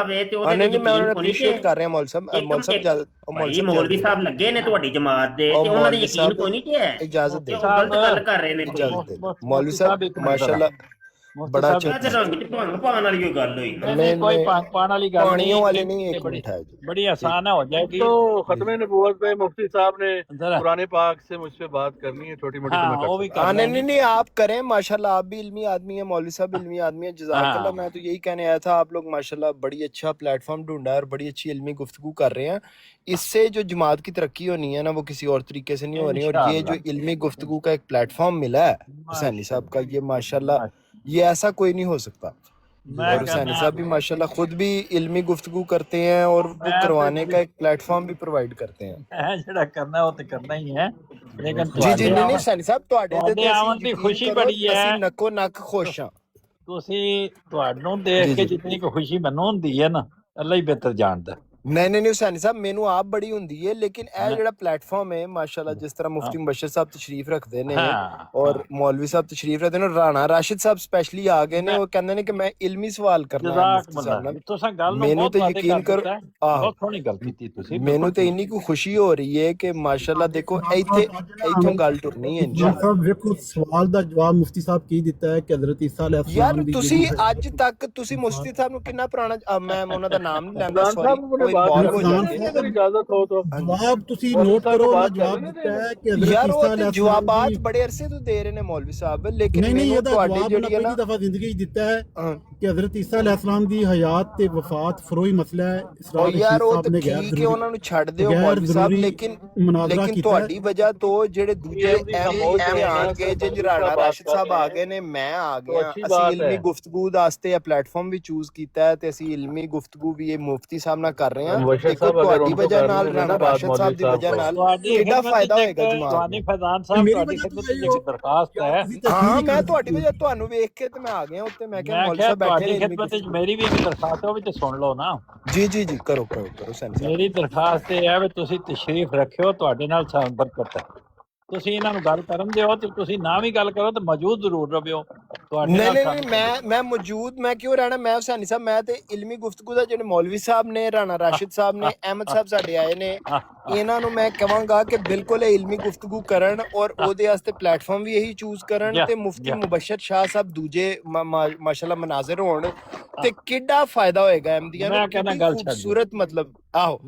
ਵੇ ਤੇ ਉਹਦੇ ਤੇ नहीं नहीं मैं ਯਕੀਨ उन्हें ਕੋਈ ਨਹੀਂ अप्रीशिएट कर रहे हैं मौलवी साहब ਭਾਈ ਮੌਲਵੀ ਸਾਹਿਬ ਲੱਗੇ ਨੇ ਤੁਹਾਡੀ ਜਮਾਤ ਦੇ ਤੇ ਉਹਨਾਂ ਦੇ मौलवी ਯਕੀਨ साहब ਕੋਈ ਨਹੀਂ ਕਿ ਹੈ इजाजत ਕਿ दे ਉਹ गलत ਗੱਲ ਕਰ ਰਹੇ ਨੇ ਕੋਈ इजाजत दे मौलवी मुफ्ती साहब एक मिनट माशाल्लाह मुफ्ती बड़ा साहब अच्छा ਅੱਜ ਰੰਗ ਚ ਭੰਗ ਪਾਉਣ ਵਾਲੀ ਕੋਈ ਗੱਲ ਹੋਈ ਨਾ नहीं कोई पान वाली गल पानियों वाले नहीं नहीं एक बड़ी मिनट है जी बड़ी आसान हो जाएगी। तो खत्म नबूवत पे मुफ्ती साहब ने जरा पुराने पाक से मुझसे बात करनी है, छोटी मोटी तो हाँ मैं कर वो भी सकता कर नहीं लेंगे। नहीं नहीं आप करें माशाल्लाह, आप भी इल्मी आदमी है, मौलवी साहब इल्मी आदमी है, जज़ाकल्लाह। मैं तो यही कहने आया था, आप लोग माशाल्लाह बड़ी अच्छा प्लेटफॉर्म ढूंढा है और बड़ी अच्छी इल्मी गुफ्तगू कर रहे हैं। इससे जो जमात की तरक्की होनी है ना वो किसी और तरीके से नहीं हो रही। और ये जो इल्मी गुफ्तगू का एक प्लेटफॉर्म मिला है हुसैनी साहब का, ये माशाल्लाह ये ऐसा कोई नहीं हो सकता। और हुसैनी साहब भी माशाल्लाह खुद भी इल्मी गुफ्तगू करते हैं और वो करवाने का एक प्लेटफॉर्म भी प्रोवाइड करते हैं। ਜਿਹੜਾ ਕਰਨਾ ਉਹ ਤੇ ਕਰਨਾ ਹੀ ਹੈ ਲੇਕਿਨ जी जी नहीं नहीं हुसैनी साहब ਤੁਹਾਡੇ ਤੇ ਤੁਹਾਡੇ ਆਉਣ ਦੀ ਖੁਸ਼ੀ ਬੜੀ ਹੈ। ਅਸੀਂ ਨੱਕੋ ਨੱਕ ਖੁਸ਼ ਹਾਂ। ਤੁਸੀਂ ਤੁਹਾਨੂੰ ਦੇਖ ਕੇ ਜਿੰਨੀ ਕੁ ਖੁਸ਼ੀ ਮੈਨੂੰ ਹੁੰਦੀ ਹੈ ਨਾ ਅੱਲਾ ਹੀ ਬਿਹਤਰ ਜਾਣਦਾ। नहीं नहीं नहीं हुसैनी साहब मैनू आप बड़ी हुंदी है, लेकिन ਇਹ ਜਿਹੜਾ प्लेटफॉर्म है माशाल्लाह जिस तरह मुफ्ती मुबशर साहब तशरीफ रखते ने और मौलवी साहब तशरीफ रखते ने, राणा राशिद साहब स्पेशली आ गए ने, वो कहंदे ने कि मैं इल्मी सवाल करना है मुफ्ती साहब नाल। ਤੁਸੀਂ ਗੱਲ ਨੂੰ ਮੈਨੂੰ ਬਹੁਤ ਤੇ ਵਾਦੇ ਯਕੀਨ ਕਰ ਕਰੋ, ਬਹੁਤ ਸੋਹਣੀ ਗੱਲ ਕੀਤੀ ਤੁਸੀਂ। ਮੈਨੂੰ ਤੇ ਇੰਨੀ ਕੁ ਖੁਸ਼ੀ ਹੋ ਰਹੀ ਹੈ ਕਿ ਮਾਸ਼ਾਅੱਲਾ ਦੇਖੋ ਇੱਥੋਂ ਗੱਲ ਟੁਰਨੀ ਹੈ ਇਨਸ਼ਾਅੱਲਾ। ਸਾਹਿਬ ਵੇਖੋ ਸਵਾਲ ਦਾ ਜਵਾਬ ਮੁਫਤੀ ਸਾਹਿਬ ਕੀ ਦਿੱਤਾ ਹੈ ਕਿ ਹਜ਼ਰਤ ਈਸਾ ਅਲੈਹਿਸਲਾਮ ਯਾਰ ਦੀ ਤੁਸੀਂ ਅੱਜ ਤੱਕ ਤੁਸੀਂ ਮੁਫਤੀ ਸਾਹਿਬ ਨੂੰ ਕਿੰਨਾ ਪੁਰਾਣਾ, ਮੈਂ ਉਹਨਾਂ ਦਾ ਨਾਮ ਨਹੀਂ ਲੈਂਦਾ, ਸੌਰੀ ਕੋਈ ਇਨਵੋਲਵ ਹੋ ਜਾਣਗੇ। अगर इजाजत हो तो ਜਵਾਬ ਤੁਸੀਂ ਨੋਟ ਕਰੋ ਨਾ, ਜਵਾਬ ਦਿੱਤਾ ਹੈ ਕਿ ਹਜ਼ਰਤ ਯਾਰ ਈਸਾ ਉਹ ਤੇ ਅਲੈਹਿਸਲਾਮ ਜਵਾਬਾਤ ਦੀ ਬੜੇ ਅਰਸੇ ਤੋਂ ਦੇ ਰਹੇ ਨੇ ਮੌਲਵੀ ਸਾਹਿਬ, ਲੇਕਿਨ ਨਹੀਂ ਨਹੀਂ ਮੈਨੂੰ ਇਹਦਾ ਤੁਹਾਡੀ ਜਵਾਬ ਜਿਹੜੀ ਹੈ ਪਹਿਲੀ ਨਾ ਦਫਾ ਜ਼ਿੰਦਗੀ 'ਚ ਦਿੱਤਾ ਹੈ ਹਾਂ। ਕਿ ਹਜ਼ਰਤ ਈਸਾ ਅਲੈਹਿਸਲਾਮ ਦੀ ਹਯਾਤ ਤੇ ਵਫਾਤ ਫਰੋਈ ਮਸਲਾ ਹੈ। ਇਸਰਾਰ ਉਹ ਯਾਰ ਉਹ ਸਾਹਿਬ ਤੇ ਨੇ ਠੀਕ ਹੈ, ਉਹਨਾਂ ਨੂੰ ਛੱਡ ਦਿਓ ਗੈਰ ਮੌਲਵੀ ਸਾਹਿਬ, ਜ਼ਰੂਰੀ ਲੇਕਿਨ ਮੁਨਾਜ਼ਰਾ ਕੀਤਾ ਤੁਹਾਡੀ ਹੈ। ਵਜ੍ਹਾ ਤੋਂ ਜਿਹੜੇ ਦੂਜੇ ਐਮ ਆਣਗੇ, ਜਿੰਜ ਰਾਣਾ ਰਾਸ਼ਿਦ ਸਾਹਿਬ ਆ ਗਏ ਨੇ, ਮੈਂ ਆ ਗਿਆ, ਅਸੀਂ ਇਲਮੀ ਗੁਫ਼ਤਗੂ ਵਾਸਤੇ ਇਹ ਪਲੇਟਫਾਰਮ ਵੀ ਚੂਜ਼ ਕੀਤਾ ਹੈ ਤੇ ਅਸੀਂ ਇਲਮੀ ਗੁਫ਼ਤਗੂ ਵੀ ਇਹ ਮੁਫਤੀ ਸਾਹਿਬ ਨਾਲ ਕਰ ਰਹੇ ਹਾਂ। ਦੇਖੋ ਤੁਹਾਡੀ ਵਜ੍ਹਾ ਨਾਲ, ਰਾਣਾ ਰਾਸ਼ਿਦ ਸਾਹਿਬ ਦੀ ਵਜ੍ਹਾ ਨਾਲ ਕਿੰਨਾ ਫਾਇਦਾ ਹੋਏਗਾ ਜਮਾਤ ਤੁਹਾਡੀ ਫੈਜ਼ਾਨ ਸਾਹਿਬ ਤੁਹਾਡੀ ਖਿਦਮਤ ਵਿੱਚ ਇੱਕ ਦਰਖਾਸਤ ਹੈ। ਹਾਂ ਮੈਂ ਤੁਹਾਡੀ ਵਜ੍ਹਾ ਤੁਹਾਨੂੰ ਵੇਖ ਕੇ ਤੇ ਮੈਂ ਆ ਗਿਆ ਉੱਤੇ, ਮੈਂ ਕਿਹਾ ਮੌਲਵੀ ਸਾਹਿਬ ਬੈਠੇ ਤੁਹਾਡੀ ਨੇ ਖਿਦਮਤ ਵਿੱਚ ਮੇਰੀ ਵੀ ਇੱਕ ਦਰਖਾਸਤ ਹੈ, ਉਹ ਵੀ ਤੇ ਸੁਣ ਲਓ ਨਾ। ਜੀ ਜੀ ਜੀ ਕਰੋ ਕਰੋ ਕਰੋ ਸੈਨ ਸਾਹਿਬ। ਮੇਰੀ ਦਰਖਾਸਤ ਇਹ ਹੈ ਵੀ ਤੁਸੀਂ ਤਸ਼ਰੀਫ ਰੱਖਿਓ, ਤੁਹਾਡੇ ਨਾਲ ਬਰਕਤ ਹੈ। ਤੁਸੀਂ ਇਹਨਾਂ ਨੂੰ ਗੱਲ ਕਰਨ ਦਿਓ ਤੇ ਤੁਸੀਂ ਨਾ ਵੀ ਗੱਲ ਕਰੋ ਤੇ ਮੌਜੂਦ ਜ਼ਰੂਰ ਰਵਿਓ। ਤੁਹਾਡੇ ਨਹੀਂ ਨਾਲ ਨਹੀਂ ਮੈਂ ਮੌਜੂਦ, ਮੈਂ ਕਿਉਂ ਰਹਿਣਾ, ਮੈਂ ਹੁਸੈਨੀ ਸਾਹਿਬ, ਮੈਂ ਤੇ ਇਲਮੀ ਗੁਫ਼ਤਗੂ ਦਾ ਜਿਹੜੇ ਮੌਲਵੀ ਸਾਹਿਬ ਨੇ, ਰਾਣਾ ਰਾਸ਼ਿਦ ਸਾਹਿਬ ਨੇ, ਅਹਿਮਦ ਸਾਹਿਬ ਸਾਡੇ ਆਏ ਨੇ, ਇਹਨਾਂ ਨੂੰ ਮੈਂ ਕਹਾਂਗਾ ਕਿ ਬਿਲਕੁਲ ਇਹ ਇਲਮੀ ਗੁਫ਼ਤਗੂ ਕਰਨ ਔਰ ਉਹਦੇ ਵਾਸਤੇ ਪਲੇਟਫਾਰਮ ਵੀ ਇਹੀ ਚੂਜ਼ ਕਰਨ ਤੇ ਮੁਫਤੀ ਮੁਬਸ਼ਰ ਸ਼ਾਹ ਸਾਹਿਬ ਦੂਜੇ ਮਾਸ਼ਾਅੱਲਾ ਮਨਾਜ਼ਰ ਹੋਣ ਤੇ ਕਿੱਡਾ ਫਾਇਦਾ ਹੋਏਗਾ ਅਹਿਮਦੀਆ ਨੂੰ। ਖੂਬਸੂਰਤ ਮਤਲਬ ਆਹੋ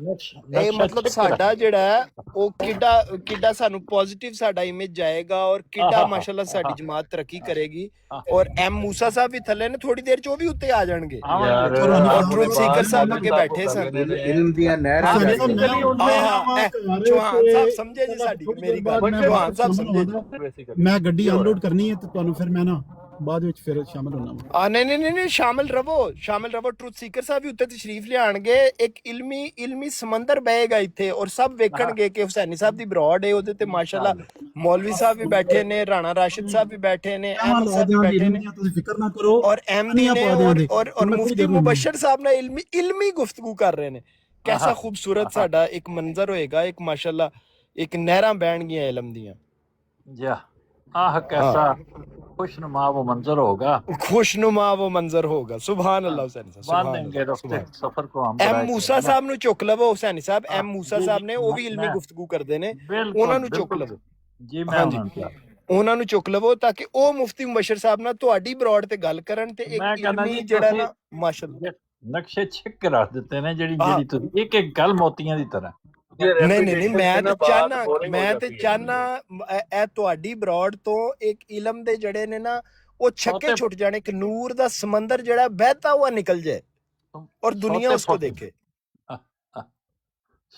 ਇਹ ਮਤਲਬ ਸਾਡਾ ਜਿਹੜਾ ਹੈ ਉਹ ਕਿੱਡਾ ਸਾਨੂੰ ਪੋਜ਼ਿਟਿਵ ਸਾਡਾ ਇਮੇਜ ਜਾਏਗਾ ਔਰ ਕਿੱਡਾ ਮਾਸ਼ਾਅੱਲਾ ਸਾਡੀ ਜਮਾਤ ਤਰੱਕੀ ਕਰੇਗੀ। ਔਰ ਐਮ ਮੂਸਾ ਸਾਹਿਬ ਵੀ ਥੱਲੇ ਨੇ, ਥੋੜੀ ਦੇਰ ਚ ਉਹ ਵੀ ਉੱਤੇ ਆ ਜਾਣਗੇ। यार ਟਰੂਥ ਸੀਕਰ ਸਾਹਿਬ ਅੱਗੇ ਬੈਠੇ ਸਨ। इल्म दिया नहरा ਚੌਹਾਨ ਸਾਹਿਬ ਸਮਝੇ ਜੀ ਸਾਡੀ ਮੇਰੀ ਗੱਲ, ਚੌਹਾਨ ਸਾਹਿਬ ਸਮਝੇ ਜੀ। ਮੈਂ ਗੱਡੀ ਅਨਲੋਡ ਕਰਨੀ ਹੈ ਤੇ ਤੁਹਾਨੂੰ ਫਿਰ ਮੈਂ ਨਾ ਬਾਅਦ ਵਿੱਚ ਫਿਰ ਸ਼ਾਮਿਲ ਹੋਣਾ ਵਾ। ਨਹੀਂ ਸ਼ਾਮਿਲ ਰਵੋ। ਟਰੂਥ ਸੀਕਰ ਸਾਹਿਬ ਵੀ ਉੱਤੇ ਤਸ਼ਰੀਫ ਲਿਆਣਗੇ, ਇੱਕ ਇਲਮੀ ਸਮੁੰਦਰ ਬਹੇਗਾ ਇੱਥੇ ਔਰ ਸਭ ਵੇਖਣਗੇ ਕਿ ਹੁਸੈਨੀ ਸਾਹਿਬ ਦੀ ਬਰੋਡ ਹੈ ਉਹਦੇ ਤੇ ਮਾਸ਼ਾਅੱਲਾ ਮੌਲਵੀ ਸਾਹਿਬ ਵੀ ਬੈਠੇ ਨੇ, ਰਾਣਾ ਰਾਸ਼ਿਦ ਸਾਹਿਬ ਵੀ ਬੈਠੇ ਨੇ, ਅਹਿਮਦ ਸਾਹਿਬ ਵੀ ਬੈਠੇ ਨੇ, ਤੁਸੀਂ ਫਿਕਰ ਨਾ ਕਰੋ। ਔਰ ਐਮਡੀ ਨੇ ਔਰ ਮੁਫਤੀ ਮੁਬਸ਼ਰ ਸਾਹਿਬ ਨੇ ਇਲਮੀ ਗੁਫ਼ਤਗੂ ਕਰ ਰਹੇ ਨੇ। कैसा खूबसूरत साडा एक मंजर होएगा, एक माशाल्लाह एक नहरां बहणगियां इल्म दियां। जी आह कैसा खुशनुमा वो मंजर होगा, खुशनुमा वो मंजर होगा। सुभान अल्लाह हुसैनी साहब, बांध देंगे रास्ते सफर को हम। एम मूसा साहब ਨੂੰ ਚੁੱਕ ਲਵੋ ਹੁਸੈਨੀ ਸਾਹਿਬ, ਐਮ ਮੂਸਾ ਸਾਹਿਬ ਨੇ ਉਹ ਵੀ ਇਲਮੀ ਗੁਫ਼ਤਗੂ ਕਰਦੇ ਨੇ, ਉਹਨਾਂ ਨੂੰ ਚੁੱਕ ਲਵੋ ਜੀ। ਮੈਂ ਉਹਨਾਂ ਨੂੰ ਚੁੱਕ ਲਵੋ ਤਾਂ ਕਿ ਉਹ ਮੁਫਤੀ ਮੁਬਸ਼ਰ ਸਾਹਿਬ ਨਾਲ ਤੁਹਾਡੀ ਬਰੋਡ ਤੇ ਗੱਲ ਕਰਨ ਤੇ ਇੱਕ ਇਲਮੀ ਜਿਹੜਾ ਨਾ ਮਾਸ਼ਾਅੱਲਾ ਨਕਸ਼ੇ ਛਿੱਕ ਰੱਖ ਦਿੱਤੇ ਨੇ, ਜਿਹੜੀ ਤੁਸੀਂ ਇੱਕ ਇੱਕ ਗੱਲ ਮੋਤੀਆਂ ਦੀ ਤਰ੍ਹਾਂ। ਨਹੀਂ ਮੈਂ ਤੇ ਚਾਹਨਾ ਇਹ ਤੁਹਾਡੀ ਬਰੋਡ ਤੋਂ ਇੱਕ ਇਲਮ ਦੇ ਜਿਹੜੇ ਨੇ ਨਾ ਉਹ ਛੱਕੇ ਛੁੱਟ ਜਾਣੇ, ਇੱਕ ਨੂਰ ਦਾ ਸਮੁੰਦਰ ਜਿਹੜਾ ਬਹਿਤਾ ਹੁਆ ਨਿਕਲ ਜਾਏ ਔਰ ਦੁਨੀਆ ਉਸਕੋ ਦੇਖੇ।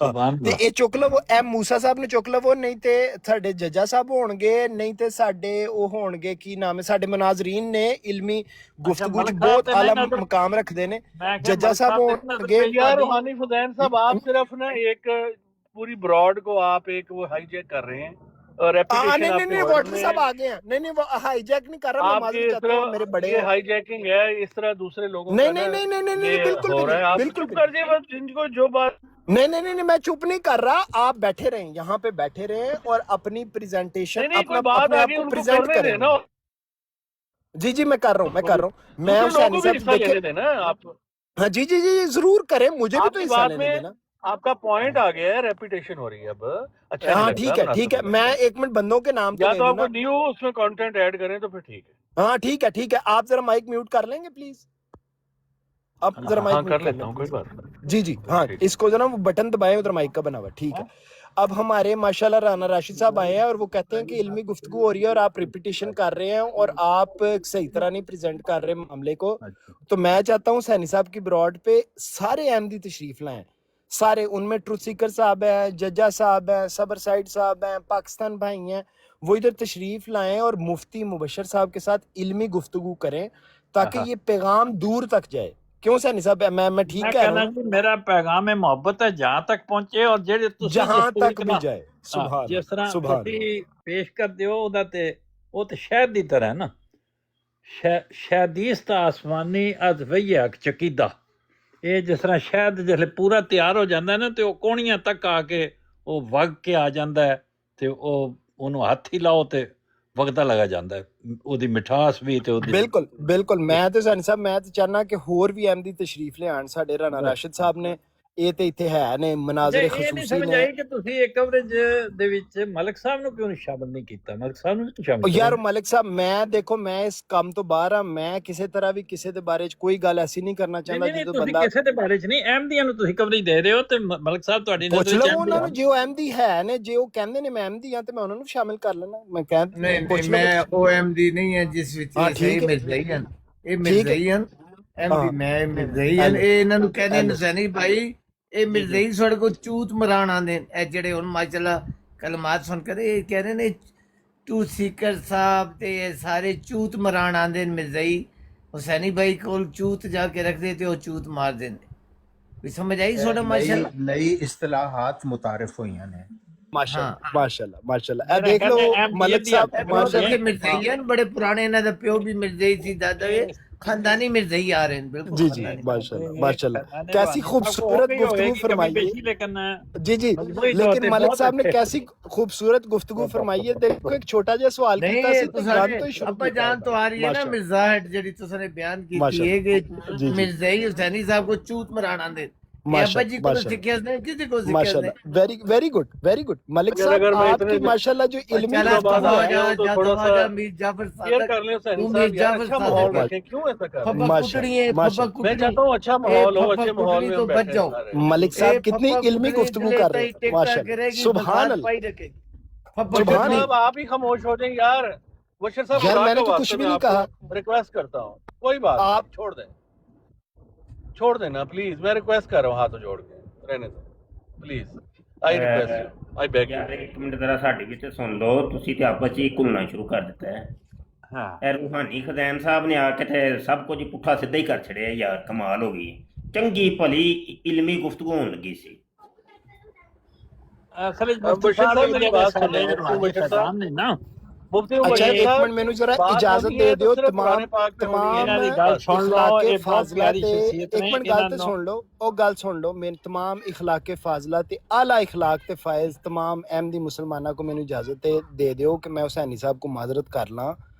ਤੇ ਇਹ ਚੁੱਕ ਲਵੋ, ਐਮ ਮੂਸਾ ਸਾਹਿਬ ਨੂੰ ਚੁੱਕ ਲਵੋ, ਨਹੀਂ ਤੇ ਸਾਡੇ ਜੱਜਾ ਸਾਹਿਬ ਹੋਣਗੇ, ਨਹੀਂ ਤੇ ਸਾਡੇ ਉਹ ਹੋਣਗੇ ਕੀ ਨਾਮ ਹੈ, ਸਾਡੇ ਮਨਾਜ਼ਰੀਨ ਨੇ ਇਲਮੀ ਗੁਫ਼ਤਗੂ ਚ ਬਹੁਤ ਆਲਾ ਮਕਾਮ ਰੱਖਦੇ ਨੇ, ਜੱਜਾ ਸਾਹਿਬ ਹੋਣਗੇ। यार रूहानी फुदैन साहब, आप सिर्फ ना एक पूरी ब्रॉड को आप एक वो हाईजैक कर रहे हैं और नहीं वाटर साहब आ गए हैं। नहीं वो हाईजैक नहीं कर रहा, मैं माजूद चाहता हूं, मेरे बड़े हाईजैकिंग है इस तरह दूसरे लोगों नहीं बिल्कुल कर दिए बस जिनको जो बात। नहीं मैं चुप नहीं कर रहा, आप बैठे रहें, यहाँ पे बैठे रहें और अपनी प्रेजेंटेशन अपना प्रेजेंट करें ना। जी मैं कर रहा हूँ मैं हुसैनी साहब देखे ना आप हाँ जी जी जी जरूर करें, मुझे भी तो आपकी हिस्सा बात लेने में देना। आपका पॉइंट आ गया है, रेपुटेशन हो रही है अब, अच्छा नहीं हाँ लगता, ठीक है मुनासिब ठीक है, नहीं मैं लगता। एक मिनट बंदों के नाम तो या ले तो लूं आपको ना। न्यू उसमें कंटेंट ऐड करें तो फिर ठीक है। हाँ ठीक है, आप जरा माइक म्यूट कर लेंगे प्लीज, आप जरा माइक हाँ म्यूट कर कर लेता लें हूँ, कोई प्लीज। बात नहीं। जी जी हाँ, ठीक। इसको जरा वो बटन दबाएं उधर माइक का बना हुआ, ठीक है। अब हमारे माशाल्लाह राना राशिद साहब आए हैं और वो कहते हैं कि इल्मी गुफ्तगू हो रही है और आप रिपीटिशन कर रहे हैं और आप सही तरह नहीं प्रेजेंट कर रहे मामले को। तो मैं चाहता हूँ सैनी साहब की ब्रॉड पे सारे अहमदी तशरीफ लाएं, सारे, उनमें ट्रुथ सीकर साहब हैं, जज्जा साहब हैं, सबर साइड साहब हैं, पाकिस्तान भाई हैं, वो इधर तशरीफ लाएं और मुफ्ती मुबशर साहब के साथ इल्मी गुफ्तगू करें ताकि ये पैगाम दूर तक जाए। क्यों सैनी साहब, मैं ठीक कह रहा हूँ? मेरा पैगाम है मोहब्बत है जहां तक पहुंचे और ਜਿਹੜੇ ਤੁਸੀਂ जहां ਦਸਤੂਰ तक भी जाए। सुभान ਜਿਸ ਤਰ੍ਹਾਂ सुभान ਤੁਸੀਂ ਪੇਸ਼ ਕਰਦੇ ਹੋ ਉਹਦਾ ਤੇ ਉਹ ਤੇ ਸ਼ਹਿਦ ਦੀ ਤਰ੍ਹਾਂ ਹੈ ਨਾ, ਸ਼ਹਿਦੀਸ ਦਾ ਆਸਮਾਨੀ ਅਜ਼ ਵਈਆ ਚਕੀਦਾ, ਇਹ ਜਿਸ ਤਰ੍ਹਾਂ ਸ਼ਹਿਦ ਜਿਹੜੇ ਪੂਰਾ ਤਿਆਰ ਹੋ ਜਾਂਦਾ ਨਾ ਤੇ ਉਹ ਕੋਣੀਆਂ ਤੱਕ ਆ ਕੇ ਉਹ ਵਗ ਕੇ ਆ ਜਾਂਦਾ ਹੈ ਤੇ ਉਹ ਉਹਨੂੰ ਹੱਥ ਹੀ ਲਾਓ ਤੇ ਵਗਦਾ ਲਗਾ ਜਾਂਦਾ ਹੈ, ਉਹਦੀ ਮਿਠਾਸ ਵੀ ਤੇ ਉਹਦੀ बिल्कुल बिल्कुल। मैं तो सैनी साहब मैं तो चाहना कि होर भी अहमदी तशरीफ लियान, साडे राणा राशिद साहब ने ਇਹ ਤੇ ਇੱਥੇ ਹੈ ਨੇ ਮਨਾਜ਼ਰੇ ਇਹ ਨਹੀਂ ਖਸੂਸੀ ਸਮਝ ਨੇ। ਆਈ ਕਿ ਤੁਸੀਂ ਇਹ ਕਵਰੇਜ ਦੇ ਵਿੱਚ ਮਲਕ ਸਾਹਿਬ ਨੂੰ ਕਿਉਂ ਸ਼ਾਮਲ ਨਹੀਂ ਕੀਤਾ? ਮਲਕ ਸਾਹਿਬ ਨੂੰ ਵੀ ਸ਼ਾਮਲ ਯਾਰ ਮਲਿਕ ਸਾਹਿਬ, ਮੈਂ ਦੇਖੋ ਮੈਂ ਇਸ ਕੰਮ ਤੋਂ ਬਾਹਰ ਆ, ਮੈਂ ਕਿਸੇ ਤਰ੍ਹਾਂ ਵੀ ਕਿਸੇ ਦੇ ਬਾਰੇ ਚ ਕੋਈ ਗੱਲ ਐਸੀ ਨਹੀਂ ਕਰਨਾ ਚਾਹੁੰਦਾ ਨਹੀਂ, ਜਦੋਂ ਤੁਸੀਂ ਬੰਦਾ ਕਿਸੇ ਦੇ ਬਾਰੇ ਚ ਨਹੀਂ, ਅਹਿਮਦੀਆਂ ਨੂੰ ਤੁਸੀਂ ਕਵਰੇਜ ਦੇ ਰਹੇ ਹੋ ਤੇ ਮਲਕ ਸਾਹਿਬ ਤੁਹਾਡੀ ਪੁੱਛ ਨਜ਼ਰ ਚ ਲਓ ਉਹਨਾਂ ਨੂੰ, ਜੇ ਉਹ ਅਹਿਮਦੀ ਹੈ ਨੇ, ਜੇ ਉਹ ਕਹਿੰਦੇ ਨੇ ਮੈਂ ਅਹਿਮਦੀ ਆ ਤੇ ਮੈਂ ਉਹਨਾਂ ਨੂੰ ਸ਼ਾਮਿਲ ਕਰ ਲੈਣਾ। ਮੈਂ ਕਹਿ ਨਹੀਂ ਪੁੱਛ ਨਹੀਂ, ਲਓ। ਮੈਂ ਉਹ ਐਮਡੀ ਨਹੀਂ ਹੈ ਜਿਸ ਵਿੱਚ ਹਾਂ, ਇਹ ਠੀਕ ਸਹੀ ਹੈ। ਮਿਰਜ਼ਈਨ, ਇਹ ਠੀਕ ਹੈ। ਮਿਰਜ਼ਈਨ ਐਮਡੀ, ਮੈਂ ਮਿਰਜ਼ਈਨ, ਇਹ ਇਹਨਾਂ ਨੂੰ ਕਹਿੰਦੇ ਨੇ ਸੈਨੀ ਭਾਈ, ਇਹ ਮਿਰਜ਼ਈ ਸਾਡੇ ਕੋਲ ਚੂਤ ਮਰਾਣ ਆਂਦੇ ਨੇ, ਇਹ ਜਿਹੜੇ ਹੁਣ ਮਾਸ਼ਾਅੱਲਾ ਕਲਮਾਤ ਸੁਣ ਕੇ ਇਹ ਕਹਿ ਰਹੇ ਨੇ ਟੂ ਸੀਕਰ ਸਾਹਿਬ ਤੇ ਇਹ ਸਾਰੇ ਚੂਤ ਮਰਾਣ ਆਂਦੇ ਨੇ ਮਿਰਜ਼ਈ, ਹੁਸੈਨੀ ਭਾਈ ਕੋਲ ਚੂਤ ਜਾ ਕੇ ਰੱਖਦੇ ਤੇ ਉਹ ਚੂਤ ਮਾਰਦੇ ਨੇ। ਵੀ ਸਮਝ ਆਈ ਤੁਹਾਡਾ ਮਾਸ਼ਾਅੱਲਾ? नई इस्तिलाहात मुतारिफ हुई हैं। माशाल्लाह माशाल्लाह माशाल्लाह। ਇਹ ਦੇਖ ਲਓ ਮਲਿਕ ਸਾਹਿਬ माशाअल्लाह माशाल्लाह। मिर्जईन बड़े पुराने, इन्हों ਦਾ ਪਿਓ ਵੀ ਮਿਰਜ਼ਈ ਸੀ, ਦਾਦਾ ਵੀ खानदानी मिर्जई आ रहे हैं, बिल्कुल जी जी माशाल्लाह माशाल्लाह। कैसी खूबसूरत गुफ्तगू फरमाई है। लेकिन जी जी, लेकिन मलिक साहब ने कैसी खूबसूरत गुफ्तगू फरमाई है। देखो एक छोटा जिहा सवाल नहीं, कीता सी ते गल तो ही शुरू अब्बा जान तो आ रही है ना, मिर्जाहट जेडी तुसने बयान की थी है कि मिर्जई हुसैनी साहब को चूत मराना दे, अब्बा जी को सिखाया ने, किसी को सिखाया ने। वेरी गुड मलिक साहब, आपकी माशाल्लाह जो इल्मी थोड़ा सा मीर जाफर शेयर कर लें सैनी साहब यार, अच्छा माहौल रखें, क्यों ऐसा कर रहे हैं? मैं चाहता हूँ अच्छा माहौल हो, अच्छे माहौल में हम बच बैठे जाओ। हैं। मलिक साहब कितनी इल्मी गुफ्तगू कर रहे हैं माशाल्लाह, सुभान अल्लाह। बशर साहब आप ही खामोश हो जाएं यार, बशर साहब यार खुदा मैंने के तो वास्ते कुछ भी मैं नहीं आपको कहा। रिक्वेस्ट करता हूँ, कोई बात आप- नहीं, छोड़ देना प्लीज, मैं रिक्वेस्ट कर रहा हूँ हाथ जोड़ के, रहने दो please, I request you, I beg ਯਾਰ यू। ਇੱਕ ਮਿੰਟ ਜ਼ਰਾ ਸਾਡੀ ਵੀ ਤੇ ਸੁਣ ਲਓ, ਤੁਸੀਂ ਤੇ ਆਪਸ 'ਚ ਹੀ ਘੁੰਮਣਾ ਸ਼ੁਰੂ ਕਰ ਦਿੱਤਾ ਹੈ। ਹਾਂ ਇਹ ਰੂਹਾਨੀ ਖਜ਼ਾਨ ਸਾਹਿਬ ਨੇ ਆ ਕੇ ਤੇ ਸਭ ਕੁਝ ਪੁੱਠਾ ਸਿੱਧਾ ਹੀ ਕਰ ਛੜਿਆ ਯਾਰ, ਕਮਾਲ ਹੋ ਗਈ। ਚੰਗੀ ਭਲੀ ਇਲਮੀ ਗੁਫ਼ਤਗੂ ਹੋਣ ਲੱਗੀ ਸੀ। ਅਸਲ ਵਿੱਚ अब बशर साहब मेरी बात सुन लें, बशर साहब ਨਹੀਂ ਨਾ मुफ्ती अच्छा बशर एक साहब, मिनट मैनू जरा बात इजाजत होनी दे है तो दियो। सिर्फ तमाम कुरान पाक पे होनी है। ਇਹਨਾਂ ਦੀ ਗੱਲ ਸੁਣ ਲਓ, इखलाके ਇਹ ਬਹੁਤ फाजिला ਪਿਆਰੀ ते ਸ਼ਖਸੀਅਤ एक ਨੇ, मिनट गल ਇਹਨਾਂ ते ਨੂੰ सुन लो, ओ गल सुन लो मेरे तमाम इखलाके फाजिला ते आला इखलाक ते फायज तमाम अहमदी मुसलमाना को मैनू इजाजत दे दियो कि मैं हुसैनी साहब को माजरत कर ਲਾਂ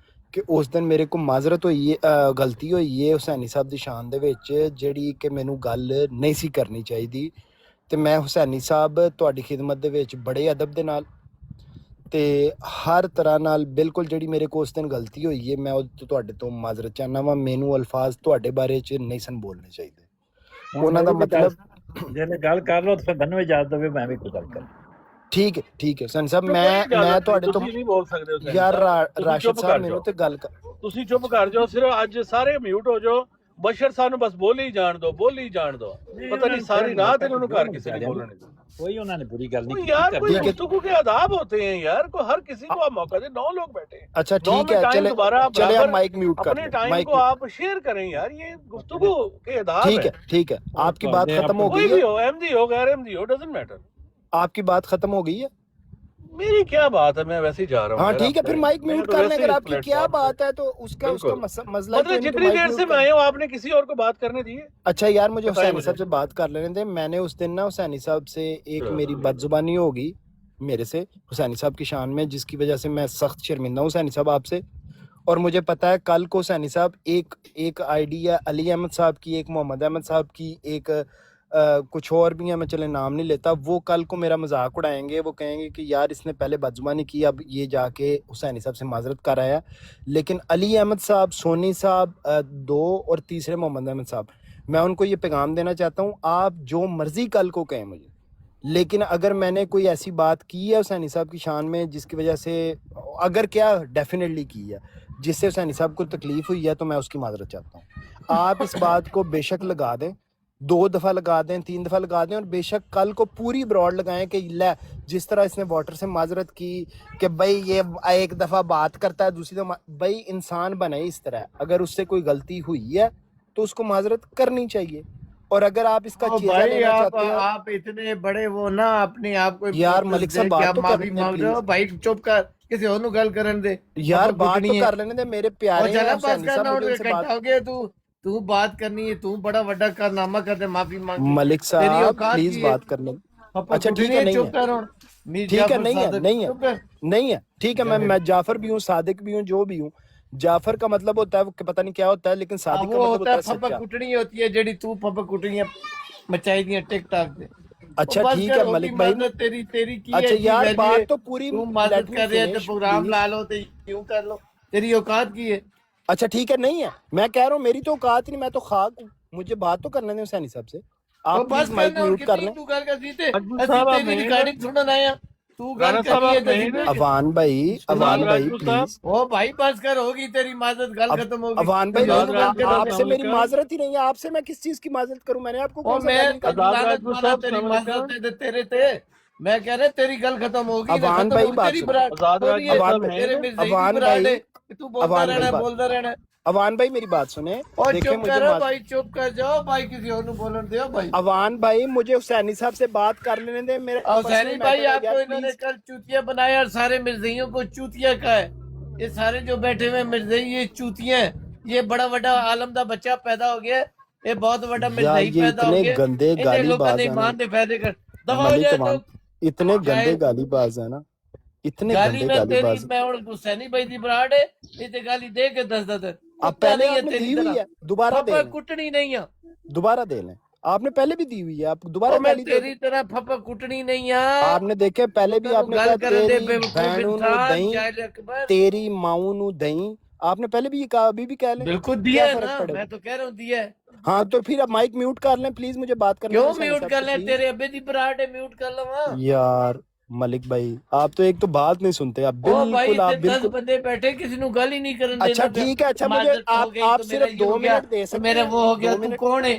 कि उस दिन मेरे को माजरत होई है, गलती होई है हुसैनी साहब दी शान दे विच जेड़ी कि मैनू गल नहीं सी करनी चाहिदी। ते मैं हुसैनी साहब तुहाडी खिदमत दे विच बड़े अदब दे नाल ਤੇ ਹਰ ਤਰ੍ਹਾਂ ਨਾਲ ਬਿਲਕੁਲ ਜਿਹੜੀ ਮੇਰੇ ਕੋਲ ਉਸ ਦਿਨ ਗਲਤੀ ਹੋਈ ਹੈ ਮੈਂ ਉਹ ਤੁਹਾਡੇ ਤੋਂ ਮਾਜ਼ਰਤ ਚਾਹਨਾ ਵਾਂ। ਮੈਨੂੰ ਅਲਫਾਜ਼ ਤੁਹਾਡੇ ਬਾਰੇ ਚ ਨਹੀਂ ਸਨ ਬੋਲਣੇ ਚਾਹੀਦੇ। ਉਹਨਾਂ ਦਾ ਮਤਲਬ ਜੇ ਗੱਲ ਕਰ ਲਓ ਤਾਂ ਮੈਨੂੰ ਇਜਾਜ਼ਤ ਦੇਵੇ, ਮੈਂ ਵੀ ਕੋਈ ਗੱਲ ਕਰਾਂ। ਠੀਕ ਹੈ ਸਨ ਸਾਹਿਬ, ਮੈਂ ਤੁਹਾਡੇ ਤੋਂ ਤੁਸੀਂ ਨਹੀਂ ਬੋਲ ਸਕਦੇ ਹੋ ਸੈਨੀ ਯਾਰ ਸਾਹਿਬ, ਤੁਸੀਂ ਰਾਸ਼ਿਦ ਚੁੱਪ ਸਾਹਿਬ ਕਰ ਮੈਨੂੰ ਜਾਓ। ਤੇ ਗੱਲ ਤੁਸੀਂ ਚੁੱਪ ਕਰ ਜਾਓ, ਸਿਰਫ ਅੱਜ ਸਾਰੇ ਮਿਊਟ ਹੋ ਜਾਓ, ਬਸ਼ਰ ਸਾਹਿਬ ਨੂੰ ਬਸ ਬੋਲ ਹੀ ਜਾਣ ਦਿਓ, ਬੋਲ ਹੀ ਜਾਣ ਦਿਓ। ਪਤਾ ਨਹੀਂ ਸਾਰੀ ਰਾਤ ਇਹਨਾਂ ਨੂੰ ਘਰ ਕਿਸੇ ਨੇ ਬੋਲਣ ਨਹੀਂ। कोई उन्होंने बुरी गल नहीं यार कोई ठीक है। गुफ्तगू के आदाब होते हैं यार, को हर किसी को आप मौका दे। 9 लोग बैठे हैं, अच्छा 9 ठीक में है, टाइम दोबारा आप चले आप बराबर माइक म्यूट कर अपने लें, टाइम माइक को आप शेयर करें यार, ये गुफ्तगू के आदाब है। ठीक है आपकी बात खत्म हो कोई गई भी है, हो, एमडी हो गैर एमडी हो, डजंट मैटर। आपकी बात खत्म हो गई है। मेरी क्या बात है, मैं वैसे ही जा रहा हूँ। हाँ यार, ठीक है, आप फिर करें। माइक मैं म्यूट तो कर वैसे लें। अगर ही आपकी क्या प्लेटफॉर्म बात है तो उसका बिल्कुल। मसला मतलब जितनी देर से मैं आया हूँ आपने किसी और को बात करने दी है? अच्छा यार मुझे बताइए हुसैनी साहब से बात कर लेने दें। मैंने उस दिन ना हुसैनी साहब से एक मेरी बदजुबानी होगी मेरे से हुसैनी साहब की शान में, जिसकी वजह से मैं सख्त शर्मिंदा हूँ हुसैनी साहब आपसे। और मुझे पता है कल को सैनी साहब एक आईडी है अली अहमद साहब की, एक मोहम्मद अहमद साहब की, एक कुछ और भी है, मैं चले नाम नहीं लेता, वो कल को मेरा मजाक उड़ाएंगे। वो कहेंगे कि यार इसने पहले बदजुबानी की, अब ये जाके हुसैनी साहब से माजरत कर आया। लेकिन अली अहमद साहब, सोनी साहब, दो, और तीसरे मोहम्मद अहमद साहब, मैं उनको ये पैगाम देना चाहता हूँ, आप जो मर्जी कल को कहें मुझे, लेकिन अगर मैंने कोई ऐसी बात की है हुसैनी साहब की शान में जिसकी वजह से, अगर क्या डेफिनेटली की है, जिससे हुसैनी साहब को तकलीफ हुई है, तो मैं उसकी माजरत चाहता हूँ। आप इस बात को बेशक लगा दें, 2 दफ़ा लगा दें, 3 दफ़ा लगा दें, और बेशक कल को पूरी ब्रॉड लगाएं कि ले जिस तरह इसने वाटर से माजरत की कि भाई ये एक दफ़ा बात करता है, दूसरी दफ़ा भाई इंसान बने इस तरह, अगर उससे कोई गलती हुई है तो उसको माजरत करनी चाहिए। और अगर आप इसका चेज़ा भाई लेना आप चाहते हैं, आप इतने बड़े वो ना अपने आप को यार मलिक साहब क्या बात तो माफी करने मांग रहे हो प्लीज, भाई, चुप कर, किसी और नु गल करन दे। यार अब बात कुटनी तो है कर लेने दे, मेरे और प्यारे हैं चला बस हुसैनी साहब, करना, मुझे और उनसे इकट्ठा बात। हो गया, तू बात करनी है, तू बड़ा बड़ा कारनामा कर दे माफी मांग के। मलिक तेरी साहब औकात प्लीज की है? बात करने। पापा अच्छा कुटनी ठीक है, नहीं चुप है, कर और मीर ठीक है, जाफर नहीं है, सादिक नहीं है, चुप कर। नहीं है, ठीक है, मैं जाफर भी हूँ, सादिक भी हूँ, जो भी हूँ। जाफर का मतलब होता है वो पता नहीं क्या होता है, लेकिन सादिक का वो मतलब होता है होता है फप्पा सच्चा। कुटनी होती है जेडी तू फप्पा कुटनियां मचाई दियां टिकटॉक पे। अच्छा बस ठीक कर, है होगी मलिक भाई, मदद तेरी तेरी की अच्छा है की यार वैल्यू है। बात तो पूरी, तू लेट मदद मी कर रहे हैं तो फिनिश प्रोग्राम प्लीज। ला लो तो क्यों कर लो, तेरी औकात की है। अच्छा ठीक है, नहीं है, मैं कह रहा हूँ मेरी तो औकात नहीं, मैं तो खाक हूँ, मुझे बात तो करने दें हुसैनी साहब से। तो आप प्लीज बस माइक करना और म्यूट कर कितनी लें। तू गल कर जीते राजपूत असि साहब आप तेरी नहीं ना, रिकॉर्डिंग सुनन आया, तू गल राणा साहब करी है आप तो नहीं ना, अवान भाई, उस्ताद अवान भाई राजपूत साहब, प्लीज, ओ भाई बस कर, होगी तेरी माजत, गल अब खत्म होगी। अवान भाई किसी और आजाद नु नहीं, गल राजपूत करन साहब दे। आपसे सलाम मेरी अलैकुम, माजरत ही नहीं है, आपसे मैं किस चीज की माजरत करूं, मैंने आपको ओ कौन सा मैं गाली निकाली? आजाद लानत राजपूत मारा साहब तेरी सलाम माजत अलैकुम, है तेरे ते, मैं कह रहा तेरी गल खत्म होगी ना, अवान खत्म भाई होगी बात तेरी सुनो, बरात आजाद हो रही है। राजपूत अवान साहब भाई, हैं तेरे ना, में सही अवान बरात भाई, है कि तू बोलता अवान भाई रहना बात, बोलता रहना। अवान भाई मेरी बात सुने, और देखे चुप मुझे करो भाई, चुप कर जाओ भाई, किसी और नु बोलन दो भाई। अवान भाई मुझे हुसैनी साहब से बात कर लेने दे, मेरा और पर्सनल सैनी भाई मैटर है आपको यार इन्होंने प्लीज। कल चूतिया बनाया और सारे मिर्जइयों को चूतिया का है। ये सारे जो बैठे हुए मिर्जई ये चूतिया हैं। ये बड़ा बड़ा आलम दा बच्चा पैदा हो गया, ये बहुत बड़ा यार मिर्जई ये पैदा हो इतने गया। गंदे इन्हें लोगों गालीबाज ने है ना, ईमान दे फायदे कर दफा हो मलिक जाए अवान, तो इतने गंदे जाए गालीबाज है ना, इतने गाली गंदे ना तेरी, गालीबाज। मैं और सैनी भाई दी बराड़ है, नहीं ते गाली दे के दस दस अब कुत्ता पहले नहीं है आपने तेरी दी हुई तरह, है, दोबारा दे फपा लें, कुटनी नहीं है। दोबारा दे लें, आपने पहले भी दी हुई है, आप दोबारा और मैं गाली दे तेरी दें। तरह फपा कुटनी नहीं है। आपने देखे पहले भी लोगों आपने गल कहा करन दे तेरी बेवकूफ भैनू नु इंसान, दही, जाहिल अकबर। तेरी माऊ नु दही, आपने पहले भी ये कहा, अभी भी कह लें, बिल्कुल क्या दिया है फर्क ना, पड़ेगा? मैं तो कह रहा हूँ दिया है। हाँ तो फिर अब माइक म्यूट कर लें प्लीज, मुझे बात करने दें क्यों हुसैनी म्यूट साहब कर से ले, प्लीज। तेरे अबे दी बराट है, म्यूट कर लवा। यार मलिक भाई आप तो एक तो बात नहीं सुनते, आप ओ भाई बिल्कुल, आप इतने 10 बिल्कुल। बंदे बैठे, किसी नु गल ही नहीं करन अच्छा देना पे। ठीक है, अच्छा मुझे माजरत हो गई आप तो मेरा सिर्फ ये 2 हो गया मिनट दे तो सकते मेरा हैं, वो हो गया, 2 तू मिनट, कौन है,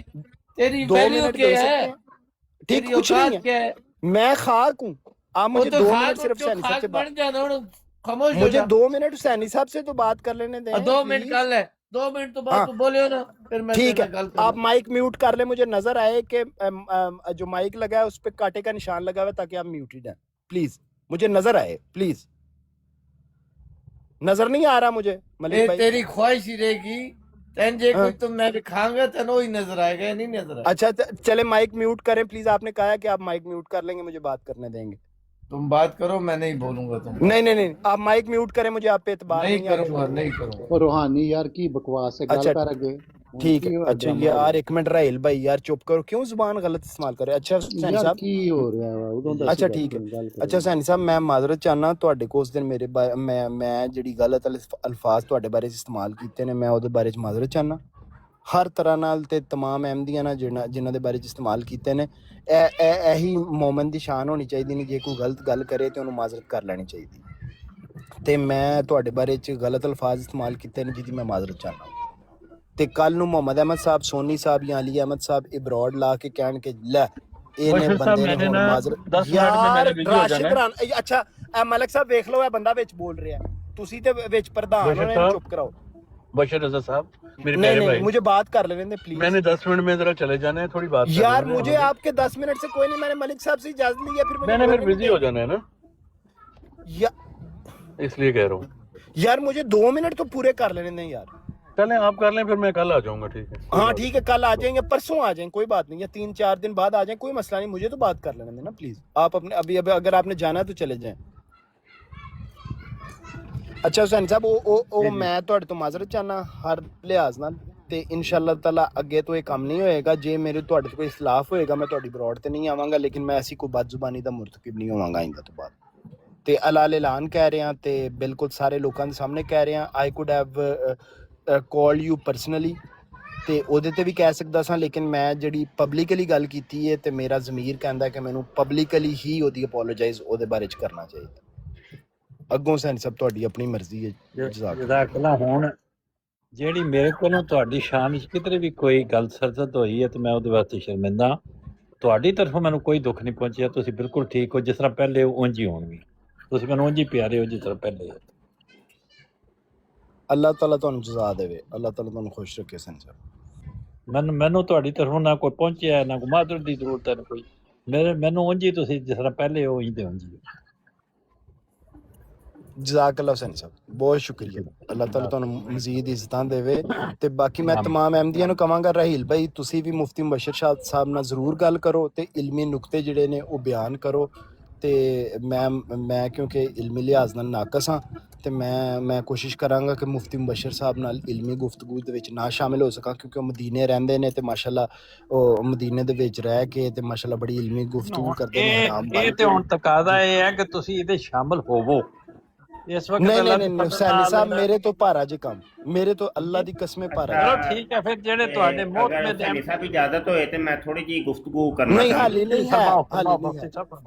तेरी 2 वैल्यू मिनट क्या दे सकते है, हैं? ठीक, तेरी कुछ नहीं औकात है, क्या है। मैं खाक हूँ, आप वो मुझे तो 2 खाक मिनट सिर्फ जो हुसैनी साहब खाक से बात, बन जाना, और खामोश हो मुझे जा। 2 मिनट हुसैनी साहब से तो बात कर लेने दें 2 मिनट प्लीज। कर ले, 2 मिनट तो बाद हाँ तू बोले हो ना, फिर मैं ठीक तेरे है, से गल आप करना। माइक म्यूट कर ले, मुझे नजर आए कि जो माइक लगा है उस पर कांटे का निशान लगा हुआ है, ताकि आप म्यूटेड हैं, प्लीज मुझे नजर आए, प्लीज। नजर नहीं आ रहा मुझे मलिक ये भाई। तेरी ख्वाहिश ही रहेगी, तेन जे हाँ। कोई तुम मैं दिखाऊंगा तेन वही नजर आएगा, ये नहीं नजर आएगा। अच्छा चले माइक म्यूट करें प्लीज, आपने कहा है कि आप माइक म्यूट कर लेंगे, मुझे बात करने देंगे। तुम बात करो, मैं नहीं बोलूंगा, तुम नहीं नहीं नहीं, आप माइक म्यूट करें, मुझे आप पे एतबार नहीं नहीं है, आप करूंगा, छोड़ नहीं दें। करूंगा। और रूहानी यार की बकवास है, गल अच्छा कर अगे ठीक है, अच्छा यार एक मिनट राहिल भाई यार चुप करो, क्यों जुबान गलत इस्तेमाल कर रहे? अच्छा सैनी यार साहब, की हो रहा है उदों दस अच्छा ठीक है, अच्छा सैनी साहब मैं माजरत चाहना ਤੁਹਾਡੇ ਕੋਲ ਉਸ ਦਿਨ ਮੇਰੇ ਮੈਂ ਜਿਹੜੀ ਗਲਤ ਅਲਫਾਜ਼ ਤੁਹਾਡੇ ਬਾਰੇ ਇਸਤੇਮਾਲ ਕੀਤੇ ਨੇ, ਮੈਂ ਉਹਦੇ ਬਾਰੇ ਚ ਮਾਜ਼ਰਤ ਚਾਹਨਾ ਹਰ ਤਰ੍ਹਾਂ ਨਾਲ, ਤੇ तमाम ਅਹਿਮਦੀਆਂ ਨਾਲ ਜਿਨ੍ਹਾਂ ਦੇ ਬਾਰੇ ਚ ਇਸਤੇਮਾਲ ਕੀਤੇ ਨੇ। ਇਹੀ ਮੂਮਨ ਦੀ ਸ਼ਾਨ ਹੋਣੀ ਚਾਹੀਦੀ ਨਹੀਂ, ਜੇ ਕੋਈ ਗਲਤ ਗੱਲ ਕਰੇ ਤੇ ਉਹਨੂੰ ਮਾਜ਼ਰਤ ਕਰ ਲੈਣੀ ਚਾਹੀਦੀ। ਤੇ ਮੈਂ ਤੁਹਾਡੇ ਬਾਰੇ ਚ ਗਲਤ ਅਲਫਾਜ਼ ਇਸਤੇਮਾਲ ਕੀਤੇ ਨੇ ਜਿਹਦੀ ਮੈਂ ਮਾਜ਼ਰਤ ਚਾਹਨਾ। ਤੇ ਕੱਲ ਨੂੰ ਮੁਹੰਮਦ ਅਹਿਮਦ ਸਾਹਿਬ, ਸੋਨੀ ਸਾਹਿਬ ਜਾਂ ਅਲੀ ਅਹਿਮਦ ਸਾਹਿਬ ਇਬਰਾਡ ਲਾ ਕੇ ਕਹਿਣ ਕਿ ਲੈ ਇਹਨੇ बशीर साहब ਬੰਦੇ ਨੇ मैंने ਹੁਣ ना ਮਾਜ਼ਰਤ 10 मिनट में मैंने बिजी हो ਰਾਸ਼ਿਦ जाना है। ਰਾਣਾ। ਅੱਛਾ ਇਹ ਮਲਕ ਸਾਹਿਬ ਵੇਖ ਲਓ, ਇਹ ਬੰਦਾ ਵਿੱਚ ਬੋਲ ਰਿਹਾ, ਤੁਸੀਂ ਤੇ ਵਿੱਚ ਪ੍ਰਧਾਨ बशीर ਹੋ, ਇਹਨੂੰ साहब, ਚੁੱਪ ਕਰਾਓ। बशीर रजा साहब मेरे नहीं प्यारे नहीं भाई, मुझे बात कर लेने दे प्लीज। मैंने 10 मिनट में जरा चले जाना है, थोड़ी बात कर यार लेने मुझे दें। आपके 10 मिनट से कोई नहीं, मैंने मलिक साहब से इजाजत ली है, फिर मुझे मैंने फिर बोलने बिजी नहीं हो जाना है ना, दे। इसलिए कह रहा हूँ। यार मुझे 2 मिनट तो पूरे कर लेने दें यार। चलें आप कर लें, फिर मैं कल आ जाऊंगा, ठीक है? हाँ ठीक है, कल आ जाएंगे, परसों आ जाएंगे, कोई बात नहीं, या 3-4 दिन बाद आ जाएं, कोई मसला नहीं, मुझे तो बात कर लेने देना प्लीज। आप अपने अभी अगर आपने जाना है तो चले जाएं। ਅੱਛਾ ਹੁਸੈਨ ਸਾਹਿਬ ਉਹ ਮੈਂ ਤੁਹਾਡੇ ਤੋਂ ਮਾਜ਼ਰਤ ਚਾਹਨਾ ਹਰ ਲਿਹਾਜ਼ ਨਾਲ, ਤੇ ਇਨਸ਼ਾਅੱਲਾ ਤਾਲਾ ਅੱਗੇ ਤੋਂ ਇਹ ਕੰਮ ਨਹੀਂ ਹੋਏਗਾ। ਜੇ ਮੇਰੇ ਤੁਹਾਡੇ ਤੋਂ ਕੋਈ ਇਖਲਾਫ ਹੋਏਗਾ ਮੈਂ ਤੁਹਾਡੀ ਬਰੋਡ ਤੇ ਨਹੀਂ ਆਵਾਂਗਾ, ਲੇਕਿਨ ਮੈਂ ਐਸੀ ਕੋਈ ਬਦਜ਼ੁਬਾਨੀ ਦਾ ਮੁਰਤਕਿਬ ਨਹੀਂ ਹੋਵਾਂਗਾ ਆਇੰਦਾ ਤੋਂ ਬਾਅਦ। ਤੇ ਅਲਾਲ ਐਲਾਨ ਕਹਿ ਰਿਹਾ ਤੇ ਬਿਲਕੁਲ ਸਾਰੇ ਲੋਕਾਂ ਦੇ ਸਾਹਮਣੇ ਕਹਿ ਰਿਹਾ, I could have call you personally, ਤੇ ਉਹਦੇ ਤੇ ਵੀ ਕਹਿ ਸਕਦਾ ਸਾਂ, ਲੇਕਿਨ ਮੈਂ ਜਿਹੜੀ ਪਬਲਿਕਲੀ ਗੱਲ ਕੀਤੀ ਹੈ ਤੇ ਮੇਰਾ ਜ਼ਮੀਰ ਕਹਿੰਦਾ ਕਿ ਮੈਨੂੰ ਪਬਲਿਕਲੀ ਹੀ ਉਹਦੀ ਅਪੋਲੋਜਾਈਜ਼ ਉਹਦੇ ਬਾਰੇ 'ਚ ਕਰਨਾ ਚਾਹੀਦਾ। ਅੱਗੋਂ ਸੈਨ ਸਭ ਤੁਹਾਡੀ ਆਪਣੀ ਮਰਜ਼ੀ ਹੈ। ਜਜ਼ਾਕੱਲਾ। ਹੁਣ ਜਿਹੜੀ ਮੇਰੇ ਕੋਲੋਂ ਤੁਹਾਡੀ ਸ਼ਾਨ ਵਿੱਚ ਕਿਤੇ ਵੀ ਕੋਈ ਗੱਲ ਸਰਜ਼ਦ ਹੋਈ ਹੈ ਤੇ ਮੈਂ ਉਹਦੇ ਵਾਸਤੇ ਸ਼ਰਮਿੰਦਾ। ਤੁਹਾਡੀ ਤਰਫੋਂ ਮੈਨੂੰ ਕੋਈ ਦੁੱਖ ਨਹੀਂ ਪਹੁੰਚਿਆ। ਤੁਸੀਂ ਬਿਲਕੁਲ ਠੀਕ ਹੋ, ਜਿਸ ਤਰ੍ਹਾਂ ਪਹਿਲੇ ਹੋ ਉਂਝ ਹੀ ਹੋਣਗੇ। ਤੁਸੀਂ ਮੈਨੂੰ ਉਂਝ ਹੀ ਪਿਆਰੇ ਹੋ ਜਿਸ ਤਰ੍ਹਾਂ ਪਹਿਲੇ ਹੋ। ਅੱਲਾਹ ਤਾਲਾ ਤੁਹਾਨੂੰ ਜਜ਼ਾ ਦੇਵੇ, ਅੱਲਾਹ ਤਾਲਾ ਤੁਹਾਨੂੰ ਖੁਸ਼ ਰੱਖੇ ਸੈਨ ਸਾਹਿਬ। ਮੈਨੂੰ ਤੁਹਾਡੀ ਤਰਫੋਂ ਨਾ ਕੋਈ ਪਹੁੰਚਿਆ, ਨਾ ਕੋਈ ਮਾਦਰ ਦੀ ਜ਼ਰੂਰਤ ਹੈ, ਨਾ ਕੋਈ ਮੈਨੂੰ ਉਂਝ ਹੀ ਤੁਸੀਂ ਜਿਸ ਤਰ੍ਹਾਂ ਪਹਿਲੇ ਹੋ ਉਂਝ ਤੇ ਉਂਝ ਹੀ। ਜਜ਼ਾਕੱਲਾ ਹੁਸੈਨ ਸਾਹਿਬ, ਬਹੁਤ ਸ਼ੁਕਰੀਆ। ਅੱਲਾਹ ਤਾਲਾ ਤੁਹਾਨੂੰ ਮਜ਼ੀਦ ਇੱਜ਼ਤਾਂ ਦੇਵੇ। ਤੇ ਬਾਕੀ ਮੈਂ ਤਮਾਮ ਅਹਿਮਦੀਆਂ ਨੂੰ ਕਹਾਂਗਾ, ਰਾਹੀਲ ਭਾਈ ਤੁਸੀਂ ਵੀ ਮੁਫਤੀ ਮੁਬਸ਼ਰ ਸ਼ਾਹ ਸਾਹਿਬ ਨਾਲ ਜ਼ਰੂਰ ਗੱਲ ਕਰੋ ਤੇ ਇਲਮੀ ਨੁਕਤੇ ਜਿਹੜੇ ਨੇ ਉਹ ਬਿਆਨ ਕਰੋ। ਤੇ ਮੈਂ ਕਿਉਂਕਿ ਇਲਮੀ ਲਿਹਾਜ਼ ਨਾਲ ਨਾਕਸ ਹਾਂ ਤੇ ਮੈਂ ਕੋਸ਼ਿਸ਼ ਕਰਾਂਗਾ ਕਿ ਮੁਫਤੀ ਮੁਬਸ਼ਰ ਸਾਹਿਬ ਨਾਲ ਇਲਮੀ ਗੁਫ਼ਤਗੂ ਦੇ ਵਿੱਚ ਨਾ ਸ਼ਾਮਿਲ ਹੋ ਸਕਾਂ, ਕਿਉਂਕਿ ਉਹ ਮਦੀਨੇ ਰਹਿੰਦੇ ਨੇ ਤੇ ਮਾਸ਼ਾਅੱਲਾ ਉਹ ਮਦੀਨੇ ਦੇ ਵਿੱਚ ਰਹਿ ਕੇ ਤੇ ਮਾਸ਼ਾਅੱਲਾ ਬੜੀ ਇਲਮੀ ਗੁਫ਼ਤਗੂ ਕਰਦੇ ਨੇ। ਇਹ ਤੇ ਹੁਣ ਤਕਾਜ਼ਾ ਇਹ ਹੈ ਕਿ ਤੁਸੀਂ ਇਹਦੇ ਸ਼ਾਮਿਲ ਹੋਵੋ ਇਸ ਵਕਤ। ਨਹੀਂ ਹੁਸੈਨ ਸਾਹਿਬ ਮੇਰੇ ਤੋਂ ਭਾਰਾ ਜੇ ਕੰਮ, ਮੇਰੇ ਤੋਂ ਅੱਲਾ ਦੀ ਕਸਮੇ ਭਾਰਾ। ਚਲੋ ਠੀਕ ਹੈ ਫਿਰ ਜਿਹੜੇ ਤੁਹਾਡੇ ਮੋਹਤ ਹੁਸੈਨ ਸਾਹਿਬ ਇਜਾਜ਼ਤ ਹੋਏ ਤੇ ਮੈਂ ਥੋੜੀ ਜੀ ਗੁਫ਼ਤਗੂ ਕਰਨਾ। ਨਹੀਂ ਹਾਲੀ ਨਹੀਂ ਹੈ,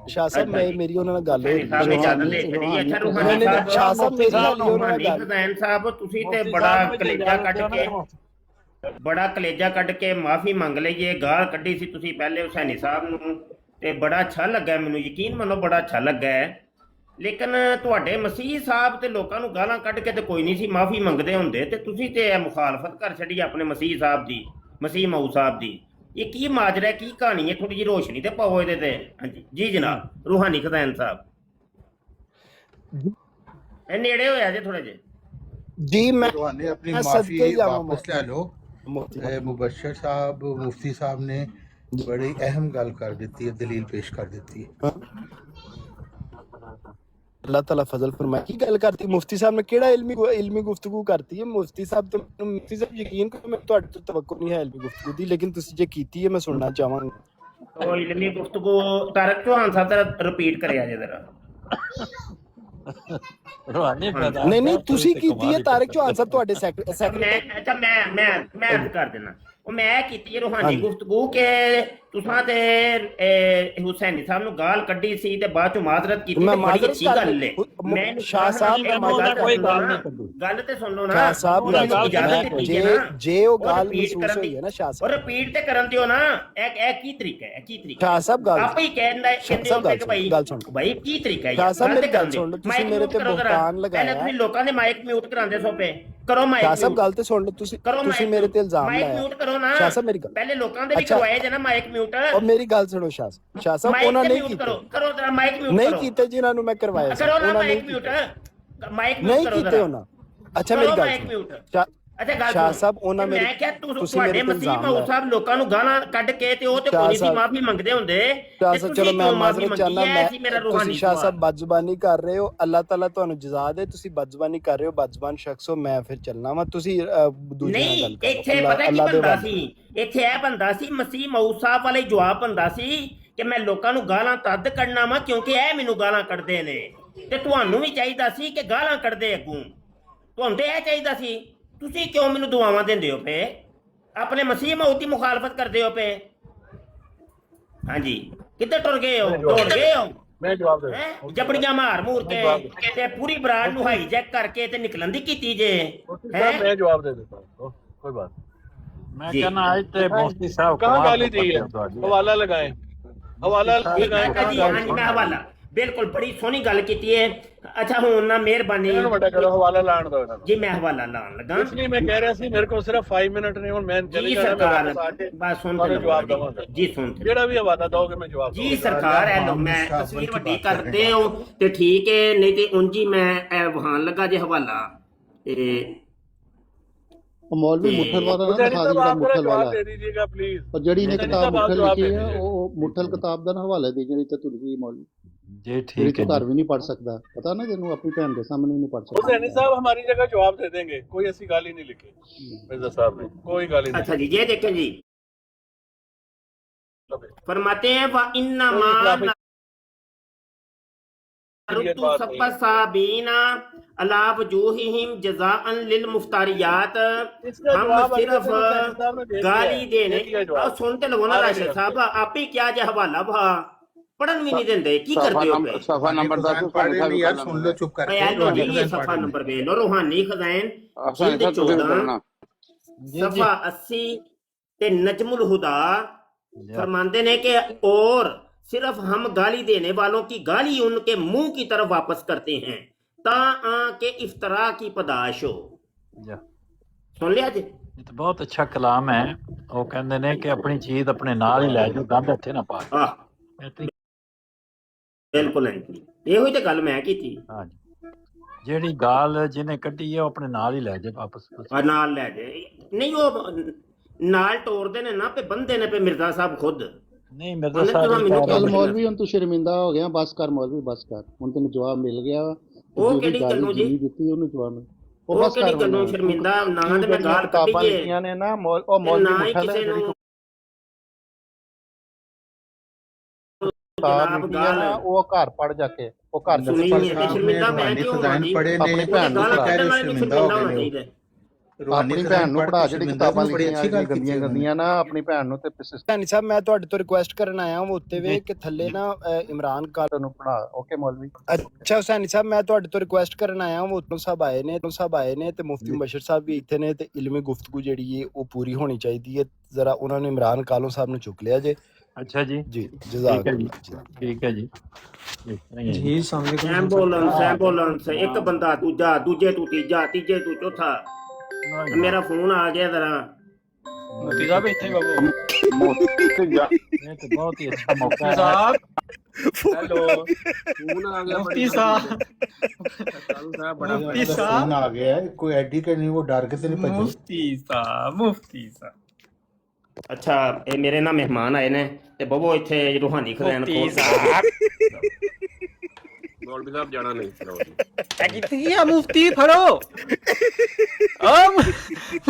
ਸ਼ਾਹ ਸਾਹਿਬ ਮੇਰੀ ਉਹਨਾਂ ਨਾਲ ਗੱਲ ਹੋਈ। ਸਾਹਿਬ ਇਜਾਜ਼ਤ ਦੇ ਛੜੀ। ਅੱਛਾ ਰੂਹਾਨੀ ਸ਼ਾਹ ਸਾਹਿਬ ਮੇਰੀ ਨਾਲ ਉਹਨਾਂ ਨਾਲ ਗੱਲ। ਹੁਸੈਨ ਸਾਹਿਬ ਤੁਸੀਂ ਤੇ ਬੜਾ ਕਲੇਜਾ ਕੱਢ ਕੇ ਮਾਫੀ ਮੰਗ ਲਈਏ। ਗਾਲ ਕੱਢੀ ਸੀ ਤੁਸੀਂ ਪਹਿਲੇ ਹੁਸੈਨੀ ਸਾਹਿਬ ਨੂੰ ਤੇ ਬੜਾ ਅੱਛਾ ਲੱਗਾ ਮੈਨੂੰ, ਯਕੀਨ ਮੰਨੋ ਬੜਾ ਅੱਛਾ ਲੱਗਾ। ਲੇਕਿਨ ਤੁਹਾਡੇ ਮਸੀਹ ਸਾਹਿਬ ਤੇ ਲੋਕਾਂ ਨੂੰ ਗਾਲਾਂ ਕੱਢ ਕੇ ਤੇ ਕੋਈ ਨਹੀਂ ਸੀ ਮਾਫੀ ਮੰਗਦੇ ਹੁੰਦੇ, ਤੇ ਤੁਸੀਂ ਤੇ ਇਹ ਮੁਖਾਲਫਤ ਕਰ ਛੱਡੀ ਆਪਣੇ ਮਸੀਹ ਸਾਹਿਬ ਦੀ, ਮਸੀਹ ਮਊ ਸਾਹਿਬ ਦੀ। ਇਹ ਕੀ ਮਾਜਰਾ, ਕੀ ਕਹਾਣੀ ਹੈ? ਥੋੜੀ ਜਿਹੀ ਰੋਸ਼ਨੀ ਤੇ ਪਾਓ ਇਹਦੇ ਤੇ। ਹਾਂਜੀ ਜੀ ਜਨਾਬ ਰੂਹਾਨੀ ਖਜ਼ਾਨ ਸਾਹਿਬ, ਇਹ ਨੇੜੇ ਹੋਇਆ ਜੇ ਥੋੜੇ ਜੇ ਜੀ। ਮੈਂ रूहानी अपनी माफी वापस ले लो। मुबशर साहब मुफ्ती साहब ने बड़ी अहम गल कर दी है, दलील पेश कर दी है। ਅੱਲਾਹ ਤਾਲਾ ਫਜ਼ਲ ਫਰਮਾਏ। ਕੀ ਗੱਲ ਕਰਤੀ ਮੁਫਤੀ ਸਾਹਿਬ ਨੇ? ਕਿਹੜਾ ਇਲਮੀ ਗੁਫ਼ਤਗੂ ਕਰਤੀ ਹੈ ਮੁਫਤੀ ਸਾਹਿਬ? ਤੇ ਮੁਫਤੀ ਸਾਹਿਬ ਯਕੀਨ ਕਰੋ ਮੈਂ ਤੁਹਾਡੇ ਤੋਂ ਤਵੱਕੁ ਨਹੀਂ ਹੈ ਇਲਮੀ ਗੁਫ਼ਤਗੂ ਦੀ, ਲੇਕਿਨ ਤੁਸੀਂ ਜੇ ਕੀਤੀ ਹੈ ਮੈਂ ਸੁਣਨਾ ਚਾਹਾਂਗਾ। ਉਹ ਇਲਮੀ ਗੁਫ਼ਤਗੂ ਤਾਰਕ ਚੌਹਾਨ ਸਾਹਿਬ ਦਾ ਰਿਪੀਟ ਕਰਿਆ ਜੇ ਜ਼ਰਾ। ਨਹੀਂ ਤੁਸੀਂ ਕੀਤੀ ਹੈ ਤਾਰਿਕ ਚੌਹਾਨ ਸਾਹਿਬ ਤੁਹਾਡੇ ਸੈਕਟਰੀ। ਅੱਛਾ ਮੈਂ ਕਰ ਦੇਣਾ। ਉਹ ਮੈਂ ਕੀਤੀ ਹੈ ਰੂਹਾਨੀ ਗੁਫ਼ਤਗੂ ਕਿ ਤੁਸਾਂ ਤੇ ਹੁਸੈਨੀ ਸਾਹਿਬ ਨੂੰ ਗਾਲ ਕੱਢੀ ਸੀ ਤੇ ਬਾਅਦ ਚੋਂ ਮਾਜ਼ਰਤ ਕੀਤੀ। ਬੜੀ ਅੱਛੀ ਗੱਲ ਹੈ। ਮੈਂ ਸ਼ਾਹ ਸਾਹਿਬ ਕੋਈ ਗੱਲ ਨਹੀਂ ਕੱਢੀ। ਗੱਲ ਤੇ ਸੁਣ ਲਓ ਨਾ ਸ਼ਾਹ ਸਾਹਿਬ ਇਜਾਜ਼ਤ ਦਿੱਤੀ ਹੈ ਨਾ, ਜੇ ਉਹ ਗੱਲ ਮਹਿਸੂਸ ਹੋਈ ਹੈ ਨਾ ਸ਼ਾਹ ਸਾਹਿਬ, ਉਹ ਰਿਪੀਟ ਤੇ ਕਰਨ ਦਿਓ ਨਾ। ਇਹ ਕੀ ਤਰੀਕਾ ਹੈ? ਕੀ ਤਰੀਕਾ? ਸ਼ਾਹ ਸਾਹਿਬ ਗੱਲ ਆਪੇ ਹੀ ਕਹਿੰਦੇ ਕਿ ਭਾਈ ਕੀ ਤਰੀਕਾ ਹੈ? ਸ਼ਾਹ ਸਾਹਿਬ ਮੇਰੀ ਗੱਲ ਸੁਣ ਲਓ। ਤੁਸੀਂ ਮੇਰੇ ਤੇ ਬੁਹਤਾਨ ਲਗਾਇਆ। ਤੁਸੀਂ ਲੋਕਾਂ ਦੇ ਮਾਈਕ ਮਿਊਟ ਕਰਾਉਂਦੇ ਸੋ ਪਏ। ਕਰੋ ਮਾਈਕ। ਸ਼ਾਹ ਸਾਹਿਬ ਗੱਲ ਤੇ ਸੁਣ ਲਓ। ਤੁਸੀਂ ਮੇਰੇ ਤੇ ਇਲਜ਼ਾਮ ਲਾਇਆ। ਮਾਈਕ ਮਿਊਟ ਕਰੋ ਨਾ। ਸ਼ਾਹ ਸਾਹਿਬ ਮੇਰੀ ਗੱਲ ਪਹਿਲੇ ਲੋਕਾਂ ਦੇ ਵੀ ਕਰਵਾਏ ਜੇ ਨਾ ਮਾਈਕ ਮਿਊਟ। ਉਹ ਮੇਰੀ ਗੱਲ ਸੁਣੋ ਸ਼ਾਹ ਸਾਹਿਬ ਉਹਨਾਂ ਨੇ ਕੀਤੇ। ਕਰੋ ਜਰਾ ਮਾਈਕ ਮਿਊਟ। ਨਹੀਂ ਕੀਤੇ ਜਿਨ੍ਹਾਂ ਨੂੰ ਮੈਂ ਕਰਵਾਇਆ ਸੀ ਉਹਨਾਂ ਨੇ ਮਾਈਕ ਮਿਊਟ ਨਹੀਂ ਕੀਤੇ ਉਹਨਾਂ। ਅੱਛਾ ਮੇਰੀ ਗੱਲ ਅੱਛਾ ਗੱਲ ਸ਼ਾਹ ਸਾਹਿਬ ਉਹਨਾਂ ਮੇਰੇ ਮੈਂ ਕਿਹਾ ਤੁਸੀਂ ਮੇਰੇ ਮਸੀਹ ਮਊ ਸਾਹਿਬ ਲੋਕਾਂ ਨੂੰ ਗਾਲਾਂ ਕੱਢ ਕੇ ਤੇ ਉਹ ਤੇ ਕੋਈ ਸੀ ਮਾਫੀ ਮੰਗਦੇ ਹੁੰਦੇ। ਸ਼ਾਹ ਸਾਹਿਬ ਚਲੋ ਮੈਂ ਮਾਜ਼ਰਤ ਚਾਹਨਾ, ਤੁਸੀਂ ਸ਼ਾਹ ਸਾਹਿਬ ਬਦਜ਼ੁਬਾਨੀ ਕਰ ਰਹੇ ਹੋ। ਅੱਲਾਹ ਤਾਲਾ ਤੁਹਾਨੂੰ ਜਜ਼ਾ ਦੇ। ਤੁਸੀਂ ਬਦਜ਼ੁਬਾਨੀ ਕਰ ਰਹੇ ਹੋ, ਬਦਜ਼ੁਬਾਨ ਸ਼ਖਸ ਹੋ। ਮੈਂ ਫਿਰ ਚੱਲਣਾ ਵਾ। ਤੁਸੀਂ ਦੂਜੇ ਨਾਲ ਗੱਲ ਕਰੋ। ਇੱਥੇ ਪਤਾ ਕੀ ਬੰਦਾ ਸੀ? ਇੱਥੇ ਇਹ ਬੰਦਾ ਸੀ ਮਸੀਹ ਮਊ ਸਾਹਿਬ ਵਾਲੇ ਜਵਾਬ ਬੰਦਾ ਸੀ ਕਿ ਮੈਂ ਲੋਕਾਂ ਨੂੰ ਗਾਲਾਂ ਤਦ ਕੱਢਣਾ ਵਾ ਕਿਉਂਕਿ ਇਹ ਮੈਨੂੰ ਗਾਲਾਂ ਕੱਢਦੇ ਨੇ, ਤੇ ਤੁਹਾਨੂੰ ਵੀ ਚਾਹੀਦਾ ਸੀ ਕਿ ਗਾਲਾਂ ਕੱਢਦੇ ਅੱਗੋਂ। ਤੁਹਾਨੂੰ ਤੇ ਇਹ ਚਾਹੀਦਾ ਸੀ। ਤੁਸੀਂ ਕਿਉਂ ਮੈਨੂੰ ਦੁਆਵਾਂ ਦਿੰਦੇ ਹੋ ਪਏ? ਆਪਣੇ ਮਸੀਹ ਮਊਦ ਦੀ ਮੁਖਾਲਫਤ ਕਰਦੇ ਹੋ ਪਏ। ਹਾਂਜੀ ਕਿੱਧਰ ਟੁਰ ਗਏ ਹੋ? ਦੌੜ ਗਏ ਹੋ? ਮੈਂ ਜਵਾਬ ਦੇ ਜਬੜੀਆਂ ਮਾਰ ਮੂਰ ਕੇ ਤੇ ਪੂਰੀ ਬਰਾੜ ਨੂੰ ਹਾਈਜੈਕ ਕਰਕੇ ਤੇ ਨਿਕਲਣ ਦੀ ਕੀਤੀ ਜੇ। ਮੈਂ ਜਵਾਬ ਦੇ ਦਿੱਤਾ, ਕੋਈ ਬਾਤ। ਮੈਂ ਕਹਿੰਦਾ ਅੱਜ ਤੇ ਮੁਫਤੀ ਸਾਹਿਬ ਕਹਾਂ ਗਾਲੀ दी है, हवाला लगाए मैं हवाला बिल्कुल बड़ी सोहनी गल कीती है। अच्छा हुन ना मेहरबानी हवाला लाण दो जी, मैं हवाला लाण लगा। कुछ नहीं, मैं कह रहा सी मेरे को सिर्फ 5 मिनट नहीं, हुन मैं चली जाना। बस सुन जवाब दूंगा जी, सुन जेड़ा भी हवाला दोगे मैं जवाब जी। सरकार है लो मैं तस्वीर वड्डी करते हो ते ठीक है, नहीं ते उंजी मैं वहां लगा जे हवाला ते मौलवी मुठल वाला ना दिखा दीजिएगा, मुठल वाला दे दीजिएगा प्लीज। और जड़ी ने किताब मुठल लिखी है वो मुठल किताब का ना हवाला दीजिए तो तुलसी मौलवी ਜੀ ਜਿਹੜੀ ਠੀਕ ਤੂੰ ਹੈ ਘਰ ਵੀ ਨਹੀਂ ਪੜ ਸਕਦਾ, ਪਤਾ ਨਾ ਤੈਨੂੰ, ਆਪਣੀ ਭੈਣ ਦੇ ਸਾਹਮਣੇ ਵੀ ਨਹੀਂ पढ़ सकता। हुसैनी साहब हमारी जगह जवाब दे देंगे, कोई ऐसी गाली नहीं लिखी मिर्जा साहब ने, कोई गाली नहीं। अच्छा जी, ये देखें जी, फरमाते हैं व इन्नमा नरुद्दु सब्बसाबीना अला वजूहिहिम जज़ाअन लिल मुफ्तारियात। हम सिर्फ गाली देने सुनते लगो ना राशिद साहब, आप ही क्या जे हवाला भा पढ़न भी नहीं देंदे, की करते हो पे सफा नंबर 10 यार सुन लो चुप करके। लो जी, ये सफा नंबर पे लो, रूहानी खजाइन जिल्द 14 सफा 80 ते नजमुल हुदा फरमाते ने कि और सिर्फ हम गाली देने वालों की गाली उनके मुंह की तरफ वापस करते हैं के इफ्तरा की पदाश हो। सुन लिया जी, ਇਹ ਤਾਂ ਬਹੁਤ ਅੱਛਾ ਕਲਾਮ ਹੈ। ਉਹ ਕਹਿੰਦੇ ਨੇ ਕਿ ਆਪਣੀ ਚੀਜ਼ ਆਪਣੇ ਨਾਲ ਹੀ ਲੈ ਜਾਓ, ਗੰਦ ਇੱਥੇ ਨਾ ਪਾ ਆਹ ਬਿਲਕੁਲ ਨਹੀਂ, ਇਹੋ ਹੀ ਤੇ ਗੱਲ ਮੈਂ ਕੀਤੀ। ਹਾਂਜੀ, ਜਿਹੜੀ ਗਾਲ ਜਿਹਨੇ ਕੱਢੀ ਹੈ ਉਹ ਆਪਣੇ ਨਾਲ ਹੀ ਲੈ ਜਾਏ ਵਾਪਸ। ਆ ਨਾਲ ਲੈ ਜਾਏ, ਨਹੀਂ ਉਹ ਨਾਲ ਤੋਰਦੇ ਨੇ ਨਾ ਪੇ ਬੰਦੇ ਨੇ ਪੇ ਮਿਰਜ਼ਾ ਸਾਹਿਬ ਖੁਦ। ਨਹੀਂ ਮਿਰਜ਼ਾ ਸਾਹਿਬ ਚੱਲ ਮੌਲਵੀ ਹੁਣ ਤੂੰ ਸ਼ਰਮਿੰਦਾ ਹੋ ਗਿਆ, ਬਸ ਕਰ ਮੌਲਵੀ, ਬਸ ਕਰ, ਹੁਣ ਤੈਨੂੰ ਜਵਾਬ ਮਿਲ ਗਿਆ। ਉਹ ਕਿਹੜੀ ਗੱਲੋਂ ਜੀ ਦਿੱਤੀ ਉਹਨੂੰ ਜਵਾਬ, ਉਹ ਕਿਹੜੀ ਗੱਲੋਂ ਸ਼ਰਮਿੰਦਾ ਨਾ ਤੇ ਮੈਂ ਗਾਲ ਕੱਢੀ ਨੇ ਨਾ ਉਹ ਮੌਲਵੀ ਨਾ ਹੀ ਕਿਸੇ ਨੂੰ ਜਨਾਬ ਗਾਲ ਉਹ ਘਰ ਪੜ ਜਾ ਕੇ, ਉਹ ਘਰ ਜਾ ਸੁਣੀ ਨਹੀਂ, ਸ਼ਰਮਿੰਦਾ ਮੈਂ ਕਿਉਂ ਹੋਣਾ ਜੀ? ਪੜੇ ਨੇ ਆਪਣੀ ਭੈਣ ਨੂੰ ਗਾਲ ਪੜਾ, ਕੱਢਣ ਵਾਲੇ ਨੂੰ ਸ਼ਰਮਿੰਦਾ ਹੋਣਾ ਚਾਹੀਦਾ। ਆਪਣੀ ਭੈਣ ਨੂੰ ਪੜਾ, ਜਿਹੜੀ ਕਿਤਾਬਾਂ ਲਿਖੀਆਂ ਗੰਦੀਆਂ ਗੰਦੀਆਂ ਨਾ, ਆਪਣੀ ਭੈਣ ਨੂੰ ਤੇ ਹੁਸੈਨੀ ਸਾਹਿਬ ਮੈਂ ਤੁਹਾਡੇ ਤੋਂ ਰਿਕੁਐਸਟ ਕਰਨ ਆਇਆ ਹਾਂ ਉੱਤੇ ਵੇ ਕਿ ਥੱਲੇ ਨਾ ਇਮਰਾਨ ਖਾਨ ਨੂੰ ਪੜਾ। ਓਕੇ ਮੌਲਵੀ। ਅੱਛਾ ਹੁਸੈਨੀ ਸਾਹਿਬ ਮੈਂ ਤੁਹਾਡੇ ਤੋਂ ਰਿਕੁਐਸਟ ਕਰਨ ਆਇਆ ਹਾਂ, ਉਹ ਸਾਹਿਬ ਆਏ ਨੇ ਤੇ ਮੁਫਤੀ ਮੁਬਸ਼ਰ ਸਾਹਿਬ ਵੀ ਇੱਥੇ ਨੇ, ਤੇ ਇਲਮੀ ਗੁਫ਼ਤਗੂ ਜਿਹੜੀ ਹੈ ਉਹ ਪੂਰੀ ਹੋਣੀ ਚਾਹੀਦੀ ਹੈ। ਜ਼ਰਾ ਉਹਨਾਂ ਨੂੰ ਇਮਰਾਨ ਕਾਲੋਂ ਸਾਹਿਬ ਨੂੰ ਚੁੱਕ ਲਿਆ ਜੇ। ਅੱਛਾ ਜੀ, ਜੀ ਜਜ਼ਾਕ ਠੀਕ ਹੈ ਜੀ। ਜੀ ਐਂਬੂਲੈਂਸ ਇੱਕ ਬੰਦਾ, ਦੂਜਾ, ਦੂਜੇ ਤੋਂ ਤੀਜਾ, ਤੀਜੇ ਤੋਂ ਚੌਥਾ। ਮੇਰਾ ਫੋਨ ਆ ਗਿਆ ਜ਼ਰਾ। मुफ्ती साहब इतने बाबू ਇਹ ਤਾਂ ਬਹੁਤ ਹੀ ਅੱਛਾ ਮੌਕਾ ਹੈ। हेलो मुफ्ती साहब मुफ्ती साहब आ गया है, कोई एडी के नहीं, वो डर के तो नहीं भजे। मुफ्ती साहब ਅੱਛਾ, ਇਹ ਮੇਰੇ ਨਾਲ ਮਹਿਮਾਨ ਆਏ ਨੇ ਤੇ ਬਬੋ ਇੱਥੇ ਰੂਹਾਨੀ ਖਜ਼ਾਨ ਖੋਲ मौलवी साहब जाना नहीं मुफ्ती फड़ो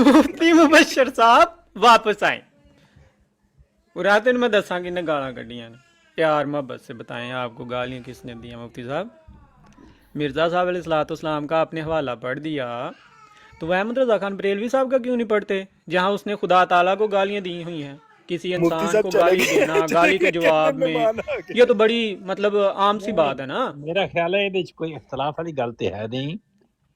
मुफ्ती मुबशर साहब वापस आए। पुरातन में दसा कि गालां कढ़ियां ने, प्यार मोहब्बत से बताएं आपको गालियां किसने दी हैं मुफ्ती साहब। मिर्ज़ा साहब अलैहिस्सलाम का आपने हवाला पढ़ दिया, तो अहमद रज़ा खान बरेलवी साहब का क्यों नहीं पढ़ते, जहां उसने खुदा ताला को गालियां दी हुई हैं। किसी इंसान को गाली देना, गाली के जवाब में, ये तो बड़ी मतलब आम सी बात है ना। ਮੇਰਾ ਖਿਆਲ ਹੈ ਇਹਦੇ ਵਿੱਚ ਕੋਈ ਇਖਤਲਾਫ ਵਾਲੀ ਗੱਲ ਤੇ ਹੈ ਨਹੀਂ।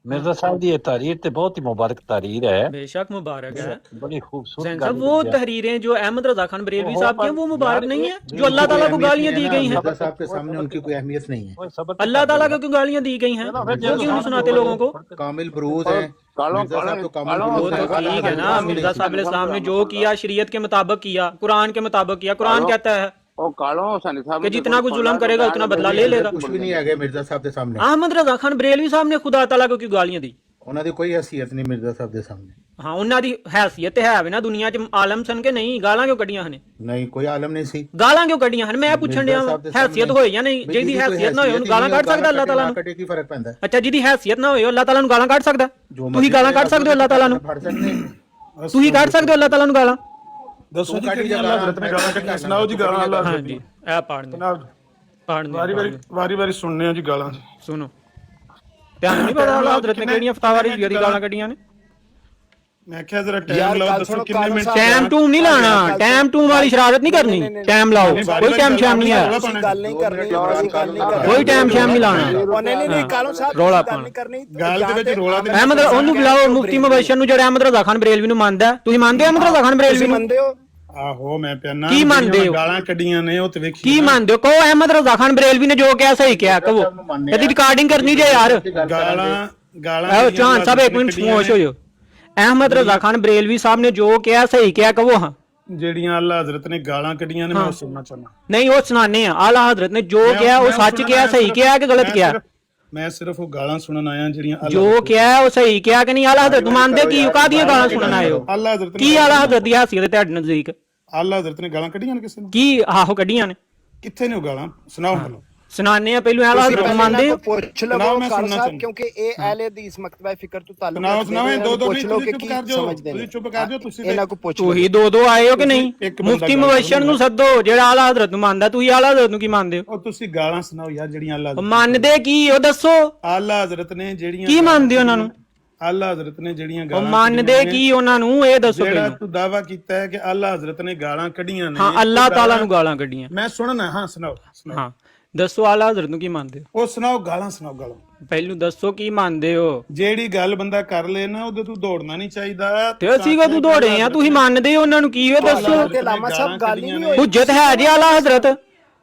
मिर्जा साहब की ये तहरीर तो बहुत ही मुबारक तहरीर है, बेशक मुबारक है, बड़ी खूबसूरत साहब। वो तहरीरें जो अहमद रजा खान बरेलवी साहब की हैं वो मुबारक नहीं है, जो अल्लाह ताला को गालियां दी गई हैं। मिर्जा साहब के सामने उनकी कोई अहमियत नहीं है। अल्लाह ताला को क्यों गालियां दी गई हैं, वो क्यों नहीं सुनाते लोगों को? कामिल बरूद है मिर्जा साहब, तो कामिल वो बरूद तो ठीक है ना, मिर्जा साहब अलैहिस्सलाम ने जो किया शरीयत के मुताबिक किया, कुरान के मुताबिक किया। कुरान कहता है कि जितना कुछ जुल्म करेगा उतना बदला ले लेगा। कुछ भी नहीं आ गया मिर्जा साहब के सामने। अहमद रजा खान बरेलवी साहब ने खुदा ताला को क्यों गालियां दी? ਉਹਨਾਂ ਦੀ ਕੋਈ हैसियत नहीं मिर्जा साहब के सामने। हाँ, उन्हां दी हैसियत है वे ना दुनिया च आलम सन के नहीं, गालां क्यों कड्डियां हने? नहीं, कोई आलम नहीं सी। गालां क्यों कड्डियां हन? मैं पूछण दिया हैसियत होए या नहीं? जिहदी हैसियत ना होए ਉਹਨੂੰ गालां ਕੱਢ ਸਕਦਾ ਅੱਲਾਹ ਤਾਲਾ ਨੂੰ? ਕੱਢੇ ਕੀ ਫਰਕ ਪੈਂਦਾ? ਅੱਛਾ, ਜਿਹਦੀ ਹੈਸੀਅਤ ਨਾ ਹੋਏ ਅੱਲਾਹ ਤਾਲਾ ਨੂੰ ਗਾਲਾਂ ਕੱਢ ਸਕਦਾ? ਤੁਸੀਂ ਗਾਲਾਂ ਕੱਢ ਸਕਦੇ ਹੋ ਅੱਲਾਹ ਤਾਲਾ ਨੂੰ? ਤੁਸੀਂ ਕੱਢ ਸਕਦੇ ਹੋ ਅੱਲਾਹ ਤਾਲਾ ਨੂੰ ਗਾਲਾਂ? ਦੱਸੋ ਜੀ ਕਿ ਅੱਲਾਹ ਹਜ਼ਰਤ ਨੇ ਗਾਲਾਂ ਕੱਢੀਆਂ, ਸੁਣਾਓ ਜੀ ਗਾਲਾਂ ਅੱਲਾਹ ਹਜ਼ਰਤ ਹਾਂਜੀ, ਇਹ ਵਾਰੀ ਵਾਰੀ ਸੁਣਨੇ ਆ ਜੀ ਗਾਲਾਂ। ਸੁਣੋ, ਤੁਹਾਨੂੰ ਨਹੀਂ ਪਤਾ ਅੱਲਾਹ ਹਜ਼ਰਤ ਨੇ ਕਿਹੜੀਆਂ ਫਤਾਵਾਰੀ ਜਿਹੜੀ ਗਾਲਾਂ ਕੱਢੀਆਂ ਨੇ? ਮੈਂ ਕਿਹਾ ਜ਼ਰਾ ਟਾਈਮ ਲਾਓ, ਦੱਸੋ ਕਿੰਨੇ ਮਿੰਟ। ਟਾਈਮ ਟੂਮ ਨਹੀਂ ਲਾਣਾ, ਟਾਈਮ ਟੂਮ ਵਾਲੀ ਸ਼ਰਾਰਤ ਨਹੀਂ ਕਰਨੀ, ਟਾਈਮ ਲਾਓ। ਕੋਈ ਟਾਈਮ ਸ਼ਾਮ ਨਹੀਂ ਹੈ, ਗੱਲ ਨਹੀਂ ਕਰਨੀ, ਕੋਈ ਟਾਈਮ ਸ਼ਾਮ ਨਹੀਂ ਲਾਣਾ। ਨਹੀਂ ਕਾਲੋਂ ਸਾਹਿਬ ਰੌਲਾ ਗੱਲ ਨਹੀਂ ਕਰਨੀ, ਗੱਲ ਦੇ ਵਿੱਚ ਰੋਲਾ ਤੇ ਅਹਿਮਦ ਉਹਨੂੰ ਬੁਲਾਓ, ਮੁਫਤੀ ਮੁਬਸ਼ਰ ਨੂੰ, ਜਿਹੜਾ ਅਹਿਮਦ ਰਜ਼ਾ ਖਾਨ ਬਰੇਲਵੀ ਨੂੰ ਮੰਨਦਾ। ਤੁਸੀਂ ਮੰਨਦੇ ਹੋ ਅਹਿਮਦ ਰਜ਼ਾ ਖਾਨ ਬਰੇਲਵੀ ਨੂੰ? ਮੰਨਦੇ ਹੋ? ਆਹੋ ਮੈਂ ਪਿਆਨਾ ਕੀ ਮੰਨਦੇ ਹੋ? ਗਾਲਾਂ ਕੱਢੀਆਂ ਨੇ ਉਹ ਤੇ ਵੇਖੀ ਕੀ ਮੰਨਦੇ ਹੋ? ਕਹੋ ਅਹਿਮਦ ਰਜ਼ਾ ਖਾਨ ਬਰੇਲਵੀ ਨੇ ਜੋ ਕਿਹਾ ਸਹੀ ਕਿਹਾ, ਕਹੋ। ਇਹਦੀ ਰਿਕਾਰਡਿੰਗ ਕਰਨੀ ਜੇ ਯਾਰ। ਗਾਲਾਂ ਚਾਹਨ ਸਾਹਿਬ ਇੱਕ ਮਿੰਟ ਖਾਮੋਸ਼ ਹੋ ਜਾਓ। अहमद रजा खान बरेलवी साहब ने जो किया सही किया, कहो हाँ। ਜਿਹੜੀਆਂ ਅੱਲਾ ਹਜ਼ਰਤ ਨੇ ਗਾਲਾਂ ਕੱਢੀਆਂ ਨੇ ਮੈਂ ਉਹ ਸੁਣਨਾ ਚਾਹਨਾ। नहीं वो सुनाने हैं, आला हजरत ने जो किया वो सच किया, सही किया कि गलत किया? ਮੈਂ ਸਿਰਫ ਉਹ ਗਾਲਾਂ ਸੁਣਨ ਆਇਆ ਜਿਹੜੀਆਂ जो किया है वो सही किया कि नहीं? आला हजरत मानते की कादियां गालां सुनन आए हो? ਅੱਲਾ ਹਜ਼ਰਤ की आला हजरत दी हैसियत ਤੁਹਾਡੇ ਨਜ਼ਦੀਕ ਅੱਲਾ ਹਜ਼ਰਤ ਨੇ ਗਾਲਾਂ ਕੱਢੀਆਂ ਨੇ ਕਿਸੇ ਨੂੰ? की आहो कड्डियां ने? ਕਿੱਥੇ ਨੇ ਉਹ ਗਾਲਾਂ? ਸੁਣਾਓ ਮੈਨੂੰ। ਸੁਣਾਣੇ ਆ ਪਹਿਲੋਂ ਆਲਾ ਤੁਸੀਂ ਹਜ਼ਰਤ ਪਹਿਲਾਂ ਮੰਨਦੇ ਹੋ? ਇਹਨਾਂ ਕੋਲ ਪੁੱਛ ਲਵੋ ਸੁਣਾਓ, ਮੈਂ ਖਾਨ ਸੁਣਨਾ ਸਾਹਿਬ ਚਾਹੁੰਦਾ। ਕਿਉਂਕਿ ਇਹ ਅਹਿਲੇ ਹਦੀਸ ਮਕਤਬਾ ਫਿਕਰ ਤੋਂ ਤਾਲੁਕ ਸੁਣਾਓ ਰੱਖਦੇ ਸੁਣਾਓ ਨੇ, ਦੋ ਦੋ ਪੁੱਛ ਨਹੀਂ ਲਓ ਤੁਸੀਂ ਕਿ ਚੁੱਪ ਕੀ ਕਰ ਜਾਓ, ਸਮਝਦੇ ਤੁਸੀਂ ਨੇ। ਚੁੱਪ ਕਰ ਜਾਓ, ਤੁਸੀਂ ਇਹਨਾਂ ਕੋ ਪੁੱਛ ਲਓ। ਤੁਸੀਂ ਦੋ ਆਏ ਹੋ ਕਿ ਨਹੀਂ? ਇੱਕ ਬੰਦਾ ਮੁਫਤੀ ਗੱਲ ਮੁਬਸ਼ਰ ਨੂੰ ਕਰੂੰਗਾ। ਸੱਦੋ ਜਿਹੜਾ ਆਲਾ ਹਜ਼ਰਤ ਨੂੰ ਮੰਨਦਾ। ਤੁਸੀਂ ਆਲਾ ਹਜ਼ਰਤ ਨੂੰ ਕੀ ਮੰਨਦੇ ਹੋ? ਉਹ ਤੁਸੀਂ ਗਾਲਾਂ ਸੁਣਾਓ ਯਾਰ ਜਿਹੜੀਆਂ ਅੱਲਾ ਉਹ ਮੰਨਦੇ ਕੀ ਉਹ ਦੱਸੋ? ਆਲਾ ਹਜ਼ਰਤ ਨੇ ਜਿਹੜੀਆਂ ਕੀ ਮੰਨਦੇ ਉਹਨਾਂ ਨੂੰ? ਆਲਾ ਹਜ਼ਰਤ ਨੇ ਜਿਹੜੀਆਂ ਉਹ ਗਾਲਾਂ ਮੰਨਦੇ ਕੱਢੀਆਂ ਨੇ, ਕੀ ਉਹਨਾਂ ਨੂੰ ਇਹ ਦੱਸੋ ਜਿਹੜਾ ਪਹਿਲਾਂ। ਤੂੰ ਦਾਵਾ ਕੀਤਾ ਹੈ ਕਿ ਆਲਾ ਹਜ਼ਰਤ ਨੇ ਗਾਲਾਂ ਕੱਢੀਆਂ ਨੇ, ਹਾਂ ਉਹ ਅੱਲਾਹ ਤਾਲਾ ਗਾਲਾਂ- ਨੂੰ ਗਾਲਾਂ ਕੱਢੀਆਂ। ਮੈਂ ਸੁਣਨਾ, ਹਾਂ ਸੁਣਾਓ ਸੁਣਾਓ। ਹਾਂ ਦੱਸੋ ਆਲਾ ਹਜ਼ਰਤ ਨੂੰ ਕੀ ਮੰਨਦੇ ਹੋ? ਉਹ ਸੁਣਾਓ ਗਾਲਾਂ, ਸੁਣਾਓ ਗਾਲਾਂ। ਪਹਿਲੂ ਦੱਸੋ ਕੀ ਮੰਨਦੇ ਹੋ? ਜਿਹੜੀ ਗੱਲ ਬੰਦਾ ਕਰ ਲੇ ਨਾ ਉਹਦੇ ਤੂੰ ਦੌੜਨਾ ਨਹੀਂ ਚਾਹੀਦਾ। ਤੇ ਅਸੀਂ ਕਦੋਂ ਦੌੜੇ ਆ? ਤੁਸੀਂ ਮੰਨਦੇ ਹੋ ਉਹਨਾਂ ਨੂੰ ਕੀ? ਉਹ ਦੱਸੋ। ਤੇ ਲਾਮਾ ਸਾਹਿਬ ਗੱਲ ਹੀ ਨਹੀਂ ਹੋਈ। ਹੁਜਤ ਹੈ ਜੀ ਆਲਾ ਹਜ਼ਰਤ?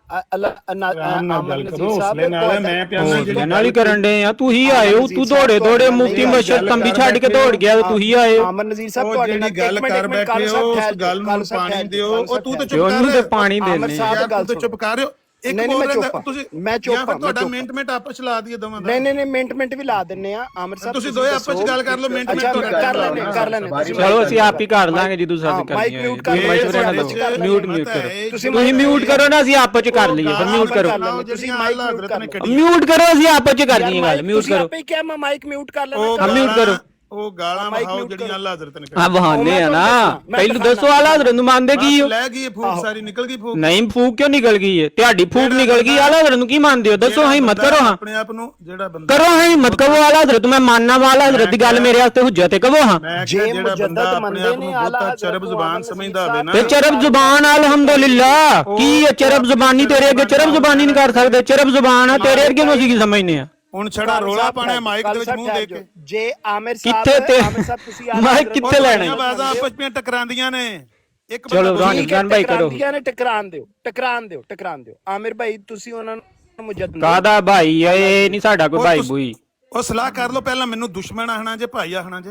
ਆਰਾਮ ਨਾਲ ਗੱਲ ਕਰੋ, ਹੌਸਲੇ ਨਾਲ। ਮੈਂ ਪਿਆਨਾ ਉਹਦੇ ਨਾਲ ਹੀ ਕਰਨ ਦੇ ਆ। ਤੁਸੀਂ ਆਏ ਹੋ, ਤੂੰ ਦੌੜੇ ਦੌੜੇ ਮੁਫਤੀ ਮੁਬਸ਼ਰ ਤੰਬੀ ਛੱਡ ਕੇ ਦੌੜ ਗਿਆ ਤੇ ਤੁਸੀਂ ਆਏ ਹੋ। ਆਮਰ ਨਜ਼ੀਰ ਸਾਹਿਬ ਉਹ ਤੁਹਾਡੇ ਜਿਹੜੀ ਨਾਲ ਗੱਲ ਕਰ ਬੈਠੇ ਹੋ ਉਸ ਗੱਲ ਨੂੰ ਪਾਣੀ ਦਿਓ। ਉਹ ਤੂੰ ਤੇ ਚੁੱਪ ਕਰ ਉਹਨੂੰ ਤੇ ਰਿਹਾ। ਪਾਣੀ ਆਮਰ ਦੇਣੇ ਸਾਹਿਬ ਆ। ਗੱਲ ਤੂੰ ਤੇ ਚੁੱਪ ਕਰ ਰਹੇ ਹੋ। ਇੱਕ ਨਹੀਂ, ਬੋਲ ਮੈਂ ਰਿਹਾ ਚੁੱਪ ਤੁਸੀਂ, ਮੈਂ ਚੁੱਪ ਜਾਂ ਫਿਰ ਹਾਂ, ਤੁਹਾਡਾ ਮੈਂ ਮਿੰਟ ਮਿੰਟ ਆਪਸ ਚ ਲਾ ਦਈਏ ਦੋਵਾਂ ਦਾ। ਨਹੀਂ ਮਿੰਟ ਵੀ ਲਾ ਦਿੰਨੇ ਆ। ਆਮਰ ਸਾਹਿਬ ਤੁਸੀਂ ਦੋਏ ਆਪਸ ਚ ਗੱਲ ਕਰ ਲਓ, ਮਿੰਟ ਅੱਛਾ ਕਰ ਲੈਣੇ ਚਲੋ ਅਸੀਂ ਆਪ ਹੀ ਕਰ ਲਾਂਗੇ ਜਦੋਂ ਸਾਡੀ ਕਰਨੀ ਮਾਈਕ ਹੈ। ਮਿਊਟ ਕਰ ਤੁਸੀਂ ਮਸ਼ਵਰਾ ਨਾ ਲਓ। ਦਿਓ। ਮਿਊਟ ਕਰੋ। ਤੁਸੀਂ ਤੁਸੀਂ ਮਿਊਟ ਕਰੋ ਨਾ, ਅਸੀਂ ਆਪਸ ਚ ਕਰ ਲਈਏ। ਫਿਰ ਮਿਊਟ ਕਰੋ। ਤੁਸੀਂ ਮਾਈਕ ਮਿਊਟ ਕਰ ਲਓ। ਮਿਊਟ ਕਰੋ, ਅਸੀਂ ਆਪਸ ਚ ਕਰਨੀ ਹੈ ਗੱਲ। ਮਿਊਟ ਤੁਸੀਂ ਕਰੋ। ਆਪੇ ਹੀ ਕਿਹਾ ਮੈਂ ਮਾਈਕ ਮਿਊਟ ਕਰ ਲੈਣਾ। ਉਹ ਮਿਊਟ ਕਰੋ। ਉਹ ਗਾਲਾਂ ਮਾਈਕ ਵਹਾਓ ਮਿਊਟ ਜਿਹੜੀਆਂ ਕਰੋ। ਅੱਲਾ ਹਜ਼ਰਤ ਨੇ ਆ ਬਹਾਨੇ ਆ ਨਾ। ਪਹਿਲੂ ਦੱਸੋ ਆਲਾ ਹਜ਼ਰਤ ਨੂੰ ਮੰਨਦੇ ਕੀ ਹੋ? ਲੈ ਗਈ ਇਹ ਫੂਕ, ਸਾਰੀ ਨਿਕਲ ਗਈ ਫੂਕ। ਨਹੀਂ ਫੂਕ ਕਿਉਂ ਨਿਕਲ ਗਈ ਹੈ? ਤੁਹਾਡੀ ਫੂਕ ਨਿਕਲ ਗਈ। ਆਲਾ ਹਜ਼ਰਤ ਨੂੰ ਕੀ ਮੰਨਦੇ ਹੋ? ਦੱਸੋ। ਹਾਂ ਹਿੰਮਤ ਕਰੋ। ਹਾਂ ਆਪਣੇ ਆਪ ਨੂੰ ਜਿਹੜਾ ਬੰਦਾ ਕਰੋ। ਹਾਂ ਹਿੰਮਤ ਕਰੋ। ਆਲਾ ਹਜ਼ਰਤ ਮੈਂ ਮੰਨਣਾ ਵਾਲਾ ਹਜ਼ਰਤ ਦੀ ਗੱਲ ਮੇਰੇ ਵਾਸਤੇ ਹੁਜਤ ਹੈ। ਕਹੋ ਹਾਂ। ਮੈਂ ਜੇ ਕਿਹਾ ਜਿਹੜਾ ਬੰਦਾ ਮੁਜੱਦਦ ਆਪਣੇ ਮੰਨਦੇ ਆਪ ਨੂੰ ਨੇ ਬਹੁਤਾ ਆਲਾ ਚਰਬ ਜ਼ੁਬਾਨ ਸਮਝਦਾ ਹੋਵੇ ਨਾ, ਤੇ ਚਰਬ ਜ਼ੁਬਾਨ ਅਲਹਮਦੁਲਿਲਾ ਕੀ ਹੈ? ਚਰਬ ਜ਼ੁਬਾਨੀ ਤੇਰੇ ਅੱਗੇ ਚਰਬ ਜ਼ੁਬਾਨੀ ਨਹੀਂ ਕਰ ਸਕਦੇ। ਚਰਬ ਜ਼ੁਬਾਨ ਆ ਤੇਰੇ ਅੱਗੇ ਨੂੰ ਅਸੀਂ ਕੀ ਸਮਝਨੇ ਆ? ਹੁਣ ਛੜਾ ਰੋਲਾ ਪਾਣਾ ਮਾਈਕ ਦੇ ਵਿੱਚ ਮੂੰਹ ਦੇ ਕੇ। ਜੇ ਆਮਿਰ ਸਾਹਿਬ ਕਿੱਥੇ ਤੇ ਆਮਿਰ ਸਾਹਿਬ ਤੁਸੀਂ ਮਾਈਕ ਕਿੱਥੇ ਲੈਣਾ ਹੈ? ਬਾਜ਼ਾਂ ਆਪਸ ਵਿੱਚ ਟਕਰਾਉਂਦੀਆਂ ਨੇ। ਇੱਕ ਚਲੋ ਬੰਦਾ ਰਾਣੀ ਜਾਨ ਭਾਈ ਕਰੋ। ਟਕਰਾਨ ਦਿਓ। ਆਮਿਰ ਭਾਈ ਤੁਸੀਂ ਉਹਨਾਂ ਨੂੰ ਮੁਜੱਦਦ ਕਾਦਾ ਭਾਈ ਆ? ਇਹ ਨਹੀਂ ਸਾਡਾ ਕੋਈ ਭਾਈ ਬੂਈ। ਉਹ ਸਲਾਹ ਕਰ ਲਓ ਪਹਿਲਾਂ। ਮੈਨੂੰ ਦੁਸ਼ਮਣ ਆਖਣਾ ਜੇ ਭਾਈ ਆਖਣਾ ਜੇ।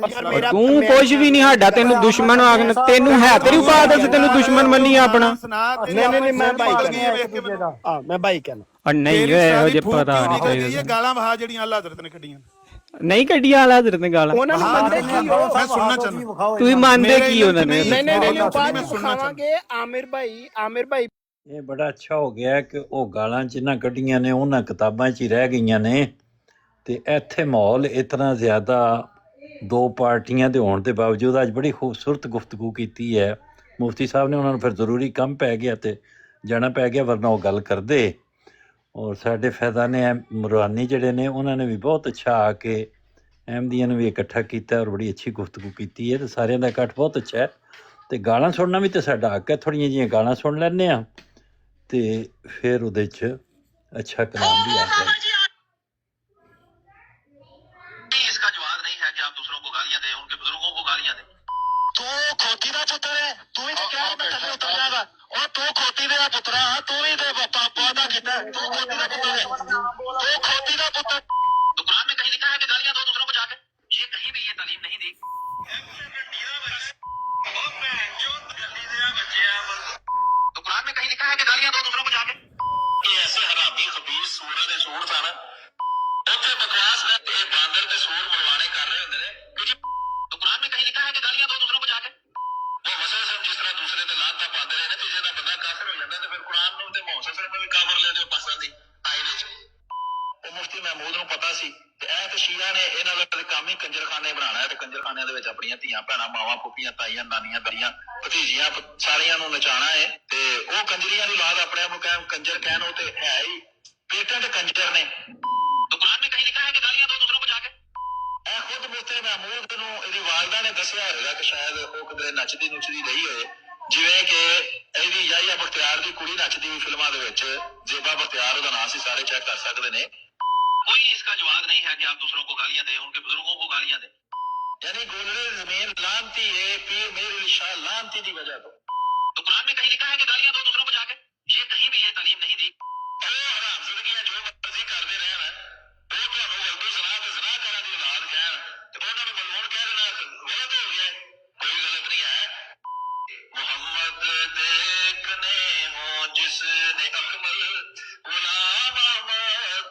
ਤੂੰ ਕੁਝ ਵੀ ਨਹੀਂ ਸਾਡਾ। ਤੈਨੂੰ ਦੁਸ਼ਮਣ ਆਖਣ ਤੈਨੂੰ ਹੈ ਤੇਰੀ ਉਪਾਦ ਅਸੀਂ ਤੈਨੂੰ ਦੁਸ਼ਮਣ ਮੰਨੀ ਆਪਣਾ। ਨਹੀਂ ਮੈਂ ਭਾਈ ਕਹਿੰਦਾ। ਹਾਂ ਮੈਂ ਭਾਈ ਕਹਿੰਦਾ। ਨਹੀਂ ਇਹੋ ਜੇ ਪਤਾ ਨਹੀਂ ਚਾਹੀਦਾ। ਇਹ ਗਾਲਾਂ ਵਹਾ ਜਿਹੜੀਆਂ ਅੱਲਾ ਹਜ਼ਰਤ ਨੇ ਕੱਢੀਆਂ। ਨਹੀਂ ਕੱਢੀਆਂ ਆਲਾ ਹਜ਼ਰਤ ਨੇ ਗਾਲਾਂ। ਉਹਨਾਂ ਨੂੰ ਮੰਨਦੇ ਕੀ ਹੋ? ਮੈਂ ਸੁਣਨਾ ਚਾਹੁੰਦਾ। ਤੁਸੀਂ ਮੰਨਦੇ ਕੀ ਉਹਨਾਂ ਨੇ? ਨਹੀਂ ਬਾਅਦ ਵਿੱਚ ਖਾਵਾਂਗੇ। ਆਮਿਰ ਭਾਈ ਇਹ ਬੜਾ ਅੱਛਾ ਹੋ ਗਿਆ ਕਿ ਉਹ ਗਾਲਾਂ ਜਿਨ੍ਹਾਂ ਕੱਢੀਆਂ ਨੇ ਉਹਨਾਂ ਕਿਤਾਬਾਂ 'ਚ ਹੀ ਰਹਿ ਗਈਆਂ ਨੇ। ਤੇ ਇੱਥੇ ਮਾਹੌਲ ਇਤਨਾ ਜ਼ਿਆਦਾ ਦੋ ਪਾਰਟੀਆਂ ਦੇ ਹੋਣ ਦੇ ਬਾਵਜੂਦ ਅੱਜ ਬੜੀ ਖੂਬਸੂਰਤ ਗੁਫ਼ਤਗੂ ਕੀਤੀ ਹੈ। ਮੁਫਤੀ ਸਾਹਿਬ ਨੇ ਉਹਨਾਂ ਨੂੰ ਫਿਰ ਜ਼ਰੂਰੀ ਕੰਮ ਪੈ ਗਿਆ ਤੇ ਜਾਣਾ ਪੈ ਗਿਆ, ਵਰਨਾ ਉਹ ਗੱਲ ਕਰਦੇ। ਔਰ ਸਾਡੇ ਫੈਜ਼ਾਨੇ ਮੁਰਾਨੀ ਜਿਹੜੇ ਨੇ ਉਹਨਾਂ ਨੇ ਵੀ ਬਹੁਤ ਅੱਛਾ ਆ ਕੇ ਅਹਿਮਦੀਆਂ ਨੂੰ ਵੀ ਇਕੱਠਾ ਕੀਤਾ ਔਰ ਬੜੀ ਅੱਛੀ ਗੁਫ਼ਤਗੂ ਕੀਤੀ ਹੈ। ਤੇ ਸਾਰਿਆਂ ਦਾ ਇਕੱਠ ਬਹੁਤ ਅੱਛਾ ਹੈ। ਤੇ ਗਾਲਾਂ ਸੁਣਨਾ ਵੀ ਤੇ ਸਾਡਾ ਹੱਕ ਹੈ। ਥੋੜ੍ਹੀਆਂ ਜਿਹੀਆਂ ਗਾਲਾਂ ਸੁਣ ਲੈਂਦੇ ਹਾਂ ਤੇ ਫਿਰ ਉਹਦੇ 'ਚ ਅੱਛਾ ਕਲਾਮ ਵੀ ਆ ਜਾਏ। इसका जवाब नहीं है कि आप दूसरों को गालियां दें, उनके बुजुर्गों को गालियां दें। तू खोती दा पुत्र है, तू ही तो क्या है मैं थल्ले उतर जाएगा। और तू खोती दे पुत्रा, तू ही दे पापा कीता है। तू खोती दा पुत्र है, तू खोती दा पुत्र। तो कुरान में कहीं लिखा है कि गालियां दो दूसरों को जाके? ये कहीं भी ये तालीम नहीं दी। तो कुरान में कहीं लिखा है कि गालियां दो दूसरों को जाके? ये ऐसे हरामी खबीस सूर ने सूर था ना, ਉੱਥੇ ਬਕਵਾਸ ਨੇ ਇਹ ਬਾਂਦਰ ਤੇ ਸੂਰ ਮਰਵਾਣੇ ਕਰ ਰਹੇ ਹੁੰਦੇ ਨੇ। तो कुरान में कहीं लिखा है कि गालियां दो दूसरों को जाके? वो मुसलसल जिस तरह दूसरे ਤੇ ਲਾਤਾਂ ਪਾਉਂਦੇ ਰਹੇ ਨੇ ਤੇ ਜਿਹਦਾ ਬੰਦਾ ਕਾਫਰ ਹੋ ਜਾਂਦਾ ਤੇ ਫਿਰ ਕੁਰਾਨ ਨੂੰ ਤੇ ਮੁਹੱਸਸਰ ਨੂੰ ਵੀ ਕਾਫਰ ਲੈ ਦਿਓ ਪਾਸਾਂ ਦੀ ਆਈ ਵਿੱਚ। ਉਹ ਮੁਫਤੀ ਮਹਿਮੂਦ ਨੂੰ ਪਤਾ ਸੀ ਤੇ ਇਹ ਤੇ ਸ਼ੀਆ ਨੇ ਇਹਨਾਂ ਦਾ ਕੰਮ ਹੀ ਕੰਜਰਖਾਨੇ ਬਣਾਉਣਾ ਹੈ ਤੇ ਕੰਜਰਖਾਨਿਆਂ ਦੇ ਵਿੱਚ ਆਪਣੀਆਂ ਧੀਆਂ ਭੈਣਾਂ ਮਾਵਾਂ ਫੁੱਫੀਆਂ ਤਾਈਆਂ ਨਾਨੀਆਂ ਦਰੀਆਂ ਭਤੀਜੀਆਂ ਸਾਰਿਆਂ ਨੂੰ ਨਚਾਉਣਾ ਹੈ। ਤੇ ਉਹ ਕੰਜਰੀਆਂ ਦੀ ਔਲਾਦ ਆਪਣੇ ਆਪ ਨੂੰ ਕੰਜਰ ਕਹਿਣ, ਉਹ ਤੇ ਹੈ ਹੀ ਪੇਟੈਂਟ ਕੰਜਰ ਨੇ। तो कुरान में कहीं लिखा है कि गालियां दो दूसरों को जाके? ਇਹ ਖੁਦ ਮੁਫਤੀ ਮਹਿਮੂਦ ਨੂੰ ਇਹਦੀ ਵਾਲਦਾ ਨੇ ਦੱਸਿਆ ਹੋਵੇਗਾ ਕਿ ਸ਼ਾਇਦ ਉਹ ਕਿਧਰੇ ਨੱਚਦੀ ਨੁੱਚਦੀ ਰਹੀ ਹੋਏ, ਜਿਵੇਂ ਕਿ ਇਹਦੀ ਯਾਹਿਆ ਬਖਤਿਆਰ ਦੀ ਕੁੜੀ ਨੱਚਦੀ ਵੀ ਫਿਲਮਾਂ ਦੇ ਵਿੱਚ। ਜ਼ੇਬਾ ਬਖਤਿਆਰ ਉਹਦਾ ਨਾਂ ਸੀ, ਸਾਰੇ ਚੈੱਕ ਕਰ ਸਕਦੇ ਨੇ। कोई इसका जवाब नहीं है कि आप दूसरों को गालियां दें, उनके बुजुर्गों को गालियां दें। यानी गोलरे जमीन लानती है पीर मेरे शाह लानती की वजह तो कुरान में कहीं लिखा है कि गालियां दो दूसरों को जाके? ये कहीं भी ये तालीम नहीं दी। हरामज़दगियां जो मर्जी करते रहे ना, ਉਹ ਤੁਹਾਨੂੰ ਵਰਦੂ ਜ਼ਨਾ ਤੇ ਜ਼ਨਾ ਕਰਨ ਦੀ ਔਲਾਦ ਕਹਿਣ ਤੇ ਉਹਨਾਂ ਨੂੰ ਮਲੂਨ ਕਹਿ ਦੇਣਾ ਗਲਤ ਹੋ ਗਿਆ। ਕੋਈ ਗਲਤ ਨਹੀਂ ਹੈ। ਮੁਹੰਮਦ ਦੇਖਨੇ ਹੋ ਜਿਸਨੇ ਅਕਮਲ ਗੁਲਾਮ ਅहमद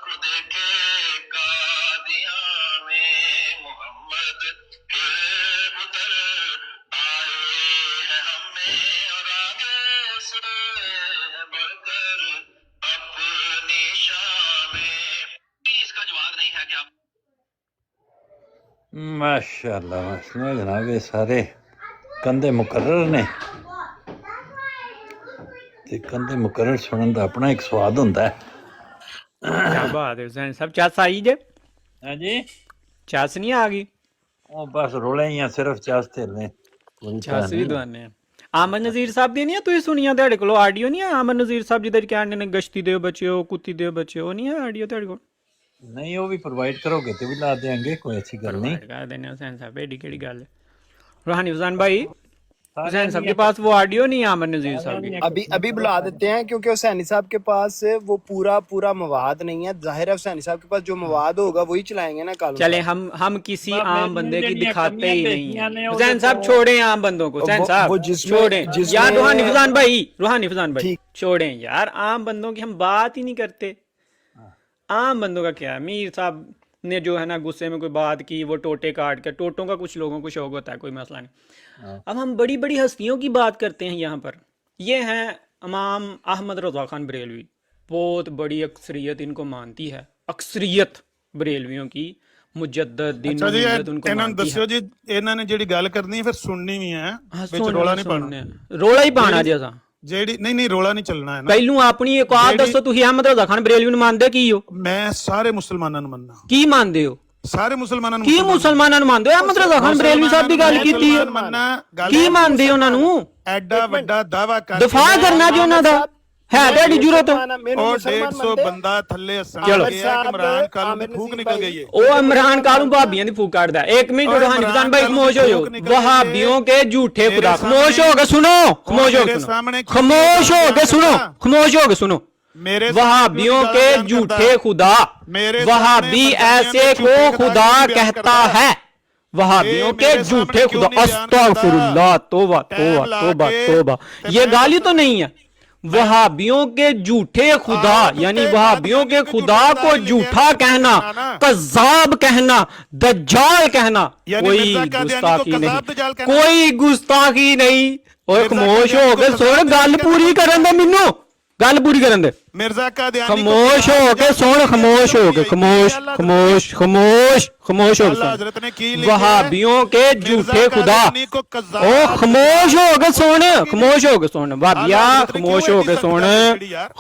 को देखे कादियां में मोहम्मद फिर उतर आए हैं हमें और आगे से माशाल्लाह माशाल्लाह जनाब, ये सारे कंधे मुकर्रर ने ते कंधे मुकर्रर सुनने का अपना एक स्वाद होता है। क्या बात है हुसैन साहब, चस आई जे? हाँ जी, चस नहीं आ गई? वो बस रोले ही हैं, सिर्फ चास तेले चस भी दवाने हैं। आमन नज़ीर साहब दी नहीं तुसीं सुनिया तेरे कोल आडियो नहीं है? आमन नज़ीर साहब जिधर कहने ने गश्ती दे बच्चो कुत्ती दे बच्चो, नहीं है आडियो तेरे कोल? नहीं, वो भी प्रोवाइड करोगे तो भी ला देंगे, कोई अच्छी गल नहीं। कर देने हुसैन साहब, एडी केड़ी गल है। रूहानी हुसैन भाई, हुसैन साहब के पास वो ऑडियो नहीं है आमन नज़ीर साहब की? अभी बुला देते हैं, क्योंकि हुसैनी साहब के पास वो पूरा मवाद नहीं है। जाहिर है हुसैनी साहब के पास जो मवाद होगा वही चलाएंगे ना कल। चले हम किसी आम बंदे की दिखाते ही नहीं है। हुसैन साहब छोड़ें आम बंदों को, हुसैन साहब छोड़ें यार। रूहानी फजान भाई छोड़ें यार, आम बंदों की हम बात ही नहीं करते। आम बंदों का क्या है, मीर साहब ने जो है ना गुस्से में कोई बात की, वो टोटे काट कर, टोटों का कुछ लोगों को शौक होता है, कोई मसला नहीं। अब हम बड़ी बड़ी हस्तियों की बात करते हैं यहाँ पर। ये हैं इमाम अहमद रज़ा खान बरेलवी, बहुत बड़ी अक्सरियत इनको मानती है, अक्सरियत बरेलवियों की मुजद्दद दिन मुजद्दद उनको मानती है। जी ਇਹਨਾਂ ਨੇ ਜਿਹੜੀ ਗੱਲ ਕਰਨੀ ਫਿਰ ਸੁਣਨੀ ਵੀ ਹੈ, ਵਿੱਚ ਰੋਲਾ ਨਹੀਂ ਪਾਣਾ, ਰੋਲਾ ਹੀ ਪਾਣਾ ਜੀ ਅਸਾਂ ਜਿਹੜੀ ਨਹੀਂ ਰੋਲਾ ਨਹੀਂ ਚੱਲਣਾ ਹੈ ਨਾ। ਪਹਿਲੂ ਆਪਣੀ ਔਕਾਤ ਦੱਸੋ, ਤੁਸੀਂ ਅਹਿਮਦ ਰਜ਼ਾ ਖਾਨ ਬਰੇਲਵੀ ਨੂੰ ਮੰਨਦੇ ਕੀ ਹੋ? ਮੈਂ ਸਾਰੇ ਮੁਸਲਮਾਨਾਂ ਨੂੰ ਮੰਨਣਾ। ਕੀ ਮੰਨਦੇ ਹੋ? ਸਾਰੇ ਮੁਸਲਮਾਨਾਂ ਨੂੰ। ਕੀ ਮੁਸਲਮਾਨਾਂ ਨੂੰ ਮੰਨਦੇ ਹੋ? ਅਹਿਮਦ ਰਜ਼ਾ ਖਾਨ ਬਰੇਲਵੀ ਸਾਹਿਬ ਦੀ ਗੱਲ ਕੀਤੀ ਹੈ, ਕੀ ਮੰਨਦੇ ਹੋ ਉਹਨਾਂ ਨੂੰ? ਐਡਾ ਵੱਡਾ ਦਾਵਾ ਕਰ ਦਫਾ ਕਰਨਾ ਜੀ ਉਹਨਾਂ ਦਾ ਹੈ ਤੁਹਾਡੀ ਜ਼ਰੂਰਤ? ਉਹ 150 ਬੰਦਾ ਥੱਲੇ ਹੱਸਣ ਲੱਗਿਆ ਕਿ ਇਮਰਾਨ ਖਾਨ ਦੀ ਫੂਕ ਨਿਕਲ ਗਈ ਹੈ। ਉਹ इमरान खान भाबियों की फूक काटता है। एक मिनट रूहानी फजान भाई खामोश हो जाओ। वहाबियों के झूठे खुदा, खामोश हो के सुनो, खामोश हो के सुनो, खामोश हो के सुनो, खामोश हो के सुनो। वहाबियों के झूठे खुदा, वहाबी ऐसे को खुदा कहता है, वहाबियों के झूठे खुदा। अस्तगफिरुल्लाह, तौबा तौबा तौबा तौबा, ये गाली तो नहीं है। वहाबियों के झूठे खुदा यानी वहाबियों के खुदा को झूठा कहना, कज़्ज़ाब कहना, दज्जाल कहना कोई गुस्ताखी नहीं, कोई गुस्ताखी नहीं। और खामोश हो के सुन, गल पूरी करन दे मैनू, गल पूरी करन दे। मिर्जा कादियानी खामोश हो के सुन, खामोश हो के, खामोश खामोश खामोश खामोश हो के। वहाबियों के झूठे खुदा, ओ खामोश हो के सुन, खामोश हो के सुन भाबिया, खामोश हो के सुन,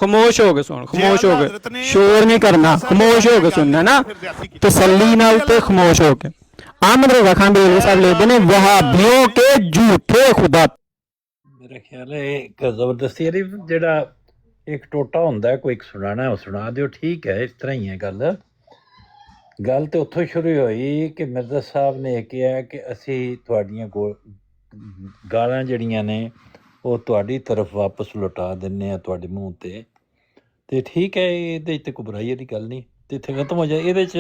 खामोश हो के सुन, खामोश हो के, शोर नहीं करना, खामोश हो के सुनना ना, तसल्ली नाल ते खामोश हो के। अहमद रज़ा खान बरेलवी साहब लिखते हैं वहाबियों के झूठे खुदा। मेरा ख्याल है एक जबरदस्ती यारी जेड़ा एक टोटा होंदा है, कोई एक सुनाना है, वो सुना दिओ, ठीक है, इस तरह ही है गल तो उत्थों शुरू होई कि मिर्जा साहब ने कहा कि असी तुहाड़ियां गालां जड़ियां ने वो तुहाड़ी तरफ वापस लौटा दिन्ने आ तुहाडे मूँह ते ठीक है, इहदे च कोई बुराई आह्ली गल नहीं, ते इत्थे खत्म हो जाए। इहदे च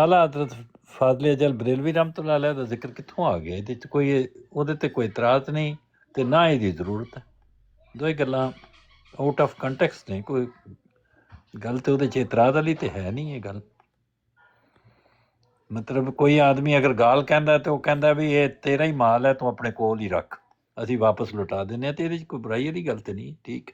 आला हज़रत फाज़िल अजल बरेलवी रहमतुल्लाह अलैह दा जिक्र कित्थों आ गया? इहदे च कोई ओहदे ते कोई इतराज़ नहीं ते ना इहदी जरूरत है। दो गल्लां आउट ऑफ कंटैक्सट ने, कोई गल तो ਉਹਦੇ 'ਚ ਇਤਰਾਜ਼ ਵਾਲੀ ਤੇ ਹੈ ਨਹੀਂ ਇਹ ਗੱਲ। ਮਤਲਬ ਕੋਈ ਆਦਮੀ ਅਗਰ ਗਾਲ ਕਹਿੰਦਾ ਤੇ ਉਹ ਕਹਿੰਦਾ ਵੀ ਇਹ ਤੇਰਾ ਹੀ ਮਾਲ ਹੈ, ਤੂੰ ਆਪਣੇ ਕੋਲ ਹੀ ਰੱਖ, ਅਸੀਂ ਵਾਪਸ ਲੁਟਾ ਦਿੰਦੇ ਹਾਂ, ਤੇ ਇਹਦੇ 'ਚ ਕੋਈ ਬੁਰਾਈ ਵਾਲੀ ਗੱਲ ਤੇ ਨਹੀਂ, ਠੀਕ।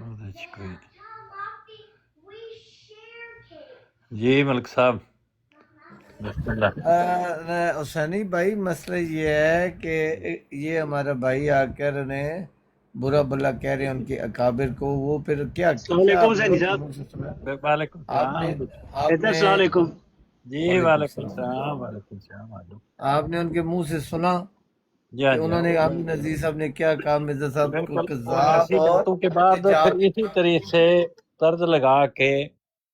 ਉਹਦੇ 'ਚ ਕੋਈ जी मलिक साहब हुसैनी भाई मसला ये है कि ये हमारा भाई आकर ने बुरा भला कह रहे हैं उनके अकाबिर को, वो फिर क्या जी वालेकुम सलाम। आपने उनके मुंह से सुना कि उन्होंने आमिर नज़ीर साहब ने क्या कहा, मिर्जा साहब को के बाद फिर इसी तरह से तर्ज लगा के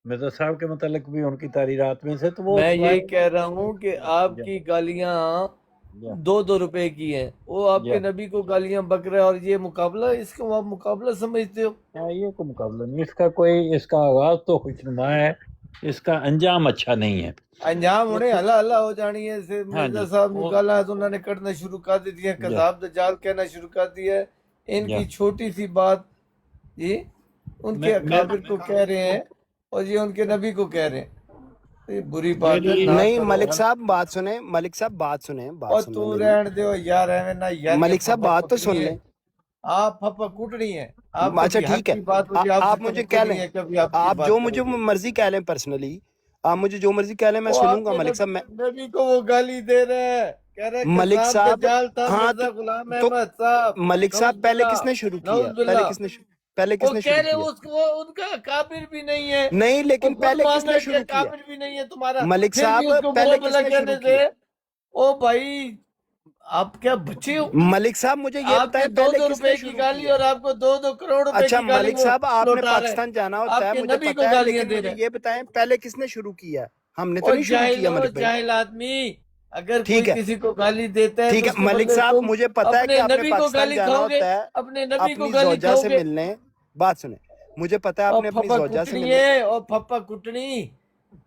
मिर्जा साहब के मतलब भी उनकी तारीरात में से, तो वो मैं यही कह रहा हूँ कि आपकी गालियाँ 2-2 रुपए की हैं, वो आपके नबी को गालियाँ बक रहे हैं, और ये मुकाबला, इसको आप मुकाबला समझते हो? ये कोई मुकाबला नहीं, इसका कोई, इसका आगाज तो खुशनुमा है, इसका अंजाम अच्छा नहीं है। अंजाम उन्हें हला हला हो जानी है। मिर्जा साहब ने गाला तो उन्होंने कटना शुरू कर दी है, कज़ाब दज्जाल कहना शुरू कर दिया है। इनकी छोटी सी बात जी उनके अकाबिर को कह रहे हैं और ये उनके नबी को कह रहे हैं। ये बुरी बात है ना नहीं करो मलिक यार। साहब बात सुने, मलिक साहब बात सुने, और बात तू सुने रहने दो यार, एਵੇਂ ना यार, मलिक साहब बात तो सुन ले। आप फप्पा कुटनी है आप, अच्छा कभी हक ठीक है, की बात मुझे आप आपसे मुझे कभी कह नहीं लें, है, कभी आपकी आप बात जो मुझे करूंगा। मर्जी कह लें पर्सनली, आप मुझे जो मर्जी कह लें मैं वो सुनूंगा आपके मलिक साहब। मैं नबी को वो गाली दे रहे हैं, कह रहे हैं मलिक कसाब साहब, दज्जाल था हाँ मिर्जा गुलाम तो अहमद साहब। मलिक साहब नऊज पहले बिल्ला, किसने शुरू किया, नऊज बिल्ला। पहले वो किसने कह शुरू रहे किया? उसको, वो उनका काबिर भी नहीं है, नहीं वो लेकिन खुद पहले मान किसने रहे कि शुरू किया? काबिर भी नहीं है तुम्हारा, मलिक फिर भी साहब उसको पहले बुरा भला किसने कहने शुरू से। किया? ओ भाई आप क्या बच्चे हो? मलिक साहब मुझे ये आपके बताएं 2-2 पहले रुपए किसने की शुरू गाली किया? और आपको 2-2 करोड़ रुपए अच्छा की गाली मलिक वो साहब आपने लौटा रहे हैं। पाकिस्तान जाना होता है आपके मुझे नबी को पता है, गालियां लेकिन दे मुझे रहे हैं। ये बताएं पहले किसने शुरू किया? हमने तो और नहीं शुरू किया जाहिल हो, मलिक भाई। जाहिल आदमी, अगर कोई ठीक है, किसी को गाली देता है ठीक तो है उसके मलिक बदले साहब तुम मुझे पता है कि अपने आपने नबी को पाकिस्तान गाली जाना खाओगे, होता है अपने नबी को अपनी गाली जोजा से खाओगे। मिलने। बात सुने, मुझे पता है और आपने अपनी फप्पा जोजा से कुटनी मिलने। है, और फप्पा कुटनी,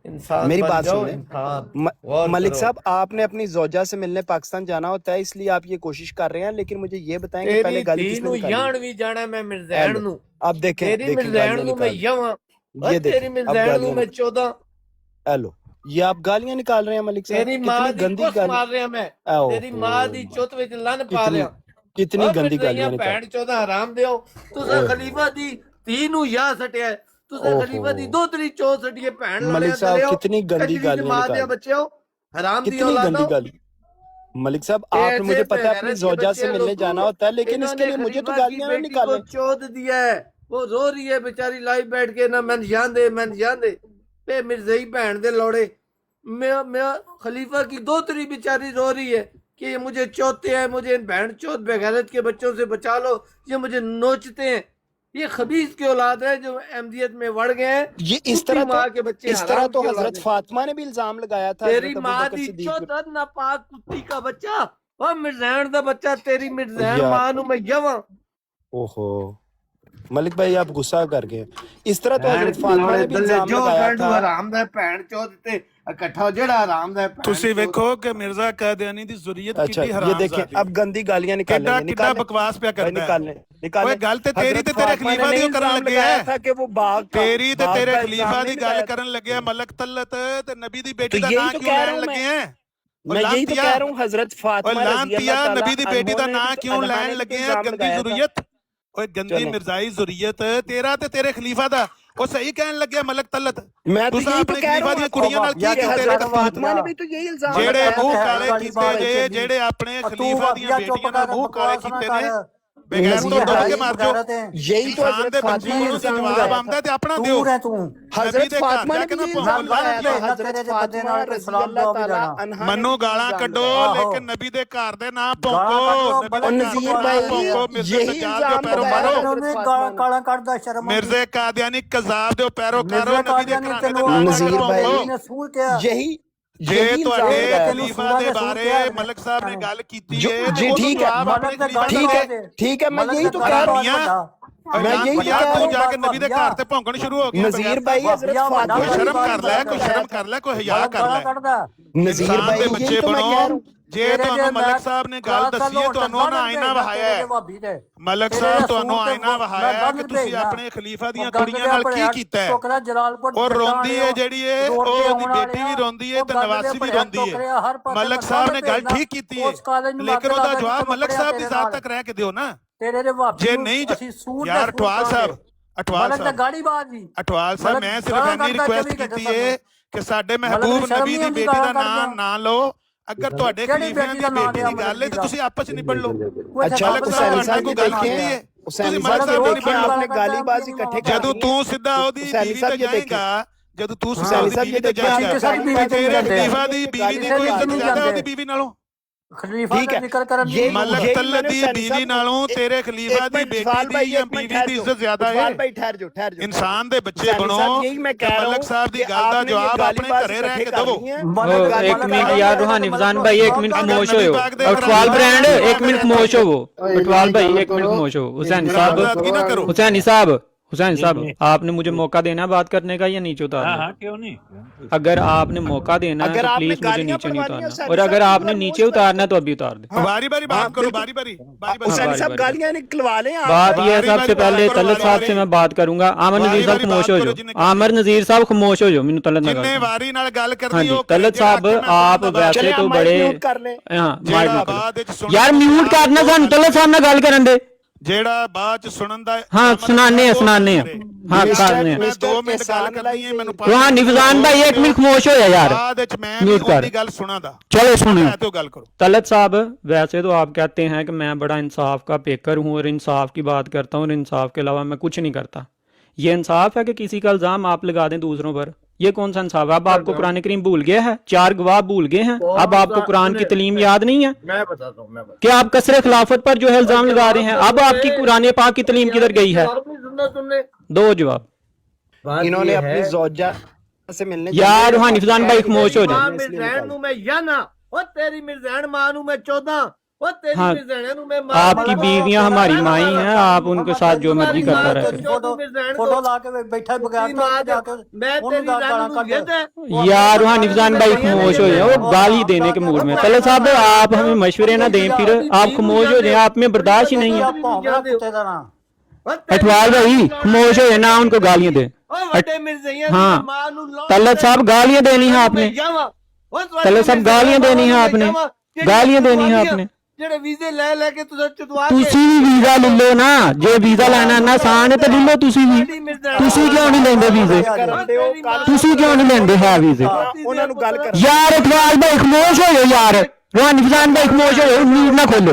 इंसान मेरी बन बात जाओ, सुन ले इंसान गौर मलिक करो। साहब, आपने अपनी जोजा से मिलने पाकिस्तान जाना होता है, इसलिए आप ये कोशिश कर रहे हैं, लेकिन मुझे ये बताएं कि पहले तेरी गाली धी किसने ਨੂੰ निकाली? ਜਾਣ ਵੀ ਜਾਣਾ ਮੈਂ ਮਿਰਜ਼ੈਣ हेलो, ਨੂੰ, अब देखें तेरी देखें मिर्जैन गालियां ਨੂੰ मैं निकाल, यवां, ये और तेरी देखें अब मिर्जैन ਨੂੰ गालियां मैं 14, हेलो, ये आप गालियां निकाल रहे हैं मलिक साहब? तेरी माँ कितनी दी गंदी कुस गाली, मार रहा मैं, तेरी माँ दी चुत विच लन पा कितनी रहा। कितनी और गंदी मिर्जैया गालियां निकाल। भैन 14 हराम दियो, तुसा खलीफा दी धी ਨੂੰ ਯਾ ਸਟਿਆ, तुसा ओहो। खलीफा दी दोतरी चो सटिए भैन मलिक लड़िया साहब चले हो, कितनी गंदी कचरी गालियां जमात निकाल, या बच्चे हो, हराम दी कितनी गंदी औलादो। गाली। मलिक साहब आपने मुझे पता है अपनी जोजा से मिलने जाना होता है, लेकिन इसके लिए मुझे तो गालियां ना निकालें। चोद दिया है, वो रो रही है बेचारी लाइव बैठ के, ना मैं जान दे पे मिर्जई भैन दे लौड़े। मैं खलीफा की दोतरी बेचारी रो रही है कि ये मुझे चौथे हैं, मुझे इन भैन चौथ बेगैरत के बच्चों से बचा लो, ये मुझे नोचते हैं। ये खबीस की औलाद है जो अहमदियत में बढ़ गए हैं। ये इस तरह माँ तो के बच्चे इस तरह हराम तो की औलाद हजरत है। फातिमा ने भी इल्जाम लगाया था तेरी हजरत अबू माँ बकर दी सिद्दीक चौथ नापाक कुत्ती का बच्चा, और मिर्जैन दा बच्चा, तेरी मिर्जैन यार। माँ नु मैं यवां। ओहो मलिक भाई आप गुस्सा कर गए। इस तरह तो हजरत फातिमा ने भी इल्जाम लगाया था। हराम दा भैन चौथ ते इकट्ठा जेड़ा हराम दा भैन ਤੁਸੀਂ चौथ। ਵੇਖੋ ਕਿ ਮਿਰਜ਼ਾ ਕਾਦੀਆਨੀ ਦੀ ਜ਼ੁਰੀਅਤ अच्छा ਕਿੰਨੀ ये ਹਰਾਮ देखें अब गंदी गालियां ਕਿੱਡਾ निकालेंगे, ਕਿੱਡਾ निकालें ਬਕਵਾਸ ਪਿਆ भाई, ਕਰਦਾ ਹੈ। निकालें निकालें। ਓਏ ਗੱਲ ਤੇ ਤੇਰੀ हजरत ਤੇ तੇरे फातिमा ने खलीफा ਦੀ नहीं ਕਰਨ इल्जाम ਲੱਗੇ लगाया ਹੈ। था कि वो बाग का- ਤੇਰੀ ਤੇ बाग ਤੇਰੇ का ਖਲੀਫਾ इल्जाम ਦੀ नहीं ਗੱਲ लगाया था। ਕਰਨ ਲੱਗੇ ਆ ਮਲਕ ਤਲਤ ਤੇ ਨਬੀ ਦੀ ਬੇਟੀ तो ਦਾ यही ਨਾਂ तो ਕਿਉਂ कह रहा ਲੈਣ हूं ਲੱਗੇ मैं। ਹੈ? मैं यही तो कह रहा हूँ हजरत ਓਏ फातिमा रजी ਲਾਂਤੀਆ अल्लाह ताला ਨਬੀ ਦੀ ਬੇਟੀ ਦਾ अन्हों ने ਨਾਂ भी तो- ਕਿਉਂ अन्हा ਲੈਣ ने भी तो ਲੱਗੇ ਆ? इल्जाम ਗੰਦੀ लगाया था। ਜ਼ੁਰੀਅਤ, ਓਏ ਗੰਦੀ चलो। ਮਿਰਜ਼ਾਈ ਜ਼ੁਰੀਅਤ ਤੇਰਾ ਤੇ ਤੇਰੇ ਖਲੀਫਾ ਦਾ ਉਹ ਸਹੀ ਕਹਿਣ ਲੱਗੇ ਮਲਕ ਤਲਤ। मैं तो ਤੁਸੀਂ यही तो ਆਪਣੇ कह रहा ਖਲੀਫਾ हूँ ਦੀਆਂ ਕੁੜੀਆਂ ਨਾਲ ਕੀ कि ਕੀਤੇ हजरत ਨੇ? फातिमा ने भी तो यही इल्जाम ਜਿਹੜੇ लगाया ਮੂੰਹ था। ਕਾਲੇ ਕੀਤੇ ਜੇ, ਜਿਹੜੇ ਆਪਣੇ ਖਲੀਫਾ ਦੀਆਂ ਬੇਟੀਆਂ ਨਾਲ ਮੂੰਹ ਕਾਲੇ ਕੀਤੇ ਨੇ, ਬਗੈਰ ਤੋਂ नजीर ਡੁੱਬ भाई, ਕੇ ਮਰ ਜਾਓ। यही तो ਇਨਸਾਨ हजरत ਦੇ ਬੱਚੇ फातिमा ने ਨੂੰ इल्जाम ਜਵਾਬ लगाया ਆਉਂਦਾ था। ਤੇ ਆਪਣਾ ਦਿਓ। हजरत ਦੇ फातिमा ਘਰ ने ਜਾ ਕੇ भी ਨਾ यही ਭੌਂਕ इल्जाम ਲਾ लगाया ਦਿਓ। था। हजरत फातिमा रजी अल्लाह ताला अन्हा ने मनु भी गाला इल्जाम कड्डो लगाया। लेकिन नबी दे घर दे ना भौंको, नबी दे और घर नजीर दे ना भाई भौंको, मिर्जे यही दज्जाल दे इल्जाम पैरों लगाया मारो, हजरत फातिमा ने। मिर्जे कादियानी कज़ाब दे पैरों कारो, नबी दे घराने दे ना नजीर जाके भाई भौंको। यही जे यही इल्जाम ਤੁਹਾਡੇ लगाया था। ਖਲੀਫਾ ਦੇ ਬਾਰੇ ਮਲਕ ਸਾਹਿਬ ਨੇ ਗੱਲ ਕੀਤੀ जो- ਹੈ जी ਤੇ ਉਹਨੂੰ ठीक है ਜਵਾਬ ਆਪਣੇ ਖਲੀਫਾ ਦਾ ठीक ਦਿਓ। है ठीक है मैं यही तो कह रहा हूँ। मैं यही तो कह रहा ਤੂੰ ਜਾ हूँ। ਕੇ ਨਬੀ ਦੇ ਘਰ ਤੇ ਭੌਂਕਣ ਸ਼ੁਰੂ ਹੋ ਗਿਆ। नजीर भाई हजरत फातिमा ਕੋਈ ने ਸ਼ਰਮ भी ਕਰ ਲੈ, इल्जाम ਕੋਈ लगाया ਸ਼ਰਮ था। ਕਰ ਲੈ, ਕੋਈ ਹਿਆ ਕਰ ਲੈ। नजीर ਇਨਸਾਨ भाई ਦੇ यही ਬੱਚੇ तो मैं कह रहा ਬਣੋ। हूँ। ਜੇ ਤੁਹਾਨੂੰ ਮਲਕ ਸਾਹਿਬ ਨੇ ਗੱਲ ਦੱਸੀ ਹੈ, ਤੁਹਾਨੂੰ ਉਹਨਾਂ ਆਇਨਾ ਵਹਾਇਆ ਹੈ। ਮਲਕ ਸਾਹਿਬ ਤੁਹਾਨੂੰ ਆਇਨਾ ਵਹਾਇਆ ਹੈ ਕਿ ਤੁਸੀਂ ਆਪਣੇ ਖਲੀਫਾ ਦੀਆਂ ਕੁੜੀਆਂ ਨਾਲ ਕੀ ਕੀਤਾ ਹੈ। ਔਰ ਰੋਂਦੀ ਹੈ ਜਿਹੜੀ ਹੈ, ਉਹ ਉਹਦੀ ਬੇਟੀ ਵੀ ਰੋਂਦੀ ਹੈ ਤੇ ਨਵਾਸੀ ਵੀ ਰੋਂਦੀ ਹੈ। ਮਲਕ ਸਾਹਿਬ ਨੇ ਗੱਲ ਠੀਕ ਕੀਤੀ ਹੈ, ਲੇਕਿਨ ਉਹਦਾ ਜਵਾਬ ਮਲਕ ਸਾਹਿਬ ਦੀ ਜ਼ਾਤ ਤੱਕ ਰਹਿ ਕੇ ਦਿਓ ਨਾ। ਜੇ ਨਹੀਂ ਯਾਰ ਅਠਵਾਲ ਸਾਹਿਬ, ਅਠਵਾਲ ਸਾਹਿਬ, ਅਠਵਾਲ ਸਾਹਿਬ, ਮੈਂ ਸਿਰਫ ਇੰਨੀ ਰਿਕੁਐਸਟ ਕੀਤੀ ਹੈ ਕਿ ਸਾਡੇ ਮਹਿਬੂਬ ਨਬੀ ਦੀ ਬੇਟੀ ਦਾ ਨਾਮ ਨਾ ਲਓ। अगर ਤੁਹਾਡੇ ਖਲੀਫਿਆਂ ਦੀ ਬੇਟੀ ਦੀ ਗੱਲ ਹੈ ਤੇ ਤੁਸੀਂ ਆਪਸ ਚ ਨਿਬੜ ਲਓ। अच्छा ਮਲਕ ਸਾਹਿਬ हुसैन ਨਾਲ साहब ਕੋਈ जी ਗੱਲ देखिए, ਕੀਤੀ ਹੈ? हुसैन ਤੁਸੀਂ साहब ਮਲਕ जी ਸਾਹਿਬ ਨਾਲ देखिए ਨਿਬੜ आपने ਲਓ। गालीबाज इकट्ठे कर ਜਦੋਂ दी है। ਤੂੰ ਸਿੱਧਾ ਉਹਦੀ हुसैन ਬੀਵੀ साहब ਤੇ ये देखिए। ਜਾਏਗਾ, ਜਦੋਂ ਤੂੰ ਸਿੱਧਾ हुसैन ਉਹਦੀ साहब ਬੀਵੀ ये ਤੇ देखिए ਜਾਏਗਾ, आपने ਤੇਰੇ गाली ਖਲੀਫਾ ਦੀ ਬੀਵੀ ਦੀ ਕੋਈ ਇੱਜ਼ਤ ਜ਼ਿਆਦਾ ਉਹਦੀ ਬੀਵੀ ਨਾਲੋਂ। ठीक है ये मलक यही तल्लत मैंने दी हुसैन बीवी साहब नालों एक- तेरे खलीफा एक दी मिनट, बेटी इकबाल दी भाई, या एक मिनट बीवी ठहर दी जाओ। इज्जत ज्यादा है। इकबाल भाई ठहर जाओ। इंसान दे बच्चे हुसैन बनो। साहब यही मैं कह रहा हूं मलक साहब दी कि गल दा आपने ये जवाब अपने गालीबाज घरे रह इकट्ठे के कर दवो। ली हैं। एक मिनट यार रूहानी फजान भाई, एक मिनट अगर खामोश नबी हो। पाक दे अटवाल ब्रांड एक मिनट खामोश हो। अटवाल भाई एक मिनट खामोश हो। हुसैनी साहब, की ना करो। हुसैनी साहब, हुसैन साहब आपने मुझे मौका देना है बात करने का या नीचे हाँ उतारना? हाँ क्यों नहीं? अगर आपने मौका देना है अगर तो आपने प्लीज मुझे गालियां नीचे नहीं पड़वानी है, उतारना, हुसैन और अगर साहब, आपने नीचे उतारना है तो अभी उतार दे। बारी बारी बात करो, बारी बारी बारी बारी हुसैन साहब बारी- गालियां निकलवा लें आप। बात यह है, बारी- सबसे बारी पहले बात करो, तलत साहब बारी- से मैं बात करूंगा। आमर बारी- नजीर साहब बारी खामोश हो बात करो जाओ। जिन्हें आमर नजीर साहब खामोश हो जाओ, मैनू तलत ना जिन्ने कर। ਵਾਰੀ ਨਾਲ ਗੱਲ हाँ ਕਰਦੀ जी ਉਹ तलत साहब आप वैसे चले तो आप बड़े म्यूट कर लें। हाँ ਜਿਹੜਾ माइक ਬਾਅਦ ਵਿੱਚ ਸੁਣਨ यार ਦਾ म्यूट करना सानू तलत साहब नाल गल करन दे। ਜਿਹੜਾ ਬਾਅਦ ਚ ਸੁਣਨ ਦਾ हाँ सुनाने हैं सुनाने हैं हाँ करने हैं। ਮੈਂ 2 ਮਿੰਟ ਗੱਲ ਕਰਨੀ ਹੈ ਮੈਨੂੰ रूहानी फजान भाई एक मिनट खामोश हो जा यार। ਬਾਅਦ ਵਿੱਚ ਮੈਂ म्यूट कर। ਉਹਦੀ ਗੱਲ ਸੁਣਾ ਦਾ चलो सुनियो ਤੇ ਗੱਲ ਕਰੋ। तलत साहब वैसे तो आप कहते हैं कि मैं बड़ा इंसाफ का पेकर हूँ और इंसाफ की बात करता हूँ और इंसाफ के अलावा मैं कुछ नहीं करता। ये इंसाफ है कि किसी का इल्जाम आप लगा दें दूसरों पर? ये कौन सा इंसाफ है? अब आपको कुरान करीम भूल गया है, 4 गवाह भूल गए हैं, अब आपको कुरान की तलीम याद नहीं है? मैं बताता हूँ कि आप कसर खिलाफत पर जो है इल्जाम लगा रहे हैं, अब आपकी कुरान पाक की तलीम किधर गई है? सुनना तुमने दो जवाब। इन्होंने अपनी ज़ौजा से मिलने यार रूहानी फजान भाई खामोश हो जाए। मिर्जैन नू मैं या ना ओ तेरी मिर्जैन मां नू मैं 14 ओ तेरी हाँ, मिर्जैन नू मैं आपकी बीवियां हमारी माई हैं, आप उनके साथ जो मर्जी करता रहे। फोटो ला के बैठा बगैर मैं तेरी रन नू ये दे यार रूहानी फजान भाई खामोश हो जाए, वो गाली देने के मूड में। तलत साहब आप हमें मशवरे ना दें, फिर आप खामोश हो जाए, आप में बर्दाश्त ही नहीं है। अठवाल भाई खामोश हो जाए ना, उनको गालियां दे। हाँ तलत साहब गालियां देनी है आपने, तलत साहब गालियां देनी है आपने, गालियां देनी है आपने। ਜਿਹੜੇ ਵੀਜ਼ੇ ਲੈ ਲੈ ਕੇ ਤੁਸੀਂ ਚੁਦਵਾ ਤੁਸੀਂ ਵੀ ਵੀਜ਼ਾ ਲੈ ਲਓ ਨਾ, ਜੇ ਵੀਜ਼ਾ ਲੈਣਾ ਨਾ ਆਸਾਨ ਹੈ ਤਾਂ ਲੈ ਲਓ ਤੁਸੀਂ ਵੀ। ਤੁਸੀਂ ਕਿਉਂ ਨਹੀਂ ਲੈਂਦੇ ਵੀਜ਼ੇ? ਤੁਸੀਂ ਕਿਉਂ ਨਹੀਂ ਲੈਂਦੇ ਹੈ ਵੀਜ਼ੇ? ਉਹਨਾਂ ਨੂੰ ਗੱਲ ਕਰ ਯਾਰ ਇਕਬਾਲ ਭਾਈ ਖਾਮੋਸ਼ ਹੋ ਜਾਓ ਯਾਰ, रूहानी फजान भाई खामोश हो जाओ, म्यूट ना खोलो।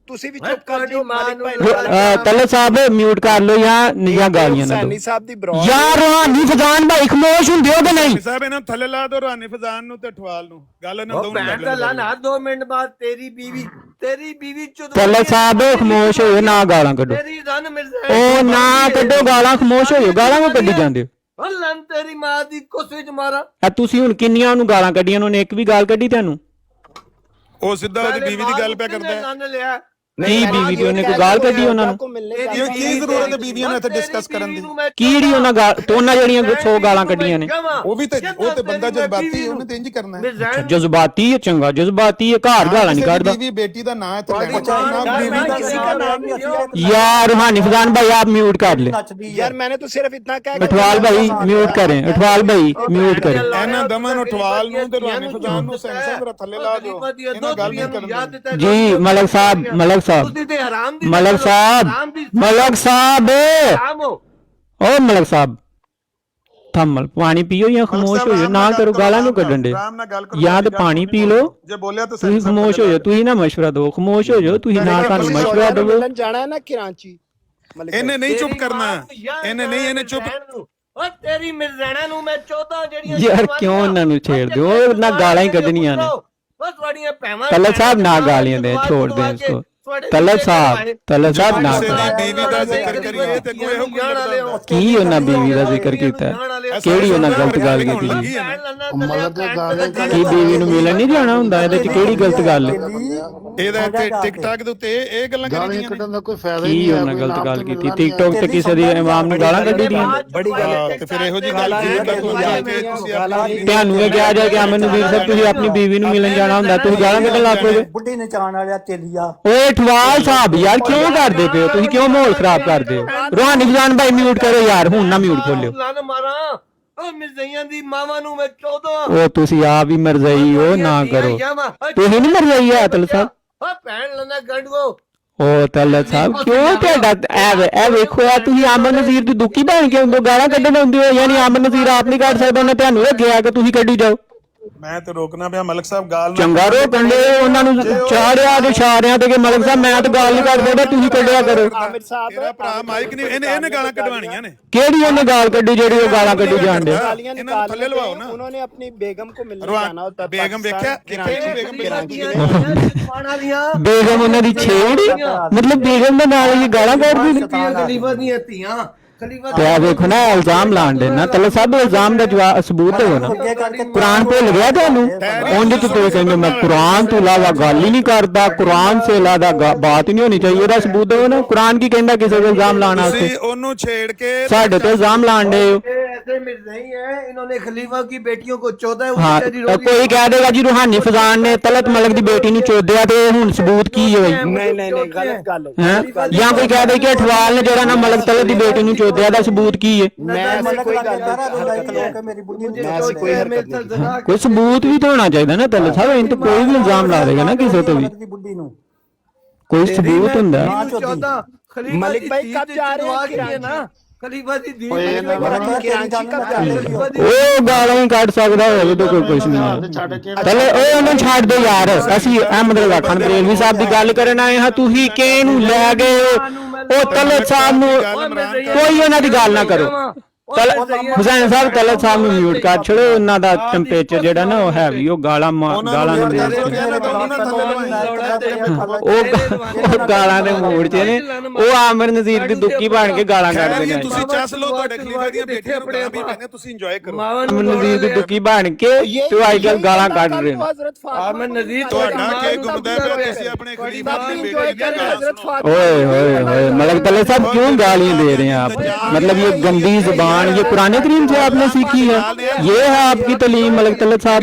ਤੁਸੀਂ ਵੀ ਚੁੱਪ ਕਰ ਜਾਓ ਮਾलिक भाई। तलत साहब म्यूट कर लो या गालियां ना हुसैनी दो साहब ਦੀ ਬਰੌ यार। रूहानी फजान भाई खामोश ਹੁੰਦੇ ਹੋ ਕਿ ਨਹੀਂ? ਸਾਹਿਬ ਇਹਨਾਂ ਨੂੰ ਥੱਲੇ ਲਾ ਦੋ ਰਾਨੀ ਫਜ਼ਾਨ ਨੂੰ ਤੇ ਠਵਾਲ ਨੂੰ ਗੱਲ ਇਹਨਾਂ ਦੋਵਾਂ ਭੈਣ ਦਾ ਲਾਨਾ 2 ਮਿੰਟ ਬਾਅਦ ਤੇਰੀ ਬੀਵੀ ਚੁਦਵਾ तलत साहब खामोश हो जाओ ना, गालां ਕੱਢੋ। ਤੇਰੀ ਰਨ ਮਿਰਜ਼ੈਨ ਉਹ ਨਾ ਕੱਢੋ ਗਾਲਾਂ, ਖਾਮੋਸ਼ ਹੋ ਜਾਓ, ਗਾਲਾਂ ਕਿਉਂ ਕੱਢੀ ਜਾਂਦੇ ਹੋ? ਉਹ ਲੰਨ ਤੇਰੀ ਮਾਂ ਦੀ ਕੁੱਸੇ ਚ ਮਾਰਾਂ। ਆ ਤੁਸੀਂ ਹੁਣ ਕਿੰਨੀਆਂ ਨੂੰ ਗਾਲਾਂ ਕੱਢੀਆਂ, ਉਹਨੇ ਇੱਕ ਵੀ ਗਾਲ ਕੱਢੀ ਤੁਹਾਨੂੰ? ਉਹ ਸਿੱਧਾ ਉਹਦੀ ਬੀਵੀ ਦੀ ਗੱਲ ਪਿਆ ਕਰਦਾ ਹੈ। ਲੰਨ ਲਿਆ ਕੀ ਬੀਵੀ ਦੀ ਉਹਨੇ ਕੋਈ ਗਾਲ ਕੱਢੀ ਉਹਨਾਂ ਨੂੰ? ਇਹ ਕੀ ਜ਼ਰੂਰਤ ਹੈ ਬੀਵੀਆਂ ਨੂੰ ਇੱਥੇ ਡਿਸਕਸ ਕਰਨ ਦੀ? ਕਿਹੜੀ ਉਹਨਾਂ ਗਾਲ ਤੋਂ, ਉਹਨਾਂ ਜਿਹੜੀਆਂ 100 ਗਾਲਾਂ ਕੱਢੀਆਂ ਨੇ? ਉਹ ਤੇ ਬੰਦਾ ਜਜ਼ਬਾਤੀ, ਉਹਨੇ ਤੇ ਇੰਜ ਕਰਨਾ ਹੈ। ਜਜ਼ਬਾਤੀ ਹੈ, ਚੰਗਾ ਜਜ਼ਬਾਤੀ ਹੈ, ਘਰ ਗਾਲਾਂ ਨਹੀਂ ਕੱਢਦਾ। ਬੀਵੀ ਬੇਟੀ ਦਾ ਨਾਂ ਇੱਥੇ ਲੈਣਾ ਚਾਹੀਦਾ ਨਾ ਬੀਵੀ ਦਾ। किसी का नाम नहीं लिया यार रूहानी फजान भाई आप म्यूट कर ले। यार मैंने तो सिर्फ इतना कहा कि अठवाल भाई म्यूट करें, अठवाल भाई म्यूट करें। ਇਹਨਾਂ ਦਮਨ ਨੂੰ ਠਵਾਲ ਨੂੰ ਤੇ ਰਾਨੀ ਫਜ਼ਾਨ ਨੂੰ ਸੈਂਸਰ ਦਾ ਥੱਲੇ ਲਾ ਦਿਓ, ਇਹਨਾਂ ਗੱਲ ਨਹੀਂ ਕਰਨ जी मलक साहब, मलक साहब, मलक साहब, मलक साहब, ओ मलक साहब थम्मल पानी पियो या खामोश हो जाओ, ना करो गाਲਾਂ ਨੂੰ ਕੱਢਣ ਦੇ। ਜਾਂ ਤੇ ਪਾਣੀ ਪੀ ਲਓ, ਜੇ ਬੋਲਿਆ ਤਾਂ ਤੁਸੀਂ ਖਾਮੋਸ਼ ਹੋ ਜਾਓ, ਤੁਸੀਂ ਨਾ ਮਸ਼ਵਰਾ ਦਿਓ, ਖਾਮੋਸ਼ ਹੋ ਜਾਓ ਤੁਸੀਂ, ਨਾ ਸਾਨੂੰ ਮਸ਼ਵਰਾ ਦਿਓ। मिलन जाना है ना कराची ਇਹਨੇ ਨਹੀਂ ਚੁੱਪ ਕਰਨਾ, ਇਹਨੇ ਚੁੱਪ। ਓ ਤੇਰੀ ਮਿਰਜ਼ੈਣਾ ਨੂੰ ਮੈਂ 14 ਜਿਹੜੀਆਂ ਯਾਰ ਕਿਉਂ ਉਹਨਾਂ ਨੂੰ ਛੇੜਦੇ ਹੋ, ਨਾ ਗਾਲਾਂ ਹੀ ਕੱਢਣੀਆਂ ਨੇ। ਓ ਤੁਹਾਡੀਆਂ ਭੈਵਾਂ तलत साहब ना गालियां दें, छोड़ दें इसको। तलत साहब ना ਬੀਵੀ ਦਾ ਜ਼ਿਕਰ ਕਰੀਏ ਤੇ ਕੋਈ ਇਹੋ ਕੀ ਉਹਨਾਂ ਬੀਵੀ ਦਾ ਜ਼ਿਕਰ ਕੀਤਾ? ਕਿਹੜੀ ਉਹਨਾਂ ਗਲਤ ਗੱਲ ਕੀਤੀ ਜੀ? ਕੀ ਬੀਵੀ ਨੂੰ ਮਿਲਣ ਨਹੀਂ ਜਾਣਾ ਹੁੰਦਾ? ਇਹਦੇ ਚ ਕਿਹੜੀ ਗਲਤ ਗੱਲ ਹੈ? ਇਹਦਾ ਇੱਥੇ ਟਿਕਟਾਕ ਦੇ ਉੱਤੇ ਇਹ ਗੱਲਾਂ ਕਰੀਆਂ ਨੇ। ਕੀ ਉਹਨਾਂ ਗਲਤ ਗੱਲ ਕੀਤੀ? ਟਿਕਟੌਕ ਤੇ ਕਿਸੇ ਦੀ ਇਮਾਮ ਨੂੰ ਗਾਲਾਂ ਕੱਢੀ ਦੀਆਂ? बड़ी गल है ਤੇ ਫਿਰ ਇਹੋ ਜੀ ਗੱਲ ਤੁਸੀਂ ਤੁਹਾਨੂੰ ਇਹ ਕਿਹਾ ਜਾਏ ਕਿ ਅਮਨ ਨਜ਼ੀਰ ਸਾਹਿਬ ਤੁਸੀਂ ਆਪਣੀ ਬੀਵੀ ਨੂੰ ਮਿਲਣ ਜਾਣਾ ਹੁੰਦਾ, ਤੁਸੀਂ ਗਾਲਾਂ ਕੱਢਣ ਲੱਗ ਪਏ? ਬੁੱਢੀ ਨਚਾਣ ਵਾਲਿਆ ਤੇਲੀਆ। ਓਏ ਠਵਾਲ ਸਾਹਿਬ ਯਾਰ ਕਿਉਂ ਕਰਦੇ ਪਏ ਹੋ ਤੁਸੀਂ? ਕਿਉਂ ਮਾਹੌਲ ਖਰਾਬ ਕਰਦੇ ਹੋ? रूहानी फजान भाई म्यूट करो यार, ਹੁਣ ਨਾ ਮਿਊਟ ਖੋਲਿਓ। ਲੰਨ ਮਾਰਾਂ ਓ ਮਿਰਜ਼ਈਆਂ ਦੀ ਮਾਵਾਂ ਨੂੰ ਮੈਂ 14 ਉਹ ਤੁਸੀਂ ਆਪ ਹੀ ਮਰਜ਼ਈ ਹੋ, ਨਾ ਕਰੋ। ਤੁਸੀਂ ਨਹੀਂ ਮਰਜ਼ਈ ਹੈ ਤਲਤ ਸਾਹਿਬ? ਓ ਭੈਣ ਲੰਨਾ ਗੰਡਗੋ। ਉਹ ਤਲਤ ਸਾਹਿਬ ਕਿਉਂ ਤੁਹਾਡਾ ਇਹ ਵੇਖੋ ਆ, ਤੁਸੀਂ ਅਮਨ ਨਜ਼ੀਰ ਦੀ ਦੁੱਕੀ ਬਣ ਕੇ ਹੁੰਦੇ ਗਾਲਾਂ ਕੱਢਣ ਹੁੰਦੇ ਹੋ, ਯਾਨੀ ਅਮਨ ਨਜ਼ੀਰ ਆਪ ਨਹੀਂ ਕੱਢ ਸਕਦਾ, ਉਹਨੇ ਤੁਹਾਨੂੰ ਰੱਖਿਆ ਕਿ ਤੁਸੀਂ ਕੱਢੀ ਜਾਓ। ਮੈਂ ਤੇ ਰੋਕਣਾ ਪਿਆ ਮਲਕ ਸਾਹਿਬ ਗਾਲ ਚੰਗਾ ਰੋ ਕੰਡੇ ਉਹਨਾਂ ਨੂੰ ਚਾੜਿਆ ਤੇ ਇਸ਼ਾਰਿਆਂ ਤੇ ਕਿ ਮਲਕ ਸਾਹਿਬ ਮੈਂ ਤਾਂ ਗਾਲ ਨਹੀਂ ਕੱਢ ਸਕਦਾ, ਤੁਸੀਂ ਕੱਢਿਆ ਕਰੋ। आमिर साहब ਤੇਰਾ ਭਰਾ ਮਾਈਕ ਨਹੀਂ, ਇਹਨੇ ਗਾਲਾਂ ਕਢਵਾਣੀਆਂ ਨੇ। ਕਿਹੜੀ ਉਹਨੇ ਗਾਲ ਕੱਢੀ ਜਿਹੜੀ ਉਹ ਗਾਲਾਂ ਕੱਢੀ ਜਾਂਦੇ? गालियां ਇਹਨਾਂ ਨੂੰ ਥੱਲੇ ਲਵਾਓ निकालने ਨਾ। उन्होंने अपनी बेगम को मिलने जाना होता है ਬੇਗਮ ਵੇਖਿਆ ਬੇਗਮ ਉਹਨਾਂ ਦੀ ਛੇੜੀ, ਮਤਲਬ ਬੇਗਮ ਦੇ ਨਾਲ ਇਹ ਗਾਲਾਂ ਕੱਢਦੀ ਸੀ। ਖਲੀਫਾ ਦੀਆਂ ਧੀਆਂ ਖਲੀਫਾ ਤੇ ਆ ਵੇਖੋ ਨਾ ਇਲਜ਼ਾਮ ਲਾਣ ਦੇ ਨਾ ਤਲਤ ਸਾਹਿਬ ਇਲਜ਼ਾਮ ਦਾ ਜਵਾਬ ਸਬੂਤ ਦੇਵੋ ਨਾ ਕੁਰਾਨ ਭੁੱਲ ਗਿਆ ਤੁਹਾਨੂੰ ਉਂਝ तो ਤੁਸੀਂ ਕਹਿੰਦੇ मैं कुरान तो इलावा गल ही नहीं करता कुरान से इलावा बात ही नहीं होनी चाहिए ਇਹਦਾ ਸਬੂਤ ਦਿਓ ਨਾ ਕੁਰਾਨ ਕੀ ਕਹਿੰਦਾ ਕਿਸੇ ਤੇ ਇਲਜ਼ਾਮ ਲਾਣ ਵਾਸਤੇ ਤੁਸੀਂ ਉਹਨੂੰ ਛੇੜ ਕੇ ਸਾਡੇ ਤੇ ਇਲਜ਼ਾਮ ਲਾਣ ਦੇ ਹੋ ऐसे मिर्ज़ाई हैं इन्होंने खलीफा की बेटियों को 14 हाँ कोई कह देगा जी रूहानी फजान ने तलत मलक दी बेटी ਨੂੰ ਚੋਦਿਆ ਤੇ ਹੁਣ ਸਬੂਤ ਕੀ ਹੈ ਨਹੀਂ ਗਲਤ ਗੱਲ ਹੈ ਜਾਂ ਕੋਈ ਕਹ ਦੇ ਕਿ ਅਠਵਾਲ ਨੇ ਜਿਹੜਾ ਨਾ ਮਲਕ ਤਲਤ ਦੀ ਬੇਟੀ ਨੂੰ ਚੋਦਿਆ ਦਾ ਸਬੂਤ ਕੀ ਹੈ ਮੈਂ ਐਸੀ ਕੋਈ ਗੱਲ ਨਹੀਂ ਕੋਈ ਸਬੂਤ ਵੀ ਤਾਂ ਹੋਣਾ ਚਾਹੀਦਾ ਨਾ ਤਲਤ ਸਾਹਿਬ ਇਹਨਾਂ ਤੇ ਕੋਈ ਵੀ ਇਲਜ਼ਾਮ ਲਾ ਦੇਗਾ ਨਾ ਕਿਸੇ ਤੇ ਵੀ ਕੋਈ ਸਬੂਤ ਹੁੰਦਾ 14 खलीफा मलिक दी भाई धी कब ते जा रहे हैं चुदवा के ना खलीफा दी धी ਉਹ ਗਾਲਾਂ ਹੀ ਕੱਢ ਸਕਦਾ ਹੋਵੇ ਤਾਂ ਕੋਈ ਕੁਝ ਨਹੀਂ ਚਲੇ ਉਹ ਉਹਨੂੰ ਛੱਡ ਦੋ ਯਾਰ ਅਸੀਂ ਅਹਿਮਦ ਰਜ਼ਾ ਖਾਨ ਬਰੇਲਵੀ ਸਾਹਿਬ ਦੀ ਗੱਲ ਕਰਨ ਆਏ ਹਾਂ ਤੁਸੀਂ ਕਿਹਨੂੰ ਲੈ ਗਏ ਉਹ ਤਲਤ ਸਾਹਿਬ ਨੂੰ ਕੋਈ ਉਹਨਾਂ ਦੀ ਗੱਲ ਨਾ ਕਰੋ ਹੁਸੈਨ ਸਾਹਿਬ ਤਲਤ ਸਾਹਿਬ ਨੂੰ ਮਿਊਟ ਕਰ ਛੜੋ ਉਹਨਾਂ ਦਾ ਟੈਂਪਰੇਚਰ ਜਿਹੜਾ ਨਾ ਉਹ ਹੈਵੀ ਉਹ ਗਾਲਾਂ ਗਾਲਾਂ ਨੂੰ ਉਹ ਗਾਲਾਂ ਦੇ ਮੂਡ 'ਚ ਨੇ ਉਹ ਆਮਰ ਨਜ਼ੀਰ ਦੀ ਦੁੱਕੀ ਬਣ ਕੇ ਗਾਲਾਂ ਕੱਢਦੇ ਨੇ ਤੁਸੀਂ ਚੱਸ ਲਓ ਤੁਹਾਡੇ ਖਲੀਫਾ ਦੀਆਂ ਬੇਟੀਆਂ ਨੂੰ ਗਾਲਾਂ ਵੀ ਪੈਂਦੀਆਂ ਤੁਸੀਂ ਇੰਜੋਏ ਕਰੋ ਆਮਰ ਨਜ਼ੀਰ ਦੀ ਦੁੱਕੀ ਬਣ ਕੇ ਤੇ ਅੱਜ ਕੱਲ ਗਾਲਾਂ ਕੱਢ ਰਹੇ ਨੇ आमन नजीर ਤੁਹਾਡਾ ਕੀ ਗੁੰਮਦਾ ਪਿਆ ਤੁਸੀਂ ਆਪਣੇ ਖਲੀਫਾ ਦੀਆਂ ਬੇਟੀਆਂ ਦੀਆਂ ਗਾਲਾਂ ओए ओए ओए मलक तलत साहब क्यों गालियां दे रहे हैं आप मतलब ये गंदी जुबान ये कुरान करीम से आपने सीखी है ये है आपकी तालीम मलक तलत साहब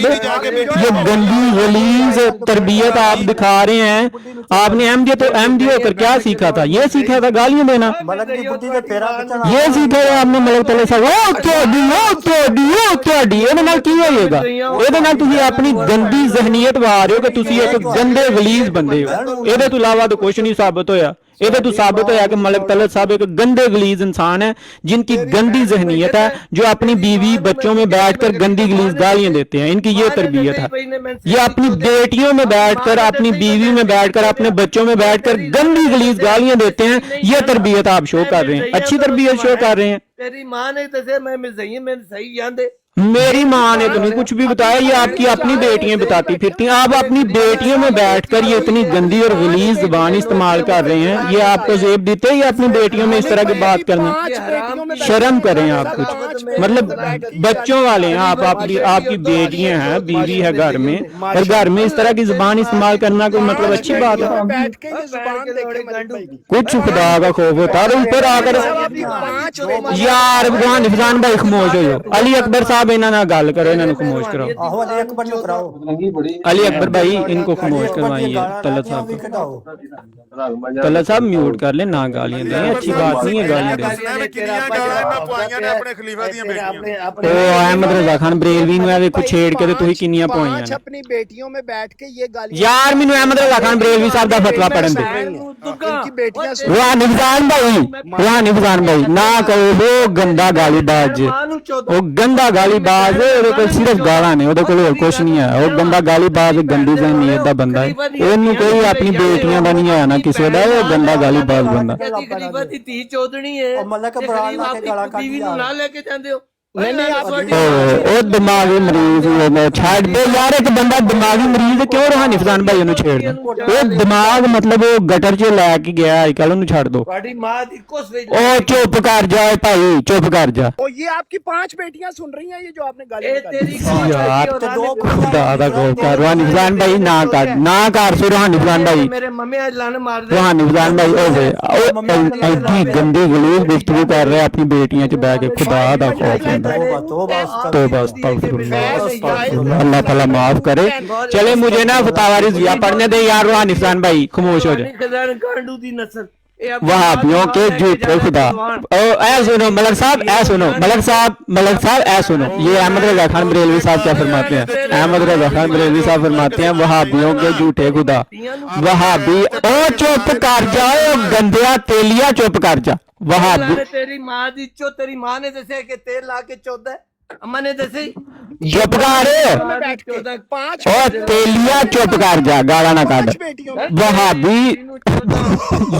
ये गंदी गलीज तरबियत आप दिखा रहे हैं आपने अहमदी होकर क्या सीखा था ये सीखा था गालियां देना ये सीखा है आपने मलक तलत साहब ਇਹਦੇ ਨਾਲ ਕੀ ਹੋਏਗਾ ਇਹਦੇ ਨਾਲ ਤੁਸੀਂ ਆਪਣੀ ਗੰਦੀ ਜ਼ਹਿਨੀਅਤ ਵਾ ਰਹੇ ਹੋ ਕਿ ਤੁਸੀਂ ਇੱਕ ਗੰਦੇ ਗਲੀਜ਼ ਬੰਦੇ ਹੋ ਇਹਦੇ ਤੋਂ ਇਲਾਵਾ ਤਾਂ ਕੁਝ ਨਹੀਂ ਸਾਬਤ ਹੋਇਆ इधर तो साबित होया कि मलिक तलत साहब एक गंदे गलीज इंसान है जिनकी गंदी जहनीत है जो अपनी बीवी बच्चों में बैठकर गंदी गलीज गालियां देते हैं इनकी ये तरबियत है ये अपनी बेटियों में बैठकर अपनी बीवी में बैठकर अपने बच्चों में बैठकर गंदी गलीज गालियां देते हैं ये तरबियत आप शो कर रहे हैं अच्छी तरबियत शो कर रहे हैं तेरी मां ने दसे मैं मिर्ज़ाई मैं सही जानदे मेरी माँ ने तो नहीं कुछ भी बताया ये आपकी अपनी बेटियां बताती फिरती हैं आप अपनी बेटियों में बैठकर ये इतनी गंदी और गलीज जुबान इस्तेमाल कर रहे हैं ये आपको जेब देते हैं या अपनी बेटियों में इस तरह की बात करना शर्म करें आप कुछ मतलब बच्चों वाले हैं आप आपकी बेटियां हैं बीवी है घर में और घर में इस तरह की जुबान इस्तेमाल करना कोई मतलब अच्छी बात है कुछ खुदा का खौफ होता है ऊपर आकर यार भगवान हिफान भाई खामोश हो जाओ अली अकबर साहब ਇਹਨਾਂ ਨਾਲ ਗੱਲ ਕਰੋ ਇਹਨਾਂ ਨੂੰ ਖਾਮੋਸ਼ ਕਰਾਓ ਆਹੋ ਅਲੀ ਅਕਬਰ ਨੂੰ ਕਰਾਓ अली अकबर भाई इनको खामोश करवाइए तलत साहब को तलत साहब म्यूट कर ले ना गालियां दें अच्छी बात नहीं है गालियां दें ਕਿੰਨੀਆਂ ਗਾਲਾਂ ਇਹਨਾਂ ਪਵਾਈਆਂ ਨੇ ਆਪਣੇ ਖਲੀਫਾ ਦੀਆਂ ਬੇਟੀਆਂ ओ अहमद रजा खान बरेलवी ਨੂੰ ਐਵੇਂ ਕੁਛ ਛੇੜ ਕੇ ਤੇ ਤੁਸੀਂ ਕਿੰਨੀਆਂ ਪਵਾਈਆਂ ਨੇ अपनी बेटियों में बैठ के ये गालियां यार ਮੈਨੂੰ अहमद रजा खान बरेलवी साहब ਦਾ ਫਤਵਾ ਪੜਨ ਦੇ उनकी बेटियां रूहानी फजान भाई ना कहो वो गंदा गालीबाज वो गंदा गालीबाज ਉਹਦੇ ਕੋਲ ਸਿਰਫ ਗਾਲਾਂ ਨੇ ਉਹਦੇ ਕੋਲ ਹੋਰ ਕੁਝ ਨਹੀਂ ਹੈ ਉਹ ਗੰਦਾ ਗਾਲੀਬਾਜ਼ ਗੰਦੀ ਜ਼ਹਿਨੀਅਤ ਦਾ ਬੰਦਾ ਹੈ ਉਹਨੂੰ ਕੋਈ ਆਪਣੀ ਬੇਟੀਆਂ ਦਾ ਨਹੀਂ ਹੈ ਨਾ ਕਿਸੇ ਦਾ ਉਹ ਗੰਦਾ ਗਾਲੀਬਾਜ਼ ਬੰਦਾ ਖਲੀਫਾ ਦੀ ਧੀ ਚੋਦਣੀ ਹੈ ਮਲਕ ਬਰਾਨ ਲਾ ਕੇ ਗਾਲਾਂ बीवी ਨੂੰ ਨਾਲ ਲੈ ਕੇ ਜਾਂਦੇ ਹੋ नहीं आप ਉਹ ਦਿਮਾਗੀ ਮਰੀਜ਼ ਉਹਨੇ ਛੱਡ ਦੇ ਯਾਰ ਇੱਕ ਬੰਦਾ ਦਿਮਾਗੀ ਮਰੀਜ਼ ਕਿਉਂ ਰੂਹਾਨੀ ਫਜ਼ਾਨ ਭਾਈ ਉਹਨੂੰ ਛੇੜਦਾ ਉਹ ਦਿਮਾਗ ਮਤਲਬ ਉਹ ਗਟਰ 'ਚ ਲੈ ਕੇ ਗਿਆ ਅੱਜ ਕੱਲ ਉਹਨੂੰ ਛੱਡ ਦੋ ਤੁਹਾਡੀ ਮਾਂ ਦੀ ਕੁਛ ਵੇਚ ਉਹ ਚੁੱਪ ਕਰ ਜਾ ਭਾਈ ਚੁੱਪ ਕਰ ਜਾ और ये आपकी 5 बेटियां सुन रही हैं ये जो आपने गाली ਇਹ ਤੇਰੀ यार खुदा दा खौफ कर रूहानी फजान भाई ना कर सो रूहानी फजान भाई ਮੇਰੇ ਮੰਮੀ ਅੱਜ ਲੰਨ ਮਾਰ ਦੇ रूहानी फजान भाई ओ ऐसी गंदी गलीज गुफ्तगू कर रहे अपनी बेटियां च बैठ के खुदा दा खौफ है तौबा अस्तगफिरुल्लाह अल्लाह ताला माफ करे चले मुझे ना फतावा रिज़विया पढ़ने दे यार रूहानी फजान भाई खामोश हो जाए खजान गांडू दी नस्ल वहाबियों के झूठे खुदा ऐ सुनो मलक साहब ऐ सुनो मलक साहब ऐ सुनो ये अहमद रजा खान बरेलवी साहब क्या फरमाते हैं अहमद रजा खान बरेलवी साहब फरमाते हैं वहाबियों के झूठे खुदा वहाबी ओ चुप कर जाओ गंदिया तेलिया चुप कर जा वहाबी तेरी मां दी तेरी मां ने दसे कि तेल ला के चोदा अम्मा ने दसे चुप कर ओ तेलिया चुप कर जा गाला ना काट वहाबी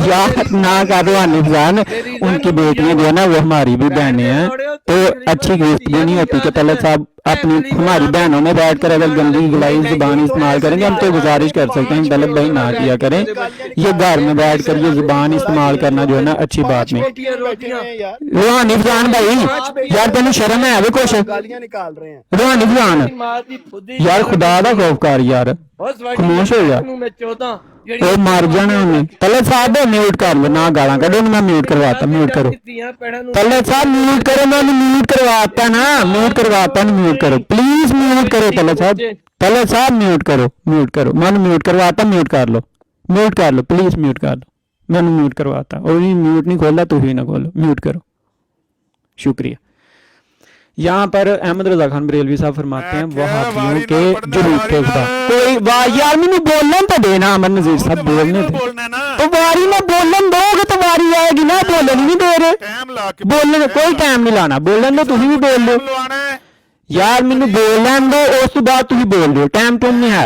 यार ना कर रूहानी फजान उनकी बेटियां जो है ना वो हमारी भी बहनें हैं तो अच्छी गिफ्ट भी नहीं होती कि तलत साहब अपनी हमारी बहनों में बैठ कर अगर गंदी गिलाई जुबान इस्तेमाल करेंगे, हम तो गुजारिश कर सकते हैं दलत भाई ना किया करें। ये घर में बैठ कर ये जुबान इस्तेमाल करना जो है ना अच्छी बात नहीं। रूहानी फजान भाई यार तेन शर्म है भी कुछ? गालियां निकाल रहे हैं। रूहानी फजान यार खुदा दा खौफ कर यार, खामोश हो जा, वो मर जाना उन्हें। तलत साहब म्यूट कर लो, ना गाला करो, मैं म्यूट करवाता, म्यूट करो तलत साहब, म्यूट करो, मैं म्यूट करवाता ना, म्यूट करवाता, म्यूट करो प्लीज, म्यूट करो तलत साहब, तलत साहब म्यूट करो, म्यूट करो, मैं म्यूट करवाता, म्यूट कर लो, म्यूट कर लो प्लीज, म्यूट कर लो, मैं म्यूट करवाता। और म्यूट नहीं खोला तो ही ना खोलो, म्यूट करो, शुक्रिया। यहाँ पर अहमद रजा खान बरेलवी साहब फरमाते हैं वहाबियों के झूठे खुदा कोई वाह यार मैंने बोलने तो देना, अमर नजीर साहब बोलने तो वारी में बोलन दोगे तो वारी आएगी ना, बोलन नहीं दे रहे, बोलने कोई टाइम नहीं लाना, बोलन दो, तुम भी बोल लो यार, मैंने बोलन दो, उस तो बाद तुम बोल दो, टाइम तुम नहीं है,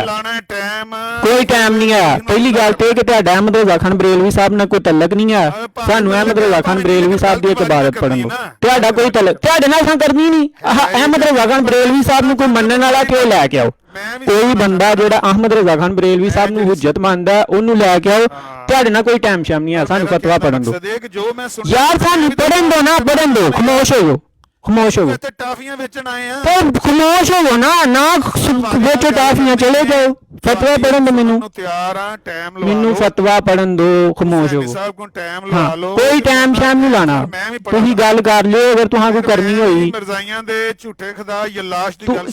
कोई टाइम नहीं है। पहली गल तो कि तुहाडा अहमद रजा खान बरेलवी साहब ने कोई तलक नहीं है, सानू अहमद रजा खान बरेलवी साहब की एक इबारत पढ़न दो, तुहाडा कोई तलक तुहाडे नाल असां करनी नहीं। अहमद रजा खान बरेलवी साहब ने कोई मनण वाला क्यों लैके आओ, कोई बंदा जेड़ा अहमद रजा खान बरेलवी साहब ਨੂੰ हुज्जत ਮੰਨਦਾ ਹੈ ਉਹਨੂੰ ਲੈ ਕੇ ਆਓ, ਤੁਹਾਡੇ ਨਾਲ ਕੋਈ ਟਾਈਮ ਸ਼ਾਮ ਨਹੀਂ ਹੈ, ਸਾਨੂੰ ਫਤਵਾ ਪੜਨ ਦਿਓ ਯਾਰ, ਸਾਨੂੰ ਪੜਨ ਦਿਓ ਨਾ, ਪੜਨ ਦਿਓ, ਖਾਮੋਸ਼ ਹੋ ਜਾਓ, ਖਾਮੋਸ਼ ਹੋ ਜਾਓ, ਟਾਫੀਆਂ ਵੇਚਣ ਆਏ ਆ तो खामोश हो ना, ना बेचो टाफियां, चले जाओ, फतवा पढ़न दो मैनू, मैनू फतवा पढ़न दो, खामोश हो। हाँ, कोई टाइम शाम नहीं लाना, तुसी गल कर लियो अगर तुहां कोई करनी होई,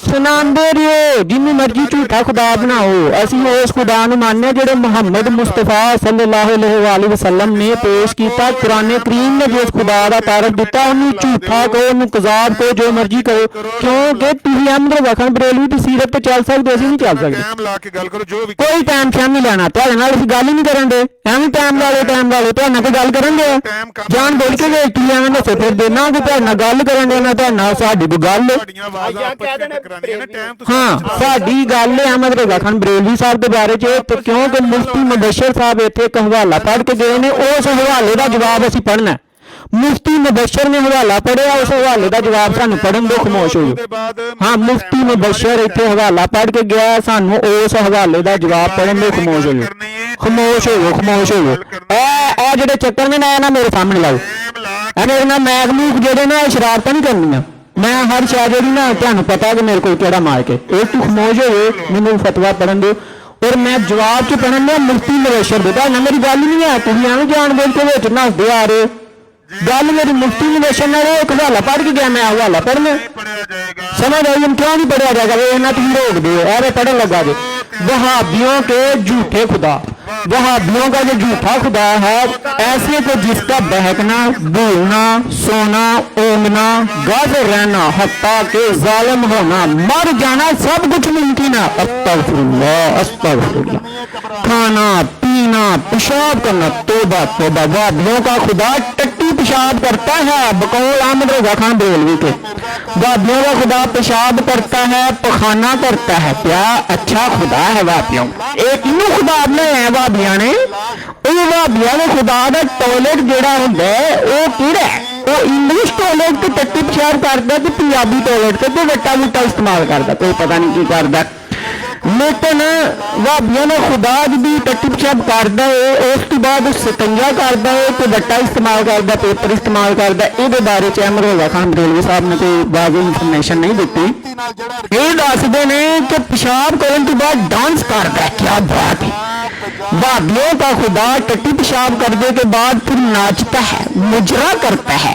सुनांदे रहो जिन्नू मर्जी झूठा खुदा बनाओ, असीं उस खुदा नूं मानने जेड़े मुहम्मद मुस्तफा सल्लल्लाहु अलैहि वसल्लम ने पेश कीता, कुरान करीम ने जिस खुदा दा तारफ दिता उन्नू झूठा कहो, उन्नू कज़ाब कहो, जो मर्जी कहो, क्योंकि तुसीं अहमद रजा खान बरेलवी दी सीरत ते चल सकदे, असीं नहीं चल सकदे। कोई टाइम शाम नहीं लाना, तुहाडे नाल असीं गल ही नहीं करन दे, एवें टाइम ला लो, टाइम ला लो, तुहाडे नाल कोई गल करन दे जान बोल के गए की एवें दसे फिर देना कि तुहाडे नाल गल करन दे, ना तुहाडे नाल साडी कोई गल हाँ साडी गल है अहमद रजा खान बरेलवी साहब के बारे च, तो क्योंकि मुफ्ती मुबशर साहब इत्थे एक हवाला पढ़ के गए ने, उस हवाले का जवाब असीं पढ़ना है, मुफ्ती मुबशर ने हवाला पढ़िया, उस हवाले का जवाब सानू पढ़न दो, खामोश हो जाओ। हाँ मुफ्ती मुबशर इत्थे हवाला पढ़ के गया, सानू उस हवाले का जवाब पढ़न दो, खामोश हो जाओ, खामोश हो जाओ, खामोश हो जाओ। ए जेडे चक्कर ने ना मेरे सामने लाओ, मेरे नाल मैग मूक जेडे ना शरारतां नहीं करनियां, मैं हर शायद जी ना तुहानू पता कि मेरे को केड़ा मार के, एक तू खामोश हो जाओ, मैनू फतवा पढ़न दो, और मैं जवाब च पढ़न दिया मुफ्ती मुबशर दे, ना मेरी गल नहीं है, तुसीं एवें जान बोल के विच नसदे आ रहे, गल मेरी मुफ्ती मुबशर ने एक हवाला पढ़ के गया, मैं हवाला पढ़ना समझ आई, हम क्यों नहीं पढ़िया जाएगा, वो ना तुम रोक दो, अरे पढ़न लगा दे। वहाबियों के झूठे खुदा, वहाबियों का जो झूठा खुदा है ऐसे को जिसका बहकना, बोलना, सोना, ओंगना, गाज़र रहना, हत्ता के जालिम होना, मर जाना सब कुछ मुमकिन है। अस्तगफिरुल्लाह, अस्तगफिरुल्लाह। खाना पीना, पेशाब करना, तौबा तौबा। वहाबियों का खुदा टट्टी पेशाब करता है, बकौल अहमद रजा खान बरेलवी के। वहाबियों का खुदा पेशाब करता है, पखाना करता है। क्या अच्छा खुदा है वहाबियों। एक इनू खुदा बनाया वहाबिया ने, वहाबिया ने खुदा का टॉयलेट जोड़ा होंगे वो किहड़ा है, वो इंग्लिश टॉयलेट तो टट्टी पेशाब करता, तो पंजाबी टॉयलेट तो वट्टा वुट्टा इस्तेमाल करता, कोई पता नहीं की करता। लेकिन वहाबिया ने खुदा भी टट्टी पेशाब करता है, उस तो बाद सिकंजा करता है, तो वट्टा इस्तेमाल करता, पेपर इस्तेमाल करता। ये बारे च अहमद रजा खान बरेलवी साहब ने कोई वाज़ेह इन्फॉर्मेशन नहीं दी। ये दसते ने कि पेशाब करने के बाद डांस करता है। क्या बात है। वहाबियों का खुदा टट्टी पेशाब करने के बाद फिर नाचता है, मुजरा करता है।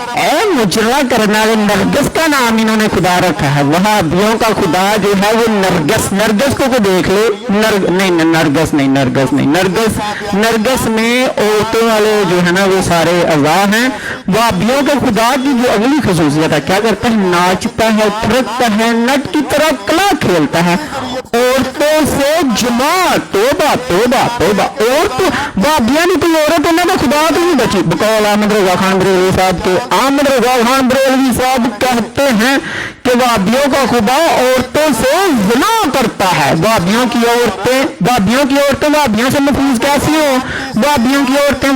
मुजरा करने वाले नरगिस का नाम इन्होंने खुदा रखा है। वहाबियों का खुदा जो है वो नरगिस, नरगिस को देख ले, नरगिस में औरतों वाले जो है ना वो सारे अज़ा हैं। वहाबियों के खुदा की जो अगली खसूसियत है, क्या करता है, नाचता है, थिरकता है, नट की तरह कला खेलता है, औरतों से जमा। तोबा तोबा तोबा। औरत वहाबिया ने कोई औरत उन्होंने खुदा तो नहीं बची, बकौल अहमद रजा खान बरेलवी साहब के। अहमद रजा खान बरेलवी साहब कहते हैं कि वहाबियों का खुदा औरतों से ज़िना करता है। वहाबियों की औरतें वहाबियों से महफूज कैसी हो। वहाबियों की औरतें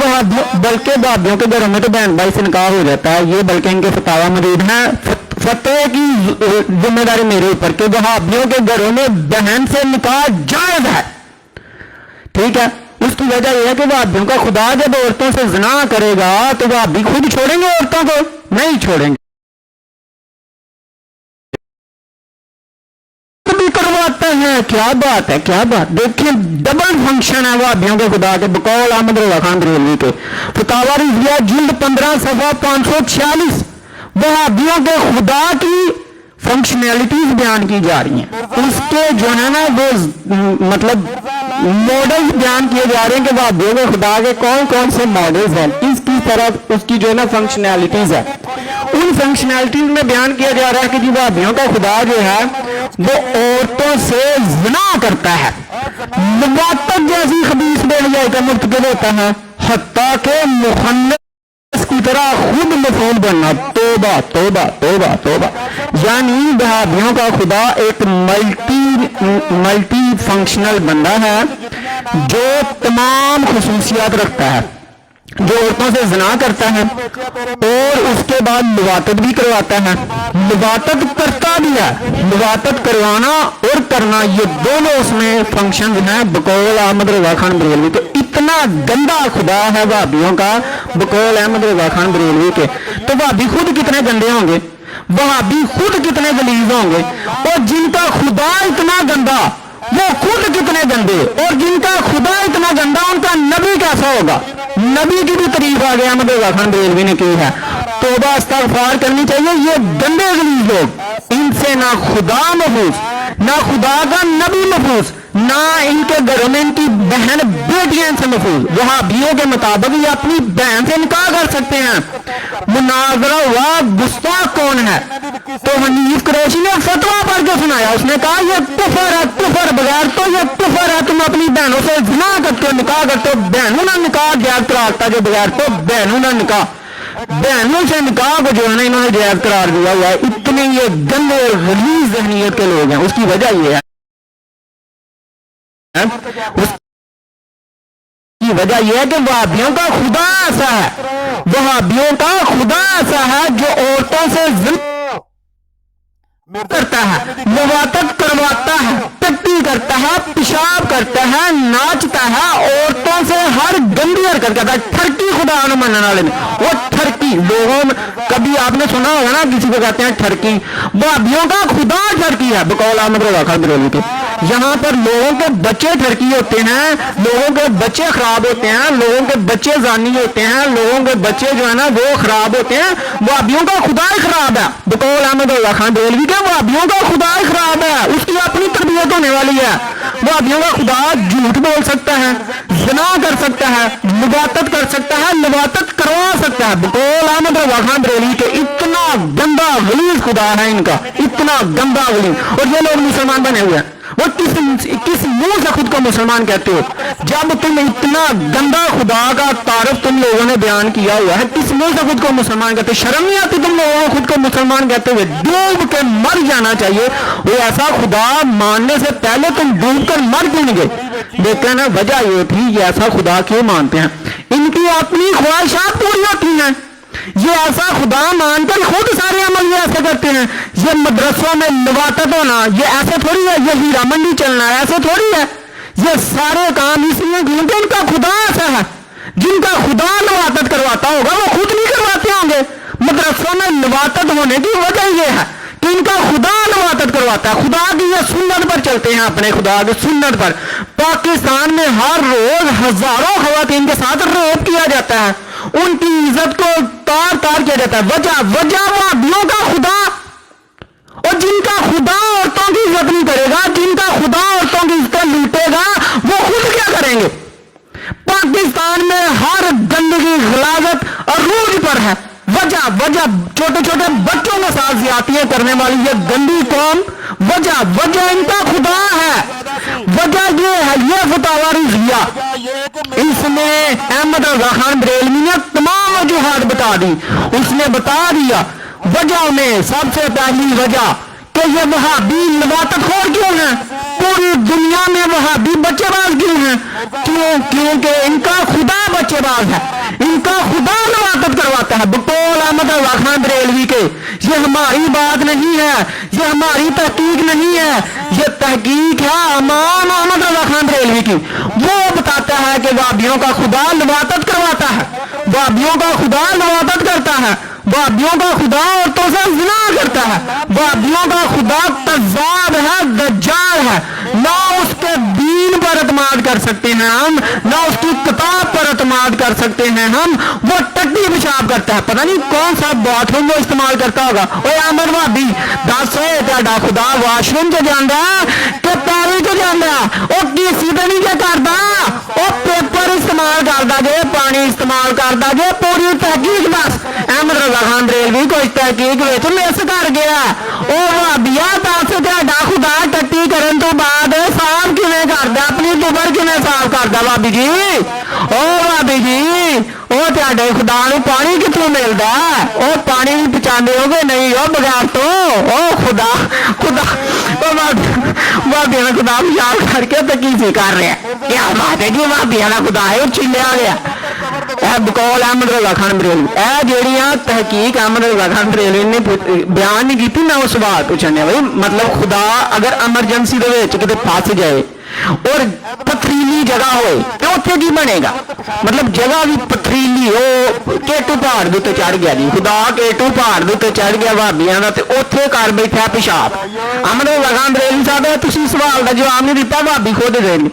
बल्कि वहाबियों के घरों में तो बहन भाई से निकाह हो जाता है, ये बल्कि इनके फतावा मौजूद हैं। फतेह की जिम्मेदारी मेरे ऊपर कि वहाबियों के घरों में बहन से निकाह जायज है, ठीक है। उसकी वजह यह है कि वहाबियों का खुदा जब औरतों से ज़िना करेगा तो वहाबी खुद छोड़ेंगे औरतों को? नहीं छोड़ेंगे। भी करवाते हैं, क्या बात है, क्या बात। देखिए डबल फंक्शन है वहाबियों के खुदा के बकौल अहमद रजा खान बरेलवी के फतावा रिजविया जिल्द 15 सफ़ा 546 वहाबियों के खुदा की फंक्शनैलिटीज बयान की जा रही हैं। उसके जो है ना वो मतलब मॉडल्स बयान किए जा रहे हैं कि वहाबियों के खुदा के कौन कौन से मॉडल्स हैं, किस किस तरह उसकी जो है ना फंक्शनैलिटीज है। उन फंक्शनैलिटीज में बयान किया जा रहा है कि जी वहाबियों का खुदा जो है वो औरतों से ज़िना करता है, नबातत जैसी खबीस बेहयाई का मुर्तकिब होता है, हत्ता के मुखन्नस की तरह खुद मफूल बनना। तौबा तौबा तौबा तौबा। यानी वहाबियों का खुदा एक मल्टी फंक्शनल बंदा है जो तमाम खुसूसियात रखता है, जो औरतों से ज़िना करता है और उसके बाद लिवातत भी करवाता है, लिवातत करता भी है। लिवातत करवाना और करना ये दोनों उसमें फंक्शन हैं बकौल अहमद रजा खान बरेलवी के। इतना गंदा खुदा है वहाबियों का बकौल अहमद रजा खान बरेलवी के। तो वहाबी खुद कितने गंदे होंगे, वहाबी खुद कितने गलीज होंगे, और जिनका खुदा इतना गंदा वो खुद कितने गंदे, और जिनका खुदा इतना गंदा उनका नबी कैसा होगा। नबी की भी तारीफ आगे अहमद रजा खान बरेलवी ने की है। तौबा इस्तगफार करनी चाहिए। ये गंदे गलीज लोग, इनसे ना खुदा महफूज, ना खुदा का नबी महफूज, ना इनके घरों में इनकी बहन बेटियां से महफूज। वहाबियों के मुताबिक ये अपनी बहन से निकाह कर सकते हैं। मुनाजरा हुआ गुस्ताख कौन है, तो हनीफ कुरैशी ने फतवा पढ़ के सुनाया। उसने कहा ये कुफर है, कुफर बगैर तो ये कुफर है। तुम अपनी बहनों से ज़िना करते हो, निकाह करते हो, बहनों ना निकाह जायज कराता जो बगैर, तो बहनों ना निकाह, बहनों से निकाह को जो है ना इन्होंने जायज करार दिया हुआ है। इतने ये गंदे और गलीज ज़हनियत के लोग हैं। उसकी वजह ये है, उसकी वजह यह है कि वहाबियों का खुदा ऐसा है, वहाबियों का खुदा ऐसा है जो औरतों से ज़िना करता है, लिवातत करवाता है, टट्टी करता है, पेशाब करता है, नाचता है, औरतों से हर गंदी हरकत करता है। ठरकी खुदा न मानने वाले में वो ठरकी लोगों में कभी आपने सुना होगा ना, किसी को कहते हैं ठरकी। वहाबियों का खुदा ठरकी है बकौल अहमद रजा खान बरेलवी के। यहाँ पर लोगों के बच्चे ठरकी होते हैं, लोगों के बच्चे खराब होते हैं, लोगों के बच्चे जानी होते हैं, लोगों के बच्चे जो है ना वो खराब होते हैं। वहाबियों का खुदा ही खराब है बकौल अहमद रजा खान बरेलवी के। वहाबियों का खुदा ही खराब है, उसकी अपनी तरबियत होने वाली है। वहाबियों का खुदा झूठ बोल सकता है, ज़िना कर सकता है, लिवातत कर सकता है, लिवातत करवा सकता है। बकौल अहमद रजा खान बरेलवी के इतना गंदा गलीज खुदा है इनका, इतना गंदा गलीज। और ये लोग मुसलमान बने हुए हैं। वो किस मुंह से खुद को मुसलमान कहते हो? जब तुम इतना गंदा खुदा का तारफ तुम लोगों ने बयान किया हुआ है, किस मुंह से खुद को मुसलमान कहते हो? शर्म नहीं आती तुम लोगों को खुद को मुसलमान कहते हुए? डूब के मर जाना चाहिए। वो ऐसा खुदा मानने से पहले तुम डूब कर मर क्यों नहीं गए? लेकिन वजह ये थी ये ऐसा खुदा क्यों मानते हैं, इनकी अपनी ख्वाहिशात पूरी होती हैं। ये ऐसा खुदा मानकर खुद सारे अमल ये ऐसे करते हैं। ये मदरसों में लिवातत होना ये ऐसे थोड़ी है, ये हीरा मंडी चलना ऐसे थोड़ी है। ये सारे काम इसलिए क्योंकि इनका खुदा ऐसा है। जिनका खुदा लिवातत करवाता होगा वो खुद नहीं करवाते होंगे। मदरसों में लिवातत होने की वजह यह है कि इनका खुदा लिवातत करवाता है। खुदा की ये सुन्नत पर चलते हैं, अपने खुदा की सुन्नत पर। पाकिस्तान में हर रोज हजारों खवातीन के साथ रेप किया जाता है, उनकी इज्जत को तार तार किया जाता है। वजह वहाबियों का खुदा। और जिनका खुदा औरतों की इज्जत नहीं करेगा, जिनका खुदा औरतों की इज्जत लूटेगा, वो खुद क्या करेंगे? पाकिस्तान में हर गंदगी गलाजत अरूज पर है। वजह छोटे छोटे बच्चों के साथ ज्यादतियां करने वाली ये गंदी कौम, वजह इनका खुदा है। वजह ये है, ये फतावा रिजविया, इसमें अहमद रजा खान बरेलवी ने तमाम वजूहात बता दी। उसने बता दिया वजह में सबसे पहली वजह कि ये वहाबी लिवातत खोर क्यों है, पूरी दुनिया में वहाबी बच्चेबाज क्यों हैं? क्योंकि इनका खुदा बच्चेबाज है, इनका का खुदा नवाकत करवाता है। बकौल अहमद रजा खान बरेलवी के, ये हमारी बात नहीं है, ये हमारी तहकीक नहीं है, ये तहकीक है इमाम अहमद रजा खान बरेलवी की। वो बताता है कि वाबियों का खुदा नवाकत करवाता है, वाबियों का खुदा नवाकत करता है, वाबियों का खुदा औरतों से जिना करता है, वाबियों का खुदा कज़्ज़ाब है, दज्जाल है। ना उसके दीन पर एतमाद कर सकते हैं हम, ना उसकी किताब पर एतमाद कर सकते हैं हम। वो टट्टी पेशाब करता है, पता नहीं कौन सा बाथरूम वो इस्तेमाल करता होगा। ओए अमर भाभी दस होए तेरा खुदा वाशरूम च जांदा कि पैरी च जांदा? ओ किसी ते नहीं क्या करदा, ओ पेपर इस्तेमाल करदा जे, पानी इस्तेमाल करदा जे। पूरी तहकीक दस अहमद रजा खान बरेलवी कोई तहकीक विच मिस कर गया। ओ भाभीआ दस तेरा खुदा टट्टी करन तो बाद साफ किवें करदा, अपनी दुबर किवें साफ करदा भाभी जी? ओ भाभी जी ओ तेरे खुदा नूं पानी कित्थों मिलदा? ओ पानी भी पचांदे होगे नहीं हो बगैर तो? ओ खुदा खुदा ओ भाभी ने खुदा याद करके तो की कर रहे हैं? क्या बात है जी, भाभी का खुदा है वो चिल्लिया गया। बकौल अहमद रजा खान बरेलवी ए जेड़ियां तहकीक अहमद रजा खान बरेलवी ने बयान नहीं की। मैं उस सवाल पूछने भाई, मतलब खुदा अगर एमरजेंसी दे विच किते फस जाए और पथरीली जगह हो तो उत्थे की बनेगा? मतलब जगह भी पथरीली हो, केटू पहाड़ दे उत्ते चढ़ गया जी, खुदा केटू पहाड़ दे उत्ते चढ़ गया भाबियां दा, ते उत्थे कर बैठा पेशाब। अहमद रजा खान बरेलवी साहब तुसीं सवाल का जवाब नहीं दिता, भाभी खुद देंगे।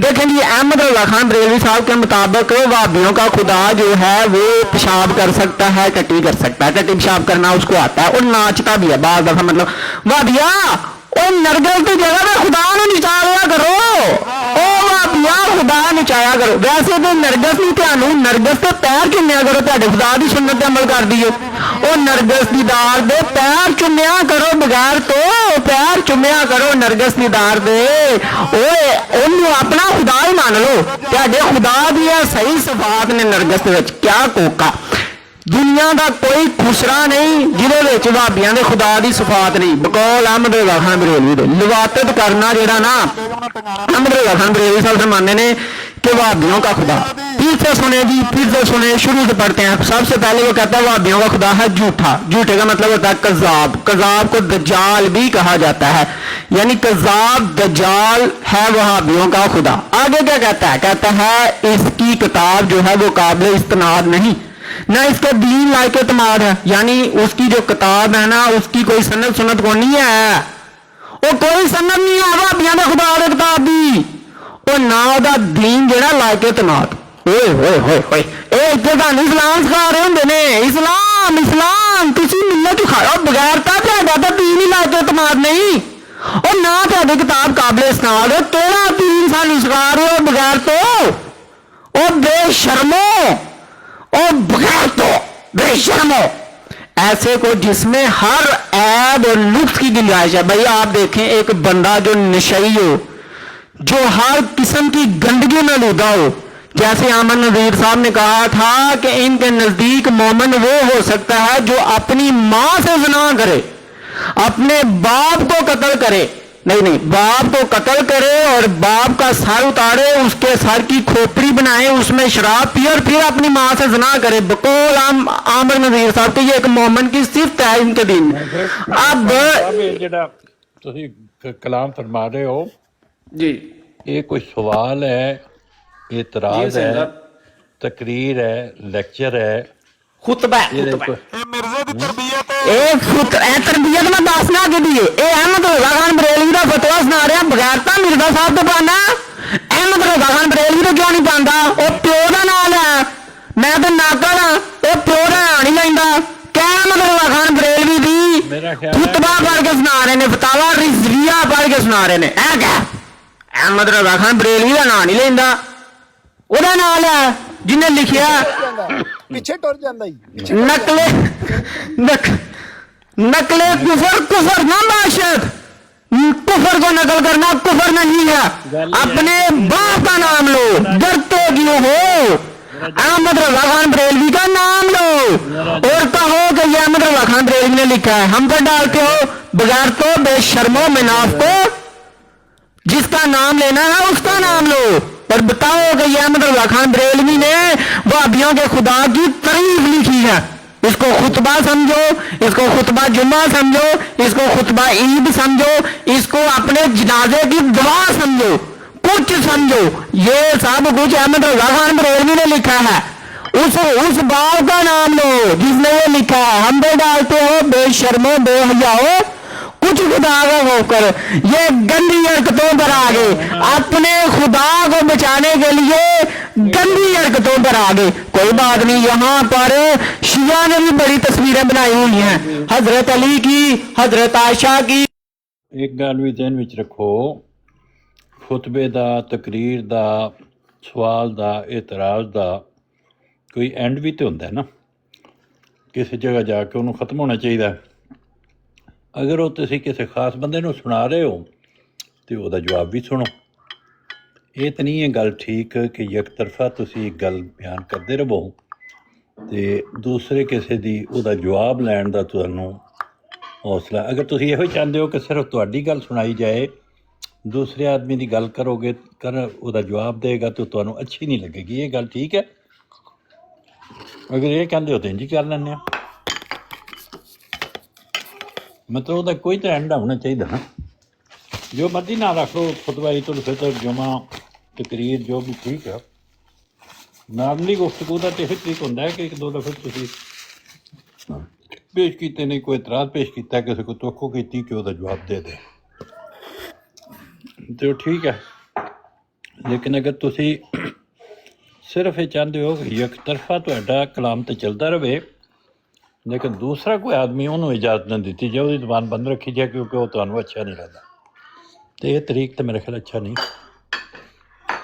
देखें जी अहमद रजा खान बरेलवी साहब के मुताबिक भाभियों का खुदा जो है वो पेशाब कर सकता है, टट्टी कर सकता है, टट्टी पेशाब करना उसको आता है और नाचता भी है बाज दफा। मतलब भाभिया ओ नरगस की जगह में खुदा ने नचाया करो, ओ भाभिया खुदा नचाया करो। वैसे तो नरगस नहीं त्यानू नरगस के पैर चुम्या करो, तेरे खुदा की सुन्नत ते अमल कर दिए। ओ नरगस दी दार दे पैर चुम्या करो, बगैर तो पैर चुम्या करो नरगस दी दार दे। ओए ओनू अपना खुदा ही मान लो, तेरे खुदा दी सही सिफात ने नरगस दे विच। क्या कोका दुनिया का कोई खुसरा नहीं जिहदे भाबियां दे खुदा की सिफात नहीं। बकौल अहमद रजा खान बरेलवी दे लवातत करना जेड़ा ना, अहमद रजा खान बरेलवी साहब फरमाने ने कि भाबियों का खुदा। फिर से सुने जी, फिर से सुने, शुरू से पढ़ते हैं। सबसे पहले वो कहता है भाबियों का खुदा है झूठा। झूठे का मतलब होता है कज़्ज़ाब। कज़्ज़ाब को दज्जाल भी कहा जाता है, यानी कज़्ज़ाब दज्जाल है वहाबियों का खुदा। आगे क्या कहता है? कहता है इसकी किताब जो है वो काबिल इस्तेनाद नहीं, ना इसका दीन लायक एतमाद है, यानी उसकी जो किताब है ना उसकी कोई सनद सुनत को नहीं है, वो कोई सनद नहीं है भाबियां दे खुदा दे किताब दी, और ना ओदा दीन जेड़ा लायक एतमाद। ओए होए होए होए ए इत्थे तां इस्लाम सिखा रहे हुंदे ने, इस्लाम इस्लाम तुसी मिलत खाओ बगैर तां दीन ही लायक एतमाद नहीं, और ना तुहाडी किताब काबिल इस्तेनाद है। केड़ा दीन सानू सिखा रहे हो बगैर तो? ओ बेशर्मो, और बगैर तो बेशर्मो, ऐसे को जिसमें हर ऐब और नुक्स की गुंजाइश है। भाई आप देखें एक बंदा जो नशई हो, जो हर किस्म की गंदगी में लूदा हो, जैसे आमन नज़ीर साहब ने कहा था कि इनके नजदीक मोमिन वो हो सकता है जो अपनी मां से ज़िना करे, अपने बाप को कत्ल करे, नहीं बाप को कत्ल करे और बाप का सर उतारे, उसके सर की खोपड़ी बनाए, उसमें शराब पिए और फिर अपनी मां से ज़िना करे। बकौल आमर नज़ीर साहब के ये एक मोमिन की सिफत है इनके दिन में। अब जेड़ा तुसी कलाम फरमा रहे हो जी, ये कोई सवाल है, एतराज है, तकरीर है, लेक्चर है, खुतबा है, तरबियत में दसना के दिए अहमद रजा खान बरेलवी का फतवा सुना रहा बगैर तो मिर्जा साहब तो पाना, अहमद रजा खान बरेलवी तो क्यों नहीं पाता? वो प्यो का नाम है, मैं तो नाकल हाँ, वो प्यो का नाम नहीं लेंदा। क्या अहमद रजा खान बरेलवी दी खुतबा पढ़ के सुना रहे ने, फतावा रिजविया पढ़ के सुना रहे ने, ऐ क्या अहमद रजा खान बरेलवी का नाम नहीं लेंदा, ओदा नाम है जिन्हें लिखिया पीछे टुर जांदा ही नकले कुफर ना बाशत, कुफर को नकल करना कुफर नहीं है। अपने बाप का नाम लो, डरते क्यों हो? अहमद रजा खान बरेलवी का नाम लो और कहो कि ये अहमद रजा खान बरेलवी ने लिखा है। हम पर डालते हो बगैर तो बेशर्मो मुनाफिको, जिसका नाम लेना है उसका नाम लो और बताओ कि ये अहमद रजा खान बरेलवी ने वहाबियों के खुदा की तारीफ लिखी है। इसको खुतबा समझो, इसको खुतबा जुम्मा समझो, इसको खुतबा ईद समझो, इसको अपने जनाजे की दुआ समझो, कुछ समझो। ये सब कुछ अहमद रजा खान बरेलवी ने लिखा है। उस बाप का नाम लो जिसने ये लिखा है। हम पे डालते हो बेशर्मो बेहयाओ, कुछ खुदा का होकर ये गंदी हरकतों पर आ गए, अपने खुदा को बचाने के लिए गंदी हरकतों पर आ गए। कोई बात नहीं, यहाँ पर शिया ने भी बड़ी तस्वीरें बनाई हुई हैं, हजरत अली की, हजरत आयशा की। एक गल भी ध्यान विच रखो, खुतबे दा, तकरीर दा, सवाल दा, एतराज दा कोई एंड भी तो होंदा है ना। किसी जगह जाके उन्होंने ख़त्म होना चाहिए। अगर वो तुसी किसी खास बंदे नूं सुना रहे हो तो ਉਹਦਾ जवाब भी सुनो। ये तो नहीं है गल ठीक कि एक तरफा तुसी एक गल बयान करते रहो तो दूसरे किसी दी ਉਹਦਾ जवाब लैण दा तुहानूं हौसला। अगर तुसी ਇਹੋ चाहते हो कि सिर्फ तुहाडी गल सुनाई जाए, दूसरे आदमी की गल करोगे कर ਉਹਦਾ जवाब देगा तो तुहानूं अच्छी नहीं लगेगी। ये गल ठीक है। अगर ये कहते हो तो इंज कर लैंदे आ। मतलब ਉਹਦਾ कोई तो एंड होना चाहिए ना। जो मर्जी ना रख लो, खुतबा ईद उल फितर, जुमा, तकरीर, जो भी ठीक है। नॉर्मली गुफ्तगू का तो यही तरीका होंदा है कि एक दो दफे तुसी पेश कीते नहीं, कोई इतराज पेश किया, किसी को तवक्को की कि ਉਹਦਾ जवाब दे दे तो ठीक है। लेकिन अगर तुसी सिर्फ ये चाहते हो कि एक तरफा तुहाडा कलाम तो चलता रहे, लेकिन दूसरा कोई आदमी उन्होंने इजाजत नहीं दी जाए, उसकी जबान बंद रखी जाए क्योंकि वो तुहानूं अच्छा नहीं लगता, तो ये तरीक तो मेरे ख्याल अच्छा नहीं।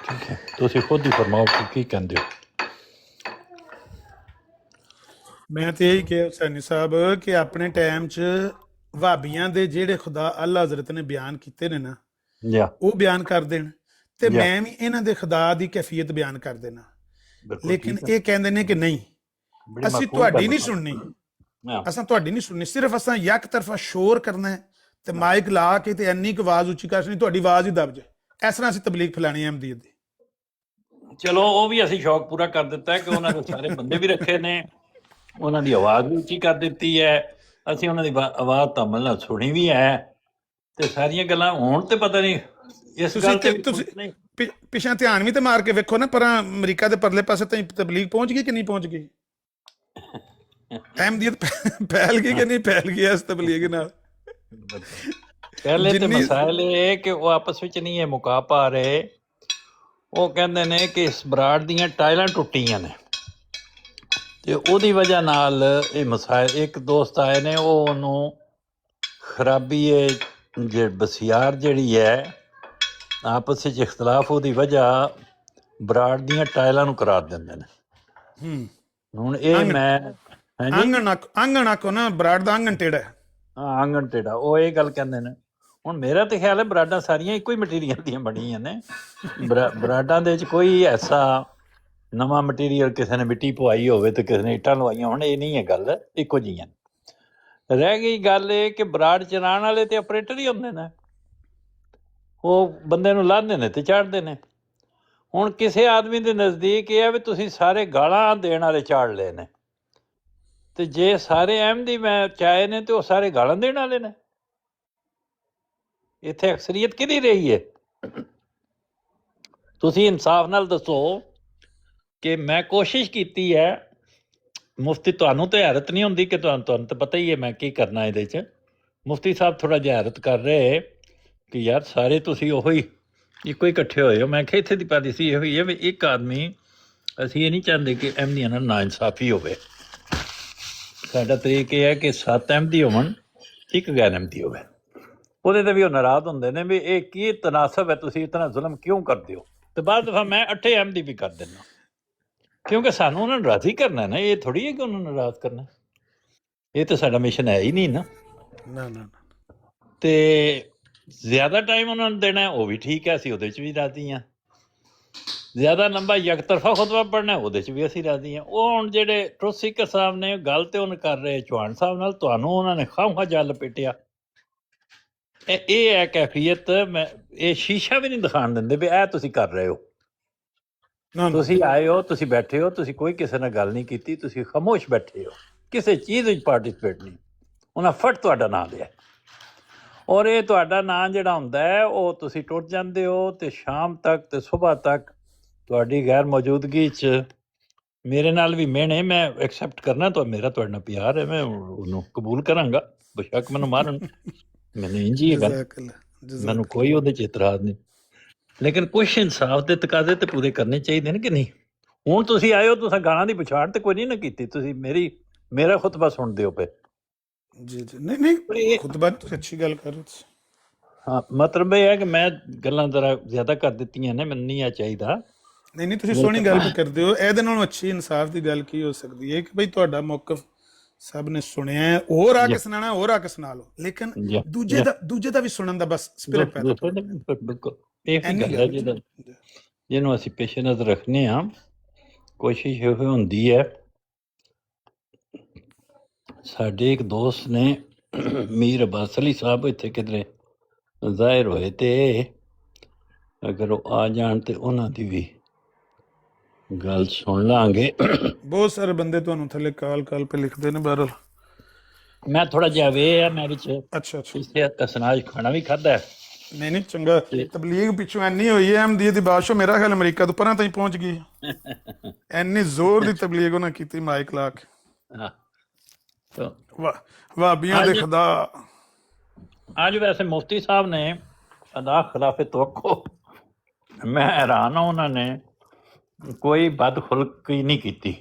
ठीक है, तुसी खुद ही फरमाओ कि की कहते हो। ਮੈਂ ਤੇ ਇਹੀ ਕਿਹਾ ਹੁਸੈਨੀ ਸਾਹਿਬ ਕਿ ਆਪਣੇ ਟਾਈਮ 'ਚ ਵਹਾਬੀਆਂ ਦੇ ਜਿਹੜੇ ਖੁਦਾ ਅੱਲਾ ਹਜ਼ਰਤ ਨੇ ਬਿਆਨ ਕੀਤੇ ਨੇ ਨਾ, या ਉਹ ਬਿਆਨ ਕਰ ਦੇਣ ਤੇ Yeah. ਮੈਂ ਵੀ ਇਹਨਾਂ ਦੇ ਖੁਦਾ ਦੀ ਕੈਫੀਅਤ ਬਿਆਨ ਕਰ ਦੇਣਾ। बिल्कुल ਲੇਕਿਨ ठीक है। ਇਹ ਕਹਿੰਦੇ ਨੇ ਕਿ ਨਹੀਂ, बड़ी ਅਸੀਂ माकूल ਤੁਹਾਡੀ गल ਨਹੀਂ है। ਸੁਣਨੀ, हाँ, ਅਸਾਂ ਤੁਹਾਡੀ ਨਹੀਂ ਸੁਣਨੀ, ਸਿਰਫ ਅਸਾਂ ਇੱਕ ਤਰਫਾ ਸ਼ੋਰ ਕਰਨਾ ਹੈ ਤੇ ਮਾਈਕ ਲਾ ਕੇ ਤੇ ਇੰਨੀ ਕੁ ਆਵਾਜ਼ ਉੱਚੀ ਕਰਨੀ ਤੁਹਾਡੀ ਆਵਾਜ਼ ਹੀ ਦਬ ਜਾਏ। ਇਸ ਤਰ੍ਹਾਂ ਅਸੀਂ ਤਬਲੀਗ ਫੈਲਾਣੀ ਹੈ ਅਹਿਮਦੀਅਤ ਦੀ। चलो वो भी ਅਸੀਂ शौक पूरा कर दिता है कि ਉਹਨਾਂ ਦੇ ਸਾਰੇ ਬੰਦੇ ਵੀ ਰੱਖੇ ਨੇ, ਉਹਨਾਂ ਦੀ ਆਵਾਜ਼ ਵੀ ਉੱਚੀ ਕਰ ਦਿੱਤੀ ਹੈ, ਅਸੀਂ ਉਹਨਾਂ ਦੀ ਆਵਾਜ਼ ਧਮਲ ਨਾਲ ਸੁਣੀ ਵੀ ਹੈ ਤੇ ਸਾਰੀਆਂ ਗੱਲਾਂ ਹੁਣ ਤੇ ਪਤਾ ਨਹੀਂ ਇਸ ਗੱਲ ਤੇ ਵੀ ਤੁਸੀਂ ਕੁਛ ਨਹੀਂ। ਪਿਛਾ ਧਿਆਨ ਵੀ ਤੇ ਮਾਰ ਕੇ ਵੇਖੋ ਨਾ, ਪਰ ਅਮਰੀਕਾ ਦੇ ਪਰਲੇ ਪਾਸੇ ਤਾਂ ਤਬਲੀਗ ਪਹੁੰਚ ਗਈ ਕਿ ਨਹੀਂ ਪਹੁੰਚ ਗਈ? ਅਹਿਮਦੀਅਤ ਫੈਲ ਗਈ ਕਿ ਨਹੀਂ ਫੈਲ ਗਈ ਇਸ ਤਬਲੀਗ ਨਾਲ? ਪਹਿਲੇ ਤੇ ਜਿੰਨੀ- ਮਸਾਇਲ ਇਹ ਕਿ ਉਹ ਆਪਸ ਵਿੱਚ ਨਹੀਂ ਇਹ ਮੁਕਾ ਪਾ ਰਹੇ। ਉਹ ਕਹਿੰਦੇ ਨੇ ਕਿ ਇਸ ਬਰਾੜ ਦੀਆਂ ਟਾਇਲਾਂ ਟੁੱਟੀਆਂ ਨੇ ਤੇ ਉਹਦੀ ਵਜ੍ਹਾ ਨਾਲ ਇਹ ਮਸਾਇਲ। ਇੱਕ ਦੋਸਤ ਆਏ ਨੇ, ਉਹ ਉਹਨੂੰ ਖਰਾਬੀ ਇਹ ਜੇ ਬਸਿਆਰ ਜਿਹੜੀ ਹੈ ਆਪਸ ਵਿੱਚ ਇਖਤਲਾਫ, ਉਹਦੀ ਵਜ੍ਹਾ ਬਰਾੜ ਦੀਆਂ ਟਾਇਲਾਂ ਨੂੰ ਕਰਾਰ ਦਿੰਦੇ ਨੇ। ਹੂੰ, ਹੁਣ ਇਹ ਆਂਗਣ- ਮੈਂ ਹਾਂਜੀ ਆਂਗਣ ਆਖੋ ਨਾ, ਬਰਾੜ ਦਾ ਆਂਗਣ ਟੇੜਾ ਹੈ। ਹਾਂ, ਆਂਗਣ ਟੇੜਾ, ਉਹ ਇਹ ਗੱਲ ਕਹਿੰਦੇ ਨੇ। ਹੁਣ ਮੇਰਾ ਤੇ ਖਿਆਲ ਹੈ ਬਰਾਡਾਂ ਸਾਰੀਆਂ ਇੱਕੋ ਹੀ ਮਟੀਰੀਅਲ ਦੀਆਂ ਬਣੀਆਂ ਨੇ। ਬਰਾਡਾਂ ਦੇ ਵਿੱਚ ਕੋਈ ਐਸਾ ਨਵਾਂ ਮਟੀਰੀਅਲ ਕਿਸੇ ਨੇ ਮਿੱਟੀ ਪਵਾਈ ਹੋਵੇ ਤੇ ਕਿਸੇ ਨੇ ਇੱਟਾਂ ਲਵਾਈਆਂ ਹੋਣ, ਇਹ ਨਹੀਂ ਹੈ ਗੱਲ, ਇੱਕੋ ਜਿਹੀਆਂ। ਰਹਿ ਗਈ ਗੱਲ ਇਹ ਕਿ ਬਰਾੜ ਚਲਾਉਣ ਵਾਲੇ ਤੇ ਆਪਰੇਟਰ ਹੀ ਹੁੰਦੇ ਨੇ, ਉਹ ਬੰਦੇ ਨੂੰ ਲਾਹੁੰਦੇ ਨੇ ਤੇ ਚਾੜਦੇ ਨੇ। ਹੁਣ ਕਿਸੇ ਆਦਮੀ ਦੇ ਨਜ਼ਦੀਕ ਇਹ ਹੈ ਵੀ ਤੁਸੀਂ ਸਾਰੇ ਗਾਲਾਂ ਦੇਣ ਵਾਲੇ ਚਾੜ ਲਏ ਨੇ, ਤੇ ਜੇ ਸਾਰੇ ਅਹਿਮਦੀ ਮੈਂ ਚਾਹੇ ਨੇ ਤੇ ਉਹ ਸਾਰੇ ਗਾਲਾਂ ਦੇਣ ਵਾਲੇ ਨੇ। ਇੱਥੇ ਅਕਸਰੀਅਤ ਕਿਹਦੀ ਰਹੀ ਹੈ? ਤੁਸੀਂ ਇਨਸਾਫ ਨਾਲ ਦੱਸੋ ਕਿ ਮੈਂ ਕੋਸ਼ਿਸ਼ ਕੀਤੀ ਹੈ। ਮੁਫਤੀ ਤੁਹਾਨੂੰ ਤਾਂ ਹੈਰਤ ਨਹੀਂ ਹੁੰਦੀ ਕਿ ਤੁਹਾਨੂੰ ਤਾਂ ਪਤਾ ਹੀ ਹੈ ਮੈਂ ਕੀ ਕਰਨਾ ਇਹਦੇ 'ਚ। ਮੁਫਤੀ ਸਾਹਿਬ ਥੋੜ੍ਹਾ ਜਿਹਾ ਹੈਰਤ ਕਰ ਰਹੇ ਕਿ ਯਾਰ ਸਾਰੇ ਤੁਸੀਂ ਉਹੋ ਹੀ ਇੱਕੋ ਹੀ ਇਕੱਠੇ ਹੋਏ ਹੋ। ਮੈਂ ਕਿਹਾ ਇੱਥੇ ਦੀ ਪਾਲਿਸੀ ਇਹੋ ਹੀ ਹੈ ਵੀ ਇੱਕ ਆਦਮੀ, ਅਸੀਂ ਇਹ ਨਹੀਂ ਚਾਹੁੰਦੇ ਕਿ ਅਹਿਮਦੀਆਂ ਨਾਲ ਨਾਇਨਸਾਫੀ ਹੋਵੇ। ਸਾਡਾ ਤਰੀਕ ਇਹ ਹੈ ਕਿ 7 ਅਹਿਮਦੀ ਹੋਵਣ, ਇੱਕ ਗੈਰ ਅਹਿਮਦੀ ਹੋਵੇ। ਉਹਦੇ ਤੇ ਵੀ ਉਹ ਨਾਰਾਜ਼ ਹੁੰਦੇ ਨੇ ਵੀ ਇਹ ਕੀ ਤਨਾਸਬ ਹੈ, ਤੁਸੀਂ ਇਤਨਾ ਜ਼ੁਲਮ ਕਿਉਂ ਕਰਦੇ ਹੋ। ਤੇ ਬਾਅਦ ਦਫਾ ਮੈਂ 8 ਅਹਿਮਦੀ ਵੀ ਕਰ ਦਿੰਦਾ, ਕਿਉਂਕਿ ਸਾਨੂੰ ਉਹਨਾਂ ਨੂੰ ਰਾਜ਼ੀ ਕਰਨਾ ਨਾ। ਇਹ ਥੋੜ੍ਹੀ ਹੈ ਕਿ ਉਹਨਾਂ ਨੂੰ ਨਾਰਾਜ਼ ਕਰਨਾ। ਇਹ ਤਾਂ ਸਾਡਾ ਮਿਸ਼ਨ ਹੈ ਹੀ ਨਹੀਂ ਨਾ। ਨਾ ਤੇ ਜ਼ਿਆਦਾ ਟਾਈਮ ਉਹਨਾਂ ਨੂੰ ਦੇਣਾ ਉਹ ਵੀ ਠੀਕ ਹੈ, ਅਸੀਂ ਉਹਦੇ 'ਚ ਵੀ ਰਾਜ਼ੀ ਹਾਂ। ਜ਼ਿਆਦਾ ਲੰਬਾ ਇੱਕ ਤਰਫਾ ਖੁਤਬਾ ਪੜ੍ਹਨਾ ਉਹਦੇ 'ਚ ਵੀ ਅਸੀਂ ਰਾਜ਼ੀ ਹਾਂ। ਉਹ ਹੁਣ ਜਿਹੜੇ ਟਰੁਥ ਸੀਕਰ ਸਾਹਿਬ ਨੇ ਗੱਲ ਤੇ ਉਹਨੇ ਕਰ ਰਹੇ ਚੌਹਾਨ ਸਾਹਿਬ ਨਾਲ, ਤੁਹਾਨੂੰ ਉਹਨਾਂ ਨੇ ਖਾਹਾਂ ਜਲ ਲਪੇਟਿਆ। ਇਹ ਹੈ ਕੈਫੀਅਤ। ਮੈਂ ਇਹ ਸ਼ੀਸ਼ਾ ਵੀ ਨਹੀਂ ਦਿਖਾਉਣ ਦਿੰਦੇ ਵੀ ਇਹ ਤੁਸੀਂ ਕਰ ਰਹੇ ਹੋ। ਤੁਸੀਂ ਆਏ ਹੋ, ਤੁਸੀਂ ਬੈਠੇ ਹੋ, ਤੁਸੀਂ ਕੋਈ ਕਿਸੇ ਨਾਲ ਗੱਲ ਨਹੀਂ ਕੀਤੀ, ਤੁਸੀਂ ਖਾਮੋਸ਼ ਬੈਠੇ ਹੋ, ਕਿਸੇ ਚੀਜ਼ ਵਿੱਚ ਪਾਰਟਿਸਿਪੇਟ ਨਹੀਂ। ਉਹਨਾਂ ਫਟ ਤੁਹਾਡਾ ਨਾਂ ਲਿਆ, ਔਰ ਇਹ ਤੁਹਾਡਾ ਨਾਂ ਜਿਹੜਾ ਹੁੰਦਾ ਹੈ ਉਹ ਤੁਸੀਂ ਟੁੱਟ ਜਾਂਦੇ ਹੋ, ਤੇ ਸ਼ਾਮ ਤੱਕ ਤੇ ਸਵੇਰ ਤੱਕ ਤੁਹਾਡੀ ਗੈਰ ਮੌਜੂਦਗੀ 'ਚ ਮੇਰੇ ਨਾਲ ਵੀ ਮਿਹਣੇ ਮੈਂ ਐਕਸੈਪਟ ਕਰਨਾ, ਤਾਂ ਮੇਰਾ ਤੁਹਾਡੇ ਨਾਲ ਪਿਆਰ ਹੈ, ਮੈਂ ਉਹਨੂੰ ਕਬੂਲ ਕਰਾਂਗਾ, ਬੇਸ਼ੱਕ ਮੈਨੂੰ ਮਾਰਨ, ਮੈਨੂੰ ਇੰਝ ਹੀ ਹੈਗਾ, ਮੈਨੂੰ ਕੋਈ ਉਹਦੇ 'ਚ ਇਤਰਾਜ਼ ਨਹੀਂ, ਲੇਕਿਨ ਕੁਛ ਇਨਸਾਫ ਦੇ ਤਕਾਜ਼ੇ ਤੇ ਪੂਰੇ ਕਰਨੇ ਚਾਹੀਦੇ ਨੇ ਕਿ ਨਹੀਂ। ਹੁਣ ਤੁਸੀਂ ਆਏ ਹੋ, ਤੁਸੀਂ ਗਾਲਾਂ ਦੀ ਪਛਾਣ ਤੇ ਕੋਈ ਨਹੀਂ ਨਾ ਕੀਤੀ, ਤੁਸੀਂ ਮੇਰਾ ਖੁਤਬਾ ਸੁਣਦੇ ਹੋ ਪਏ। ਜੀ ਜੀ, ਨਹੀਂ ਨਹੀਂ, ਖੁਤਬਾ ਤੁਸੀਂ ਅੱਛੀ ਗੱਲ ਕਰ ਰਹੇ ਹੋ। ਹਾਂ, ਮਤਲਬ ਇਹ ਹੈ ਕਿ ਮੈਂ ਗੱਲਾਂ ਜ਼ਰਾ ਜ਼ਿਆਦਾ ਕਰ ਦਿੱਤੀਆਂ ਨੇ, ਮੈਨੂੰ ਨਹੀਂ ਆ ਚਾਹੀਦਾ। ਨਹੀਂ ਨਹੀਂ, ਤੁਸੀਂ ਸੋਹਣੀ ਗੱਲ ਵੀ ਕਰਦੇ ਹੋ, ਇਹਦੇ ਨਾਲੋਂ ਅੱਛੀ ਇਨਸਾਫ ਦੀ ਗੱਲ ਕੀ ਹੋ ਸਕਦੀ ਹੈ ਕਿ ਬਈ ਤੁਹਾਡਾ ਮੌਕਫ ਸਭ ਨੇ ਸੁਣਿਆ ਹੈ, ਹੋਰ ਆ ਕੇ ਸੁਣਾਣਾ, ਹੋਰ ਆ ਕੇ ਸੁਣਾ ਲਓ, ਲੇਕਿਨ ਦੂਜੇ ਦਾ ਵੀ ਸੁਣਨ ਦਾ ਬਸ ਸਪਿਰਿਟ ਪੈਦਾ ਕਰੋ। ਬਿਲਕੁਲ ਇਹ ਗੱਲ ਹੈ ਜਿਹਨੂੰ ਅਸੀਂ ਪੇਸ਼ ਨਜ਼ਰ ਰੱਖਨੇ ਹਾਂ। ਕੋਸ਼ਿਸ਼ ਇਹ ਹੁੰਦੀ ਹੈ, ਸਾਡੇ ਇੱਕ ਦੋਸਤ ਨੇ ਮੀਰ ਅਬਾਸ ਅਲੀ ਸਾਹਿਬ ਇੱਥੇ ਕਿਧਰੇ ਜ਼ਾਹਿਰ ਹੋਏ, ਤੇ ਅਗਰ ਉਹ ਆ ਜਾਣ ਤੇ ਉਹਨਾਂ ਦੀ ਵੀ ਗੱਲ ਸੁਣ ਲਾਂਗੇ। ਬਹੁਤ ਸਾਰੇ ਬੰਦੇ ਤੁਹਾਨੂੰ ਥੱਲੇ ਕਾਲ ਪੇ ਲਿਖਦੇ ਨੇ। ਬਹਰਲ ਮੈਂ ਥੋੜਾ ਜਿਹਾ ਵੇ ਆ, ਮੈਂ ਵਿੱਚ ਅੱਛਾ ਇਸੇ ਅਸਨਾਜ ਖਾਣਾ ਵੀ ਖਾਦਾ। ਨਹੀਂ ਨਹੀਂ, ਚੰਗਾ। ਤਬਲੀਗ ਪਿੱਛੋਂ ਐਨੀ ਹੋਈ ਹੈ, ਅਹਿਮਦੀਅਤ ਦੀ ਬਾਦਸ਼ਾਹ ਮੇਰਾ ਖਿਆਲ ਅਮਰੀਕਾ ਤੋਂ ਪਰਾਂ ਤਾਈਂ ਪਹੁੰਚ ਗਈ, ਐਨੀ ਜ਼ੋਰ ਦੀ ਤਬਲੀਗ ਉਹਨਾਂ ਕੀਤੀ ਮਾਈਕ ਲਾ ਕੇ। ਵਾਬੀਆਂ ਦੇ ਖੁਦਾ। ਅੱਜ ਵੈਸੇ ਮੁਫਤੀ ਸਾਹਿਬ ਨੇ ਅਦਾ ਖਿਲਾਫੇ ਤਵੱਕੋ, ਮੈਂ ਹੈਰਾਨ ਹਾਂ, ਉਹਨਾਂ ਨੇ ਕੋਈ ਬਦਖੁਲਕੀ ਨਹੀਂ ਕੀਤੀ,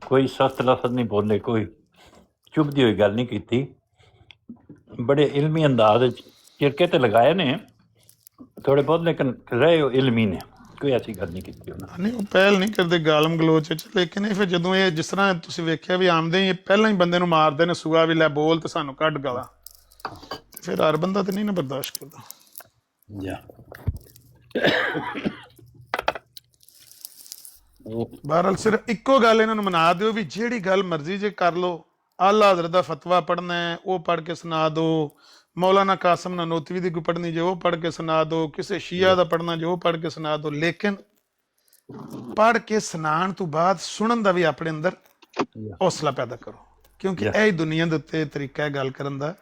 ਕੋਈ ਸਖਤ ਲਫ਼ਜ਼ ਨਹੀਂ ਬੋਲੇ, ਕੋਈ ਚੁਭਦੀ ਹੋਈ ਗੱਲ ਨਹੀਂ ਕੀਤੀ, ਬੜੇ ਇਲਮੀ ਅੰਦਾਜ਼ ਵਿੱਚ ਚਿਰਕੇ ਤੇ ਲਗਾਏ ਨੇ ਥੋੜੇ ਬਹੁਤ, ਲੇਕਿਨ ਰਹੇ ਉਹ ਇਲਮੀ ਨੇ, ਕੋਈ ਐਸੀ ਗੱਲ ਨਹੀਂ ਕੀਤੀ ਉਹਨਾਂ ਨਹੀਂ। ਉਹ ਪਹਿਲ ਨਹੀਂ ਕਰਦੇ ਗਾਲਮ ਗਲੋਚ ਵਿੱਚ, ਲੇਕਿਨ ਇਹ ਫਿਰ ਜਦੋਂ ਇਹ ਜਿਸ ਤਰ੍ਹਾਂ ਤੁਸੀਂ ਵੇਖਿਆ ਵੀ ਆਮਦੇ ਹੀ ਪਹਿਲਾਂ ਹੀ ਬੰਦੇ ਨੂੰ ਮਾਰਦੇ ਨੇ, ਸੂਆ ਵੀ ਲੈ ਬੋਲ ਤੇ ਸਾਨੂੰ ਕੱਢ ਗਾਲਾਂ, ਫਿਰ ਹਰ ਬੰਦਾ ਤੇ ਨਹੀਂ ਨਾ ਬਰਦਾਸ਼ਤ ਕਰਦਾ। ਬਹਰਹਾਲ ਸਿਰਫ ਇੱਕੋ ਗੱਲ ਇਹਨਾਂ ਨੂੰ ਮਨਾ ਦਿਓ ਵੀ ਜਿਹੜੀ ਗੱਲ ਮਰਜ਼ੀ ਜੇ ਕਰ ਲਓ, ਆਲਾ ਹਜ਼ਰਤ ਦਾ ਫਤਵਾ ਪੜ੍ਹਨਾ ਹੈ ਉਹ ਪੜ੍ਹ ਕੇ ਸੁਣਾ ਦਿਓ, ਮੌਲਾਨਾ ਕਾਸਮ ਨਾਨੋਤਵੀ ਦੀ ਕੋਈ ਪੜ੍ਹਨੀ ਜੇ ਉਹ ਪੜ੍ਹ ਕੇ ਸੁਣਾ ਦਿਓ, ਕਿਸੇ ਸ਼ੀਆ ਦਾ ਪੜ੍ਹਨਾ ਜੇ ਉਹ ਪੜ੍ਹ ਕੇ ਸੁਣਾ ਦਿਓ, ਲੇਕਿਨ ਪੜ੍ਹ ਕੇ ਸੁਣਾਉਣ ਤੋਂ ਬਾਅਦ ਸੁਣਨ ਦਾ ਵੀ ਆਪਣੇ ਅੰਦਰ ਹੌਸਲਾ ਪੈਦਾ ਕਰੋ, ਕਿਉਂਕਿ ਇਹ ਹੀ ਦੁਨੀਆ ਦੇ ਉੱਤੇ ਤਰੀਕਾ ਹੈ ਗੱਲ ਕਰਨ ਦਾ,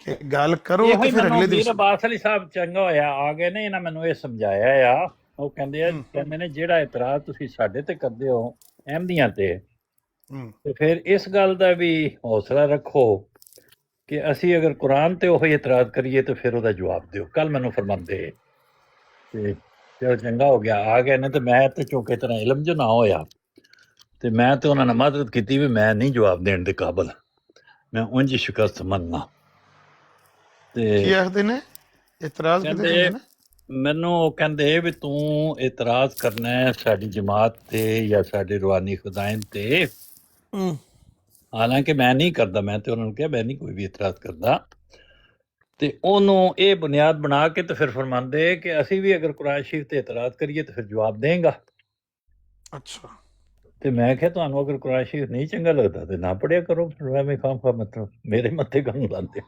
ਕਿ ਗੱਲ ਕਰੋ ਤੇ ਫਿਰ ਅਗਲੇ ਦਿਨ। ਅਬਾਸ ਅਲੀ ਸਾਹਿਬ ਚੰਗਾ ਹੋਇਆ ਆ ਗਏ ਨੇ, ਇਹਨਾਂ ਮੈਨੂੰ ਇਹ ਸਮਝਾਇਆ ਆ। ਉਹ ਕਹਿੰਦੇ ਨੇ ਜਿਹੜਾ ਇਤਰਾਜ਼ ਤੁਸੀਂ ਸਾਡੇ ਤੇ ਕਰਦੇ ਹੋ ਅਹਿਮਦੀਆਂ ਤੇ ਫਿਰ ਇਸ ਗੱਲ ਦਾ ਵੀ ਹੌਸਲਾ ਰੱਖੋ ਕਿ ਅਸੀਂ ਅਗਰ ਕੁਰਾਨ ਤੇ ਉਹੀ ਇਤਰਾਜ਼ ਕਰੀਏ ਤੇ ਫਿਰ ਉਹਦਾ ਜਵਾਬ ਦਿਓ। ਕੱਲ ਮੈਨੂੰ ਫਰਮਾਉਂਦੇ ਤੇ ਚਲੋ ਚੰਗਾ ਹੋ ਗਿਆ ਆ ਗਏ ਨੇ, ਤੇ ਮੈਂ ਤੇ ਚੌਂਕੇ ਤਰ੍ਹਾਂ ਇਲਮ ਜੋ ਨਾ ਹੋਇਆ ਤੇ ਮੈਂ ਤੇ ਉਹਨਾਂ ਨੇ ਮਦਦ ਕੀਤੀ ਵੀ ਮੈਂ ਨਹੀਂ ਜਵਾਬ ਦੇਣ ਦੇ ਕਾਬਲ, ਮੈਂ ਉਂਝ ਸ਼ਿਕਸਤ ਮੰਨਣਾ। ਤੇ ਕੀ ਆਖਦੇ ਨੇ ਇਤਰਾਜ਼ ਕਿਤੇ ਨੇ ਮੈਨੂੰ, ਉਹ ਕਹਿੰਦੇ ਵੀ ਤੂੰ ਇਤਰਾਜ਼ ਕਰਨਾ ਹੈ ਸਾਡੀ ਜਮਾਤ ਤੇ ਜਾਂ ਸਾਡੇ ਰੂਹਾਨੀ ਖੁਦਾਇਨ ਤੇ, ਹਾਲਾਂਕਿ ਮੈਂ ਨਹੀਂ ਕਰਦਾ। ਮੈਂ ਤੇ ਉਹਨਾਂ ਨੂੰ ਕਿਹਾ ਮੈਂ ਨਹੀਂ ਕੋਈ ਵੀ ਇਤਰਾਜ਼ ਕਰਦਾ, ਤੇ ਉਹਨੂੰ ਇਹ ਬੁਨਿਆਦ ਬਣਾ ਕੇ ਤੇ ਫਿਰ ਫਰਮਾਉਂਦੇ ਕਿ ਅਸੀਂ ਵੀ ਅਗਰ ਕੁਰਾਨ ਸ਼ਰੀਫ ਤੇ ਇਤਰਾਜ਼ ਕਰੀਏ ਤੇ ਫਿਰ ਜਵਾਬ ਦੇਂਗਾ। ਅੱਛਾ, ਤੇ ਮੈਂ ਕਿਹਾ ਤੁਹਾਨੂੰ ਅਗਰ ਕੁਰਾਨ ਸ਼ਰੀਫ ਨਹੀਂ ਚੰਗਾ ਲੱਗਦਾ ਤੇ ਨਾ ਪੜਿਆ ਕਰੋ, ਫਿਰ ਐਵੇਂ ਖਾਮ ਮਤਲਬ ਮੇਰੇ ਮੱਥੇ ਕੰਮ ਲਾਉਂਦੇ।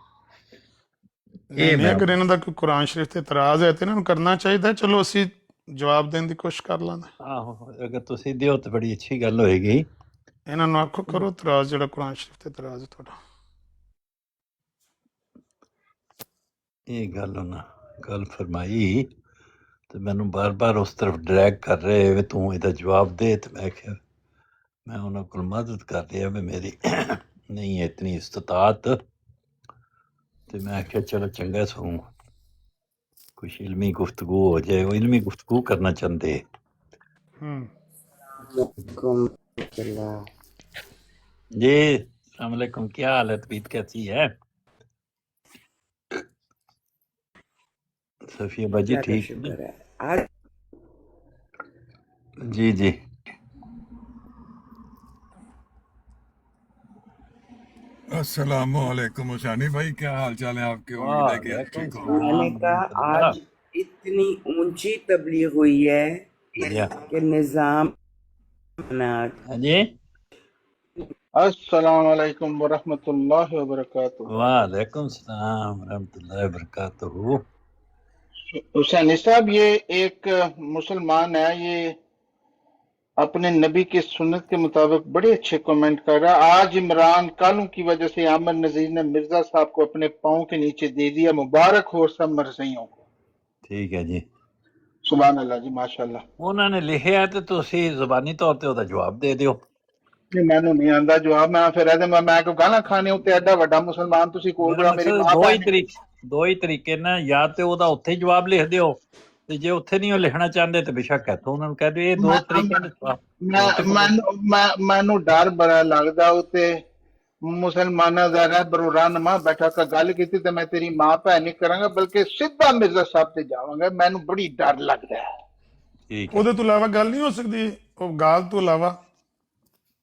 ਅਗਰ ਇਹਨਾਂ ਦਾ ਕੋਈ ਕੁਰਾਨ ਸ਼ਰੀਫ ਤੇ ਇਤਰਾਜ਼ ਹੈ ਤੇ ਇਹਨਾਂ ਨੂੰ ਕਰਨਾ ਚਾਹੀਦਾ, ਚਲੋ ਅਸੀਂ ਜਵਾਬ ਦੇਣ ਦੀ ਕੋਸ਼ਿਸ਼ ਕਰ ਲਾਂਗੇ। ਆਹੋ, ਅਗਰ ਤੁਸੀਂ ਦਿਓ ਤਾਂ ਬੜੀ ਅੱਛੀ ਗੱਲ ਹੋਏਗੀ। ਇਹਨਾਂ ਨੂੰ ਆਖੋ ਕਰੋ ਇਤਰਾਜ਼, ਜਿਹੜਾ ਕੁਰਾਨ ਸ਼ਰੀਫ ਤੇ ਇਤਰਾਜ਼ ਹੈ ਤੁਹਾਡਾ। ਇਹ ਗੱਲ ਉਹਨਾਂ ਗੱਲ ਫਰਮਾਈ ਤੇ ਮੈਨੂੰ ਬਾਰ-ਬਾਰ ਉਸ ਤਰਫ ਡਰੈਗ ਕਰ ਰਹੇ ਵੀ ਤੂੰ ਇਹਦਾ ਜਵਾਬ ਦੇ, ਤੇ ਮੈਂ ਕਿਹਾ ਮੈਂ ਉਹਨਾਂ ਕੋਲ ਮਦਦ ਕਰ ਰਿਹਾ ਵੀ ਮੇਰੀ ਨਹੀਂ ਹੈ ਇਤਨੀ ਇਸਤਾਤ, ਤੇ ਮੈਂ ਕਿਹਾ ਚਲੋ ਚੰਗਾ ਸੋ ਕੁਛ ਇਲਮੀ ਗੁਫ਼ਤਗੂ ਹੋ ਜਾਏ। ਉਹ ਇਲਮੀ ਗੁਫ਼ਤਗੂ ਕਰਨਾ ਚਾਹੁੰਦੇ। जी अस्सलाम वालेकुम, क्या हाल है, तबीयत कैसी है? सफिया बाजी ठीक है? जी जी अस्सलाम वालेकुम हुसैनी भाई, क्या हाल चाल है आपके? उम्मीद है कि आप ठीक हो। मैंने कहा आज इतनी ऊंची तबलीग हुई है कि निजाम जी। अस्सलाम वालेकुम वरहमतुल्लाहि वबरकातुहू। वालेकुम सलाम वरहमतुल्लाहि वबरकातुहू। हुसैनी साहब, ये एक मुसलमान है, ये अपने नबी के सुन्नत के मुताबिक बड़े अच्छे कमेंट कर रहा है। आज इमरान कालू की वजह से अहमद नजीर ने मिर्जा साहब को अपने पाँव के नीचे दे दिया, मुबारक हो सब मरज़इयों को। ਠੀਕ ਹੈ ਜੀ। सुभान अल्लाह जी, माशाअल्लाह। ਉਹਨਾਂ ਨੇ ਲਿਖਿਆ ਤੇ ਤੁਸੀਂ ਜ਼ੁਬਾਨੀ ਤੌਰ ਤੇ ਉਹਦਾ ਜਵਾਬ ਦੇ ਦਿਓ। नहीं मैनू नहीं आंदा जवाब, मैं फिर मैं को गाला खाने उत्ते एडा वड्डा मुसलमान तुसी कोल ਮੇਰਾ मेरी ਮਕਸਦ मां ਦੋ ਹੀ ਤਰੀਕੇ ਨਾਲ, ਜਾਂ ਤੇ ਉਹਦਾ ਉੱਥੇ ਹੀ ਜਵਾਬ ਲਿਖ ਦਿਓ, ਤੇ ਜੇ ਉੱਥੇ ਨਹੀਂ ਉਹ ਲਿਖਣਾ ਚਾਹੁੰਦੇ ਤੇ ਬੇਸ਼ੱਕ ਇੱਥੋਂ ਉਹਨਾਂ ਨੂੰ ਕਹਿ ਦਿਓ। ਇਹ ਦੋ ਤਰੀਕੇ ਨੇ। मैनू डर बड़ा लगदा उत्ते मुसलमाना दा रहबर रहनुमा बैठा का गल कीती ते मैं तेरी मां भैन नहीं करांगा, बल्कि सीधा मिर्जा साहब ते जावांगा। मैनू बड़ी डर लगदा है। ਠੀਕ ਉਹਦੇ ਤੋਂ ਇਲਾਵਾ ਗੱਲ ਨਹੀਂ ਹੋ ਸਕਦੀ, ਉਹ ਗਾਲ ਤੋਂ ਇਲਾਵਾ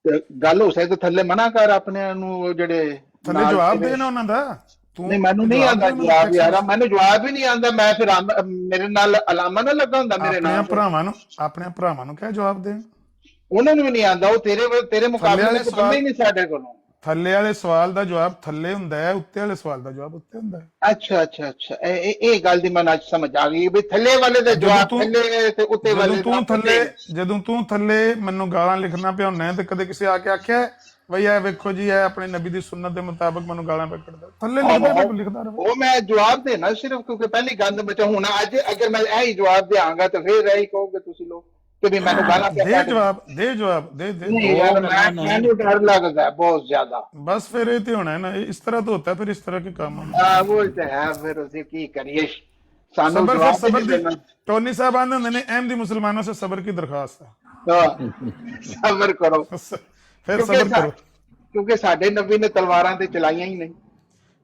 ਤੇ ਗੱਲ ਹੋ ਸਕਦੀ ਥੱਲੇ ਮਨਾ ਕਰ ਆਪਣੇ ਨੂੰ ਜਿਹੜੇ ਥੱਲੇ ਜਵਾਬ ਦੇਣਾ ਉਹਨਾਂ ਦਾ। ਨਹੀਂ ਮੈਨੂੰ ਨਹੀਂ ਆਂਦਾ ਜਵਾਬ ਯਾਰਾ, ਮੈਨੂੰ ਜਵਾਬ ਹੀ ਨਹੀਂ ਆਂਦਾ। ਮੈਂ ਫਿਰ ਮੇਰੇ ਨਾਲ ਅਲਾਮਾ ਨਾ ਲੱਗਾ ਹੁੰਦਾ ਮੇਰੇ ਨਾਲ। ਆਪਣੇ ਭਰਾਵਾਂ ਨੂੰ ਕਹਿ ਜਵਾਬ ਦੇਣ। ਉਹਨਾਂ ਨੂੰ ਵੀ ਨਹੀਂ ਆਂਦਾ, ਉਹ ਤੇਰੇ ਮੁਕਾਬਲੇ ਵਿੱਚ ਬੰਦੇ ਹੀ ਨਹੀਂ ਸਾਡੇ ਕੋਲੋਂ। ਥੱਲੇ ਵਾਲੇ ਸਵਾਲ ਦਾ ਜਵਾਬ ਥੱਲੇ ਹੁੰਦਾ ਹੈ, ਉੱਤੇ ਵਾਲੇ ਸਵਾਲ ਦਾ ਜਵਾਬ ਉੱਤੇ ਹੁੰਦਾ ਹੈ। ਅੱਛਾ ਅੱਛਾ ਅੱਛਾ, ਇਹ ਗੱਲ ਦੀ ਮੈਨੂੰ ਅੱਜ ਸਮਝ ਆ ਗਈ ਵੀ ਥੱਲੇ ਵਾਲੇ ਦਾ ਜਵਾਬ ਥੱਲੇ ਤੇ ਉੱਤੇ ਵਾਲੇ ਜਦੋਂ ਤੂੰ ਥੱਲੇ ਮੈਨੂੰ ਗਾਲਾਂ ਲਿਖਣਾ ਪਿਆਉਣਾ ਹੈ ਤੇ ਕਦੇ ਕਿਸੇ ਆ ਕੇ ਆਖਿਆ ਬਈ ਇਹ ਵੇਖੋ ਜੀ ਇਹ ਆਪਣੇ ਨਬੀ ਦੀ ਸੁਨਨਤ ਦੇ ਮੁਤਾਬਕ ਮੈਨੂੰ ਗਾਲਾਂ ਕੱਢਦਾ, ਥੱਲੇ ਲਿਖਦਾ ਰਹੇ। ਉਹ ਮੈਂ ਜਵਾਬ ਦੇਣਾ ਸਿਰਫ ਕਿਉਂਕਿ ਪਹਿਲੀ ਗੰਦ ਬਚਾ ਹੁਣ ਅੱਜ ਅਗਰ ਮੈਂ ਇਹ ਹੀ ਜਵਾਬ ਦਿਆਂਗਾ ਤਾਂ ਫਿਰ ਇਹੀ ਕਹੋਗੇ ਤੁਸੀਂ ਲੋਕ ਕਿ ਵੀ ਮੈਨੂੰ ਗਾਲਾਂ ਦੇ ਜਵਾਬ ਦੇ ਮੈਨੂੰ ਡਰ लगता है बहुत ज्यादा। बस फिर ये तो होना है ना, इस तरह तो होता है, फिर इस तरह के काम वो तो है, फिर उसे की करिए। टोनी साहब आंदे होंदे ने अहमदी मुसलमानों से सब्र की दरखास्त है। सब्र करो, फिर सब्र करो, क्योंकि साडे नबी ने तलवारां ते चलाइयां ही नहीं।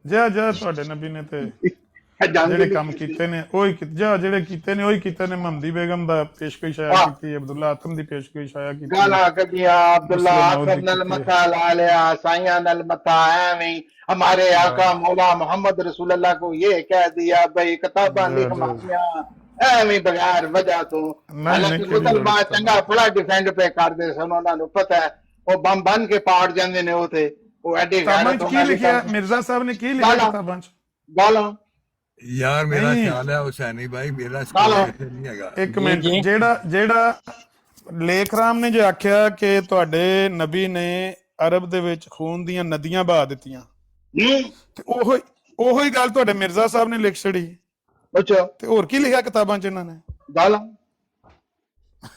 जा ਤੁਹਾਡੇ ਨਬੀ ਨੇ ਤੇ ਜਿਹੜੇ ਕੰਮ ਕੀਤੇ ਨੇ ਉਹੀ ਜਿਹੜੇ ਕੀਤੇ ਨੇ ਉਹੀ ਕੀਤੇ ਨੇ। ਮਹਮਦੀ ਬੇਗਮ ਦਾ ਪੇਸ਼ਗੋਈ ਸ਼ਾਇਆ ਕੀਤੀ, ਅਬਦੁੱਲਾ ਆਤਮ ਦੀ ਪੇਸ਼ਗੋਈ ਸ਼ਾਇਆ ਕੀਤੀ, ਗਾਲਾਂ ਕੱਢੀਆਂ, ਅਬਦੁੱਲਾ ਆਤਮ ਨਾਲ ਮੱਥਾ ਲਾ ਲਿਆ, ਸਾਈਆਂ ਨਾਲ ਮੱਥਾ ਐਵੇਂ। हमारे आका मौला मोहम्मद रसूलुल्लाह को ये कह दिया भाई किताबां लिख मारियां ਐਵੇਂ ਬਗੈਰ ਵਜ੍ਹਾ ਤੋਂ। ਹਾਲਾਂਕਿ ਮੁਸਲਮਾਨ ਚੰਗਾ ਬੜਾ ਡਿਫੈਂਡ ਪੇ ਕਰਦੇ ਸਨ, ਉਹਨਾਂ ਨੂੰ ਪਤਾ ਹੈ ਉਹ ਬੰਬ ਬਣ ਕੇ ਪਾੜ ਜਾਂਦੇ ਨੇ। ਉਹ ਤੇ ਉਹ ਐਡੇ ਕੀ ਲਿਖਿਆ ਮਿਰਜ਼ਾ ਸਾਹਿਬ ਨੇ, ਕੀ ਲਿਖਿਆ ਕਿਤਾਬਾਂ 'ਚ? ਗਾਲਾਂ ਯਾਰ ਮੇਰਾ ਖਿਆਲ ਹੈ ਹੁਸੈਨੀ ਭਾਈ ਮੇਰਾ ਨਹੀਂ ਹੈਗਾ। ਇੱਕ ਮਿੰਟ, ਜਿਹੜਾ ਲੇਖ ਰਾਮ ਨੇ ਜੇ ਆਖਿਆ ਕਿ ਤੁਹਾਡੇ ਨਬੀ ਨੇ ਅਰਬ ਦੇ ਵਿੱਚ ਖੂਨ ਦੀਆਂ ਨਦੀਆਂ ਬਹਾ ਦਿੱਤੀਆਂ, ਤੇ ਉਹੀ ਗੱਲ ਤੁਹਾਡੇ ਮਿਰਜ਼ਾ ਸਾਹਿਬ ਨੇ ਲਿਖ ਛੜੀ। ਅੱਛਾ, ਤੇ ਹੋਰ ਕੀ ਲਿਖਿਆ ਕਿਤਾਬਾਂ 'ਚ ਇਹਨਾਂ ਨੇ? ਗਾਲਾਂ।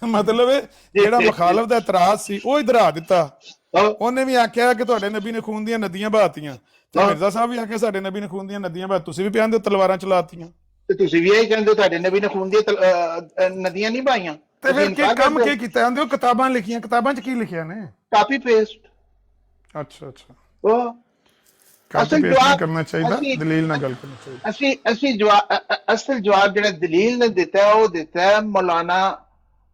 ਮਤਲਬ ਜਿਹੜਾ ਮੁਖਾਲਫ ਦਾ ਇਤਰਾਜ਼ ਸੀ ਉਹ ਇਧਰਾ ਦਿੱਤਾ। ਉਹਨੇ ਵੀ ਆਖਿਆ ਕਿ ਤੁਹਾਡੇ ਨਬੀ ਨੇ ਖੂਨ ਦੀਆਂ ਨਦੀਆਂ ਬਹਾਤੀਆਂ, ਤੇ ਮਿਰਜ਼ਾ ਸਾਹਿਬ ਵੀ ਆਖਿਆ ਸਾਡੇ ਨਬੀ ਨੇ ਖੂਨ ਦੀਆਂ ਨਦੀਆਂ ਬਹਾ। ਤੁਸੀਂ ਵੀ ਪਿਆਂਦੇ ਹੋ ਤਲਵਾਰਾਂ ਚਲਾਤੀਆਂ, ਤੇ ਤੁਸੀਂ ਵੀ ਇਹ ਕਹਿੰਦੇ ਤੁਹਾਡੇ ਨਬੀ ਨੇ ਖੂਨ ਦੀਆਂ ਨਦੀਆਂ ਨਹੀਂ ਬਹਾਈਆਂ। ਤੇ ਫਿਰ ਕੀ ਕੰਮ ਕੀ ਕੀਤਾ? ਆਂਦੇ ਉਹ ਕਿਤਾਬਾਂ ਲਿਖੀਆਂ, ਕਿਤਾਬਾਂ 'ਚ ਕੀ ਲਿਖਿਆ ਨੇ? Copy paste. ਅੱਛਾ ਅੱਛਾ, ਕਾਪੀ ਪੇਸਟ ਨਹੀਂ ਕਰਨਾ ਚਾਹੀਦਾ, ਦਲੀਲ ਨਾਲ ਗੱਲ ਕਰਨੀ ਚਾਹੀਦੀ। ਅਸਲ ਜਵਾਬ ਜਿਹੜਾ ਦਲੀਲ ਨੇ ਦਿੱਤਾ ਉਹ ਦਿੱਤਾ ਹੈ ਮੌਲਾਨਾ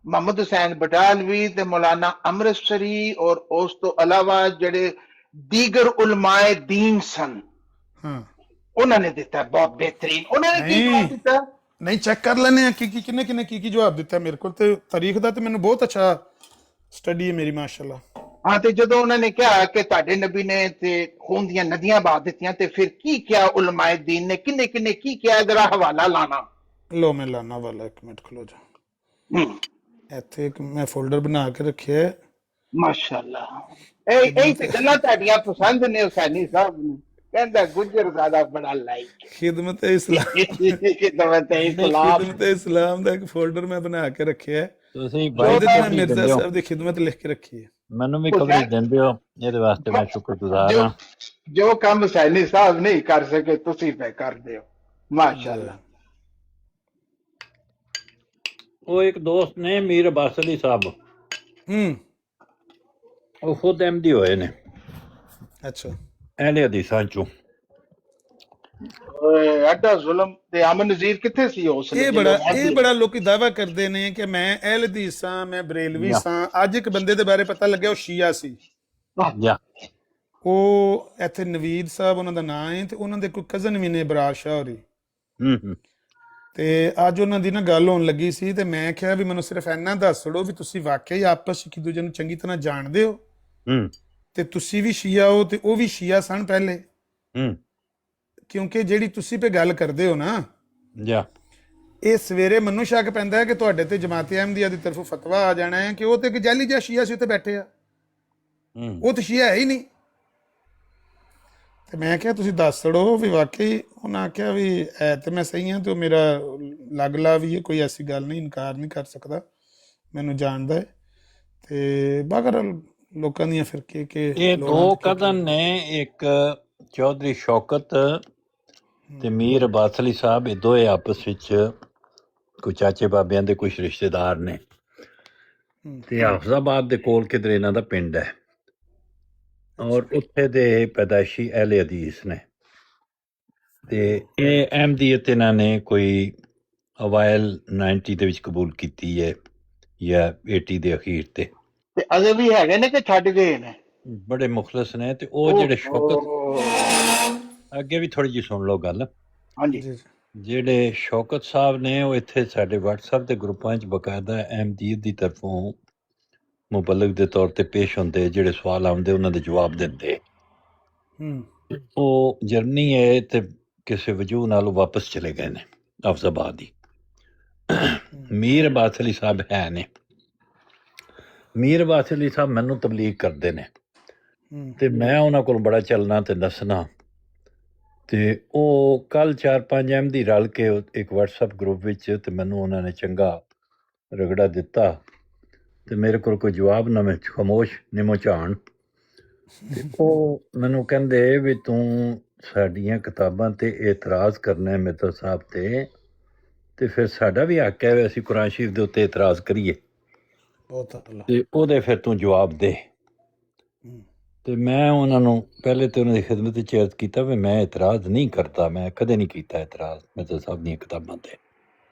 ਮੁਹੰਮਦ ਹੁਸੈਨ ਬਟਾਲਵੀ ਤੇ ਮੌਲਾਨਾ ਅੰਮ੍ਰਿਤਸਰੀ, ਔਰ ਉਸ ਤੋਂ ਇਲਾਵਾ ਜਿਹੜੇ ਦੀਗਰ ਉਲਮਾਏ ਦੀਨ ਸਨ ਉਹਨਾਂ ਨੇ ਦਿੱਤਾ ਬਹੁਤ ਬਿਹਤਰੀਨ। ਉਹਨਾਂ ਨੇ ਕੀ ਜਵਾਬ ਦਿੱਤਾ? ਨਹੀਂ, ਚੈੱਕ ਕਰ ਲੈਣੇ ਆ ਕਿੰਨੇ ਕੀ ਜਵਾਬ ਦਿੱਤਾ। ਮੇਰੇ ਕੋਲ ਤੇ ਤਾਰੀਖ ਦਾ ਤੇ ਮੈਨੂੰ ਬਹੁਤ ਅੱਛਾ ਸਟੱਡੀ ਹੈ ਮੇਰੀ, ਮਾਸ਼ਾਅੱਲਾ। ਹਾਂ, ਤੇ ਜਦੋਂ ਉਹਨਾਂ ਨੇ ਕਿਹਾ ਕਿ ਤੁਹਾਡੇ ਨਬੀ ਨੇ ਤੇ ਖੂਨ ਦੀਆਂ ਨਦੀਆਂ ਬਹਾ ਦਿੱਤੀਆਂ, ਤੇ ਫਿਰ ਕੀ ਕਿਹਾ ਉਲਮਾਏ ਦੀਨ ਨੇ, ਕਿੰਨੇ ਕੀ ਕਿਹਾ? ਜਰਾ ਹਵਾਲਾ ਲਾਣਾ। ਲੋ ਮੈਂ ਲਾਣਾ ਵਾਲਾ, ਇੱਕ ਮਿੰਟ ਖਲੋ ਜਾ। ਇੱਥੇ ਇੱਕ ਮੈਂ ਫੋਲਡਰ ਬਣਾ ਕੇ ਰੱਖਿਆ। ਮਾਸ਼ਾਅੱਲਾ, ਇਹ ਤੇ ਗੱਲਾਂ ਤੁਹਾਡੀਆਂ ਪਸੰਦ ਨੇ ਹੁਸੈਨੀ ਸਾਹਿਬ ਨੂੰ। ਕਹਿੰਦਾ ਗੁਜਰਜ਼ਾਦਾ ਬੜਾ ਲਾਈਕ ਖਿਦਮਤ ਇਸਲਾਮ ਦਾ ਇੱਕ ਫੋਲਡਰ ਮੈਂ ਬਣਾ ਕੇ ਰੱਖਿਆ। ਤੁਸੀਂ ਮਿਰਜ਼ਾ ਸਾਹਿਬ ਦੀ ਖਿਦਮਤ ਲਿਖ ਕੇ ਰੱਖੀ ਹੈ। ਮੈਨੂੰ ਵੀ ਕਵਰੇਜ ਦਿੰਦੇ ਹੋ, ਇਹਦੇ ਵਾਸਤੇ ਮੈਂ ਸ਼ੁਕਰਗੁਜ਼ਾਰ ਹਾਂ। ਜੋ ਕੰਮ ਹੁਸੈਨੀ ਸਾਹਿਬ ਨਹੀਂ ਕਰ ਸਕੇ ਤੁਸੀਂ ਪੇ ਕਰਦੇ ਹੋ, ਮਾਸ਼ਾਅੱਲਾ। ਉਹ ਇੱਕ ਦੋਸਤ ਨੇ ਮੀਰ ਅਬਾਸ ਅਲੀ ਸਾਹਿਬ, ਉਹ ਖੁਦ ਅਹਿਮਦੀ ਹੋਏ ਨੇ। ਅੱਛਾ, ਅਹਿਲੇ ਹਦੀਸਾਂ ਚੋਂ। ਐਡਾ ਜ਼ੁਲਮ ਤੇ ਅਮਨ ਨਜ਼ੀਰ ਕਿੱਥੇ ਸੀ ਉਸ ਵੇਲੇ? ਇਹ ਬੜਾ ਲੋਕੀ ਦਾਅਵਾ ਕਰਦੇ ਨੇ ਕਿ ਮੈਂ ਅਹਿਲ ਹਦੀਸ ਸਾਂ, ਮੈਂ ਬਰੇਲਵੀ ਸਾਂ। ਅੱਜ ਇੱਕ ਬੰਦੇ ਦੇ ਬਾਰੇ ਪਤਾ ਲੱਗਿਆ ਉਹ ਸ਼ੀਆ ਸੀ। ਉਹ ਇੱਥੇ ਨਵੀਦ ਸਾਹਿਬ ਉਹਨਾਂ ਦਾ ਨਾਂ ਹੈ, ਤੇ ਉਹਨਾਂ ਦੇ ਕੋਈ ਕਜ਼ਨ ਵੀ ਨੇ ਬਰਾਰ ਸ਼ਾਹ ਹੋਰੀ। ਤੇ ਅੱਜ ਉਹਨਾਂ ਦੀ ਨਾ ਗੱਲ ਹੋਣ ਲੱਗੀ ਸੀ, ਤੇ ਮੈਂ ਕਿਹਾ ਵੀ ਮੈਨੂੰ ਸਿਰਫ ਇੰਨਾ ਦੱਸ ਛੜੋ ਵੀ ਤੁਸੀਂ ਵਾਕਈ ਆਪਸ ਇੱਕ ਦੂਜੇ ਨੂੰ ਚੰਗੀ ਤਰ੍ਹਾਂ ਜਾਣਦੇ ਹੋ, ਤੇ ਤੁਸੀਂ ਵੀ ਸ਼ੀਆ ਹੋ ਤੇ ਉਹ ਵੀ ਸ਼ੀਆ ਸਨ ਪਹਿਲੇ। ਕਿਉਂਕਿ ਜਿਹੜੀ ਤੁਸੀਂ ਪੇ ਗੱਲ ਕਰਦੇ ਹੋ ਨਾ, ਇਹ ਸਵੇਰੇ ਮੈਨੂੰ ਸ਼ੱਕ ਪੈਂਦਾ ਹੈ ਕਿ ਤੁਹਾਡੇ ਤੇ ਜਮਾਤ ਅਹਿਮਦੀਆ ਦੀ ਤਰਫੋਂ ਫਤਵਾ ਆ ਜਾਣਾ ਹੈ ਕਿ ਉਹ ਤੇ ਇੱਕ ਜੈਲੀ ਜਿਹਾ ਸ਼ੀਆ ਸੀ ਉੱਥੇ ਬੈਠੇ ਆ, ਉਹ ਤਾਂ ਸ਼ੀਆ ਹੈ ਹੀ ਨਹੀਂ। ਤੇ ਮੈਂ ਕਿਹਾ ਤੁਸੀਂ ਦੱਸ ਦੜੋ ਵੀ ਵਾਕਈ। ਉਹਨਾਂ ਆਖਿਆ ਵੀ ਐ ਤੇ ਮੈਂ ਸਹੀ ਹਾਂ, ਤੇ ਉਹ ਮੇਰਾ ਲੱਗਲਾ ਵੀ ਹੈ, ਕੋਈ ਐਸੀ ਗੱਲ ਨਹੀਂ, ਇਨਕਾਰ ਨਹੀਂ ਕਰ ਸਕਦਾ, ਮੈਨੂੰ ਜਾਣਦਾ ਹੈ। ਤੇ ਬਹਰਹਾਲ ਲੋਕਾਂ ਦੀਆਂ ਫਿਰਕੇ ਕੇ ਇਹ ਦੋ ਕਦਮ ਨੇ, ਇੱਕ ਚੌਧਰੀ ਸ਼ੌਕਤ ਤੇ ਮੀਰ ਅਬਾਸ ਅਲੀ ਸਾਹਿਬ, ਇਹ ਦੋਏ ਆਪਸ ਵਿੱਚ ਕੋਈ ਚਾਚੇ ਬਾਬਿਆਂ ਦੇ ਕੁਝ ਰਿਸ਼ਤੇਦਾਰ ਨੇ, ਤੇ ਹਾਫਜ਼ਾਬਾਦ ਦੇ ਕੋਲ ਕਿਧਰੇ ਇਹਨਾਂ ਦਾ ਪਿੰਡ ਹੈ, ਔਰ ਉੱਥੇ ਦੇ ਪੈਦਾਇਸ਼ੀ ਅਹਿਲੇ ਹਦੀਸ ਨੇ। ਤੇ ਇਹ ਅਹਿਮਦੀਅਤ ਇਹਨਾਂ ਨੇ ਕੋਈ ਅਵਾਇਲ 90 ਦੇ ਵਿੱਚ ਕਬੂਲ ਕੀਤੀ ਹੈ ਜਾਂ 80 ਦੇ ਅਖੀਰ ਤੇ ਅਜੇ ਵੀ ਹੈਗੇ ਨੇ ਕਿ ਛੱਡ ਗਏ ਨੇ? ਬੜੇ ਮੁਖਲਸ ਨੇ। ਤੇ ਉਹ ਜਿਹੜੇ ਸ਼ੌਕਤ, ਅੱਗੇ ਵੀ ਥੋੜੀ ਜਿਹੀ ਸੁਣ ਲਓ ਗੱਲ। ਹਾਂਜੀ, ਜਿਹੜੇ ਸ਼ੌਕਤ ਸਾਹਿਬ ਨੇ ਉਹ ਇੱਥੇ ਸਾਡੇ WhatsApp ਦੇ ਗਰੁੱਪਾਂ 'ਚ ਬਕਾਇਦਾ ਅਹਿਮਦੀਅਤ ਦੀ ਤਰਫੋਂ ਮੁਬਲਗ ਦੇ ਤੌਰ ਤੇ ਪੇਸ਼ ਹੁੰਦੇ, ਜਿਹੜੇ ਸਵਾਲ ਆਉਂਦੇ ਉਹਨਾਂ ਦੇ ਜਵਾਬ ਦਿੰਦੇ। ਉਹ ਜਰਨੀ ਹੈ ਤੇ ਕਿਸੇ ਵਜੂਹ ਨਾਲ ਵਾਪਸ ਚਲੇ ਗਏ ਨੇ ਹਾਫਜ਼ਾਬਾਦ ਹੀ। ਮੀਰ ਅਬਾਸ ਅਲੀ ਸਾਹਿਬ ਹੈ ਨੇ। ਮੀਰ ਅਬਾਸ ਅਲੀ ਸਾਹਿਬ ਮੈਨੂੰ ਤਬਲੀਗ ਕਰਦੇ ਨੇ, ਤੇ ਮੈਂ ਉਹਨਾਂ ਕੋਲ ਬੜਾ ਚੱਲਣਾ ਤੇ ਦੱਸਣਾ। ਤੇ ਉਹ ਕੱਲ 4-5 ਅਹਿਮਦੀ ਰਲ ਕੇ ਇੱਕ WhatsApp ਗਰੁੱਪ ਵਿੱਚ, ਤੇ ਮੈਨੂੰ ਉਹਨਾਂ ਨੇ ਚੰਗਾ ਰਗੜਾ ਦਿੱਤਾ, ਤੇ ਮੇਰੇ ਕੋਲ ਕੋਈ ਜਵਾਬ ਨਾ, ਮੈਂ ਖਾਮੋਸ਼ ਨਿਮੋ ਝਾਣ। ਤੇ ਉਹ ਮੈਨੂੰ ਕਹਿੰਦੇ ਵੀ ਤੂੰ ਸਾਡੀਆਂ ਕਿਤਾਬਾਂ ਤੇ ਇਤਰਾਜ਼ ਕਰਨਾ ਹੈ ਮਿੱਤਰ ਸਾਹਿਬ ਤੇ ਫਿਰ ਸਾਡਾ ਵੀ ਹੱਕ ਹੈ ਵੀ ਅਸੀਂ ਕੁਰਾਨ ਸ਼ਰੀਫ ਦੇ ਉੱਤੇ ਇਤਰਾਜ਼ ਕਰੀਏ, ਤੇ ਉਹਦੇ ਫਿਰ ਤੂੰ ਜਵਾਬ ਦੇ। ਤੇ ਮੈਂ ਉਹਨਾਂ ਨੂੰ ਪਹਿਲੇ ਤੇ ਉਹਨਾਂ ਦੀ ਖਿਦਮਤ ਵਿੱਚ ਅਰਜ਼ ਕੀਤਾ ਵੀ ਮੈਂ ਇਤਰਾਜ਼ ਨਹੀਂ ਕਰਦਾ, ਮੈਂ ਕਦੇ ਨਹੀਂ ਕੀਤਾ ਇਤਰਾਜ਼ ਮਿੱਤਰ ਸਾਹਿਬ ਦੀਆਂ ਕਿਤਾਬਾਂ ਤੇ।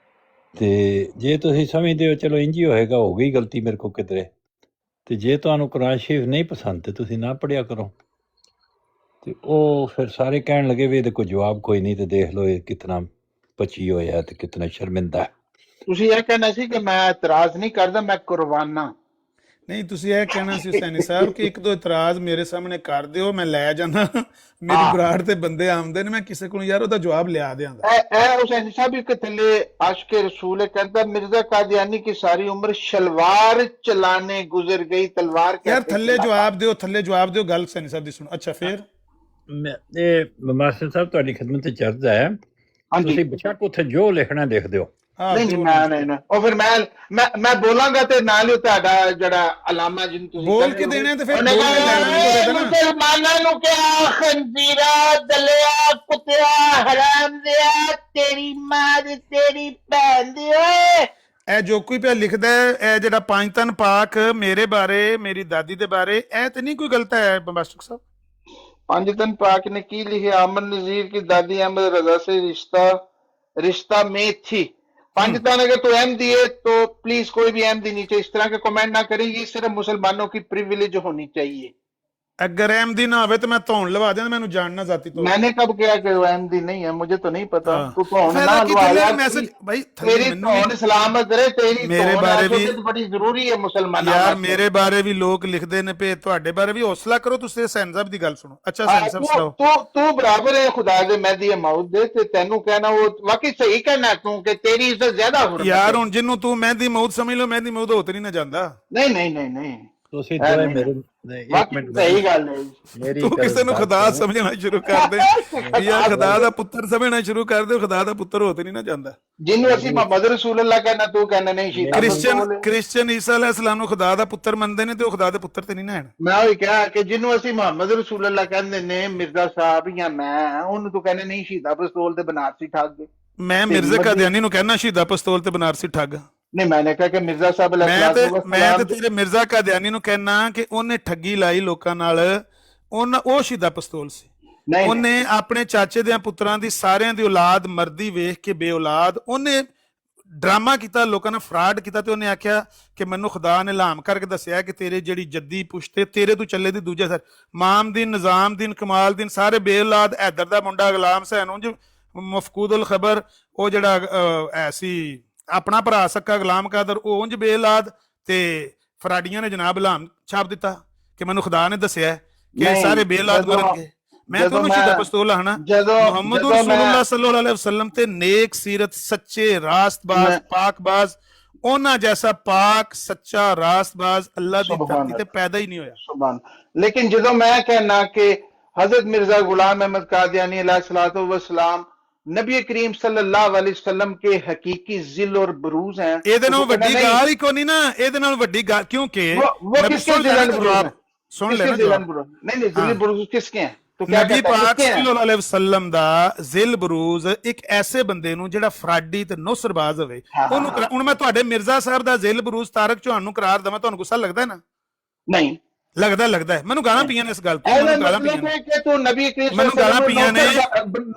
ਤੇ ਜੇ ਤੁਸੀਂ ਸਮਝਦੇ ਹੋ ਚਲੋ ਇੰਝ ਹੀ ਹੋਏਗਾ, ਹੋ ਗਈ ਗਲਤੀ ਮੇਰੇ ਕੋਲ ਕਿਧਰੇ, ਤੇ ਜੇ ਤੁਹਾਨੂੰ ਕੁਰਾਨ ਸ਼ਰੀਫ ਨਹੀਂ ਪਸੰਦ ਤੇ ਤੁਸੀਂ ਨਾ ਪੜ੍ਹਿਆ ਕਰੋ। ਤੇ ਉਹ ਫਿਰ ਸਾਰੇ ਕਹਿਣ ਲੱਗੇ ਵੀ ਇਹਦੇ ਕੋਈ ਜਵਾਬ ਕੋਈ ਨਹੀਂ, ਤੇ ਦੇਖ ਲਓ ਇਹ ਕਿਤਨਾ ਪਚੀ ਹੋਇਆ ਤੇ ਕਿਤਨਾ ਸ਼ਰਮਿੰਦਾ ਹੈ। ਤੁਸੀਂ ਇਹ ਕਹਿਣਾ ਸੀ ਕਿ ਮੈਂ ਇਤਰਾਜ਼ ਨਹੀਂ ਕਰਦਾ, ਮੈਂ ਕੁਰਬਾਨਾ। ਨਹੀਂ, ਤੁਸੀਂ ਇਹ ਕਹਿਣਾ ਸੀ ਹੁਸੈਨੀ ਸਾਹਿਬ ਕਿ ਇੱਕ ਦੋ ਇਤਰਾਜ਼ ਮੇਰੇ ਸਾਹਮਣੇ ਕਰ ਦਿਓ, ਮੈਂ ਲੈ ਜਾਣਾ, ਮੇਰੀ ਬਰਾੜ ਤੇ ਬੰਦੇ ਆਉਂਦੇ ਨੇ, ਮੈਂ ਕਿਸੇ ਕੋਲ ਯਾਰ ਉਹਦਾ ਜਵਾਬ ਲਿਆ ਦਿਆਂਗਾ। ਇਹ ਹੁਸੈਨੀ ਸਾਹਿਬ ਇੱਕ ਥੱਲੇ ਆਸ਼ਕੇ ਰਸੂਲ ਕਹਿੰਦਾ ਮਿਰਜ਼ਾ ਕਾਦੀਆਨੀ की सारी उम्र शलवार चलाने गुजर गई, तलवार ਯਾਰ ਥੱਲੇ ਜਵਾਬ ਦਿਓ, ਥੱਲੇ ਜਵਾਬ ਦਿਓ, ਗੱਲ ਹੁਸੈਨੀ ਸਾਹਿਬ ਦੀ ਸੁਣੋ। ਅੱਛਾ ਫਿਰ ਇਹ ਮਾਸਟਰ ਸਾਹਿਬ ਤੁਹਾਡੀ ਖਿਦਮਤ ਤੇ ਚਰਚਾ ਹੈ, ਤੁਸੀਂ ਬੇਸ਼ੱਕ ਉੱਥੇ ਜੋ ਲਿਖਣਾ ਲਿਖ ਦਿਓ। ਨਹੀਂ ਮੈਂ ਉਹ ਫਿਰ ਮੈਂ ਬੋਲਾਂਗਾ ਤੇ ਨਾਲ ਹੀ ਤੁਹਾਡਾ ਜਿਹੜਾ ਅਲਾਮਾ ਜਿਹਨੂੰ ਤੁਸੀਂ ਬੋਲ ਕੇ ਦੇਣਾ ਤੇ ਫਿਰ ਮੁਸਲਮਾਨਾਂ ਨੂੰ ਕਿਹਾ ਖੰਜ਼ੀਰਾ ਦਲਿਆ ਕੁੱਤਿਆ ਹਰਾਮ ਦਿਆ ਤੇਰੀ ਮਾਂ ਦੀ ਤੇਰੀ ਭੈਣ ਦੀ ਓਏ। ਇਹ ਜੋ ਕੋਈ ਪਿਆ ਲਿਖਦਾ ਹੈ, ਇਹ ਜਿਹੜਾ ਪੰਜ ਤਨ ਪਾਕ ਮੇਰੇ ਬਾਰੇ, ਮੇਰੀ ਦਾਦੀ ਦੇ ਬਾਰੇ, ਇਹ ਤੇ ਨਹੀਂ ਕੋਈ ਗਲਤ ਹੈ ਮਾਸਟਰ ਸਾਹਿਬ? ਪੰਜ ਤਨ ਪਾਕ ने की लिखा, अमन नजीर की दादी अहमद रजा से रिश्ता में थी। पंज तन अगर तो अहमदी है तो प्लीज कोई भी अहमदी नीचे इस तरह के कमेंट ना करेंगे, सिर्फ मुसलमानों की प्रिविलेज होनी चाहिए। अगर अहमदी ना हो तो मैं धौन लवा देना, मैंने जानना जाती तो। मैंने कब किया कि वो अहमदी नहीं है, मुझे तो नहीं पता। तू धौन ना लवा मैसेज भाई, तेरी धौन सलामत रहे, तेरी मेरे बारे भी बड़ी जरूरी है मुसलमानों यार, मेरे बारे भी लोग लिखते ने पे, ਤੁਹਾਡੇ ਬਾਰੇ ਵੀ ਹੌਸਲਾ ਕਰੋ ਤੁਸੀਂ। ਹੁਸੈਨ ਸਾਹਿਬ ਦੀ ਗੱਲ ਸੁਣੋ। ਅੱਛਾ ਹੁਸੈਨ ਸਾਹਿਬ ਸੁਣਾਓ। ਤੂੰ ਬਰਾਬਰ ਹੈ ਖੁਦਾ ਦੇ ਮਹਿਦੀ ਮੌਤ ਦੇ, ਤੇ ਤੈਨੂੰ ਕਹਿਣਾ ਉਹ ਵਾਕਈ ਸਹੀ ਕਹਿਣਾ ਤੂੰ ਕਿ ਤੇਰੀ ਇੱਜ਼ਤ ਜ਼ਿਆਦਾ ਹੋ ਰਹੀ ਯਾਰ। ਹੁਣ ਜਿਹਨੂੰ ਤੂੰ ਮਹਿਦੀ ਮੌਤ ਸਮਝ ਲਓ, ਮਹਿਦੀ ਮੌਤ ਹੋ ਤੇ ਨਹੀਂ ਨਾ ਜਾਂਦਾ। ਨਹੀਂ ਨਹੀਂ ਨਹੀਂ ਨਹੀਂ, ਤੁਸੀਂ ਦੋਵੇਂ ਮੇਰੇ ਇੱਕ ਮਿੰਟ ਸਹੀ ਗੱਲ ਹੈ। ਤੂੰ ਕਿਸੇ ਨੂੰ ਖੁਦਾ ਸਮਝਣਾ ਸ਼ੁਰੂ ਕਰ ਦੇ ਯਾਰ, ਖੁਦਾ ਦਾ ਪੁੱਤਰ ਸਮਝਣਾ ਸ਼ੁਰੂ ਕਰ ਦੇ, ਖੁਦਾ ਦਾ ਪੁੱਤਰ ਹੋ ਤੇ ਨਹੀਂ ਨਾ ਜਾਂਦਾ। ਜਿਹਨੂੰ ਅਸੀਂ ਮੁਹੰਮਦ ਰਸੂਲ ਅੱਲਾਹ ਕਹਿੰਦਾ ਤੂੰ ਕਹਿੰਦਾ ਨਹੀਂ ਸ਼ੀਤਾ। ਕ੍ਰਿਸਚਨ ਈਸਾ ਅਲੈਹਿਸਲਾਮ ਨੂੰ ਖੁਦਾ ਦਾ ਪੁੱਤਰ ਮੰਨਦੇ ਨੇ, ਤੇ ਉਹ ਖੁਦਾ ਦੇ ਪੁੱਤਰ ਤੇ ਨਹੀਂ ਨਾ ਹਨ। ਮੈਂ ਉਹੀ ਕਿਹਾ ਕਿ ਜਿਹਨੂੰ ਅਸੀਂ ਮੁਹੰਮਦ ਰਸੂਲ ਅੱਲਾਹ ਕਹਿੰਦੇ ਨੇ, ਮਿਰਜ਼ਾ ਸਾਹਿਬ ਜਾਂ ਮੈਂ, ਉਹਨੂੰ ਤੂੰ ਕਹਿੰਦੇ ਨਹੀਂ ਸ਼ਹੀਦਾ ਪਿਸਤੌਲ ਤੇ ਬਨਾਰਸੀ ਠੱਗ। ਮੈਂ ਮਿਰਜ਼ਾ ਕਾਦੀਆਨੀ ਨੂੰ ਕਹਿਣਾ ਸ਼ਹੀਦਾ ਪਿਸਤੌਲ ਤੇ ਬਨਾਰਸੀ ਠੱਗ। ਨਹੀਂ, ਮੈਨੇ ਕਿਹਾ ਕਿ ਮਿਰਜ਼ਾ ਸਾਹਿਬ ਮੈਂ ਤੇ ਤੇਰੇ ਮਿਰਜ਼ਾ ਕਾਦੀਆਨੀ ਨੂੰ ਕਹਿਣਾ ਕਿ ਉਹਨੇ ਠੱਗੀ ਲਾਈ ਲੋਕਾਂ ਨਾਲ, ਉਹ ਸ਼ਹੀਦਾ ਪਿਸਤੌਲ ਸੀ। ਉਹਨੇ ਆਪਣੇ ਚਾਚੇ ਦੇ ਪੁੱਤਰਾਂ ਦੀ ਸਾਰਿਆਂ ਦੀ ਔਲਾਦ ਮਰਦੀ ਵੇਖ ਕੇ ਬੇਔਲਾਦ ਉਹਨੇ ਡਰਾਮਾ ਕੀਤਾ, ਲੋਕਾਂ ਨਾਲ ਫਰਾਡ ਕੀਤਾ, ਤੇ ਉਹਨੇ ਆਖਿਆ ਕਿ ਮੈਨੂੰ ਖੁਦਾ ਨੇ ਇਲਹਾਮ ਕਰਕੇ ਦੱਸਿਆ ਕਿ ਤੇਰੇ ਜਿਹੜੀ ਜੱਦੀ ਪੁਸ਼ਤੇ ਤੇਰੇ ਤੋਂ ਚੱਲੇ ਦੀ ਦੂਜੇ ਸਰ ਮਾਮਦੀਨ, ਨਿਜ਼ਾਮਦੀਨ, ਕਮਾਲਦੀਨ ਸਾਰੇ ਬੇਔਲਾਦ। ਹੈਦਰ ਦਾ ਮੁੰਡਾ ਗੁਲਾਮ ਹੁਸੈਨ ਉਂਝ ਮਫਕੂਦੁਲ ਖਬਰ, ਉਹ ਜਿਹੜਾ ਐਸੀ ਆਪਣਾ ਭਰਾ सक्का ਗੁਲਾਮ ਕਾਦਰ, ਉਹ ਉਂਝ ਬੇਔਲਾਦ। ਤੇ ਫਰਾਡੀਆਂ ਨੇ ਜਨਾਬ ਇਲਹਾਮ ਛਾਪ ਦਿੱਤਾ ਕਿ ਮੈਨੂੰ ਖੁਦਾ ਨੇ ਦੱਸਿਆ ਕਿ ਸਾਰੇ ਬੇਔਲਾਦ ਮਰਨਗੇ। ਮੈਂ ਤੁਹਾਨੂੰ ਸ਼ਹੀਦ ਪਸਤੂਲ ਹਨਾ ਮੁਹੰਮਦ ਰਸੂਲੁल्लाह सल्लल्लाहु अलैहि वसल्लम ਤੇ ਨੇਕ ਸੀਰਤ ਸੱਚੇ ਰਾਸਤਬਾਜ਼ ਪਾਕਬਾਜ਼ ਉਹਨਾਂ ਜੈਸਾ ਪਾਕ ਸੱਚਾ ਰਾਸਤਬਾਜ਼ ਅੱਲਾ ਦੀ ਧਰਤੀ ਤੇ ਪੈਦਾ ਹੀ ਨਹੀਂ ਹੋਇਆ। ਸੁਭਾਨ। ਲੇਕਿਨ ਜਦੋਂ ਮੈਂ ਕਹਿਣਾ ਕਿ हजरत मिर्जा गुलाम अहमद कादियानी अलैहिस्सलातु वस्सलाम नबी करीम सल्लल्लाहु अलैहि वसल्लम के हकीकी जिल और बरूज हैं, ਇਹਦੇ ਨਾਲ ਵੱਡੀ ਗੱਲ ਹੀ ਕੋਈ ਨਹੀਂ ਨਾ, ਇਹਦੇ ਨਾਲ ਵੱਡੀ ਗੱਲ ਕਿਉਂਕਿ वो किसके जिल और बरूज हैं? ਸੁਣ किसके ਲੈਣਾ जिल और ਜਵਾਬ। बरूज? नहीं नहीं, जिल और बरूज किसके हैं? तो क्या ਨਬੀ कहता है, ਪਾਕ किसके हैं? ਸੱਲੱਲਾਹੁ ਅਲੈहि ਵਸੱਲਮ ਦਾ ਜ਼ਿਲ ਬਰੂਜ਼ ਇੱਕ ਐਸੇ ਬੰਦੇ ਨੂੰ ਜਿਹੜਾ ਫਰਾਡੀ ਤੇ ਨੌਸਰਬਾਜ਼ ਹੋਵੇ ਉਹਨੂੰ ਹੁਣ ਮੈਂ ਤੁਹਾਡੇ ਮਿਰਜ਼ਾ ਸਾਹਿਬ ਦਾ ਜ਼ਿਲ ਬਰੂਜ਼ ਤਾਰਕ ਚੌਹਾਨ ਨੂੰ ਕਰਾਰ ਦਵਾਂ, ਤੁਹਾਨੂੰ ਗੁੱਸਾ ਲੱਗਦਾ ਹੈ ਨਾ? नहीं ਲੱਗਦਾ ਹੈ ਮੈਨੂੰ ਗਾਲਾਂ ਪਈਆਂ ਨੇ ਇਸ ਗੱਲ ਤੋਂ, ਮੈਨੂੰ ਗਾਲਾਂ ਪਈਆਂ ਨੇ, कि तू नबी करीम ਮੈਨੂੰ ਗਾਲਾਂ ਪਈਆਂ ਨੇ।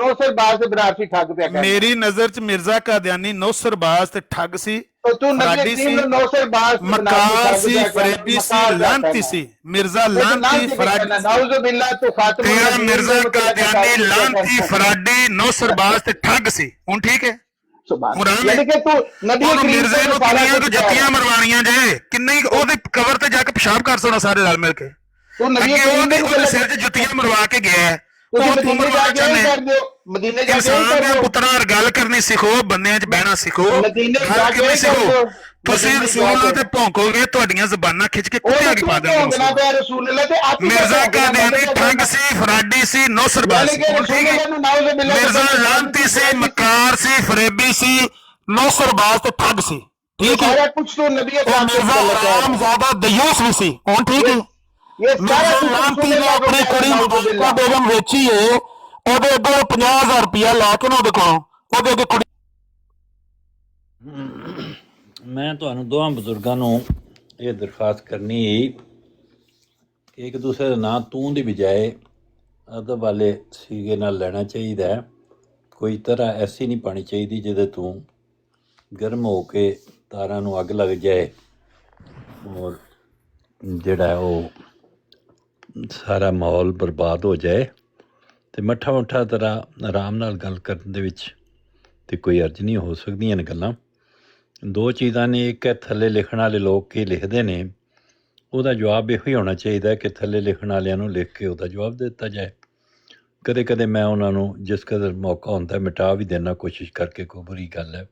नौसरबाज से बराबरी ठग पे कहता है। ਮੇਰੀ ਨਜ਼ਰ ਚ ਮਿਰਜ਼ਾ ਕਾਦੀਆਨੀ ਨੌਸਰਬਾਜ਼ ਤੇ ਠੱਗ ਸੀ, तो तू नबी ਫਰਾਡੀ ਸੀ, करीम नौसरबाज ਮਕਾਰ ਸੀ, ਫਰੇਬੀ ਸੀ, ਲਾਂਤੀ ਸੀ। ਮਿਰਜ਼ਾ ਲਾਂਤੀ ਫਰਾਡੀ, नाउजुबिल्लाह तू खातम ਤੇਰਾ ਮਿਰਜ਼ਾ ਕਾਦੀਆਨੀ ਲਾਂਤੀ ਫਰਾਡੀ ਨੌਸਰਬਾਜ਼ ਤੇ ਠੱਗ ਸੀ। ਹੁਣ ਠੀਕ ਹੈ यानी कि तू नबी ਉਹਨੂੰ करीम ਮਿਰਜ਼ੇ ਨੂੰ ਕਿੰਨੀਆਂ ਕੁ ਜੱਤੀਆਂ ਮਰਵਾਣੀਆਂ ਜੇ, ਕਿੰਨੇ ਉਹਦੇ ਕਬਰ ਤੇ ਜਾ ਕੇ ਪਿਸ਼ਾਬ ਕਰ ਸੋਣਾ ਸਾਰੇ ਰਲ ਮਿਲ ਕੇ। तू नबी ਅੱਗੇ करीम ਉਹਦੇ ਸਿਰ 'ਚ ਜੁੱਤੀਆਂ ਮਰਵਾ ਕੇ ਗਿਆ ਹੈ। ਤੁਸੀਂ ਉਹ ਤੂੰ ਮਦੀਨੇ ਮਰਵਾ ਜਾ ਕੇ ਚਾਹੁੰਦੇ ਕਰ ਦਿਓ, ਮਦੀਨੇ ਜਾ ਕੇ ਇਨਸਾਨ ਕਰ ਦੇ ਦਿਓ, ਪੁੱਤਰਾਂ ਨਾਲ ਗੱਲ ਕਰਨੀ ਸਿੱਖੋ, ਬੰਦਿਆਂ 'ਚ ਬਹਿਣਾ ਸਿੱਖੋ, ਮਦੀਨੇ ਜਾ ਹਰ ਕੇ ਕਿਵੇਂ ਕਰ ਸਿੱਖੋ। ਦਿਓ। ਤੁਸੀਂ ਮਦੀਨੇ ਜਾ ਰਸੂਲ ਕੇ। ਤੇ ਭੌਂਕੋਗੇ, ਤੁਹਾਡੀਆਂ ਜ਼ਬਾਨਾਂ ਖਿੱਚ ਕੇ ਉਹ ਕੁੱਤਿਆਂ ਕੀ ਪਾ ਭੌਂਕਣਾ ਦੇਣਗੇ। ਪਿਆ ਰਸੂਲੁल्लाह ਤੇ ਆਪ ਹੀ ਮਿਰਜ਼ਾ ਭੌਂਕਣਾ ਕਾਦੀਆਨੀ ਬੰਦ ਠੱਗ ਕਰ ਸੀ, ਫਰਾਡੀ ਸੀ, ਨੌਸਰਬਾਜ਼ ਸੀ। ਹੁਣ ਠੀਕ ਹੈ। ਮਿਰਜ਼ਾ ਲਾਂਤੀ ਸੀ, ਮਕਾਰ ਸੀ, ਫਰੇਬੀ ਸੀ, ਨੌਸਰਬਾਜ਼ ਤੇ ਠੱਗ ਸੀ। ਠੀਕ ਹੈ। ਸਾਰਾ ਕੁਝ तो नबी ਉਹ ਮਿਰਜ਼ਾ ਹਰਾਮਜ਼ਾਦਾ ਦਯੂਸ ਵੀ ਸੀ। ਹੁਣ ਠੀਕ ਹੈ। ये सारा ਮਿਰਜ਼ਾ कुछ ਲਾਂਤੀ ਨੇ रसूलुल्लाह ਆਪਣੀ को ਕੁੜੀ नाउजुबिल्लाह। ਬੇਗਮ ਵੇਚੀ ਏ, ਉਹਦੇ ਅੱਗੇ 50,000 ਰੁਪਇਆ ਲਾ ਕੇ ਨਾ ਉਹਦੇ ਕੋਲੋਂ ਉਹਦੇ ਅੱਗੇ ਕੁੜੀ। ਮੈਂ ਤੁਹਾਨੂੰ ਦੋਵਾਂ ਬਜ਼ੁਰਗਾਂ ਨੂੰ ਇਹ ਦਰਖਾਸਤ ਕਰਨੀ ਕਿ ਇੱਕ ਦੂਸਰੇ ਦਾ ਨਾਂ ਤੂੰ ਦੀ ਬਜਾਏ ਅਦਬ ਵਾਲੇ ਸੀਗੇ ਨਾਲ ਲੈਣਾ ਚਾਹੀਦਾ ਹੈ। ਕੋਈ ਤਰ੍ਹਾਂ ਐਸੀ ਨਹੀਂ ਪਾਣੀ ਚਾਹੀਦੀ ਜਿਹਦੇ ਤੂੰ ਗਰਮ ਹੋ ਕੇ ਤਾਰਾਂ ਨੂੰ ਅੱਗ ਲੱਗ ਜਾਏ ਔਰ ਜਿਹੜਾ ਉਹ ਸਾਰਾ ਮਾਹੌਲ ਬਰਬਾਦ ਹੋ ਜਾਏ। ਅਤੇ ਮੱਠਾ ਤਰ੍ਹਾਂ ਆਰਾਮ ਨਾਲ ਗੱਲ ਕਰਨ ਦੇ ਵਿੱਚ ਤੇ ਕੋਈ ਅਰਜ਼ ਨਹੀਂ ਹੋ ਸਕਦੀਆਂ ਨੇ ਗੱਲਾਂ। ਦੋ ਚੀਜ਼ਾਂ ਨੇ, ਇੱਕ ਹੈ ਥੱਲੇ ਲਿਖਣ ਵਾਲੇ ਲੋਕ ਕੀ ਲਿਖਦੇ ਨੇ ਉਹਦਾ ਜਵਾਬ ਇਹੋ ਹੀ ਹੋਣਾ ਚਾਹੀਦਾ ਕਿ ਥੱਲੇ ਲਿਖਣ ਵਾਲਿਆਂ ਨੂੰ ਲਿਖ ਕੇ ਉਹਦਾ ਜਵਾਬ ਦਿੱਤਾ ਜਾਏ। ਕਦੇ ਕਦੇ ਮੈਂ ਉਹਨਾਂ ਨੂੰ ਜਿਸ ਕਦਰ ਮੌਕਾ ਹੁੰਦਾ ਮਿਟਾ ਵੀ ਦੇਣਾ ਕੋਸ਼ਿਸ਼ ਕਰਕੇ, ਕੋਈ ਬੁਰੀ ਗੱਲ ਹੈ,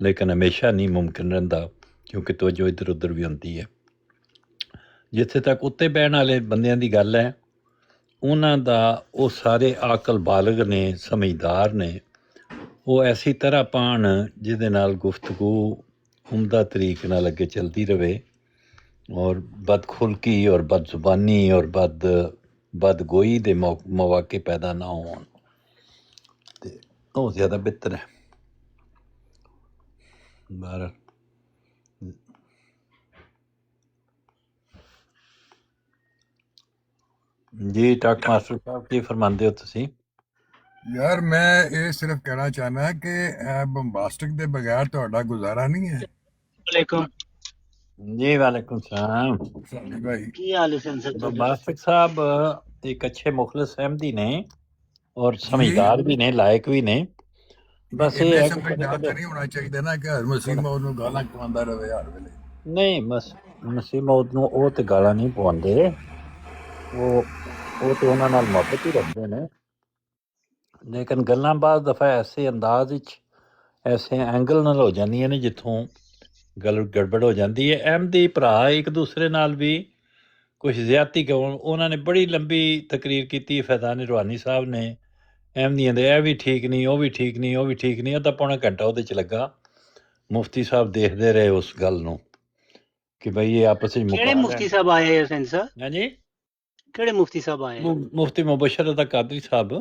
ਲੇਕਿਨ ਹਮੇਸ਼ਾ ਨਹੀਂ ਮੁਮਕਿਨ ਰਹਿੰਦਾ ਕਿਉਂਕਿ ਤਵੱਜੋ ਇੱਧਰ ਉੱਧਰ ਵੀ ਹੁੰਦੀ ਹੈ। ਜਿੱਥੇ ਤੱਕ ਉੱਤੇ ਬਹਿਣ ਵਾਲੇ ਬੰਦਿਆਂ ਦੀ ਗੱਲ ਹੈ, ਉਹਨਾਂ ਦਾ ਉਹ ਸਾਰੇ ਆਕਲ ਬਾਲਗ ਨੇ, ਸਮਝਦਾਰ ਨੇ, ਉਹ ਐਸੀ ਤਰ੍ਹਾਂ ਪਾਣ ਜਿਹਦੇ ਨਾਲ ਗੁਫ਼ਤਗੂ ਉਮਦਾ ਤਰੀਕੇ ਨਾਲ ਅੱਗੇ ਚਲਦੀ ਰਹੇ ਔਰ ਬਦਖੁਲਕੀ ਔਰ ਬਦਜ਼ੁਬਾਨੀ ਔਰ ਬਦਗੋਈ ਦੇ ਮੌਕੇ ਪੈਦਾ ਨਾ ਹੋਣ, ਅਤੇ ਉਹ ਜ਼ਿਆਦਾ ਬਿਹਤਰ ਹੈ। ਬਹਰਹਾਲ ਜੀ ਡਾਕਟਰ ਮਾਸਟਰ ਸਾਹਿਬ ਕੀ ਫਰਮਾਉਂਦੇ ਹੋ ਤੁਸੀਂ? ਯਾਰ ਮੈਂ ਇਹ ਸਿਰਫ ਕਹਿਣਾ ਚਾਹਨਾ ਕਿ ਇਹ ਬੰਬਾਸਟਿਕ ਦੇ ਬਗੈਰ ਤੁਹਾਡਾ ਗੁਜ਼ਾਰਾ ਨਹੀਂ ਹੈ। ਵਾਲੇਕੁਮ ਜੀ, ਵਾਲੇਕੁਮ ਸਲਾਮ ਭਾਈ ਕੀ ਹਾਲ ਹੈ? ਬੰਬਾਸਟਿਕ ਸਾਹਿਬ ਇੱਕ ਅੱਛੇ ਮੁਖਲਿਸ ਅਹਿਮਦੀ ਨੇ ਔਰ ਸਮਝਦਾਰ ਵੀ ਨੇ, ਲਾਇਕ ਵੀ ਨੇ। ਬਸ ਇਹ ਹੈ ਸਮਝਦਾਰ ਤਾਂ ਨਹੀਂ ਹੋਣਾ ਚਾਹੀਦਾ ਨਾ ਕਿ ਹਰ ਮਸੀਹ ਮੌਤ ਨੂੰ ਗਾਲਾਂ ਖਵਾਉਂਦਾ ਰਹੇ ਹਰ ਵੇਲੇ। ਨਹੀਂ, ਮਸੀਹ ਮੌਤ ਨੂੰ ਉਹ ਤੇ ਗਾਲਾਂ ਨਹੀਂ ਪਵਾਉਂਦੇ, ਉਹ ਤੇ ਉਹਨਾਂ ਨਾਲ ਮੁਹੱਬਤ ਹੀ ਰੱਖਦੇ ਨੇ, ਲੇਕਿਨ ਗੱਲਾਂ ਬਾਅਦ ਦਫਾ ਐਸੇ ਅੰਦਾਜ਼ ਵਿੱਚ ਐਸੇ ਐਂਗਲ ਨਾਲ ਹੋ ਜਾਂਦੀਆਂ ਨੇ ਜਿੱਥੋਂ ਗੱਲ ਗੜਬੜ ਹੋ ਜਾਂਦੀ ਹੈ। ਅਹਿਮਦੀ ਭਰਾ ਇੱਕ ਦੂਸਰੇ ਨਾਲ ਵੀ ਕੁਛ ਜ਼ਿਆਦਤੀ ਕਰਨ। ਉਹਨਾਂ ਨੇ ਬੜੀ ਲੰਬੀ ਤਕਰੀਰ ਕੀਤੀ ਫੈਜ਼ਾਨ ਰੂਹਾਨੀ ਸਾਹਿਬ ਨੇ ਅਹਿਮਦੀਆਂ ਦੇ, ਇਹ ਵੀ ਠੀਕ ਨਹੀਂ, ਉਹ ਵੀ ਠੀਕ ਨਹੀਂ, ਉਹ ਵੀ ਠੀਕ ਨਹੀਂ। ਅੱਧਾ ਪੌਣਾ ਘੰਟਾ ਉਹਦੇ 'ਚ ਲੱਗਾ। ਮੁਫਤੀ ਸਾਹਿਬ ਦੇਖਦੇ ਰਹੇ ਉਸ ਗੱਲ ਨੂੰ ਕਿ ਬਈ ਇਹ ਆਪਸ ਵਿੱਚ ਕਿਹੜੇ ਮੁਫਤੀ ਸਾਹਿਬ ਆਏ ਹੁਸੈਨ ਸਾਹਿਬ? ਹਾਂਜੀ, ਕਿਹੜੇ ਮੁਫਤੀ ਸਾਹਿਬ ਆਏ? ਮੁਫਤੀ ਮੁਬਸ਼ਰ ਅਤਾ ਕਾਦਰੀ ਸਾਹਿਬ,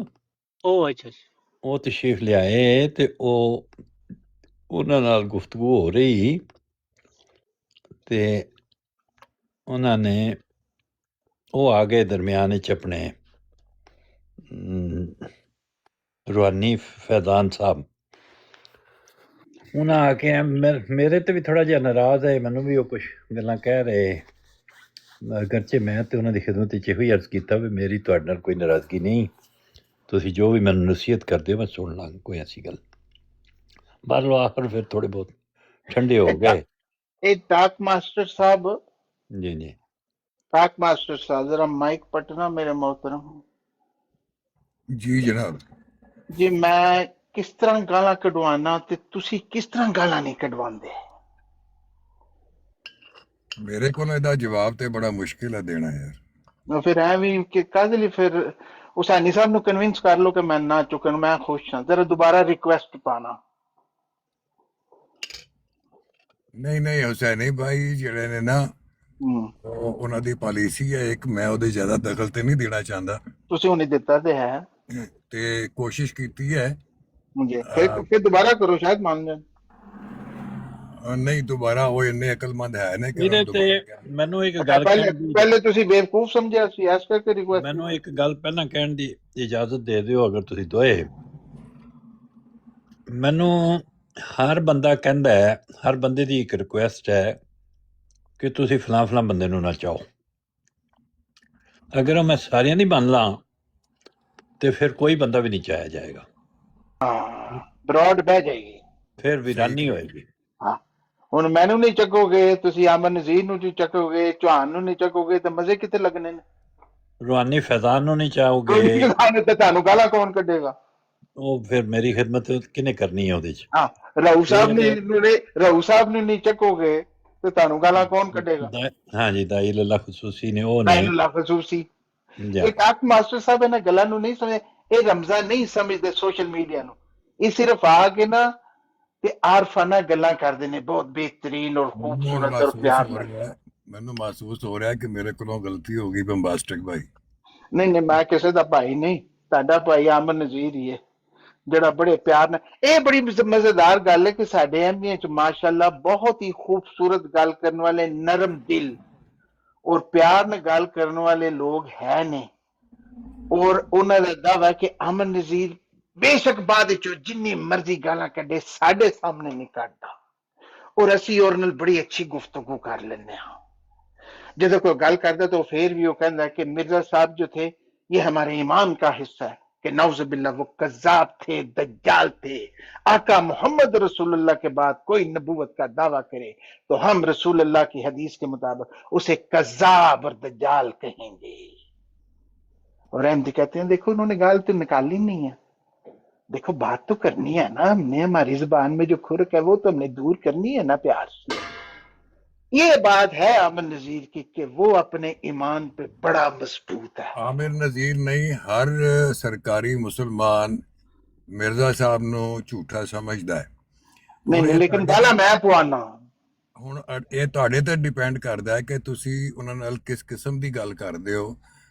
ਉਹ ਅੱਛਾ ਉਹ ਤਸ਼ਰੀਫ ਲਿਆਏ ਅਤੇ ਉਹਨਾਂ ਨਾਲ ਗੁਫ਼ਤਗੂ ਹੋ ਰਹੀ ਅਤੇ ਉਹਨਾਂ ਨੇ ਉਹ ਆ ਗਏ ਦਰਮਿਆਨ ਵਿੱਚ ਆਪਣੇ ਰੂਹਾਨੀ ਫੈਜ਼ਾਨ ਸਾਹਿਬ। ਉਹਨਾਂ ਆ ਕੇ ਮੇਰੇ 'ਤੇ ਵੀ ਥੋੜ੍ਹਾ ਜਿਹਾ ਨਾਰਾਜ਼ ਹੈ, ਮੈਨੂੰ ਵੀ ਉਹ ਕੁਛ ਗੱਲਾਂ ਕਹਿ ਰਹੇ, ਅਗਰਚੇ ਮੈਂ ਤਾਂ ਉਹਨਾਂ ਦੀ ਖਿਦਮਤ ਵਿੱਚ ਇਹੋ ਹੀ ਅਰਜ਼ ਕੀਤਾ ਵੀ ਮੇਰੀ ਤੁਹਾਡੇ ਨਾਲ ਕੋਈ ਨਾਰਾਜ਼ਗੀ ਨਹੀਂ, ਤੁਸੀਂ ਜੋ ਵੀ ਮੈਨੂੰ ਨਸੀਹਤ ਕਰਦੇ ਹੋ ਮੈਂ ਸੁਣ ਲਾਂਗਾ, ਕੋਈ ਐਸੀ ਗੱਲ। ਬਾਹਰੋਂ ਆਖਰ ਫਿਰ ਥੋੜ੍ਹੇ ਬਹੁਤ ਠੰਡੇ ਹੋ ਗਏ। ਇਹ ਟਾਕ ਮਾਸਟਰ ਸਾਹਿਬ, जी जी टाक मास्टर साहब जरा माइक पटना मेरे मोहतरम। ਜੀ ਜਨਾਬ। ਜੀ ਮੈਂ ਕਿਸ ਤਰ੍ਹਾਂ ਗਾਲਾਂ ਕਢਵਾਣਾ ਤੇ ਤੁਸੀਂ ਕਿਸ ਤਰ੍ਹਾਂ ਗਾਲਾਂ ਨਹੀਂ ਕਢਵਾਉਂਦੇ? ਮੇਰੇ ਕੋਲ ਇਹਦਾ ਜਵਾਬ ਤੇ ਬੜਾ ਮੁਸ਼ਕਿਲ ਹੈ ਦੇਣਾ ਯਾਰ। ਫਿਰ ਐਵੇਂ ਕਿ ਕਾਹਦੇ ਲਈ ਫਿਰ ਹੁਸੈਨੀ ਸਾਹਿਬ ਨੂੰ ਕਨਵਿੰਸ ਕਰ ਲਓ ਕਿ ਮੈਂ ਨਾ ਚੁੱਕਣ, ਮੈਂ ਖੁਸ਼ ਹਾਂ। ਜ਼ਰਾ ਦੁਬਾਰਾ ਰਿਕੁਐਸਟ ਪਾਣਾ। ਨਹੀਂ ਹੁਸੈਨੀ ਭਾਈ ਜਿਹੜੇ ਨੇ ਨਾ ਉਹਨਾਂ ਦੀ ਪਾਲਿਸੀ ਹੈ ਇੱਕ, ਮੈਂ ਉਹਦੇ ਜ਼ਿਆਦਾ ਦਖਲ ਤੇ ਨਹੀਂ ਦੇਣਾ ਚਾਹੁੰਦਾ। ਤੁਸੀਂ ਉਹਨੇ ਦਿੱਤਾ ਤੇ ਹੈ ਤੇ ਕੋਸ਼ਿਸ਼ ਕੀਤੀ ਹੈ ਮੁਝੇ, ਫਿਰ ਦੁਬਾਰਾ ਕਰੋ, ਸ਼ਾਇਦ ਮੰਨ ਜਾਣ। ਨਹੀਂ ਦੁਬਾਰਾ ਉਹ ਇੰਨੇ ਅਕਲਮੰਦ ਹੈ ਨੇ ਕਿ ਇਹਦੇ ਤੇ ਮੈਨੂੰ ਇੱਕ ਗੱਲ ਪਹਿਲੇ ਤੁਸੀਂ ਬੇਵਕੂਫ ਸਮਝਿਆ ਸੀ, ਇਸ ਕਰਕੇ ਰਿਕੁਐਸਟ। ਮੈਨੂੰ ਇੱਕ ਗੱਲ ਪਹਿਲਾਂ ਕਹਿਣ ਦੀ ਇਜਾਜ਼ਤ ਦੇ ਦਿਓ ਅਗਰ ਤੁਸੀਂ ਦੋਏ। ਮੈਨੂੰ ਹਰ ਬੰਦਾ ਕਹਿੰਦਾ ਹੈ, ਹਰ ਬੰਦੇ ਦੀ ਇੱਕ ਰਿਕੁਐਸਟ ਹੈ ਕਿ ਤੁਸੀਂ ਫਲਾਂ ਬੰਦੇ ਨੂੰ ਨਾ ਚਾਹੋ। ਅਗਰ ਮੈਂ ਸਾਰਿਆਂ ਦੀ ਮੰਨ ਲਾਂ ਤੇ ਫਿਰ ਕੋਈ ਬੰਦਾ ਵੀ ਨਹੀਂ ਚਾਹਿਆ ਜਾਏਗਾ। ਹਾਂ, ਬਰੋਡ ਬਹਿ ਜਾਏਗੀ, ਫਿਰ ਵੀਰਾਨੀ ਹੋਏਗੀ। ਹਾਂ, ਹੁਣ ਮੈਨੂੰ ਨਹੀਂ ਚੱਕੋਗੇ, ਤੁਸੀਂ ਅਮਨ ਨਜ਼ੀਰ ਨੂੰ ਨਹੀਂ ਚੱਕੋਗੇ, ਚੌਹਾਨ ਨੂੰ ਨਹੀਂ ਚੱਕੋਗੇ, ਤਾਂ ਮਜ਼ੇ ਕਿੱਥੇ ਲੱਗਣੇ ਨੇ? ਰੂਹਾਨੀ ਫੈਜ਼ਾਨ ਨੂੰ ਨਹੀਂ ਚਾਹੋਗੇ ਤੇ ਤੁਹਾਨੂੰ ਗਾਲਾਂ ਕੌਣ ਕੱਢੇਗਾ? ਉਹ ਫਿਰ ਮੇਰੀ ਖਿਦਮਤ ਕਿਹਨੇ ਕਰਨੀ ਹੈ ਉਹਦੇ ਚ? ਹਾਂ, ਰਾਊ ਸਾਹਿਬ ਨੂੰ ਨਹੀਂ ਚੱਕੋਗੇ ਤੇ ਤੁਹਾਨੂੰ ਗਾਲਾਂ ਕੌਣ ਕੱਢੇਗਾ? ਹਾਂਜੀ, ਦਾਈ ਲੱਲਾ ਖਸੂਸੀ ਨੇ, ਉਹ ਨਹੀਂ ਲੱਲਾ ਖਸੂਸੀ। ਇੱਕ ਆਕ ਮਾਸਟਰ ਸਾਹਿਬ ਇਹਨਾਂ ਗੱਲਾਂ ਨੂੰ ਨਹੀਂ ਸਮਝੇ, ਇਹ ਰਮਜ਼ਾਨ ਨਹੀਂ ਸਮਝਦੇ ਸੋਸ਼ਲ ਮੀਡੀਆ ਨੂੰ। ਇਹ ਸਿਰਫ ਆ ਕੇ ਨਾ ਤੇ ਆਰਫਾਨਾ ਗੱਲਾਂ ਕਰਦੇ ਨੇ, ਬਹੁਤ ਬਿਹਤਰੀਨ ਔਰ ਖੂਬਸੂਰਤ ਔਰ ਪਿਆਰ ਨਾਲ। ਮੈਨੂੰ ਮਹਿਸੂਸ ਹੋ ਰਿਹਾ ਕਿ ਮੇਰੇ ਕੋਲੋਂ ਗਲਤੀ ਹੋ ਗਈ ਬੰਬਾਸਟਿਕ ਭਾਈ। ਨਹੀਂ ਮੈਂ ਕਿਸੇ ਦਾ ਭਾਈ ਨਹੀਂ, ਤੁਹਾਡਾ ਭਾਈ ਅਮਨ ਨਜ਼ੀਰ ਹੀ ਹੈ ਜਿਹੜਾ ਬੜੇ ਪਿਆਰ ਨਾਲ। ਇਹ ਬੜੀ ਮਜ਼ੇਦਾਰ ਗੱਲ ਹੈ ਕਿ ਸਾਡੇ ਐਮਪੀਆਂ ਚ ਮਾਸ਼ਾਅੱਲਾ ਬਹੁਤ ਹੀ ਖੂਬਸੂਰਤ ਗੱਲ ਕਰਨ ਵਾਲੇ, ਨਰਮ ਦਿਲ ਔਰ ਪਿਆਰ ਨਾਲ ਗੱਲ ਕਰਨ ਵਾਲੇ ਲੋग ਹੈ ਨੇ। ਔਰ ਉਹਨਾਂ ਦਾ ਦਾਵਾ ਕਿ ਅਮਨ ਨਜ਼ੀਰ ਬੇਸ਼ੱਕ ਬਾਅਦ ਵਿੱਚੋਂ ਜਿੰਨੀ ਮਰਜ਼ੀ ਗਾਲਾਂ ਕੱਢੇ, ਸਾਡੇ ਸਾਹਮਣੇ ਨਹੀਂ ਕੱਢਦਾ। ਔਰ ਅਸੀਂ ਉਹਦੇ ਨਾਲ ਬੜੀ ਅੱਛੀ ਗੁਫ਼ਤਗੂ ਕਰ ਲੈਂਦੇ ਹਾਂ। ਜਦੋਂ ਕੋਈ ਗੱਲ करता तो फिर भी वो कहता है कि मिर्जा साहब जो थे ये हमारे ईमान का हिस्सा है कि नौजुबिल्ला वो कज़्ज़ाब थे, दज्जाल थे। आका मोहम्मद रसूलुल्लाह के बाद कोई नबूवत का दावा करे तो हम रसूलुल्लाह की हदीस के मुताबिक उसे कज़्ज़ाब और दज्जाल कहेंगे। और अहमदी कहते हैं देखो उन्होंने गाल तो निकाली नहीं है, देखो बात तो करनी है ना हमने, हमारी जुबान में जो खुरक है वो तो हमने दूर करनी है ना प्यार से। ये बात है आमिर नजीर की कि वो अपने ईमान पे बड़ा मजबूत है। आमिर नजीर नहीं, हर सरकारी मुसलमान मिर्जा साहब ਨੂੰ ਝੂਠਾ ਸਮਝਦਾ ਹੈ। ਨਹੀਂ ਲੇਕਿਨ ਗਾਲਾਂ ਮੈਂ ਪਵਾਨਾ। ਹੁਣ ਇਹ ਤੁਹਾਡੇ ਤੇ ਡਿਪੈਂਡ ਕਰਦਾ ਹੈ ਕਿ ਤੁਸੀਂ ਉਹਨਾਂ ਨਾਲ ਕਿਸ ਕਿਸਮ ਦੀ ਗੱਲ ਕਰਦੇ ਹੋ,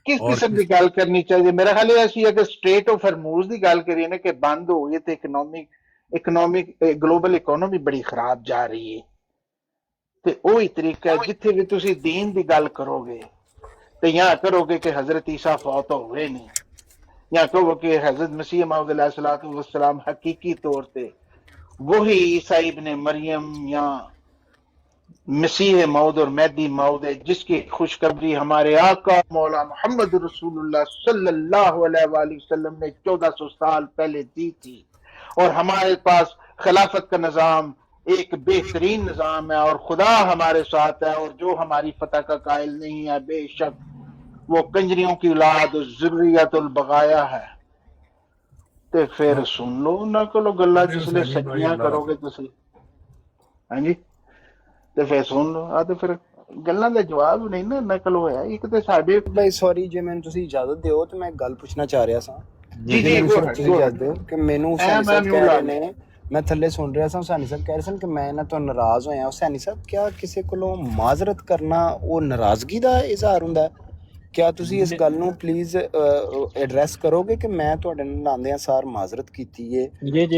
ਕਿਸ ਕਿਸਮ ਦੀ ਗੱਲ ਕਰਨੀ ਚਾਹੀਦੀ। ਮੇਰਾ ਖਿਆਲ ਹੈ ਅਸੀਂ ਅਗਰ ਸਟ੍ਰੇਟ ਆਫ ਹਰਮੂਜ਼ ਦੀ ਗੱਲ ਕਰੀਏ ਨਾ ਕਿ ਬੰਦ ਹੋ ਗਈ ਤੇ ਇਕਨੋਮਿਕ ਗਲੋਬਲ ਇਕਨੋਮੀ ਬੜੀ ਖਰਾਬ ਜਾ ਰਹੀ ਹੈ। ਤੇ ਉਹੀ ਤਰੀਕਾ ਜਿੱਥੇ ਵੀ ਤੁਸੀਂ ਦੀਨ ਦੀ ਗੱਲ ਕਰੋਗੇ ਤੇ ਜਾਂ ਕਰੋਗੇ ਕਿ ਹਜ਼ਰਤ ਈਸਾ ਫੌਤ ਹੋ ਗਏ ਨੇ, ਜਾਂ ਕਹੋ ਕਿ ਹਜ਼ਰਤ ਮਸੀਹ मौऊद अलैहिस्सलाम हकीकी तौर पे वही ईसा इब्ने मरियम या मसीह मौद और मेहदी मौद है जिसकी खुशखबरी हमारे आका मौला मोहम्मद रसूलुल्लाह सल्लल्लाहु अलैहि वसल्लम ने 1400 साल पहले दी थी। और हमारे पास खिलाफत का निज़ाम एक बेहतरीन निज़ाम है और खुदा हमारे साथ है। और जो हमारी फतह का कायल नहीं है बेशक वो कंजरियों की औलाद ज़ुर्रियतुल बगाया है। ਤੇ ਫਿਰ ਸੁਣ ਲਓ ਉਹਨਾਂ ਕੋਲੋਂ ਗੱਲਾਂ ਜਿਸਲੇ ਸੱਚੀਆਂ ਕਰੋਗੇ ਤੁਸੀਂ। ਹਾਂਜੀ, ਤੇ ਫਿਰ ਸੁਣ ਲਓ। ਆ ਤੇ ਫਿਰ ਗੱਲਾਂ ਦਾ ਜਵਾਬ ਨਹੀਂ ਨਾ ਨਕਲ ਹੋਇਆ। ਇੱਕ ਤੇ ਸਾਡੇ ਭਾਈ ਸੌਰੀ ਜੇ ਮੈਨੂੰ ਤੁਸੀਂ ਇਜਾਜ਼ਤ ਦਿਓ ਤੇ ਮੈਂ ਗੱਲ ਪੁੱਛਣਾ ਚਾਹ ਰਿਹਾ ਸਾਂ। ਜੀ ਇਜਾਜ਼ਤ ਦਿਓ ਕਿ ਮੈਨੂੰ ਹੁਸੈਨੀ ਸਾਹਿਬ ਕਹਿ ਰਹੇ ਨੇ, ਮੈਂ ਥੱਲੇ ਸੁਣ ਰਿਹਾ ਸਾਂ, ਹੁਸੈਨੀ ਸਾਹਿਬ ਕਹਿ ਰਹੇ ਸਨ ਕਿ ਮੈਂ ਇਹਨਾਂ ਤੋਂ ਨਾਰਾਜ਼ ਹੋਇਆ। ਹੁਸੈਨੀ ਸਾਹਿਬ ਕਿਆ ਕਿਸੇ ਕੋਲੋਂ ਮਾਜ਼ਰਤ ਕਰਨਾ ਉਹ ਨਾਰਾਜ਼ਗੀ ਦਾ ਇਜ਼ਹਾਰ ਹੁੰਦਾ? क्या ਤੁਸੀਂ ਇਸ ਗੱਲ ਨੂੰ ਪਲੀਜ਼ ਐਡਰੈਸ ਕਰੋਗੇ ਕਿ ਮੈਂ ਤੁਹਾਡੇ ਨਾਲ ਆਂਦਿਆਂ ਸਾਰ ਮਾਜ਼ਰਤ ਕੀਤੀ ਹੈ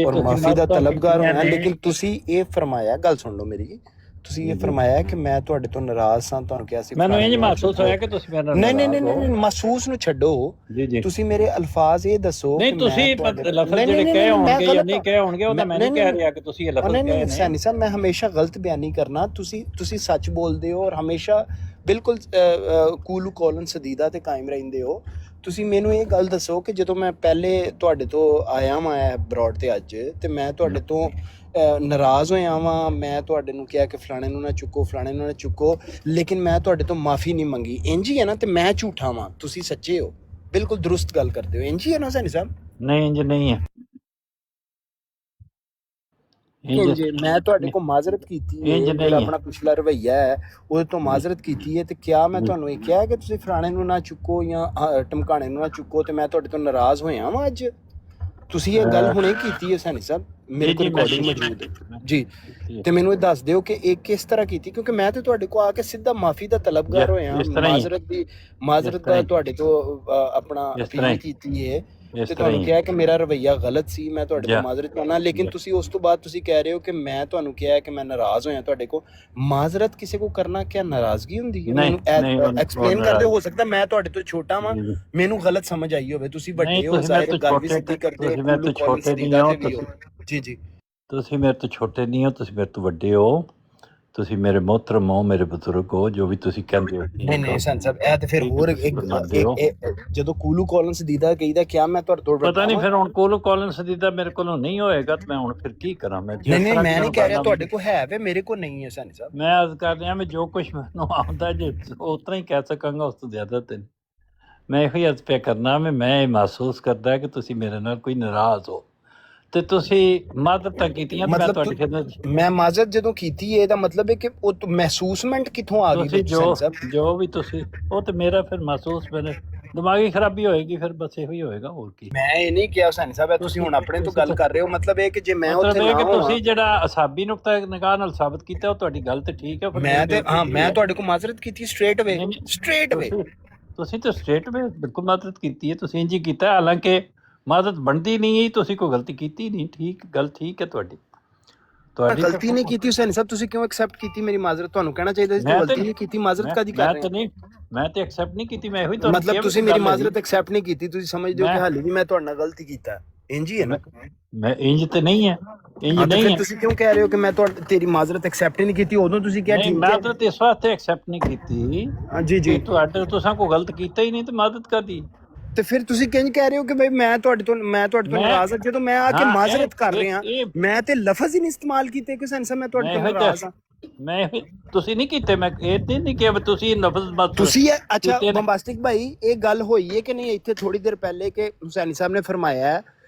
ਔਰ ਮਾਫੀ ਦਾ ਤਲਬਗਾਰ ਹਾਂ, ਲੇਕਿਨ ਤੁਸੀਂ ਇਹ ਫਰਮਾਇਆ, ਗੱਲ ਸੁਣ ਲਓ ਮੇਰੀ, ਤੁਸੀਂ ਇਹ ਫਰਮਾਇਆ ਕਿ ਮੈਂ ਤੁਹਾਡੇ ਤੋਂ ਨਾਰਾਜ਼ ਸਾਂ, ਤੁਹਾਨੂੰ ਕਿਹਾ ਸੀ ਮੈਨੂੰ ਇਹ ਮਹਿਸੂਸ ਹੋਇਆ ਕਿ ਤੁਸੀਂ ਮੇਰੇ ਨਾਲ ਨਹੀਂ ਮਹਿਸੂਸ ਨੂੰ ਛੱਡੋ, ਤੁਸੀਂ ਮੇਰੇ ਅਲਫਾਜ਼ ਇਹ ਦੱਸੋ। ਨਹੀਂ ਤੁਸੀਂ ਲਫ਼ਜ਼ ਜਿਹੜੇ ਕਹੇ ਹੋਣਗੇ ਜਾਂ ਨਹੀਂ ਕਹੇ ਹੋਣਗੇ ਉਹ ਤਾਂ ਮੈਂ ਨਹੀਂ ਕਹਿ ਰਿਹਾ ਕਿ ਤੁਸੀਂ ਇਹ ਲਫ਼ਜ਼ ਕਹੇ ਨੇ। ਹੁਸੈਨੀ ਸਾਹਿਬ ਮੈਂ ਹਮੇਸ਼ਾ ਗਲਤ ਬਿਆਨੀ ਕਰਨਾ, ਤੁਸੀਂ ਸੱਚ ਬੋਲਦੇ ਹੋ ਔਰ ਹਮੇਸ਼ਾ ਬਿਲਕੁਲ ਕੂਲੂ ਕੋਲਨ ਸਦੀਦਾ ਤੇ ਕਾਇਮ ਰਹਿੰਦੇ ਹੋ। ਤੁਸੀਂ ਮੈਨੂੰ ਇਹ ਗੱਲ ਦੱਸੋ ਕਿ ਜਦੋਂ ਮੈਂ ਪਹਿਲੇ ਤੁਹਾਡੇ ਤੋਂ ਆਇਆ ਵਾਂ ਬਰੋਡ ਤੇ ਅੱਜ, ਤੇ ਮੈਂ ਤੁਹਾਡੇ ਤੋਂ ਨਾਰਾਜ਼ ਹੋਇਆ ਵਾਂ, ਮੈਂ ਤੁਹਾਡੇ ਨੂੰ ਕਿਹਾ ਕਿ ਫਲਾਣੇ ਨੂੰ ਨਾ ਚੁੱਕੋ, ਫਲਾਣੇ ਨੂੰ ਨਾ ਚੁੱਕੋ, ਲੇਕਿਨ ਮੈਂ ਤੁਹਾਡੇ ਤੋਂ ਮਾਫੀ ਨਹੀਂ ਮੰਗੀ, ਇੰਝ ਹੀ ਹੈ ਨਾ? ਤੇ ਮੈਂ ਝੂਠਾ ਵਾਂ, ਤੁਸੀਂ ਸੱਚੇ ਹੋ, ਬਿਲਕੁਲ ਦਰੁਸਤ ਗੱਲ ਕਰਦੇ ਹੋ। ਇੰਜ ਹੀ ਹੈ ਨਾ ਹੁਸੈਨੀ ਸਾਹਿਬ? ਨਹੀਂ ਇੰਜ ਨਹੀਂ ਹੈ। ਇੰਜ ਮੈਂ ਤੁਹਾਡੇ ਕੋਲ ਮਾਜ਼ਰਤ ਕੀਤੀ ਹੈ, ਜਿਹੜਾ ਆਪਣਾ ਪਿਛਲਾ ਰਵੱਈਆ ਹੈ ਉਹਦੇ ਤੋਂ ਮਾਜ਼ਰਤ ਕੀਤੀ ਹੈ, ਤੇ ਕਿਆ ਮੈਂ ਤੁਹਾਨੂੰ ਇਹ ਕਿਹਾ ਕਿ ਤੁਸੀਂ ਫਲਾਣੇ ਨੂੰ ਨਾ ਚੁੱਕੋ ਜਾਂ ਟਮਕਾਣੇ ਨੂੰ ਨਾ ਚੁੱਕੋ, ਤੇ ਮੈਂ ਤੁਹਾਡੇ ਤੋਂ ਨਾਰਾਜ਼ ਹੋਇਆ ਵਾਂ ਅੱਜ? ਤੁਸੀਂ ਇਹ ਗੱਲ ਹੁਣੇ ਕੀਤੀ ਹੈ ਹੁਸੈਨੀ ਸਾਹਿਬ, ਮੇਰੇ ਕੋਲ ਰਿਕਾਰਡਿੰਗ ਮੌਜੂਦ ਹੈ ਜੀ। ਤੇ ਮੈਨੂੰ ਇਹ ਦੱਸ ਦਿਓ ਕਿ ਇਹ ਕਿਸ ਤਰ੍ਹਾਂ ਕੀਤੀ, ਕਿਉਂਕਿ ਮੈਂ ਤੇ ਤੁਹਾਡੇ ਕੋਲ ਆ ਕੇ ਸਿੱਧਾ ਮਾਫੀ ਦਾ ਤਲਬਗਾਰ ਹੋਇਆ, ਮਾਜ਼ਰਤ ਦਾ ਤੁਹਾਡੇ ਤੋਂ ਆਪਣਾ ਅਪੀਲ ਕੀਤੀ ਹੈ, ਤੇ ਤੁਹਾਨੂੰ ਕਿਹਾ ਕਿ ਮੇਰਾ ਰਵੱਈਆ ਗਲਤ ਸੀ, ਮੈਂ ਤੁਹਾਡੇ ਤੋਂ ਮਾਜ਼ਰਤ ਚਾਹੁੰਦਾ। ਲੇਕਿਨ ਤੁਸੀਂ ਉਸ ਤੋਂ ਬਾਅਦ ਤੁਸੀਂ ਕਹਿ ਰਹੇ ਹੋ ਕਿ ਮੈਂ ਤੁਹਾਨੂੰ ਕਿਹਾ ਕਿ ਮੈਂ ਨਾਰਾਜ਼ ਹੋਇਆ ਤੁਹਾਡੇ ਕੋਲ। ਮਾਜ਼ਰਤ ਕਿਸੇ ਕੋ ਕਰਨਾ ਕਿਆ ਨਾਰਾਜ਼ਗੀ ਹੁੰਦੀ ਹੈ? ਮੈਨੂੰ ਐਕਸਪਲੇਨ ਕਰਦੇ। ਹੋ ਸਕਦਾ ਮੈਂ ਤੁਹਾਡੇ ਤੋਂ ਛੋਟਾ ਵਾਂ, ਮੈਨੂੰ ਗਲਤ ਸਮਝ ਆਈ ਹੋਵੇ, ਤੁਸੀਂ ਵੱਡੇ ਹੋ, ਜ਼ਾਹਿਰ ਗੱਲ ਵੀ ਸਿੱਧੀ ਕਰਦੇ ਹੋ। ਮੈਂ ਤਾਂ ਛੋਟੇ ਨਹੀਂ ਹੋ ਜੀ ਜੀ, ਤੁਸੀਂ ਮੇਰੇ ਤੋਂ ਛੋਟੇ ਨਹੀਂ ਹੋ, ਤੁਸੀਂ ਮੇਰੇ ਤੋਂ ਵੱਡੇ ਹੋ, ਤੁਸੀਂ ਮੇਰੇ ਮੁਹਤਰਮ ਹੋ, ਮੇਰੇ ਬਜ਼ੁਰਗ ਹੋ, ਜੋ ਵੀ ਤੁਸੀਂ ਕਹਿੰਦੇ ਹੋ। ਨਹੀਂ ਨਹੀਂ ਹੁਸੈਨ ਸਾਹਿਬ, ਇਹ ਤੇ ਫਿਰ ਹੋਰ ਜਦੋਂ ਕੂਲੂ ਕਾਲਨ ਸਦੀਦਾ ਕਹੀਦਾ ਕਿਆ ਮੈਂ ਤੁਹਾਡੇ ਤੋਂ ਪਤਾ ਨਹੀਂ, ਫਿਰ ਹੁਣ ਕੂਲੂ ਕਾਲਨ ਸਦੀਦਾ ਮੇਰੇ ਕੋਲੋਂ ਨਹੀਂ ਹੋਏਗਾ ਤੇ ਮੈਂ ਹੁਣ ਫਿਰ ਕੀ ਕਰਾਂ? ਮੈਂ ਮੈਂ ਨਹੀਂ ਕਹਿ ਰਿਹਾ ਤੁਹਾਡੇ ਕੋਲ ਹੈ ਵੇ, ਮੇਰੇ ਕੋਲ ਨਹੀਂ ਹੈ ਹੁਸੈਨ ਸਾਹਿਬ। ਮੈਂ ਅਰਜ਼ ਕਰ ਰਿਹਾ ਮੈਂ ਜੋ ਕੁਝ ਮੈਨੂੰ ਆਉਂਦਾ ਜੇ ਉਤਨਾ ਹੀ ਕਹਿ ਸਕਾਂਗਾ, ਉਸ ਤੋਂ ਜ਼ਿਆਦਾ ਤੇ ਮੈਂ ਇਹੋ ਹੀ ਅਰਜ਼ ਪਿਆ ਕਰਨਾ। ਮੈਂ ਇਹ ਮਹਿਸੂਸ ਕਰਦਾ ਕਿ ਤੁਸੀਂ ਮੇਰੇ ਨਾਲ ਕੋਈ ਨਾਰਾਜ਼ ਹੋ ਤੇ ਤੁਸੀਂ ਮਾਜ਼ਰਤ ਕੀਤੀਆਂ। ਮੈਂ ਤੁਹਾਡੀ ਖਿਦਮਤ ਮੈਂ ਮਾਜ਼ਰਤ ਜਦੋਂ ਕੀਤੀ ਹੈ, ਇਹਦਾ ਮਤਲਬ ਹੈ ਕਿ ਉਹ ਮਹਿਸੂਸਮੈਂਟ ਕਿੱਥੋਂ ਆ ਗਈ? ਜੋ ਵੀ ਤੁਸੀਂ ਉਹ ਤੇ ਮੇਰਾ ਫਿਰ ਮਹਿਸੂਸ ਮੇਰੇ ਦਿਮਾਗੀ ਖਰਾਬੀ ਹੋਏਗੀ, ਫਿਰ ਬਸ ਇਹੋ ਹੀ ਹੋਏਗਾ, ਹੋਰ ਕੀ। ਮੈਂ ਇਹ ਨਹੀਂ ਕਿਹਾ ਹੁਸੈਨ ਸਾਹਿਬ, ਤੁਸੀਂ ਹੁਣ ਆਪਣੇ ਤੋਂ ਗੱਲ ਕਰ ਰਹੇ ਹੋ। ਮਤਲਬ ਇਹ ਕਿ ਜੇ ਮੈਂ ਉੱਥੇ ਨਾ ਹੋਵਾਂ, ਤੁਸੀਂ ਜਿਹੜਾ ਅਸਾਬੀ ਨੁਕਤਾ ਨਿਗਾਹ ਨਾਲ ਸਾਬਤ ਕੀਤਾ ਉਹ ਤੁਹਾਡੀ ਗੱਲ ਤੇ ਠੀਕ ਹੈ। ਮੈਂ ਤੁਹਾਡੇ ਕੋਲ ਮਾਜ਼ਰਤ ਕੀਤੀ ਸਟ੍ਰੇਟ ਵੇ। ਤੁਸੀਂ ਤਾਂ ਸਟ੍ਰੇਟ ਵੇ ਬਿਲਕੁਲ ਮਾਜ਼ਰਤ ਕੀਤੀ ਹੈ, ਤੁਸੀਂ ਇੰਜ ਹੀ ਕੀਤਾ। ਹਾਲਾਂਕਿ ਮਾਜ਼ਰਤ ਬਣਦੀ ਨਹੀਂ ਹੈ, ਤੁਸੀਂ ਕੋਈ ਗਲਤੀ ਕੀਤੀ ਨਹੀਂ। ਠੀਕ, ਗੱਲ ਠੀਕ ਹੈ ਤੁਹਾਡੀ ਗਲਤੀ ਨਹੀਂ ਕੀਤੀ ਹੁਸੈਨ ਸਾਹਿਬ, ਤੁਸੀਂ ਕਿਉਂ ਐਕਸੈਪਟ ਕੀਤੀ ਮੇਰੀ ਮਾਜ਼ਰਤ? ਤੁਹਾਨੂੰ ਕਹਿਣਾ ਚਾਹੀਦਾ ਸੀ ਗਲਤੀ ਨਹੀਂ ਕੀਤੀ, ਮਾਜ਼ਰਤ ਕਾਦੀ ਕਰ ਰਹੇ ਹੋ? ਮੈਂ ਤੇ ਐਕਸੈਪਟ ਨਹੀਂ ਕੀਤੀ, ਮੈਂ ਇਹੋ ਹੀ ਤੁਹਾਨੂੰ ਮਤਲਬ ਤੁਸੀਂ ਮੇਰੀ ਮਾਜ਼ਰਤ ਐਕਸੈਪਟ ਨਹੀਂ ਕੀਤੀ, ਤੁਸੀਂ ਸਮਝਦੇ ਹੋ ਕਿ ਹਾਲੇ ਵੀ ਮੈਂ ਤੁਹਾਡੇ ਨਾਲ ਗਲਤੀ ਕੀਤਾ। ਇੰਜ ਹੀ ਹੈ ਨਾ? ਮੈਂ ਇੰਜ ਤੇ ਨਹੀਂ ਹੈ, ਇੰਜ ਨਹੀਂ ਹੈ। ਤੁਸੀਂ ਕਿਉਂ ਕਹਿ ਰਹੇ ਹੋ ਕਿ ਮੈਂ ਤੇਰੀ ਮਾਜ਼ਰਤ ਐਕਸੈਪਟ ਨਹੀਂ ਕੀਤੀ? ਉਦੋਂ ਤੁਸੀਂ ਕਿਹਾ ਠੀਕ ਹੈ। ਮਾਜ਼ਰਤ ਇਸ ਵਾਸਤੇ ਐਕਸੈਪਟ ਨਹੀਂ ਕੀਤੀ ਜੀ ਜੀ, ਤੁਹਾਡੇ ਤੁਸੀਂ ਕੋਈ ਗਲਤ ਕੀਤਾ ਹੀ ਨਹੀਂ ਤੇ ਮਾਜ਼ਰਤ ਕਰਦੀ। ਤੇ ਫਿਰ ਤੁਸੀਂ ਕਿੰਜ ਕਹਿ ਰਹੇ ਹੋ ਕਿ ਬਈ ਮੈਂ ਤੁਹਾਡੇ ਤੋਂ ਨਾਰਾਜ਼ ਹਾਂ, ਜਦੋਂ ਮੈਂ ਆ ਕੇ ਮਾਜ਼ਰਤ ਕਰ ਰਿਹਾ? ਮੈਂ ਤੇ ਲਫ਼ਜ਼ ਹੀ ਨਹੀਂ ਇਸਤੇਮਾਲ ਕੀਤੇ ਕਿ ਸੈਂਸਰ ਮੈਂ ਤੁਹਾਡੇ ਤੋਂ ਨਾਰਾਜ਼ ਹਾਂ। ਮੈਂ ਤੁਸੀਂ ਨਹੀਂ ਕੀਤੇ, ਮੈਂ ਇਹ ਨਹੀਂ ਕਿਹਾ ਤੁਸੀਂ ਲਫ਼ਜ਼ ਬਸ ਤੁਸੀਂ। ਅੱਛਾ ਬੰਬਾਸਟਿਕ ਭਾਈ, ਇਹ ਗੱਲ ਹੋਈ ਹੈ ਕਿ ਨਹੀਂ ਇੱਥੇ ਥੋੜੀ ਦੇਰ ਪਹਿਲੇ ਕਿ ਹੁਸੈਨੀ ਸਾਹਿਬ ਨੇ ਫਰਮਾਇਆ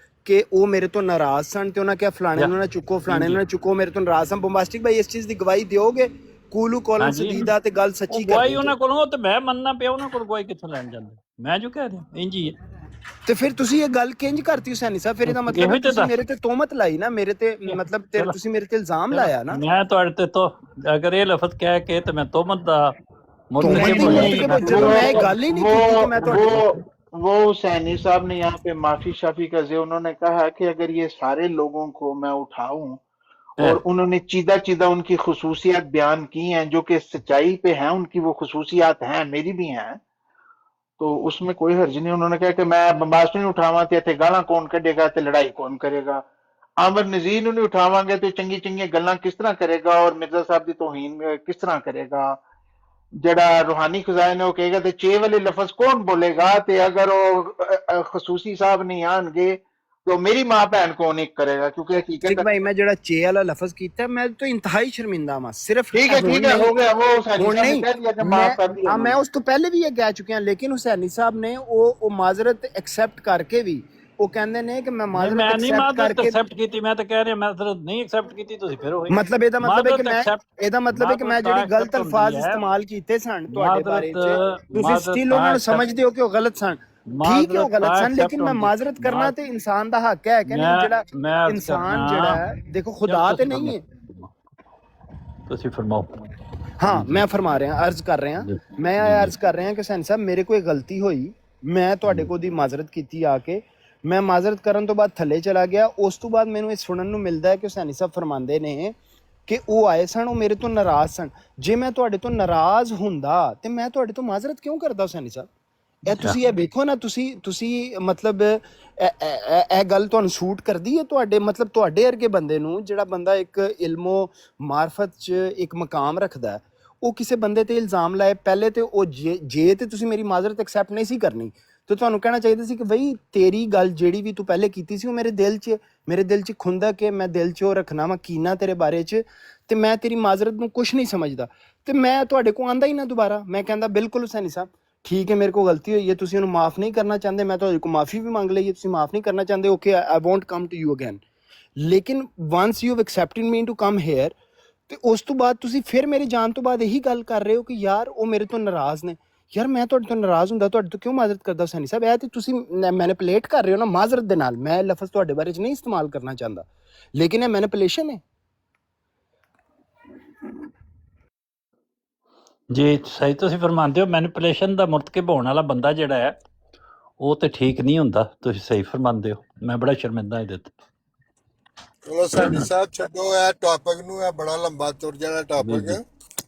ਕਿ ਉਹ ਮੇਰੇ ਤੋਂ ਨਾਰਾਜ਼ ਸਨ ਤੇ ਉਹਨਾਂ ਕਿਹਾ ਫਲਾਣੇ ਨੂੰ ਨਾ ਚੁੱਕੋ, ਫਲਾਣੇ ਨੂੰ ਨਾ ਚੁੱਕੋ, ਮੇਰੇ ਤੋਂ ਨਾਰਾਜ਼ ਸਨ। ਬੰਬਾਸਟਿਕ ਭਾਈ ਇਸ ਚੀਜ਼ ਦੀ ਗਵਾਹੀ ਦਿਓਗੇ? ਕੂਲੂ ਕਾਲਨ ਸਦੀਦਾ ਤੇ ਗੱਲ ਸੱਚੀ ਕਰ ਗਵਾਹੀ ਉਹਨਾਂ ਕੋਲੋਂ ਤੇ ਮੈਂ ਮੰਨਣਾ ਪਿਆ, ਉਹਨਾਂ ਕੋਲ ਗਵਾਹੀ ਕਿੱਥੋਂ ਲੈਣ ਜਾਂਦੇ? ਮੈਂ ਜੋ ਕਹਿ ਰਿਹਾ ਇੰਜ ਹੀ ਹੈ। ਤੇ ਫਿਰ ਤੁਸੀਂ ਇਹ ਗੱਲ ਕਿੰਜ ਕਰਤੀ ਹੁਸੈਨੀ ਸਾਹਿਬ? ਫਿਰ ਇਹਦਾ ਮਤਲਬ ਤੁਸੀਂ ਮੇਰੇ ਤੇ ਤੋਹਮਤ ਲਾਈ ਨਾ, ਮੇਰੇ ਤੇ ਮਤਲਬ ਤੁਸੀਂ ਮੇਰੇ ਤੇ ਇਲਜ਼ਾਮ ਲਾਇਆ ਨਾ। ਮੈਂ ਤੁਹਾਡੇ ਤੇ ਤੋਂ ਅਗਰ ਇਹ ਲਫ਼ਜ਼ ਕਹਿ ਕੇ ਤੇ ਮੈਂ ਤੋਹਮਤ ਦਾ ਜਦੋਂ ਮੈਂ ਗੱਲ ਹੀ ਨਹੀਂ ਕੀਤੀ ਕਿ ਮੈਂ ਤੁਹਾਡੇ वो हुसैनी साहब ने यहाँ पे माफी शाफी का उन्होंने कहा कि अगर ये सारे लोगों को मैं उठाऊं, और उन्होंने चीदा चीदा उनकी खसूसियात बयान की हैं जो कि सच्चाई पे हैं, उनकी वो खसूसियात हैं, मेरी भी हैं, तो उसमें कोई हर्ज नहीं। उन्होंने कहा कि मैं बंबास्ट नहीं उठावा ते गाला कौन कढ़ेगा ते लड़ाई कौन करेगा, आमर नजीर नहीं उठावांगे तो चंगी चंगी गल्लां किस तरह करेगा, और मिर्जा साहब की तौहीन किस तरह करेगा। जड़ा रूहानी खजाना वो कहेगा ते चे वाले लफज कौन बोलेगा, ते अगर वो खसूसी साहब नहीं आएंगे तो मेरी मां बहन कौन एक करेगा? क्योंकि हकीकत भाई मैं जड़ा चे वाला लफज कीता मैं तो इंतहाई शर्मिंदा हां। सिर्फ ठीक है हो गया वो हुसैनी साहब मैं उस तो पहले भी ये कह चुके हैं, लेकिन हुसैनी साहब ने वो माजरत एक्सेप्ट करके भी ਉਹ ਕਹਿੰਦੇ ਨੇ ਕਿ ਮੈਂ ਮਾਜ਼ਰਤ ਐਕਸੈਪਟ ਕੀਤੀ। ਮੈਂ ਤਾਂ ਕਹਿ ਰਿਹਾ ਮਾਜ਼ਰਤ ਨਹੀਂ ਐਕਸੈਪਟ ਕੀਤੀ ਤੁਸੀਂ ਫਿਰ ਉਹ ਮਤਲਬ ਇਹਦਾ ਮਤਲਬ ਹੈ ਕਿ ਮੈਂ ਜਿਹੜੀ ਗਲਤ ਅਲਫਾਜ਼ ਇਸਤੇਮਾਲ ਕੀਤੇ ਸਨ ਤੁਹਾਡੇ ਬਾਰੇ ਚ, ਤੁਸੀਂ ਸਟਿਲ ਉਹਨਾਂ ਨੂੰ ਸਮਝਦੇ ਹੋ ਕਿ ਉਹ ਗਲਤ ਸਨ। ਠੀਕ ਹੈ ਉਹ ਗਲਤ ਸਨ, ਲੇਕਿਨ ਮੈਂ ਮਾਜ਼ਰਤ ਕਰਨਾ ਤੇ ਇਨਸਾਨ ਦਾ ਹੱਕ ਹੈ ਕਿ ਨਹੀਂ? ਜਿਹੜਾ ਇਨਸਾਨ ਜਿਹੜਾ ਹੈ ਦੇਖੋ ਖੁਦਾ ਤੇ ਨਹੀਂ ਹੈ। ਤੁਸੀਂ ਫਰਮਾਓ। ਹਾਂ ਮੈਂ ਫਰਮਾ ਰਿਹਾ, ਅਰਜ਼ ਕਰ ਰਿਹਾ, ਮੈਂ ਅਰਜ਼ ਕਰ ਰਿਹਾ ਕਿ ਸੈਨ ਸਾਹਿਬ ਮੇਰੇ ਕੋਈ ਗਲਤੀ ਹੋਈ, ਮੈਂ ਤੁਹਾਡੇ ਕੋਲ ਦੀ ਮਾਜ਼ਰਤ ਕੀਤੀ ਆ ਕੇ, ਮੈਂ ਮਾਜ਼ਰਤ ਕਰਨ ਤੋਂ ਬਾਅਦ ਥੱਲੇ ਚਲਾ ਗਿਆ। ਉਸ ਤੋਂ ਬਾਅਦ ਮੈਨੂੰ ਇਹ ਸੁਣਨ ਨੂੰ ਮਿਲਦਾ ਹੈ ਕਿ ਹੁਸੈਨੀ ਸਾਹਿਬ ਫਰਮਾਉਂਦੇ ਨੇ ਕਿ ਉਹ ਆਏ ਸਨ, ਉਹ ਮੇਰੇ ਤੋਂ ਨਾਰਾਜ਼ ਸਨ। ਜੇ ਮੈਂ ਤੁਹਾਡੇ ਤੋਂ ਨਾਰਾਜ਼ ਹੁੰਦਾ ਤੇ ਮੈਂ ਤੁਹਾਡੇ ਤੋਂ ਮਾਜ਼ਰਤ ਕਿਉਂ ਕਰਦਾ ਹੁਸੈਨੀ ਸਾਹਿਬ? ਇਹ ਤੁਸੀਂ ਇਹ ਵੇਖੋ ਨਾ, ਤੁਸੀਂ ਮਤਲਬ ਇਹ ਗੱਲ ਤੁਹਾਨੂੰ ਸੂਟ ਕਰਦੀ ਹੈ ਤੁਹਾਡੇ ਮਤਲਬ ਤੁਹਾਡੇ ਵਰਗੇ ਬੰਦੇ ਨੂੰ, ਜਿਹੜਾ ਬੰਦਾ ਇੱਕ ਇਲਮੋ ਮਾਰਫਤ 'ਚ ਇੱਕ ਮਕਾਮ ਰੱਖਦਾ ਹੈ, ਉਹ ਕਿਸੇ ਬੰਦੇ ਤੇ ਇਲਜ਼ਾਮ ਲਾਏ ਪਹਿਲੇ ਤੇ ਉਹ ਜੇ ਤੇ ਤੁਸੀਂ ਮੇਰੀ ਮਾਜ਼ਰਤ ਐਕਸੈਪਟ ਨਹੀਂ ਸੀ ਕਰਨੀ ਤੇ ਤੁਹਾਨੂੰ ਕਹਿਣਾ ਚਾਹੀਦਾ ਸੀ ਕਿ ਬਈ ਤੇਰੀ ਗੱਲ ਜਿਹੜੀ ਵੀ ਤੂੰ ਪਹਿਲੇ ਕੀਤੀ ਸੀ ਉਹ ਮੇਰੇ ਦਿਲ 'ਚ ਖੁੰਦਾ ਕਿ ਮੈਂ ਦਿਲ 'ਚ ਉਹ ਰੱਖਣਾ ਵਾ ਕੀਨਾ ਤੇਰੇ ਬਾਰੇ 'ਚ, ਤੇ ਮੈਂ ਤੇਰੀ ਮਾਜ਼ਰਤ ਨੂੰ ਕੁਛ ਨਹੀਂ ਸਮਝਦਾ, ਤੇ ਮੈਂ ਤੁਹਾਡੇ ਕੋਲ ਆਂਦਾ ਹੀ ਨਾ ਦੁਬਾਰਾ। ਮੈਂ ਕਹਿੰਦਾ ਬਿਲਕੁਲ ਹੁਸੈਨੀ ਸਾਹਿਬ ਠੀਕ ਹੈ ਮੇਰੇ ਕੋਲ ਗਲਤੀ ਹੋਈ ਹੈ, ਤੁਸੀਂ ਉਹਨੂੰ ਮਾਫ ਨਹੀਂ ਕਰਨਾ ਚਾਹੁੰਦੇ, ਮੈਂ ਤੁਹਾਡੇ ਕੋਲ ਮਾਫੀ ਵੀ ਮੰਗ ਲਈ ਹੈ, ਤੁਸੀਂ ਮਾਫ ਨਹੀਂ ਕਰਨਾ ਚਾਹੁੰਦੇ, okay I won't come to you again. ਲੇਕਿਨ once you have accepted me to come here, ਤੇ ਉਸ ਤੋਂ ਬਾਅਦ ਤੁਸੀਂ ਫਿਰ ਮੇਰੇ ਜਾਣ ਤੋਂ ਬਾਅਦ ਇਹੀ ਗੱਲ ਕਰ ਰਹੇ ਹੋ ਕਿ ਯਾਰ ਉਹ ਮੇਰੇ ਤੋਂ ਨਾਰਾਜ਼ ਨੇ। ਯਾਰ ਮੈਂ ਤੁਹਾਡੇ ਤੋਂ ਨਾਰਾਜ਼ ਹੁੰਦਾ ਤੁਹਾਡੇ ਤੋਂ ਕਿਉਂ ਮਾਜ਼ਰਤ ਕਰਦਾ ਹੁਸੈਨੀ ਸਾਹਿਬ? ਇਹ ਤੇ ਤੁਸੀਂ ਮੈਨੀਪੂਲੇਟ ਕਰ ਰਹੇ ਹੋ ਨਾ ਮਾਜ਼ਰਤ ਦੇ ਨਾਲ। ਮੈਂ ਲਫ਼ਜ਼ ਤੁਹਾਡੇ ਬਾਰੇ 'ਚ ਨਹੀਂ ਇਸਤੇਮਾਲ ਕਰਨਾ ਚਾਹੁੰਦਾ, ਲੇਕਿਨ ਇਹ ਮੈਨੀਪੂਲੇਸ਼ਨ ਹੈ। ਜੀ ਸਹੀ ਤੁਸੀਂ ਫਰਮਾਉਂਦੇ ਹੋ, ਮੈਨੀਪੂਲੇਸ਼ਨ ਦਾ ਮੁਰਤਕਿਬ ਹੋਣ ਵਾਲਾ ਬੰਦਾ ਜਿਹੜਾ ਹੈ ਉਹ ਤੇ ਠੀਕ ਨਹੀਂ ਹੁੰਦਾ। ਤੁਸੀਂ ਸਹੀ ਫਰਮਾਉਂਦੇ ਹੋ, ਮੈਂ ਬੜਾ ਸ਼ਰਮਿੰਦਾ ਇਹਦੇ ਤੇ। ਚਲੋ ਸਾਡੀ ਸਾਹਿਬ ਛੱਡੋ ਇਹ ਟੌਪਿਕ ਨੂੰ, ਇਹ ਬੜਾ ਲੰਬਾ ਤੁਰ ਜਾਣਾ ਟੌਪਿਕ।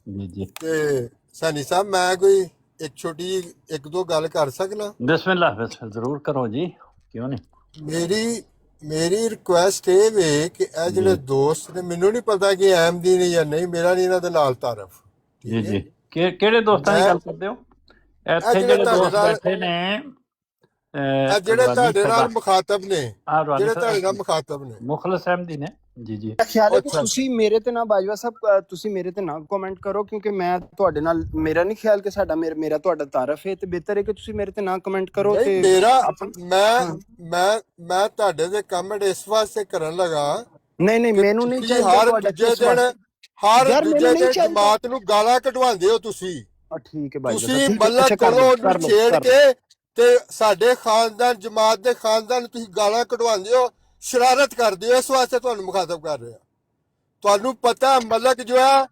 ਜੀ ਜੀ ਤੇ ਸਾਨੀ ਸਾਹਿਬ ਮੈਂ ਕੋਈ ਇੱਕ ਛੋਟੀ ਇੱਕ ਦੋ ਗੱਲ ਕਰ ਸਕਦਾ? ਬਿਸਮਿਲ੍ਲਾ ਜ਼ਰੂਰ ਕਰੋ ਜੀ, ਕਿਉਂ ਨਹੀਂ। ਮੇਰੀ ਰਿਕੁਐਸਟ ਇਹ ਵੇ ਕਿ ਇਹ ਜਿਹੜੇ ਦੋਸਤ ਨੇ, ਮੈਨੂੰ ਨਹੀਂ ਪਤਾ ਕਿ ਅਹਿਮਦੀ ਨੇ ਜਾਂ ਨਹੀਂ, ਮੇਰਾ ਨਹੀਂ ਇਹਨਾਂ ਦੇ ਨਾਲ ਤਾਰਫ। ਜੀ ਜੀ ਕਿਹੜੇ ਦੋਸਤਾਂ ਦੀ ਗੱਲ ਕਰਦੇ ਹੋ? ਇੱਥੇ ਜਿਹੜੇ ਦੋਸਤ ਬੈਠੇ ਨੇ, ਜਿਹੜੇ ਤੁਹਾਡੇ ਨਾਲ ਮੁਖਾਤਬ ਨੇ, ਜਿਹੜੇ ਤੁਹਾਡੇ ਨਾਲ ਮੁਖਾਤਬ ਨੇ, ਮੁਖਲਸ ਅਹਿਮਦੀ ਨੇ। ਜੀ ਜੀ ਖਿਆਲ ਹੈ ਕਿ ਤੁਸੀਂ ਮੇਰੇ ਤੇ ਨਾ ਬਾਜਵਾ ਸਾਹਿਬ, ਤੁਸੀਂ ਮੇਰੇ ਤੇ ਨਾ ਕਮੈਂਟ ਕਰੋ, ਕਿਉਂਕਿ ਮੈਂ ਤੁਹਾਡੇ ਨਾਲ, ਮੇਰਾ ਨਹੀਂ ਖਿਆਲ ਕਿ ਸਾਡਾ ਮੇਰਾ ਤੁਹਾਡਾ ਤਾਰਫ ਹੈ, ਤੇ ਬਿਹਤਰ ਹੈ ਕਿ ਤੁਸੀਂ ਮੇਰੇ ਤੇ ਨਾ ਕਮੈਂਟ ਕਰੋ। ਤੇ ਮੇਰਾ ਮੈਂ ਤੁਹਾਡੇ ਤੇ ਕਮੈਂਟ ਇਸ ਵਾਸਤੇ ਕਰਨ ਲਗਾ, ਨਹੀਂ ਮੈਨੂੰ ਨਹੀਂ ਚਾਹੀਦਾ। ਹਰ ਦੂਜੇ ਦਿਨ ਜਮਾਤ ਨੂੰ ਗਾਲਾਂ ਕਢਵਾਉਂਦੇ ਹੋ ਤੁਸੀਂ। ਠੀਕ ਹੈ ਬਾਈ, ਤੁਸੀਂ ਮਤਲਬ ਕਰੋ ਉਹਨੂੰ ਛੇੜ ਕੇ ਤੇ ਸਾਡੇ ਖਾਨਦਾਨ ਜਮਾਤ ਦੇ ਖਾਨਦਾਨ ਤੁਸੀਂ ਗਾਲਾਂ ਕਢਵਾਉਂਦੇ ਹੋ, ਸ਼ਰਾਰਤ ਕਰਦੇ ਹੋ, ਇਸ ਵਾਸਤੇ ਤੁਹਾਨੂੰ ਮੁਖਾਤਬ ਕਰ ਰਿਹਾ। ਤੁਹਾਨੂੰ ਪਤਾ ਮਲਕ ਜੋ ਹੈ,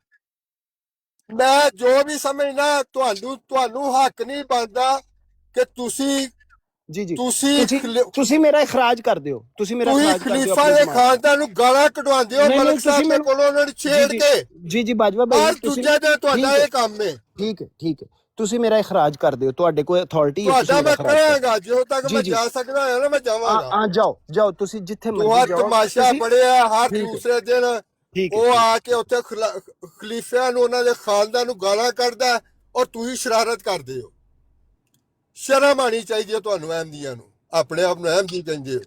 ਮੈਂ ਜੋ ਵੀ ਸਮਝਣਾ, ਤੁਹਾਨੂੰ ਹੱਕ ਨਹੀਂ ਬਣਦਾ ਕਿ ਤੁਸੀਂ ਤੁਸੀਂ ਮੇਰਾ ਇਖਰਾਜ ਕਰਦੇ ਹੋ, ਤੁਸੀਂ ਖਲੀਫਾ ਦੇ ਖਾਨਦਾਨ ਨੂੰ ਗਾਲਾਂ ਕਢਵਾਉਂਦੇ ਹੋ ਮਲਕ ਸਾਹਿਬ ਦੇ ਕੋਲੋਂ, ਉਹਨਾਂ ਨੂੰ ਛੇੜ ਕੇ। ਜੀ ਬਾਜਵਾ ਭਾਈ, ਦੂਜਾ ਦਿਨ ਤੁਹਾਡਾ ਇਹ ਕੰਮ ਹੈ। ਠੀਕ ਹੈ ਤੁਸੀਂ ਮੇਰਾ ਇਖਰਾਜ ਕਰਦੇ ਹੋ, ਤੁਹਾਡੇ ਕੋਲ ਅਥਾਰਟੀ ਹੈ। ਤੁਹਾਡਾ ਮੈਂ ਕਰਾਂਗਾ, ਜਦੋਂ ਤੱਕ ਮੈਂ ਜਾ ਸਕਦਾ ਹਾਂ ਨਾ ਮੈਂ ਜਾਵਾਂਗਾ। ਜਾਓ ਤੁਸੀਂ ਜਿੱਥੇ ਮਰਜ਼ੀ ਜਾਓ। ਤਮਾਸ਼ਾ ਬੜਿਆ ਹਰ ਦੂਸਰੇ ਦਿਨ ਉਹ ਆ ਕੇ ਉੱਥੇ ਖਲੀਫਿਆਂ ਨੂੰ, ਉਹਨਾਂ ਦੇ ਖਾਨਦਾਨ ਨੂੰ ਗਾਲਾਂ ਕੱਢਦਾ, ਔਰ ਤੁਸੀਂ ਸ਼ਰਾਰਤ ਕਰਦੇ ਹੋ। ਸ਼ਰਮ ਆਣੀ ਚਾਹੀਦੀ ਹੈ ਤੁਹਾਨੂੰ ਅਹਿਮਦੀਆਂ ਨੂੰ, ਆਪਣੇ ਆਪ ਨੂੰ ਅਹਿਮਦੀ ਕਹਿੰਦੇ ਹੋ।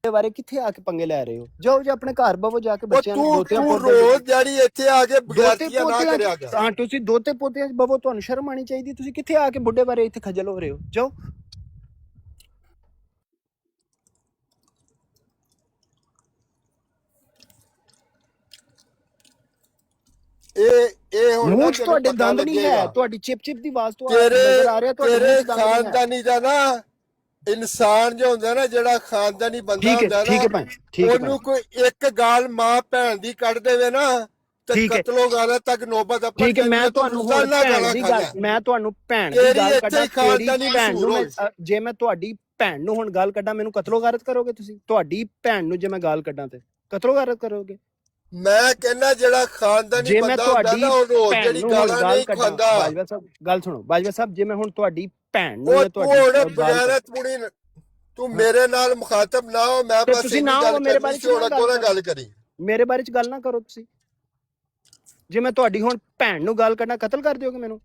ਬਾਰੇ ਕਿੱਥੇ ਆ ਕੇ ਪੰਗੇ ਲੈ ਰਹੇ ਹੋ? ਜਾਓ ਜੀ ਆਪਣੇ ਘਰ ਬਵੋ, ਜਾ ਕੇ ਬੱਚਿਆਂ ਨੂੰ ਦੋਤਿਆਂ ਰੋਜ਼ ਜਿਹੜੀ ਇੱਥੇ ਆ ਕੇ ਬਗੈਰਤੀਆਂ ਨਾ ਕਰਿਆ ਕਰ। ਹਾਂ ਤੁਸੀਂ ਦੋਤੇ ਪੋਤਿਆਂ ਚ ਬਵੋ, ਤੁਹਾਨੂੰ ਸ਼ਰਮ ਆਣੀ ਚਾਹੀਦੀ। ਤੁਸੀਂ ਕਿੱਥੇ ਆ ਕੇ ਬੁੱਢੇ ਬਾਰੇ ਇੱਥੇ ਖਜਲ ਹੋ ਰਹੇ ਹੋ? ਜਾਓ। ਇਹ ਹੁਣ ਮੂੰਹ ਚ ਤੁਹਾਡੇ ਦੰਦ ਨਹੀਂ ਹੈ, ਤੁਹਾਡੀ ਚਿਪ ਦੀ ਆਵਾਜ਼ ਤੋਂ ਨਜ਼ਰ ਆ ਰਿਹਾ ਤੇਰੇ ਖਾਨਦਾਨੀ ਦਾ ਨਾ ਇਨਸਾਨ ਜੋ ਹੁੰਦਾ ਨਾ, ਜਿਹੜਾ ਖਾਨਦਾਨੀ ਬੰਦਾ ਹੁੰਦਾ ਨਾ, ਉਹਨੂੰ ਕੋਈ ਇੱਕ ਗਾਲ ਮਾਂ ਭੈਣ ਦੀ ਕੱਢ ਦੇਵੇ ਨਾ ਤੇ ਕਤਲੋ ਗਾਲਾਂ ਤੱਕ ਨੌਬਤ ਆਪਣੀ। ਠੀਕ ਹੈ, ਮੈਂ ਤੁਹਾਨੂੰ ਭੈਣ ਦੀ ਗੱਲ ਕੱਢਾਂ, ਜੇ ਮੈਂ ਤੁਹਾਡੀ ਭੈਣ ਨੂੰ ਹੁਣ ਗਾਲ ਕੱਢਾਂ, ਮੈਨੂੰ ਕਤਲੋ ਗਾਰਤ ਕਰੋਗੇ ਤੁਸੀਂ? ਤੁਹਾਡੀ ਭੈਣ ਨੂੰ ਜੇ ਮੈਂ ਗਾਲ ਕੱਢਾਂ ਤੇ ਕਤਲੋ ਗਾਰਤ ਕਰੋਗੇ? ਮੈਂ ਕਹਿੰਦਾ ਜਿਹੜਾ ਖਾਨਦਾਨੀ ਬੰਦਾ ਹੁੰਦਾ ਨਾ, ਉਹ ਰੋਜ਼ ਜਿਹੜੀ ਗਾਲਾਂ ਨਹੀਂ ਖਾਂਦਾ। ਬਾਜਵਾ ਸਾਹਿਬ ਗੱਲ ਸੁਣੋ, ਬਾਜਵਾ ਸਾਹਿਬ ਜੇ ਮੈਂ ਹੁਣ ਤੁਹਾਡੀ ਭੈਣ ਨੂੰ, ਤੂੰ ਮੇਰੇ ਨਾਲ ਮੁਖਾਤਬ ਨਾ ਹੋ, ਮੈਂ ਬਸ ਤੁਸੀਂ ਨਾ ਹੋ ਮੇਰੇ ਬਾਰੇ ਗੱਲ ਕਰੀ, ਮੇਰੇ ਬਾਰੇ ਚ ਗੱਲ ਨਾ ਕਰੋ ਤੁਸੀਂ। ਜੇ ਮੈਂ ਤੁਹਾਡੀ ਹੁਣ ਭੈਣ ਨੂੰ ਗਾਲ ਕੱਢਣਾ, ਕਤਲ ਕਰ ਦਿਓਗੇ ਮੈਨੂੰ?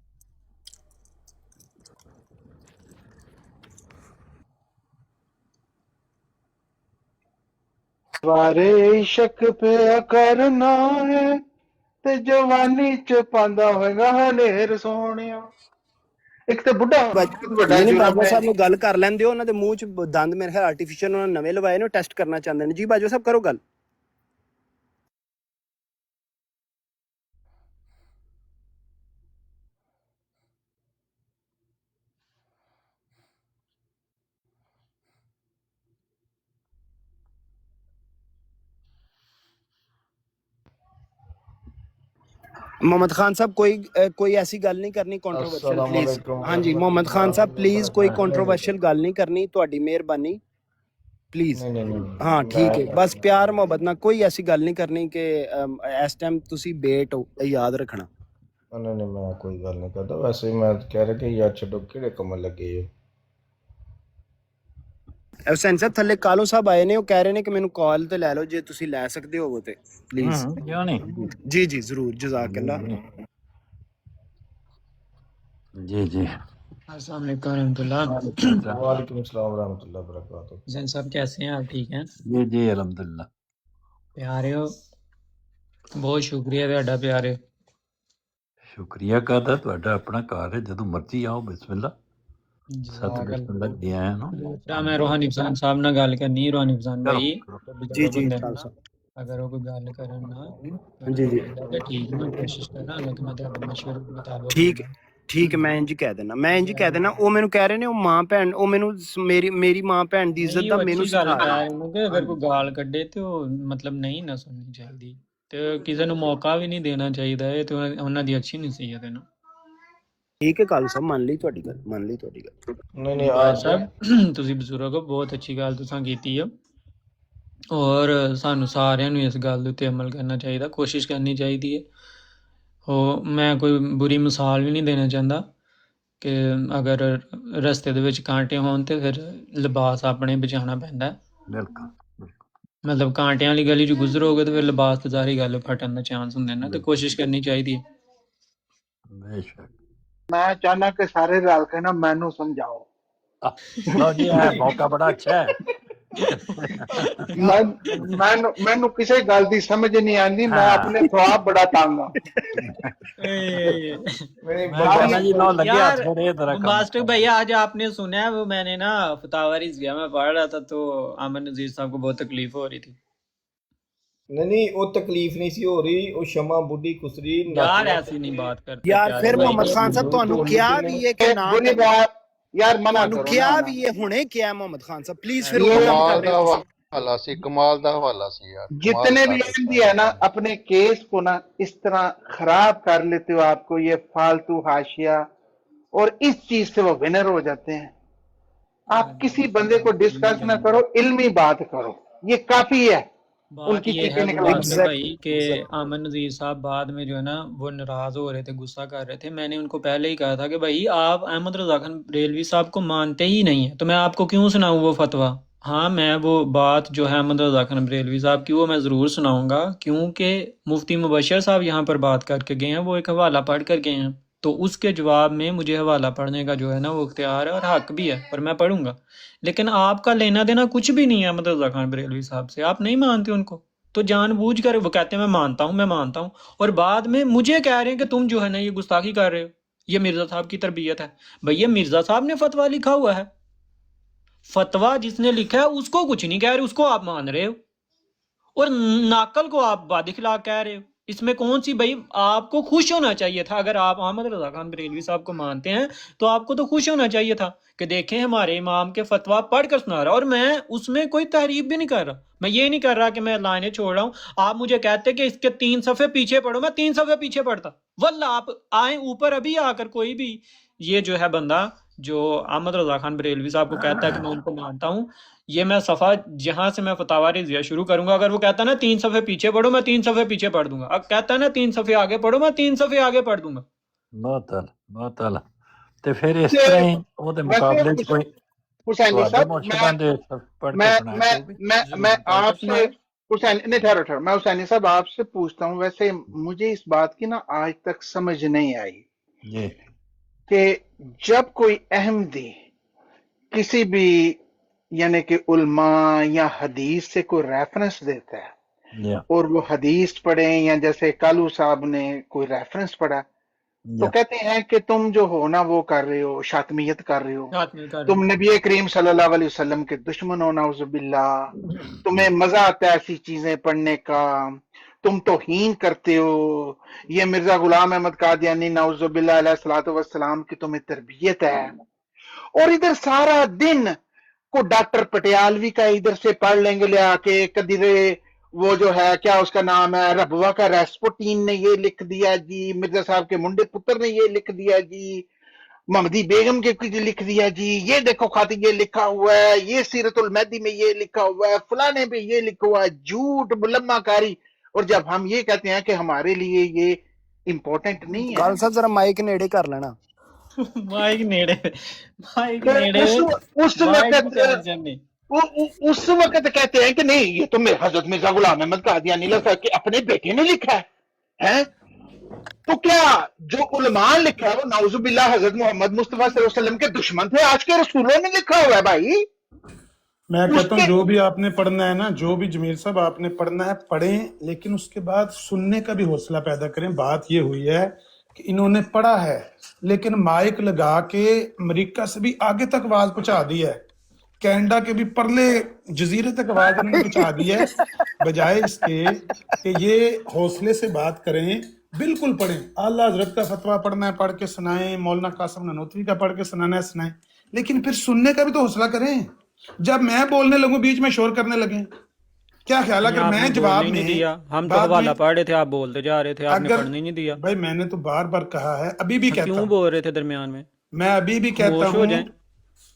ਵਾਰੇ ਇਸ਼ਕ ਪਿਆ ਕਰਨਾ ਹੈ ਤੇ ਜਵਾਨੀ ਚ ਪਾਉਂਦਾ ਹੋਏਗਾ ਹਨੇਰ ਸੋਹਣਿਆ। ਇੱਕ ਤੇ ਬੁੱਢਾ ਬਾਜਵਾ ਸਾਹਿਬ ਨੂੰ ਗੱਲ ਕਰ ਲੈਂਦੇ ਹੋ, ਉਹਨਾਂ ਦੇ ਮੂੰਹ ਚ ਦੰਦ ਮੇਰੇ ਖਿਆਲ ਆਰਟੀਫੀਸ਼ੀਅਲ ਉਹਨਾਂ ਨਵੇਂ ਲਵਾਏ ਨੇ, ਟੈਸਟ ਕਰਨਾ ਚਾਹੁੰਦੇ ਨੇ। ਜੀ ਬਾਜਵਾ ਸਾਹਿਬ ਕਰੋ ਗੱਲ। मोहम्मद खान साहब कोई ऐसी गल नहीं करनी कंट्रोवर्शियल प्लीज। हाँ जी मोहम्मद खान साहब प्लीज कोई कंट्रोवर्शियल गल नहीं करनी, ਤੁਹਾਡੀ ਮਿਹਰਬਾਨੀ प्लीज। हाँ ठीक है, बस प्यार मोहब्बत ना कोई ऐसी गल नहीं करनी कि इस टाइम तुसी बेट हो, याद रखना। नहीं मैं कोई गल नहीं करता, वैसे मैं कह रहा कि यार छड्डो किहड़े कम्म लगे हो। हुसैन साहब थल्ले कालो साहब आए ने, वो कह रहे ने कि मैनू कॉल ते लै लो जे तुसी लै सकदे हो ते प्लीज। क्यों नहीं? जी जी जरूर, जज़ाकल्लाह। जी जी अस्सलाम वालेकुम रहमतुल्लाह। वालेकुम अस्सलाम रहमतुल्लाह बरकातहू। हुसैन साहब कैसे हैं आप? ठीक हैं? जी जी अल्हम्दुलिल्लाह। प्यारे हो, बहुत शुक्रिया ਤੁਹਾਡਾ प्यारे। ਸ਼ੁਕਰੀਆ ਕਰਦਾ, ਤੁਹਾਡਾ ਆਪਣਾ ਘਰ ਹੈ, ਜਦੋਂ ਮਰਜ਼ੀ ਆਓ, ਬਿਸਮਿਲ੍ਲਾ। ਸਤ ਬਿਸਮਿਲ੍ਲਾ ਜੀ ਆਇਆਂ ਨੂੰ। मैं रूहानी फजान साहब ना गल करनी, रूहानी फजान भाई जी जी बंदे खालसा अगर वो कोई गल करन ना जी जी तो ठीक मैं कोशिश करना, लेकिन मैं तो मशवरे के मुताबिक ਠੀਕ ਹੈ, ਮੈਂ ਇੰਜ ਕਹਿ ਦੇਣਾ ਉਹ ਮੈਨੂੰ ਕਹਿ ਰਹੇ ਨੇ, ਉਹ ਮਾਂ ਭੈਣ, ਉਹ ਮੈਨੂੰ ਮੇਰੀ ਮਾਂ ਭੈਣ ਦੀ ਇੱਜ਼ਤ ਦਾ ਮੈਨੂੰ अच्छी गल ਸਿਖਾ ਰਹੇ है कि अगर कोई गाल कड्डे तो मतलब नहीं ना सुननी चाहिए, ਤੇ ਕਿਸੇ ਨੂੰ ਮੌਕਾ ਵੀ ਨਹੀਂ ਦੇਣਾ ਚਾਹੀਦਾ, ਇਹ ਤੇ ਉਹਨਾਂ ਦੀ ਅੱਛੀ ਨਸੀਹਤ ਹੈ ਨਾ। ਠੀਕ ਹੈ ਖਾਲਸਾ, ਮੰਨ ਲਈ ਤੁਹਾਡੀ ਗੱਲ नहीं नहीं ਬਾਦ आज ਸਾਹਿਬ ਤੁਸੀਂ ਬਜ਼ੁਰਗ ਹੋ, ਬਹੁਤ ਅੱਛੀ ਗੱਲ ਤੁਸੀਂ ਕੀਤੀ ਹੈ, ਔਰ ਸਾਨੂੰ ਸਾਰਿਆਂ ਨੂੰ ਇਸ ਗੱਲ ਦੇ ਉੱਤੇ ਅਮਲ ਕਰਨਾ ਚਾਹੀਦਾ, ਕੋਸ਼ਿਸ਼ ਕਰਨੀ ਚਾਹੀਦੀ ਹੈ। ਉਹ ਮੈਂ ਕੋਈ ਬੁਰੀ ਮਿਸਾਲ ਵੀ ਨਹੀਂ ਦੇਣਾ ਚਾਹੁੰਦਾ ਕਿ ਅਗਰ ਰਸਤੇ ਦੇ ਵਿੱਚ ਕਾਂਟੇ ਹੋਣ ਤੇ ਫਿਰ ਲਿਬਾਸ ਆਪਣੇ ਬਚਾਉਣਾ ਪੈਂਦਾ ਹੈ। ਬਿਲਕੁਲ ਮਤਲਬ ਕਾਂਟਿਆਂ ਵਾਲੀ ਗਲੀ 'ਚ ਗੁਜ਼ਰੋਗੇ ਤੇ ਫਿਰ ਲਿਬਾਸ ਤੇ ਸਾਰੀ ਗੱਲ ਫਟਣ ਦਾ ਚਾਂਸ ਹੁੰਦੇ ਨੇ, ਤੇ ਕੋਸ਼ਿਸ਼ ਕਰਨੀ ਚਾਹੀਦੀ ਹੈ। ਬੇਸ਼ੱਕ। मैं चाहना कि सारे रल के ना मैनू समझाओ। ਲਓ ਜੀ, ਇਹ ਮੌਕਾ ਬੜਾ ਅੱਛਾ ਹੈ। मैनू किसी गल की समझ नहीं आती, मैं अपने ख्वाब बड़ा तंग हाँ। जी लौ लगे यार थोड़े तरह का मास्टर भैया, आज आपने सुना है वो मैंने ना फतावा रिज़विया में पढ़ रहा था, तो अमन नज़ीर साहब को बहुत तकलीफ हो रही थी। नहीं वो तकलीफ नहीं सी हो रही, वो शमा बुढ़ी खुसरी यार ऐसी नहीं बात करते ਯਾਰ ਫਿਰ ਮੁਹੰਮਦ ਖਾਨ ਸਾਹਿਬ ਤੁਹਾਨੂੰ ਕਿਹਾ ਵੀ ਹੈ ਕਿ ਨਾ बुरी बात यार मना ਤੁਹਾਨੂੰ करो ਕਿਹਾ ना। ਵੀ ਹੈ, ਹੁਣੇ ਕਿਹਾ ਮੁਹੰਮਦ ਖਾਨ ਸਾਹਿਬ, ਪਲੀਜ਼ ਫਿਰ ये ਉਹ ਕੰਮ कमाल ਕਰ ਰਹੇ ਹੋ ਤੁਸੀਂ। हवाला सी कमाल दा हवाला सी यार जितने भी अहमदी है ना अपने केस को ना इस तरह खराब कर लेते हो, आपको ये फालतू हाशिया, और इस चीज से वो विनर हो जाते हैं। आप किसी बंदे को डिस्कस ना करो, इल्मी बात करो, ये काफी है। बात उनकी ये चीजें है निकलेंगी। मास्टर भाई कि अमन नज़ीर साहब बाद में जो है ना वो नाराज हो रहे थे, गुस्सा कर रहे थे। मैंने उनको पहले ही कहा था कि भाई आप अहमद रज़ा खान बरेलवी साहब को मानते ही नहीं है, तो मैं आपको क्यों सुनाऊं वो फतवा। हाँ, मैं वो बात जो है अहमद रज़ा खान बरेलवी साहब की वो मैं ज़रूर सुनाऊंगा, क्योंकि मुफ्ती मुबशर साहब यहाँ पर बात करके गए हैं, वो एक हवाला पढ़ कर गए हैं, तो उसके जवाब में मुझे हवाला पढ़ने का जो है ना वो इख्तियार है और हक भी है, और मैं पढ़ूंगा। लेकिन आपका लेना देना कुछ भी नहीं है अहमद रज़ा खान बरेलवी साहब से, आप नहीं मानते उनको, तो जानबूझ कर वो कहते हैं मैं मानता हूँ, और बाद में मुझे कह रहे हैं कि तुम जो है ना ये गुस्ताखी कर रहे हो, ये मिर्ज़ा साहब की तरबियत है। भैया मिर्ज़ा साहब ने फतवा लिखा हुआ है, फतवा जिसने लिखा है उसको कुछ नहीं कह रहे, उसको आप मान रहे हो, और नाकल को आप बादिखला कह रहे हो। इसमें कौन सी, भाई आपको खुश होना चाहिए था, अगर आप अहमद रज़ा खान बरेलवी साहब को मानते हैं तो आपको तो खुश होना चाहिए था कि देखें हमारे इमाम के फतवा पढ़कर सुना रहा, और मैं उसमें कोई तहरीफ भी नहीं कर रहा, मैं ये नहीं कर रहा कि मैं लाइनें छोड़ रहा हूँ। आप मुझे कहते कि इसके 3 सफ़े पीछे पढ़ो, मैं 3 सफ़े पीछे पढ़ता, वल्ला आप आए ऊपर अभी आकर कोई भी ये जो है बंदा जो अहमद रज़ा खान बरेलवी साहब को कहता है कि मैं उनको मानता हूँ, ये मैं सफ़ा जहाँ से मैं फतावा रिज़विया शुरू करूंगा, अगर वो कहता है ना 3 सफ़े पीछे पढ़ो, मैं 3 सफ़े पीछे पढ़ दूंगा। अब कहता है ना 3 सफ़े आगे पढ़ो, मैं 3 सफ़े आगे पढ़ दूंगा। बहुत आला ਤੇ ਫਿਰ ਇਸ ਤਰ੍ਹਾਂ ਹੀ ਉਹਦੇ ਮੁਕਾਬਲੇ ਚ ਕੋਈ हुसैनी साहब मुर्शिदां दे पढ़ के सुनाए कोई भी। मैं आपसे हुसैन नहीं ठहरो, मैं हुसैनी साहब आपसे पूछता हूँ, वैसे मुझे इस बात की ना आज तक समझ नहीं आई जी कि जब कोई अहमदी किसी भी यानी कि उल्मा या हदीस से कोई रेफरेंस देता है और वो हदीस पढ़े, या जैसे कालू साहब ने कोई रेफरेंस पढ़ा, तो कहते हैं कि तुम जो हो ना वो कर रहे हो, शातमियत कर रहे हो, तुम नबी करीम सल्लल्लाहु अलैहि वसल्लम के दुश्मन हो, नाउजुबिल्लाह, तुम्हें मजा आता है ऐसी चीजें पढ़ने का, तुम तौहीन करते हो, ये मिर्जा गुलाम अहमद कादियानी नाउजुबिल्लाह अलैहिस्सलातु वस्सलाम की तुम्हें तरबियत है। और इधर सारा दिन को डॉक्टर पटियालवी का इधर से पढ़ लेंगे ले आके, कदीरे वो जो है क्या उसका नाम है रबवा का रेस्पुटीन ने ये लिख दिया जी, मिर्जा साहब के मुंडे पुत्र ने ये लिख दिया जी, महमदी बेगम के कुछ लिख दिया जी, ये देखो खाती ये लिखा हुआ है, ये सीरतुल महदी में ये लिखा हुआ है, फलाने पे ये लिखा हुआ है, झूठ मुलम्माकारी। और जब हम ये कहते हैं कि हमारे लिए ये इम्पोर्टेंट नहीं है, खालसा जरा माइक नेड़े कर लेना। माइक नेड़े उस वक्त कहते हैं कि नहीं ये तो मेरे हजरत मिर्जा गुलाम अहमद कादियानी के अपने बेटे ने लिखा है? तो क्या जो उलमा लिखा है वो नाउजुबिल्लाह हजरत मोहम्मद मुस्तफा सल्लल्लाहु अलैहि वसल्लम के दुश्मन थे, आज के रसूलों ने लिखा हुआ है? भाई मैं कहता हूँ जो भी आपने पढ़ना है ना, जो भी जमीर साहब आपने पढ़ना है पढ़ें, लेकिन उसके बाद सुनने का भी हौसला पैदा करें। बात ये हुई है कि इन्होंने पढ़ा है, लेकिन माइक लगा के अमेरिका से भी आगे तक आवाज पहुंचा दी है, कनाडा के भी परले जजीरे तक आवाज इन्होंने पहुंचा दी है, बजाय इसके कि ये हौसले से बात करें। बिल्कुल पढ़ें, आला हजरत का फतवा पढ़ना है पढ़ के सुनाएं, मौलाना कासिम ननोतवी का पढ़ के सुनाना है सुनाएं, लेकिन फिर सुनने का भी तो हौसला करें। जब मैं बोलने लगूं बीच में शोर करने लगे, क्या ख्याल है? अगर मैं जवाब नहीं में दिया, हम तो हवाला पढ़ रहे थे, आप बोलते जा रहे थे, आपने अगर पढ़ने नहीं दिया। भाई मैंने तो बार बार कहा है, अभी भी कहता क्यों हूं, बोल रहे थे दरमियान में? मैं अभी भी कहता खामोश हो हूं, जाएं।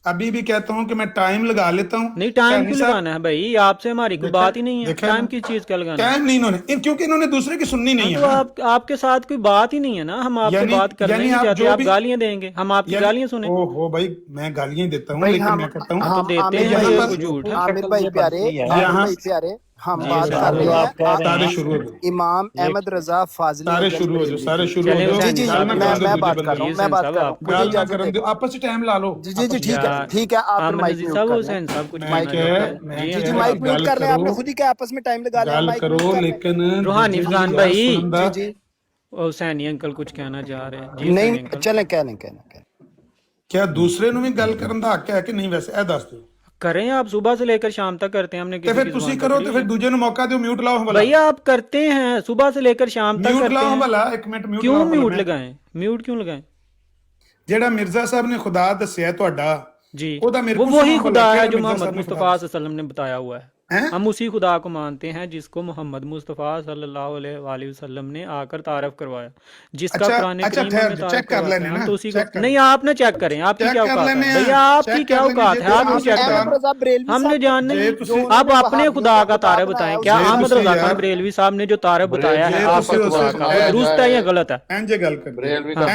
अभी भी कहता हूं कि मैं टाइम लगा लेता हूं। नहीं, टाइम सैनी क्यों साहब, लगाना है भाई? आपसे हमारी कोई बात ही नहीं है, देखा टाइम ना? किस चीज का लगाना है? टाइम नहीं इन्होंने क्योंकि इन्होंने दूसरे की सुननी नहीं है तो ना। आपके साथ कोई बात ही नहीं है ना, हम आपसे यानी- बात करना ही यानी नहीं आप चाहते, जो आप भी- गालियां देंगे, हम आपकी गालियां सुने। ओहो भाई, मैं गालियां देता हूं, भाई लेकिन हम मैं कहता हूं हम देते आमिर हैं, भाई ये कुछ झूठ है। आमिर भाई प्यारे, आमिर भाई प्यारे, हम बात कर रहे हैं सारे शुरू हो जाओ, इमाम अहमद रजा फाजली सारे शुरू हो जाओ, सारे शुरू हो जाओ। जी जी मैं बात कर रहा हूँ, मैं बात कर रहा हूँ, मुझे गाल ना इजाजत करन दो, दो। आपस में टाइम ला लो। जी जी जी ठीक है आप माइक म्यूट कर लें। जी जी माइक म्यूट कर लें, आपने खुद ही क्या आपस में टाइम लगा लिया, गाल माइक करो, म्यूट कर लें। लेकिन रूहानी फजान भाई, जी जी ओ सैनी अंकल कुछ कहना चाह रहे हैं जी। नहीं चलें कहने क्या दूसरे ਨੂੰ ਵੀ ਗੱਲ ਕਰਨ ਦਾ ਹੱਕ ਹੈ ਕਿ ਨਹੀਂ? ਵੈਸੇ ਇਹ ਦੱਸ ਦਿਓ। करें, आप सुबह से लेकर शाम तक करते हैं, हमने ਤੇ किसी ਫਿਰ की ਤੁਸੀਂ जुबान ਕਰੋ, पकड़ी ਤੇ ਫਿਰ है। ਦੂਜੇ ਨੂੰ ਮੌਕਾ ਦਿਓ, ਮਿਊਟ ਲਾਓ ਹਵਾਲਾ। भैया आप करते हैं, सुबह से लेकर शाम तक म्यूट करते लाओ हैं, हवाला, एक मिनट म्यूट क्यों लाओ हवाला। म्यूट मैं- लगाएं? म्यूट क्यों लगाएं? ਜਿਹੜਾ ਮਿਰਜ਼ਾ ਸਾਹਿਬ ਨੇ ਖੁਦਾ ਦੱਸਿਆ ਤੁਹਾਡਾ, जी, ਉਹਦਾ ਮੇਰੇ वो को वही सुनाओ खुदा भला, है क्या जो मिर्जा मोहम्मद साहब ने मुस्तफ़ा खुदा सल्लल्लाहु अलैहि वसल्लम ने बताया हुआ है। हैं? हम उसी खुदा को मानते हैं जिसको मोहम्मद मुस्तफ़ा सल्लल्लाहु अलैहि वसल्लम ने आकर तारफ करवाया, जिसका अच्छा, कुरान अच्छा, करीम ठहर में जाओ, तारफ चेक कर करवाया लेने है। ना, हम तो उसी चेक को कर- नहीं, आप ना चेक करें, आपकी चेक क्या कर औकात है लेने हैं, भैया? आपकी चेक क्या कर लेने, औकात है? जो आप आप चेक अहमद करें, रजा बरेलवी हमने साहब जानना जे ही। तुसी- आप अपने खुदा का तारफ बताएं, क्या जे अहमद तुसी रजा यार- खान बरेलवी साहब ने जो तारफ बताया है जे आपका तुसी खुदा उसे- का, वो दुरुस्त है या गलत है? इंज गल कर,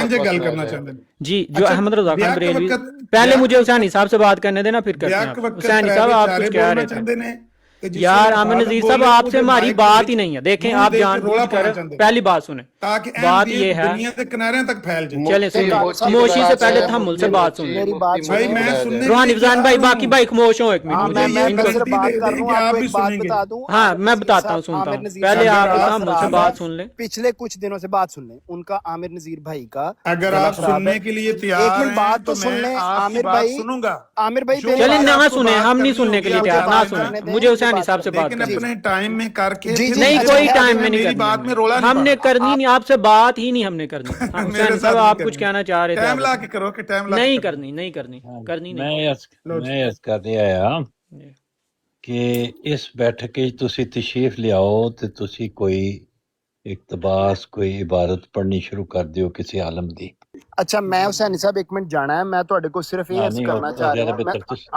इंज गल करना चाहते हैं। जी, जो अच्छा, अहमद रजा खान ब्याह के बरेलवी, वक्त- पहले ब्याह- मुझे हुसैनी साहब से बात करने देना, फिर करते ब्याह हैं के आप। वक्त हुसैनी साहब आप चारे कुछ कह बोलना रहे थे चाहते हैं कि जिससे यार, बात आमिर नजीर बोले, साहब आपसे मुझे हमारी माइक बात पे ही नहीं है। देखें, मुंह आप देख के जानबूझ रोला कर पाना चाहते हैं। पहली बात सुने, ताकि बात अहम ये है, दुनिया के किनारे तक फैल जाए। चले सुन, खामोशी से पहले तहम्मुल से बात सुन मेरी बात भाई सुनिए। मैं सुनने रूहानी फजान भाई, बाकी भाई खामोश हो एक हाँ, मिनट। मैं ये सिर्फ बात कर रहा हूँ, आप आपको भी एक बात सुनेंगे। बता दूं। हाँ, आमिर मैं नज़ीर बताता साहब- हूँ, सुनता आमिर हूँ, नज़ीर पहले साहब आप का तहम्मुल से खराब बात है। सुन लें। पिछले कुछ दिनों से बात सुन लें, उनका आमिर नज़ीर भाई का अगर गला आप खराब सुनने है। के लिए एक तैयार मिनट हैं बात तो तो सुन मैं लें, आपकी आमिर बात भाई सुनूंगा। आमिर भाई जो मेरी चलिए बात ना आपको सुने, बात हम नहीं करनी सुनने के लिए होगी, तैयार, आपको ना बात सुने, करने दें, मुझे मुझे हुसैनी बात साहब से करने बात लेकिन करनी है। अपने टाइम में करके जी, जी, नहीं, अच्छा, कोई अच्छा, टाइम में नहीं मेरी करनी बात हमने। में रोला नहीं हमने पाना। करनी नहीं, आपसे बात ही नहीं हमने करनी। हाँ, मेरे हुसैनी साथ साहब नहीं आप कुछ करनी। कहना चाह रहे थे, टाइम आप ला के करो कि टाइम ला नहीं के करनी, नहीं करनी, करनी नहीं। मैं ਇਸ ਕਰਦੇ ਆਇਆ ਕਿ ਇਸ ਬੈਠਕ ਵਿੱਚ ਤੁਸੀਂ ਤਸ਼ਰੀਫ ਲਿਆਓ ਤੇ ਤੁਸੀਂ ਕੋਈ ਇਕਤਬਾਸ ਕੋਈ ਇਬਾਰਤ ਪੜ੍ਹਨੀ ਸ਼ੁਰੂ ਕਰ ਦਿਓ ਕਿਸੇ ਆਲਮ ਦੀ। अच्छा मैं हुसैनी साहब एक मिनट जाना है, मैं ਤੁਹਾਡੇ ਕੋਲ ਸਿਰਫ ਇਹ ਅਰਜ਼ ਕਰਨਾ ਚਾਹ ਰਿਹਾ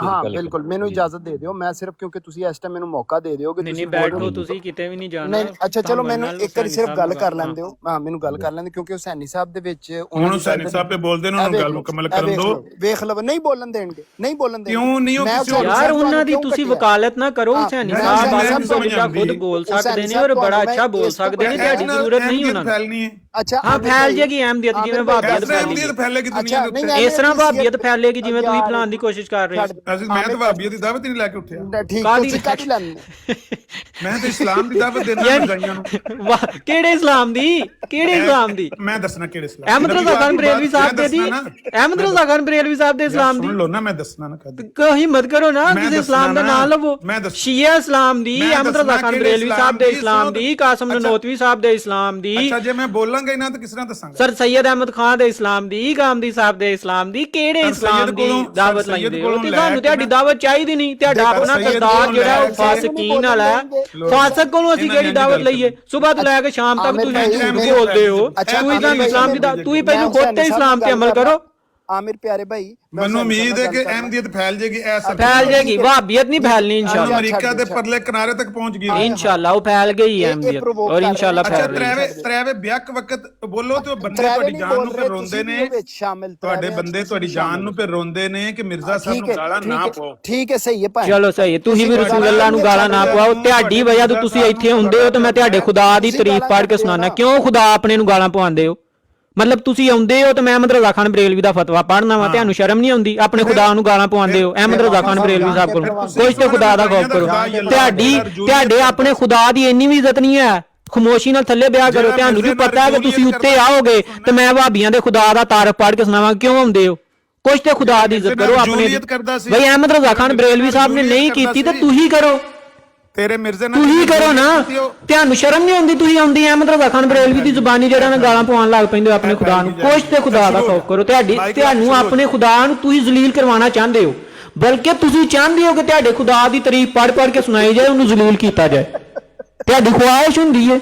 ਹਾਂ ਬਿਲकुल ਮੈਨੂੰ ਇਜਾਜ਼ਤ ਦੇ ਦਿਓ, ਮੈਂ ਸਿਰਫ ਕਿਉਂਕਿ ਤੁਸੀਂ ਇਸ ਟਾਈਮ ਮੈਨੂੰ ਮੌਕਾ ਦੇ ਦਿਓਗੇ, नहीं ਤੁਸੀਂ नहीं, बैठो, ਤੁਸੀਂ ਕਿਤੇ ਵੀ ਨਹੀਂ ਜਾਣਾ। ਨਹੀਂ ਅੱਛਾ ਚਲੋ ਮੈਨੂੰ ਨਾਲ ਇੱਕ ਵਾਰੀ ਹੁਸੈਨੀ ਸਿਰਫ ਸਾਹਿਬ ਗੱਲ ਨਾਲ ਕਰ ਲੈਣ ਦਿਓ। ਹਾਂ ਮੈਨੂੰ ਗੱਲ ਕਰ ਲੈਣ ਦਿਓ, ਕਿਉਂਕਿ ਹੁਸੈਨੀ ਸਾਹਿਬ ਦੇ ਵਿੱਚ ਹੁਣ ਹੁਸੈਨੀ ਸਾਹਿਬ ਤੇ ਬੋਲਦੇ ਨੇ, ਉਹਨਾਂ ਨੂੰ ਗੱਲ ਮੁਕੰਮਲ ਕਰਨ ਦਿਓ। ਵੇਖ ਲਵੋ, ਨਹੀਂ ਬੋਲਣ ਦੇਣਗੇ, ਨਹੀਂ ਬੋਲਣ ਦੇਣਗੇ। ਕਿਉਂ ਨਹੀਂ? ਉਹ ਮੈਂ ਕਿਸੇ ਹੁਸੈਨੀ यार ਸਾਹਿਬ ਉਹਨਾਂ ਦੀ ਕਿਉਂ ਤੁਸੀਂ ਕੱਟਿਆ? ਵਕਾਲਤ ਨਾ ਕਰੋ। ਹੁਸੈਨੀ मैं ਸਾਹਿਬ हुसैनी ਆਪ ਤੋਂ साहब ਖੁਦ ਬੋਲ ਸਕਦੇ ਨੇ ਔਰ ਬੜਾ ਅੱਛਾ ਬੋਲ ਸਕਦੇ ਨੇ, ਤੁਹਾਡੀ ਜ਼ਰੂਰਤ ਨਹੀਂ ਉਹਨਾਂ ਨੂੰ। ਫੈਲਣੀ ਹੈ। ਅੱਛਾ ਹਾਂ, ਫੈਲ ਜਾਏਗੀ ਅਹਿਮਦੀਅਤ, ਜਿਵੇਂ ਭਾਬੀਅਤ ਅਹਿਮਦੀਅਤ ਫੈਲੇਗੀ ਦੁਨੀਆ ਦੇ ਉੱਤੇ। ਇਸ ਤਰ੍ਹਾਂ ਭਾਬੀਅਤ ਫੈਲੇਗੀ ਜਿਵੇਂ ਤੁਸੀਂ ਫਲਾਉਣ ਦੀ ਕੋਸ਼ਿਸ਼ ਕਰ ਰਹੇ ਹੋ। ਅਸੀਂ ਮੈਂ ਤਾਂ ਭਾਬੀਅਤ ਦੀ ਦਾਵਤ ਹੀ ਨਹੀਂ ਲੈ ਕੇ ਉੱਠਿਆ। ਠੀਕ ਤੁਸੀਂ ਕਾਹਦੀ ਲੈਣੀ? ਮੈਂ ਤਾਂ ਇਸਲਾਮ ਦੀ ਦਾਵਤ ਦੇਣਾ ਜਾਈਆਂ ਨੂੰ। ਵਾਹ, ਕਿਹੜੇ ਇਸਲਾਮ ਦੀ? ਕਿਹੜੇ ਇਸਲਾਮ ਦੀ? ਮੈਂ ਦੱਸਣਾ ਕਿਹੜੇ ਇਸਲਾਮ। ਅਹਿਮਦ ਰਜ਼ਾ ਖਾਨ ਬਰੇਲਵੀ ਸਾਹਿਬ ਦੇ ਦੀ, ਅਹਿਮਦ ਰਜ਼ਾ ਖਾਨ ਬਰੇਲਵੀ ਸਾਹਿਬ ਦੇ ਇਸਲਾਮ ਦੀ। ਸੁਣ ਲਓ ਨਾ, ਮੈਂ ਦੱਸਣਾ ਨਾ ਕਦੇ। ਕੋਈ ਹਿੰਮਤ ਕਰੋ ਨਾ, ਕਿਸੇ ਇਸਲਾਮ ਦਾ ਨਾਮ ਲਵੋ। ਸ਼ੀਆ ਇਸਲਾਮ ਦੀ, ਅਹਿਮਦ ਰਜ਼ਾ ਖਾਨ ਬਰੇਲਵੀ ਸਾਹਿਬ ਦੇ ਇਸਲਾਮ ਦੀ, ਕਾਸਿਮ ਨਨੋਤਵੀ ਸਾਹਿਬ ਦੇ ਇਸਲਾਮ ਦੀ। ਅੱਛਾ ਜੇ ਮੈਂ ਬੋਲਾਂਗਾ ਇਹਨਾਂ ਤਾਂ ਕਿਸ ਤਰ੍ਹਾਂ ਦੱਸਾਂਗਾ? ਸਰ ਸੈयद ਅਹਿਮਦ ਖਾਨ ਦੇ ਇਸਲਾਮ ਦੀ, ਗਾਮਦੀ ਸਾਹਿਬ ਦੇ ਇਸਲਾਮ ਦੀ, ਕਿਹੜੇ ਇਸਲਾਮ ਦੀ ਦਾਵਤ ਲੈਂਦੇ ਹੋ? ਤੇ ਸਾਨੂੰ ਤੁਹਾਡੀ ਦਾਵਤ ਚਾਹੀਦੀ ਨਹੀਂ। ਤੁਹਾਡਾ ਆਪਣਾ ਕਰਤਾਰ ਜਿਹੜਾ ਉਹ ਫਾਸਿਕੀਨ ਵਾਲਾ ਹੈ, ਫਾਸਕ ਕੋਲੋਂ ਅਸੀਂ ਕਿਹੜੀ ਦਾਵਤ ਲਈਏ? ਸਵੇਰ ਤੋਂ ਲੈ ਕੇ ਸ਼ਾਮ ਤੱਕ ਤੁਸੀਂ ਝੂਠ ਬੋਲਦੇ ਹੋ। ਤੁਸੀਂ ਤਾਂ ਇਸਲਾਮ ਦੀ ਤੁਸੀਂ ਪਹਿਲਾਂ ਖੁਦ ਤੇ ਇਸਲਾਮ ਤੇ ਅਮਲ ਕਰੋ। आमिर प्यारे भाई ਮੈਨੂੰ ਉਮੀਦ ਹੈ ਕਿ ਅਹਿਮਦੀਅਤ ਫੈਲ ਜਾਏਗੀ। ਐਸਾ फैल जाएगी, वहाबियत नहीं फैलनी इंशाल्लाह। ਅਮਰੀਕਾ ਦੇ ਪਰਲੇ ਕਿਨਾਰੇ ਤੱਕ ਪਹੁੰਚ ਗਈ इंशाल्लाह वो फैल गई है अहमियत और इंशाल्लाह ਅੱਛਾ फैल रही है। ਤ੍ਰੈਵੇ ਬਿਆਕ ਵਕਤ ਬੋਲੋ ਤੇ ਉਹ ਬੰਦੇ ਤੁਹਾਡੀ ਜਾਨ ਨੂੰ ਫਿਰ ਰੋਂਦੇ ਨੇ, ਤੁਹਾਡੇ ਬੰਦੇ ਤੁਹਾਡੀ ਜਾਨ ਨੂੰ ਫਿਰ ਰੋਂਦੇ ਨੇ ਕਿ ਮਿਰਜ਼ਾ ਸਾਹਿਬ ਨੂੰ ਗਾਲਾਂ ਨਾ ਪਾਓ। ਠੀਕ ਹੈ ਸਹੀ ਹੈ ਭਾਈ, ਚਲੋ ਸਹੀ ਹੈ। ਤੁਸੀਂ ਵੀ ਰਸੂਲ ਅੱਲਾਹ ਨੂੰ ਗਾਲਾਂ ਨਾ ਪਾਓ। ਤੁਹਾਡੀ ਵਜ੍ਹਾ ਤੋਂ ਤੁਸੀਂ ਇੱਥੇ ਹੁੰਦੇ ਹੋ ਤੇ ਮੈਂ ਤੁਹਾਡੇ ਖੁਦਾ ਦੀ ਤਾਰੀਫ ਪੜ੍ਹ ਕੇ ਸੁਣਾਉਣਾ। ਕਿਉਂ ਖੁਦਾ ਆਪਣੇ ਨੂੰ ਗਾਲਾਂ ਪਵਾਉਂਦੇ ਹੋ? मतलब ਤੁਸੀਂ ਆਉਂਦੇ ਹੋ ਤੇ ਮੈਂ ਅਹਿਮਦ ਰਜ਼ਾ ਖਾਨ ਬਰੇਲਵੀ ਦਾ ਫਤਵਾ ਪੜ੍ਹਨਾ ਵਾ, ਤੁਹਾਨੂੰ ਸ਼ਰਮ ਨਹੀਂ ਆਉਂਦੀ? ਆਪਣੇ ਖੁਦਾ ਨੂੰ ਗਾਲਾਂ ਪਵਾਉਂਦੇ ਹੋ ਅਹਿਮਦ ਰਜ਼ਾ ਖਾਨ ਬਰੇਲਵੀ ਸਾਹਿਬ ਕੋਲ। ਕੁਝ ਤੇ ਖੁਦਾ ਦਾ ਖੌਫ ਕਰੋ। ਤੁਹਾਡੇ ਆਪਣੇ ਖੁਦਾ ਦੀ ਇੰਨੀ ਵੀ ਇੱਜ਼ਤ ਨਹੀਂ ਹੈ ਖਾਮੋਸ਼ੀ ਨਾਲ ਥੱਲੇ ਬਿਆਹ ਕਰੋ। ਤੁਹਾਨੂੰ ਜੀ ਪਤਾ ਹੈ ਕਿ ਤੁਸੀਂ ਉੱਤੇ ਆਓਗੇ ਤੇ ਮੈਂ ਭਾਬੀਆਂ ਦੇ ਖੁਦਾ ਦਾ ਤਾਰਫ ਪੜ੍ਹ ਕੇ ਸੁਣਾਵਾਂ। ਕਿਉਂ ਆਉਂਦੇ ਹੋ? ਕੁਛ ਤੇ ਖੁਦਾ ਦੀ ਇੱਜ਼ਤ ਕਰੋ ਆਪਣੇ ਦੀ। ਬਈ ਅਹਿਮਦ ਰਜ਼ਾ ਖਾਨ ਬਰੇਲਵੀ ਸਾਹਿਬ ਨੇ ਨਹੀਂ ਕੀਤੀ ਤੇ ਤੁਸੀਂ ਕਰੋ, ਤੇਰੇ ਮਿਰਜ਼ੇ ਨਾਲ ਤੁਸੀਂ ਕਰੋ ਨਾ। ਤੁਹਾਨੂੰ ਸ਼ਰਮ ਨਹੀਂ ਆਉਂਦੀ? ਤੁਸੀਂ ਆਉਂਦੀ ਅਹਿਮਦ ਰਜ਼ਾ ਖਾਨ ਬਰੇਲਵੀ ਦੀ ਜ਼ੁਬਾਨੀ ਜਿਹੜਾ ਨਾ ਗਾਲਾਂ ਪਵਾਉਣ ਲੱਗ ਪੈਂਦੇ ਹੋ ਆਪਣੇ ਖੁਦਾ ਨੂੰ। ਕੁਛ ਤੇ ਖੁਦਾ ਦਾ ਖੌਫ ਕਰੋ। ਤੁਹਾਨੂੰ ਆਪਣੇ ਖੁਦਾ ਨੂੰ ਤੁਸੀਂ ਜ਼ਲੀਲ ਕਰਵਾਉਣਾ ਚਾਹੁੰਦੇ ਹੋ, ਬਲਕਿ ਤੁਸੀਂ ਚਾਹੁੰਦੇ ਹੋ ਕਿ ਤੁਹਾਡੇ ਖੁਦਾ ਦੀ ਤਾਰੀਫ ਪੜ੍ਹ ਕੇ ਸੁਣਾਈ ਜਾਏ, ਉਹਨੂੰ ਜ਼ਲੀਲ ਕੀਤਾ ਜਾਏ। ਤੁਹਾਡੀ ਖੁਆਇਸ਼ ਹੁੰਦੀ ਹੈ,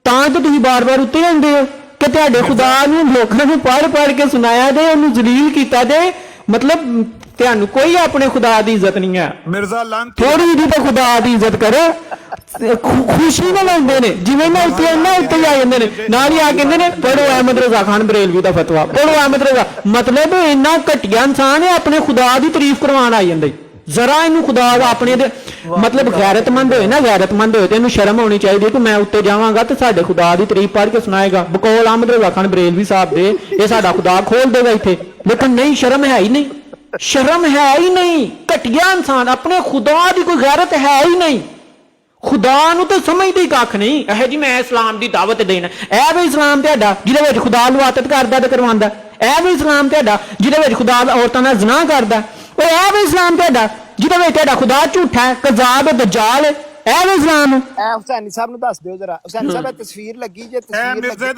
ਤਾਂ ਤੇ ਤੁਸੀਂ ਬਾਰ-ਬਾਰ ਉੱਤੇ ਆਉਂਦੇ ਹੋ ਕਿ ਤੁਹਾਡੇ ਖੁਦਾ ਨੂੰ ਲੋਕਾਂ ਨੂੰ ਪੜ੍ਹ ਕੇ ਸੁਣਾਇਆ ਜਾਏ, ਉਹਨੂੰ ਜ਼ਲੀਲ ਕੀਤਾ ਜਾਏ। ਮਤਲਬ ਤੁਹਾਨੂੰ ਕੋਈ ਆਪਣੇ ਖੁਦਾ ਦੀ ਇੱਜ਼ਤ ਨਹੀਂ ਹੈ। ਮਿਰਜ਼ਾ ਲਾਂਤ ਥੋੜੀ ਜਿਹੀ ਤਾਂ ਖੁਦਾ ਦੀ ਇੱਜ਼ਤ ਕਰੋ। ਖੁਸ਼ੀ ਨਾਲ ਆਉਂਦੇ ਨੇ, ਜਿਵੇਂ ਨਾ ਉੱਤੇ ਆ ਜਾਂਦੇ ਨੇ, ਨਾਲ ਹੀ ਆ ਕਹਿੰਦੇ ਨੇ ਪੜ੍ਹੋ ਅਹਿਮਦ ਰਜ਼ਾ ਖਾਨ ਬਰੇਲਵੀ ਦਾ ਫਤਵਾ, ਪੜ੍ਹੋ ਅਹਿਮਦ ਰਜ਼ਾ। ਮਤਲਬ ਇੰਨਾ ਘਟੀਆ ਇਨਸਾਨ ਹੈ, ਆਪਣੇ ਖੁਦਾ ਦੀ ਤਾਰੀਫ ਕਰਵਾਉਣ ਆ ਜਾਂਦਾ। ਜ਼ਰਾ ਇਹਨੂੰ ਖੁਦਾ ਦਾ ਆਪਣੇ ਦੇ ਮਤਲਬ ਗੈਰਤਮੰਦ ਹੋਏ ਨਾ, ਗੈਰਤਮੰਦ ਹੋਏ ਤੇ ਇਹਨੂੰ ਸ਼ਰਮ ਹੋਣੀ ਚਾਹੀਦੀ ਕਿ ਮੈਂ ਉੱਤੇ ਜਾਵਾਂਗਾ ਤੇ ਸਾਡੇ ਖੁਦਾ ਦੀ ਤਾਰੀਫ ਪੜ੍ਹ ਕੇ ਸੁਣਾਏਗਾ। ਬਕੌਲ ਅਹਿਮਦ ਰਜ਼ਾ ਖਾਨ ਬਰੇਲਵੀ ਸਾਹਿਬ ਦੇ ਇਹ ਸਾਡਾ ਖੁਦਾ ਖੋਲ ਦੇਗਾ ਇੱਥੇ। ਲੇਕਿਨ ਨਹੀਂ, ਸ਼ਰਮ ਹੈ ਹੀ ਨਹੀਂ, ਸ਼ਰਮ ਹੈ ਹੀ ਨਹੀਂ। ਘਟੀਆ ਇਨਸਾਨ, ਆਪਣੇ ਖੁਦਾ ਦੀ ਕੋਈ ਗੈਰਤ ਹੈ ਹੀ ਨਹੀਂ। ਖੁਦਾ ਨੂੰ ਤਾਂ ਸਮਝਦੇ ਕੱਖ ਨਹੀਂ। ਇਹ ਜੀ ਮੈਂ ਇਸਲਾਮ ਦੀ ਦਾਵਤ ਦੇਣਾ, ਇਹ ਵੀ ਇਸਲਾਮ ਤੁਹਾਡਾ ਜਿਹਦੇ ਵਿੱਚ ਖੁਦਾ ਲਵਾਤਤ ਕਰਦਾ ਤੇ ਕਰਵਾਉਂਦਾ। ਇਹ ਵੀ ਇਸਲਾਮ ਤੁਹਾਡਾ ਜਿਹਦੇ ਵਿੱਚ ਖੁਦਾ ਔਰਤਾਂ ਨਾਲ ਜ਼ਨਾ ਕਰਦਾ। ਉਹ ਇਹ ਵੀ ਇਸਲਾਮ ਤੁਹਾਡਾ ਜਿਹਦੇ ਵਿੱਚ ਤੁਹਾਡਾ ਖੁਦਾ ਝੂਠਾ ਹੈ, ਕਜ਼ਾਬ ਹੈ, ਦਜਾਲ ਹੈ। ਇਹ ਵੀ ਇਸਲਾਮ ਹੈ। ਹੁਸੈਨੀ ਸਾਹਿਬ ਨੂੰ ਦੱਸ ਦਿਓ ਜਰਾ। ਹੁਸੈਨੀ ਸਾਹਿਬ ਇਹ ਤਸਵੀਰ ਲੱਗੀ ਜੇ ਤਸਵੀਰ ਲੱਗੀ